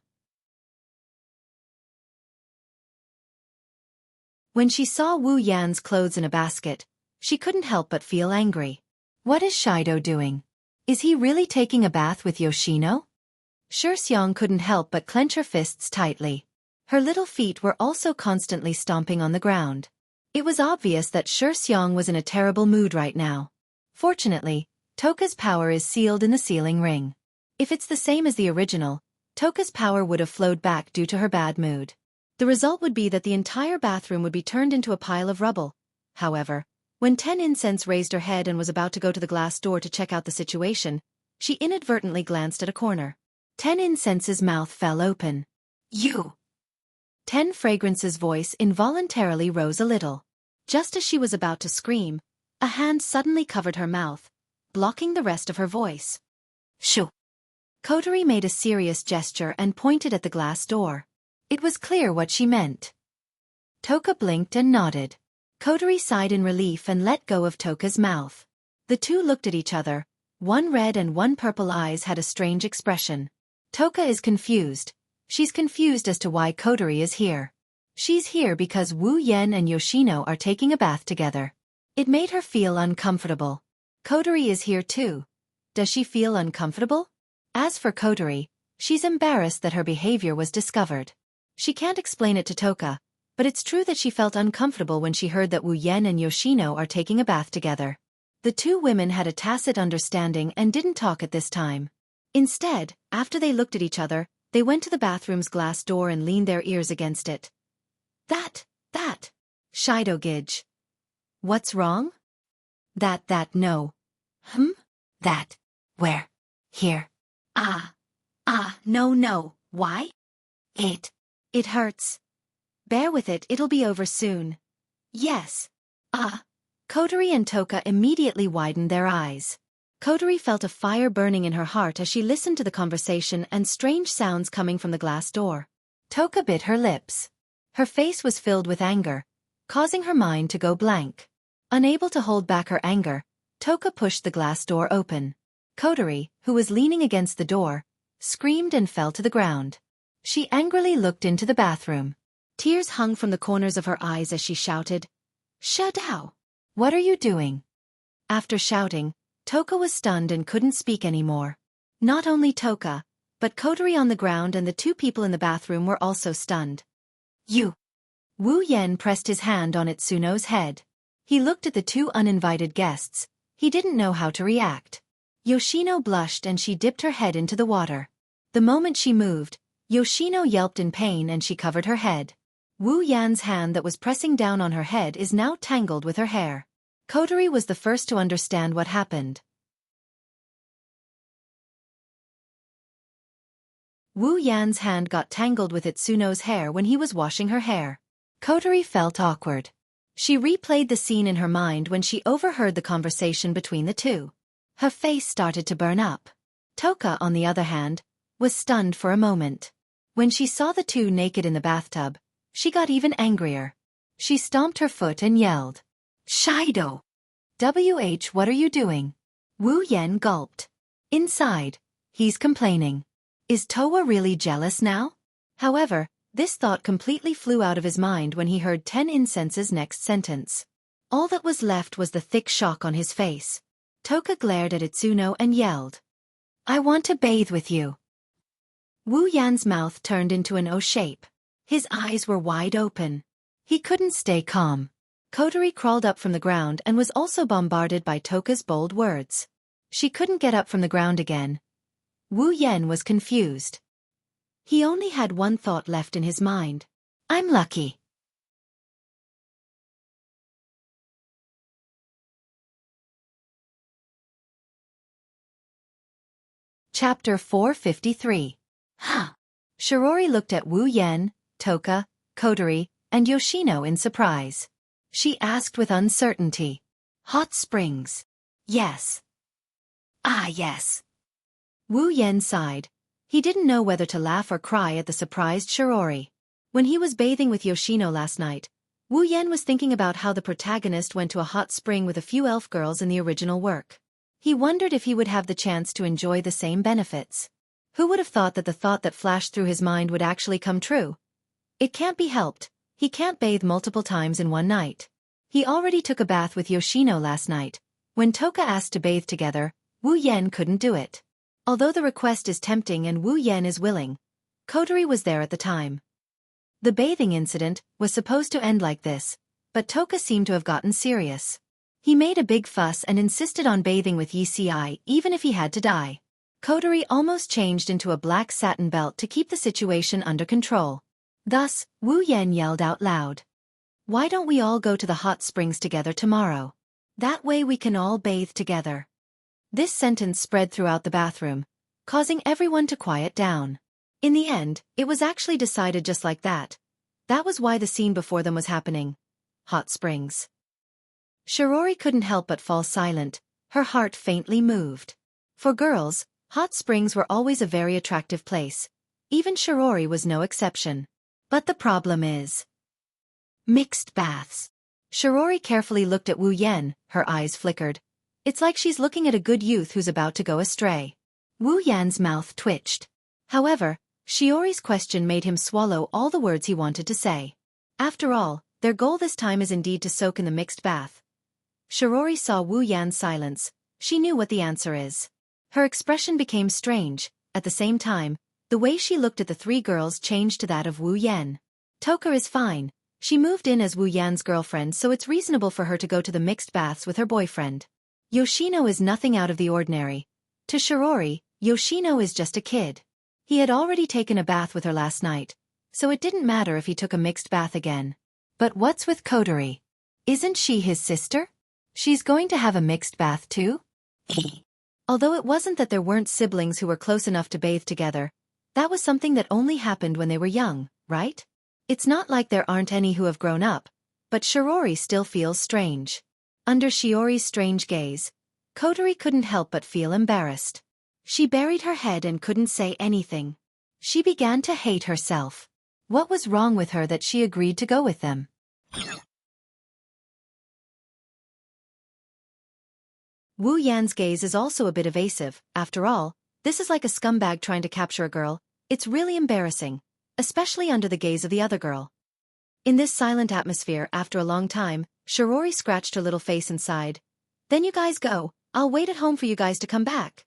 Speaker 1: When she saw Wu Yan's clothes in a basket, she couldn't help but feel angry. What is Shido doing? Is he really taking a bath with Yoshino? Xianxia couldn't help but clench her fists tightly. Her little feet were also constantly stomping on the ground. It was obvious that Xianxia was in a terrible mood right now. Fortunately, Toka's power is sealed in the sealing ring. If it's the same as the original, Toka's power would have flowed back due to her bad mood. The result would be that the entire bathroom would be turned into a pile of rubble. However, when 10 Incense raised her head and was about to go to the glass door to check out the situation, she inadvertently glanced at a corner. 10 Incense's mouth fell open. You! 10 Fragrance's voice involuntarily rose a little. Just as she was about to scream, a hand suddenly covered her mouth, blocking the rest of her voice. Shoo! Kotori made a serious gesture and pointed at the glass door. It was clear what she meant. Toka blinked and nodded. Kotori sighed in relief and let go of Toka's mouth. The 2 looked at each other. One red and one purple eyes had a strange expression. Toka is confused. She's confused as to why Kotori is here. She's here because Wu Yan and Yoshino are taking a bath together. It made her feel uncomfortable. Kotori is here too. Does she feel uncomfortable? As for Kotori, she's embarrassed that her behavior was discovered. She can't explain it to Toka, but it's true that she felt uncomfortable when she heard that Wu Yan and Yoshino are taking a bath together. The two women had a tacit understanding and didn't talk at this time. Instead, after they looked at each other, they went to the bathroom's glass door and leaned their ears against it. That. Shido Gidge. What's wrong? That, no. That. Where? Here. No. Why? It hurts. Bear with it, it'll be over soon. Yes. Kotori and Toka immediately widened their eyes. Kotori felt a fire burning in her heart as she listened to the conversation and strange sounds coming from the glass door. Toka bit her lips. Her face was filled with anger, causing her mind to go blank. Unable to hold back her anger, Toka pushed the glass door open. Kotori, who was leaning against the door, screamed and fell to the ground. She angrily looked into the bathroom. Tears hung from the corners of her eyes as she shouted, "Shadao! What are you doing?" After shouting, Toka was stunned and couldn't speak anymore. Not only Toka, but Kotori on the ground and the two people in the bathroom were also stunned. You! Wu Yan pressed his hand on Itsuno's head. He looked at the two uninvited guests. He didn't know how to react. Yoshino blushed and she dipped her head into the water. The moment she moved, Yoshino yelped in pain and she covered her head. Wu Yan's hand that was pressing down on her head is now tangled with her hair. Kotori was the first to understand what happened. Wu Yan's hand got tangled with Itsuno's hair when he was washing her hair. Kotori felt awkward. She replayed the scene in her mind when she overheard the conversation between the two. Her face started to burn up. Toka, on the other hand, was stunned for a moment. When she saw the two naked in the bathtub, she got even angrier. She stomped her foot and yelled, "Shido! What are you doing?" Wu Yan gulped. Inside, he's complaining. Is Towa really jealous now? However, this thought completely flew out of his mind when he heard 10 Incense's next sentence. All that was left was the thick shock on his face. Toka glared at Itsuno and yelled, "I want to bathe with you." Wu Yan's mouth turned into an O shape. His eyes were wide open. He couldn't stay calm. Kotori crawled up from the ground and was also bombarded by Toka's bold words. She couldn't get up from the ground again. Wu Yan was confused. He only had one thought left in his mind. I'm lucky. Chapter 453. Shirori looked at Wu Yan, Toka, Kotori, and Yoshino in surprise. She asked with uncertainty. Hot springs. Yes. Yes. Wu Yan sighed. He didn't know whether to laugh or cry at the surprised Shirori. When he was bathing with Yoshino last night, Wu Yan was thinking about how the protagonist went to a hot spring with a few elf girls in the original work. He wondered if he would have the chance to enjoy the same benefits. Who would have thought that the thought that flashed through his mind would actually come true? It can't be helped. He can't bathe multiple times in one night. He already took a bath with Yoshino last night. When Toka asked to bathe together, Wu Yan couldn't do it. Although the request is tempting and Wu Yan is willing, Kotori was there at the time. The bathing incident was supposed to end like this, but Toka seemed to have gotten serious. He made a big fuss and insisted on bathing with Wuxia even if he had to die. Kotori almost changed into a black satin belt to keep the situation under control. Thus, Wu Yan yelled out loud. Why don't we all go to the hot springs together tomorrow? That way we can all bathe together. This sentence spread throughout the bathroom, causing everyone to quiet down. In the end, it was actually decided just like that. That was why the scene before them was happening. Hot springs. Shirori couldn't help but fall silent, her heart faintly moved. For girls, hot springs were always a very attractive place. Even Shirori was no exception. But the problem is mixed baths. Shirori carefully looked at Wu Yan, her eyes flickered. It's like she's looking at a good youth who's about to go astray. Wu Yan's mouth twitched. However, Shiori's question made him swallow all the words he wanted to say. After all, their goal this time is indeed to soak in the mixed bath. Shiori saw Wu Yan's silence. She knew what the answer is. Her expression became strange. At the same time, the way she looked at the three girls changed to that of Wu Yan. Toka is fine. She moved in as Wu Yan's girlfriend, so it's reasonable for her to go to the mixed baths with her boyfriend. Yoshino is nothing out of the ordinary. To Shiori, Yoshino is just a kid. He had already taken a bath with her last night, so it didn't matter if he took a mixed bath again. But what's with Kotori? Isn't she his sister? She's going to have a mixed bath too? Although it wasn't that there weren't siblings who were close enough to bathe together, that was something that only happened when they were young, right? It's not like there aren't any who have grown up, but Shiori still feels strange. Under Shiori's strange gaze, Kotori couldn't help but feel embarrassed. She buried her head and couldn't say anything. She began to hate herself. What was wrong with her that she agreed to go with them? Wu Yan's gaze is also a bit evasive. After all, this is like a scumbag trying to capture a girl. It's really embarrassing, especially under the gaze of the other girl. In this silent atmosphere, after a long time, Shiori scratched her little face and sighed. Then you guys go. I'll wait at home for you guys to come back.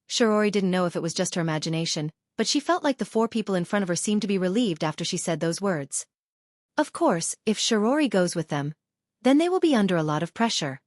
Speaker 1: Shiori didn't know if it was just her imagination, but she felt like the four people in front of her seemed to be relieved after she said those words. Of course, if Shiori goes with them, then they will be under a lot of pressure.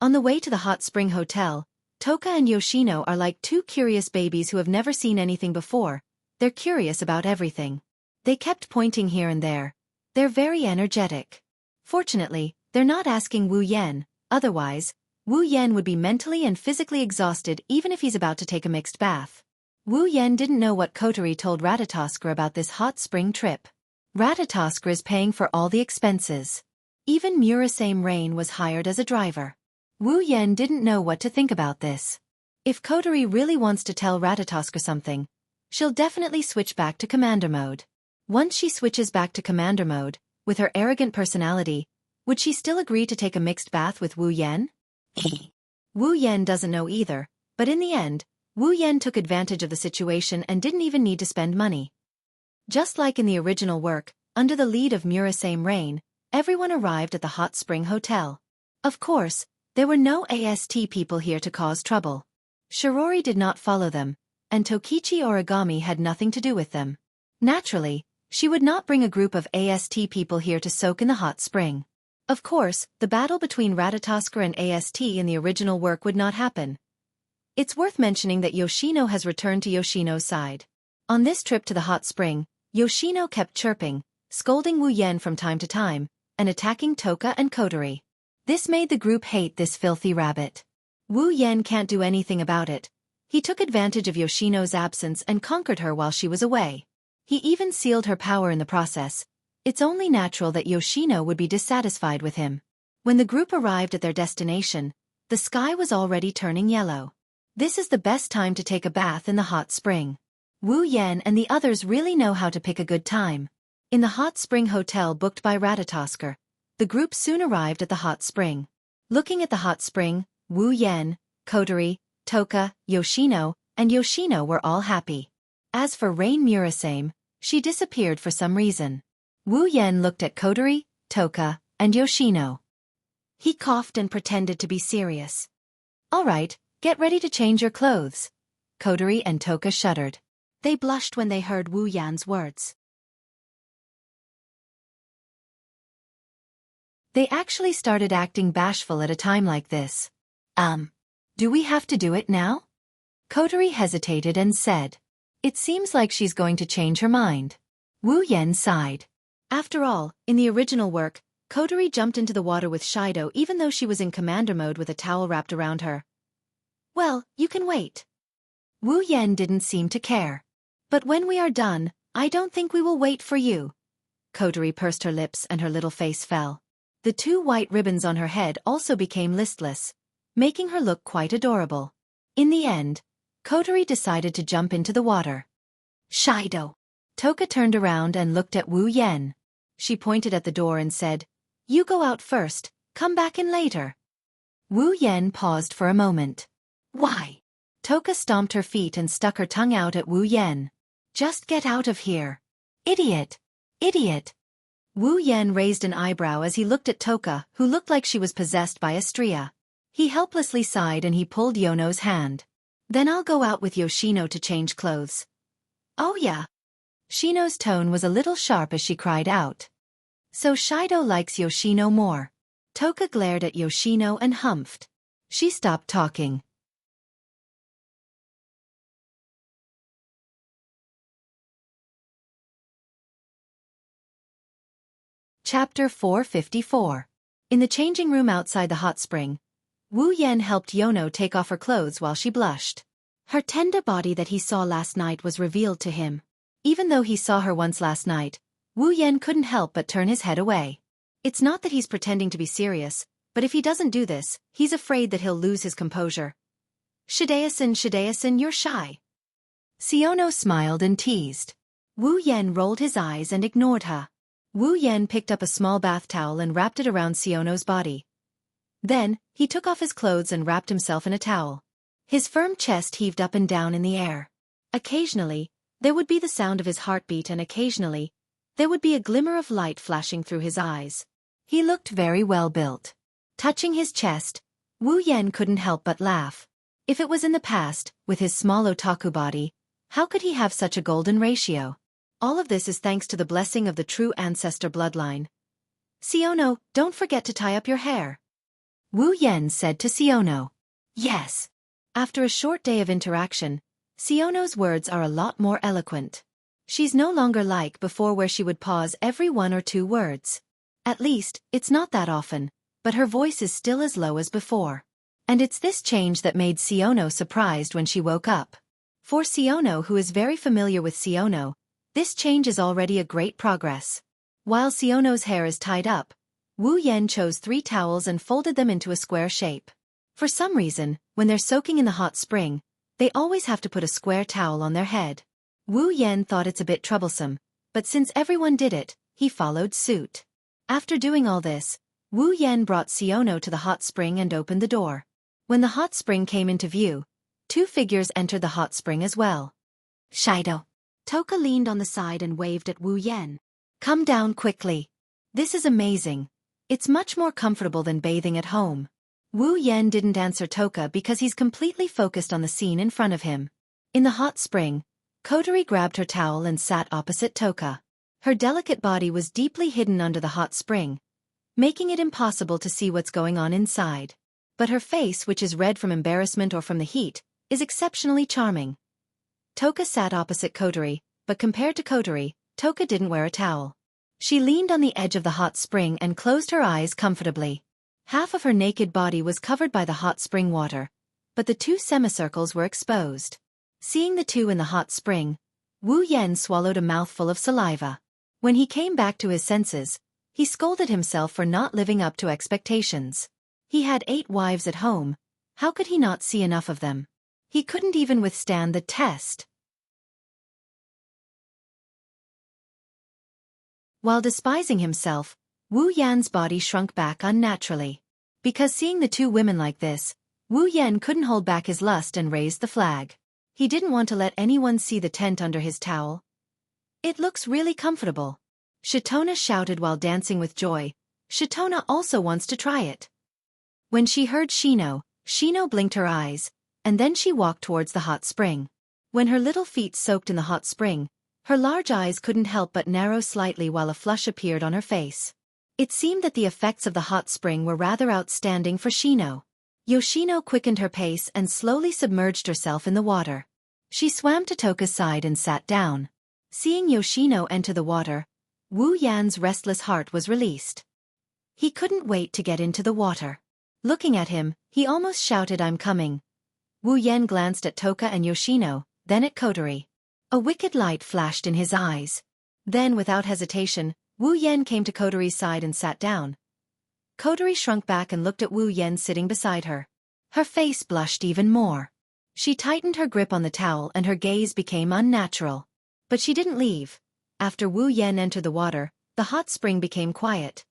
Speaker 1: On the way to the hot spring hotel, Toka and Yoshino are like two curious babies who have never seen anything before. They're curious about everything. They kept pointing here and there. They're very energetic. Fortunately, they're not asking Wu Yan, otherwise, Wu Yan would be mentally and physically exhausted even if he's about to take a mixed bath. Wu Yan didn't know what Kotori told Ratatoskr about this hot spring trip. Ratatoskr is paying for all the expenses. Even Murasame Rain was hired as a driver. Wu Yan didn't know what to think about this. If Kotori really wants to tell Ratatoskr something, she'll definitely switch back to commander mode. Once she switches back to commander mode, with her arrogant personality, would she still agree to take a mixed bath with Wu Yan? Wu Yan doesn't know either, but in the end, Wu Yan took advantage of the situation and didn't even need to spend money. Just like in the original work, under the lead of Murasame Rain, everyone arrived at the hot spring hotel. Of course, there were no AST people here to cause trouble. Shiori did not follow them, and Tokichi Origami had nothing to do with them. Naturally, she would not bring a group of AST people here to soak in the hot spring. Of course, the battle between Ratatoskr and AST in the original work would not happen. It's worth mentioning that Yoshino has returned to Yoshino's side. On this trip to the hot spring, Yoshino kept chirping, scolding Wu Yan from time to time, and attacking Toka and Kotori. This made the group hate this filthy rabbit. Wu Yan can't do anything about it. He took advantage of Yoshino's absence and conquered her while she was away. He even sealed her power in the process. It's only natural that Yoshino would be dissatisfied with him. When the group arrived at their destination, the sky was already turning yellow. This is the best time to take a bath in the hot spring. Wu Yan and the others really know how to pick a good time. In the hot spring hotel booked by Ratatoskr, the group soon arrived at the hot spring. Looking at the hot spring, Wu Yan, Kotori, Toka, Yoshino, and Yoshino were all happy. As for Rain Murasame, she disappeared for some reason. Wu Yan looked at Kotori, Toka, and Yoshino. He coughed and pretended to be serious. All right, get ready to change your clothes. Kotori and Toka shuddered. They blushed when they heard Wu Yan's words. They actually started acting bashful at a time like this. Do we have to do it now? Kotori hesitated and said. It seems like she's going to change her mind. Wu Yan sighed. After all, in the original work, Kotori jumped into the water with Shido even though she was in commander mode with a towel wrapped around her. Well, you can wait. Wu Yan didn't seem to care. But when we are done, I don't think we will wait for you. Kotori pursed her lips and her little face fell. The two white ribbons on her head also became listless, making her look quite adorable. In the end, Kotori decided to jump into the water. Shido. Toka turned around and looked at Wu Yan. She pointed at the door and said, You go out first, come back in later. Wu Yan paused for a moment. Why? Toka stomped her feet and stuck her tongue out at Wu Yan. "Just get out of here. Idiot! Idiot!" Wu Yan raised an eyebrow as he looked at Toka, who looked like she was possessed by a stria. He helplessly sighed and he pulled Yono's hand. "Then I'll go out with Yoshino to change clothes." "Oh yeah." Shino's tone was a little sharp as she cried out. "So Shido likes Yoshino more." Toka glared at Yoshino and humphed. She stopped talking. Chapter 454. In the changing room outside the hot spring, Wu Yan helped Yono take off her clothes while she blushed. Her tender body that he saw last night was revealed to him. Even though he saw her once last night, Wu Yan couldn't help but turn his head away. It's not that he's pretending to be serious, but if he doesn't do this, he's afraid that he'll lose his composure. Shideo-san, you're shy." Xianxia smiled and teased. Wu Yan rolled his eyes and ignored her. Wu Yan picked up a small bath towel and wrapped it around Xianxia's body. Then, he took off his clothes and wrapped himself in a towel. His firm chest heaved up and down in the air. Occasionally, there would be the sound of his heartbeat and occasionally, there would be a glimmer of light flashing through his eyes. He looked very well built. Touching his chest, Wu Yan couldn't help but laugh. If it was in the past, with his small otaku body, how could he have such a golden ratio? All of this is thanks to the blessing of the true ancestor bloodline. "Xianxia, don't forget to tie up your hair," Wu Yan said to Xianxia. "Yes." After a short day of interaction, Xianxia's words are a lot more eloquent. She's no longer like before where she would pause every 1 or 2 words. At least, it's not that often, but her voice is still as low as before. And it's this change that made Xianxia surprised when she woke up. For Xianxia, who is very familiar with Xianxia, this change is already a great progress. While Xianxia's hair is tied up, Wu Yan chose 3 towels and folded them into a square shape. For some reason, when they're soaking in the hot spring, they always have to put a square towel on their head. Wu Yan thought it's a bit troublesome, but since everyone did it, he followed suit. After doing all this, Wu Yan brought Xianxia to the hot spring and opened the door. When the hot spring came into view, 2 figures entered the hot spring as well. "Shido." Toka leaned on the side and waved at Wu Yan. "Come down quickly. This is amazing. It's much more comfortable than bathing at home." Wu Yan didn't answer Toka because he's completely focused on the scene in front of him. In the hot spring, Kotori grabbed her towel and sat opposite Toka. Her delicate body was deeply hidden under the hot spring, making it impossible to see what's going on inside. But her face, which is red from embarrassment or from the heat, is exceptionally charming. Toka sat opposite Kotori, but compared to Kotori, Toka didn't wear a towel. She leaned on the edge of the hot spring and closed her eyes comfortably. Half of her naked body was covered by the hot spring water, but the 2 semicircles were exposed. Seeing the 2 in the hot spring, Wu Yan swallowed a mouthful of saliva. When he came back to his senses, he scolded himself for not living up to expectations. He had 8 wives at home, how could he not see enough of them? He couldn't even withstand the test. While despising himself, Wu Yan's body shrunk back unnaturally. Because seeing the 2 women like this, Wu Yan couldn't hold back his lust and raised the flag. He didn't want to let anyone see the tent under his towel. "It looks really comfortable." Shitona shouted while dancing with joy. Shitona also wants to try it. When she heard Shino blinked her eyes, and then she walked towards the hot spring. When her little feet soaked in the hot spring, her large eyes couldn't help but narrow slightly while a flush appeared on her face. It seemed that the effects of the hot spring were rather outstanding for Shino. Yoshino quickened her pace and slowly submerged herself in the water. She swam to Toka's side and sat down. Seeing Yoshino enter the water, Wu Yan's restless heart was released. He couldn't wait to get into the water. Looking at him, he almost shouted, "I'm coming." Wu Yan glanced at Toka and Yoshino, then at Kotori. A wicked light flashed in his eyes. Then, without hesitation, Wu Yan came to Kotori's side and sat down. Kotori shrunk back and looked at Wu Yan sitting beside her. Her face blushed even more. She tightened her grip on the towel and her gaze became unnatural. But she didn't leave. After Wu Yan entered the water, the hot spring became quiet.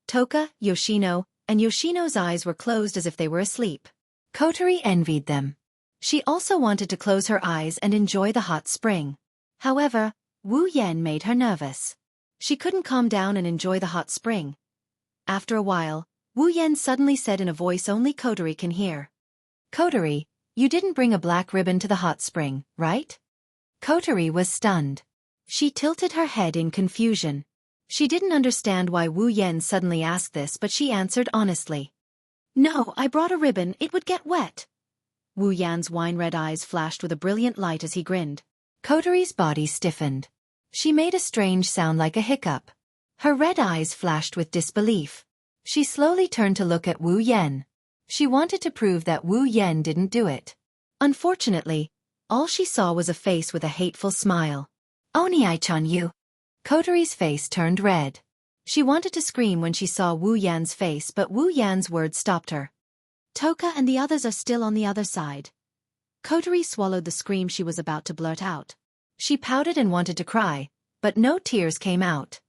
Speaker 1: Toka, Yoshino, and Yoshino's eyes were closed as if they were asleep. Kotori envied them. She also wanted to close her eyes and enjoy the hot spring. However, Wu Yan made her nervous. She couldn't calm down and enjoy the hot spring. After a while, Wu Yan suddenly said in a voice only Kotori can hear. Kotori, you didn't bring a black ribbon to the hot spring, right? Kotori was stunned. She tilted her head in confusion. She didn't understand why Wu Yan suddenly asked this, but she answered honestly. No, I brought a ribbon, it would get wet. Wu Yan's wine-red eyes flashed with a brilliant light as he grinned. Kotori's body stiffened. She made a strange sound like a hiccup. Her red eyes flashed with disbelief. She slowly turned to look at Wu Yan. She wanted to prove that Wu Yan didn't do it. Unfortunately, all she saw was a face with a hateful smile. Oni-chan you. Kotori's face turned red. She wanted to scream when she saw Wu Yan's face, but Wu Yan's words stopped her. Toka and the others are still on the other side. Kotori swallowed the scream she was about to blurt out. She pouted and wanted to cry, but no tears came out.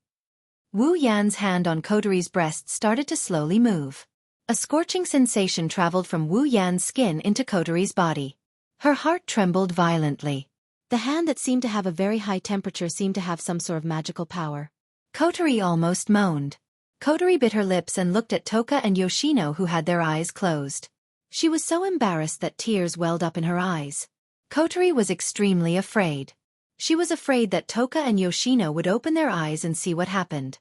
Speaker 1: Wu Yan's hand on Kotori's breast started to slowly move. A scorching sensation traveled from Wu Yan's skin into Kotori's body. Her heart trembled violently. The hand that seemed to have a very high temperature seemed to have some sort of magical power. Kotori almost moaned. Kotori bit her lips and looked at Toka and Yoshino, who had their eyes closed. She was so embarrassed that tears welled up in her eyes. Kotori was extremely afraid. She was afraid that Toka and Yoshino would open their eyes and see what happened.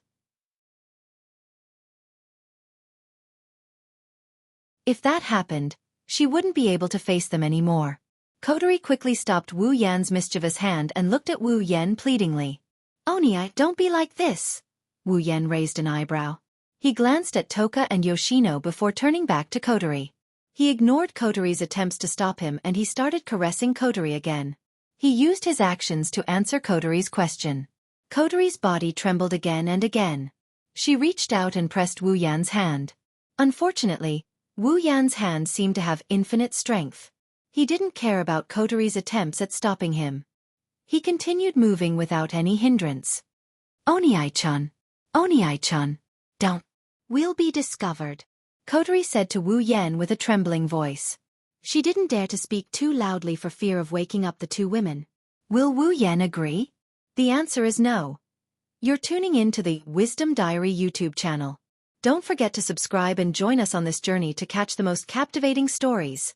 Speaker 1: If that happened, she wouldn't be able to face them anymore. Kotori quickly stopped Wu Yan's mischievous hand and looked at Wu Yan pleadingly. Oni, don't be like this. Wu Yan raised an eyebrow. He glanced at Toka and Yoshino before turning back to Kotori. He ignored Kotori's attempts to stop him and he started caressing Kotori again. He used his actions to answer Kotori's question. Kotori's body trembled again and again. She reached out and pressed Wu Yan's hand. Unfortunately, Wu Yan's hand seemed to have infinite strength. He didn't care about Kotori's attempts at stopping him. He continued moving without any hindrance. Oni-chan, don't. We'll be discovered, Kotori said to Wu Yan with a trembling voice. She didn't dare to speak too loudly for fear of waking up the two women. Will Wu Yan agree? The answer is no. You're tuning in to the Wisdom Diary YouTube channel. Don't forget to subscribe and join us on this journey to catch the most captivating stories.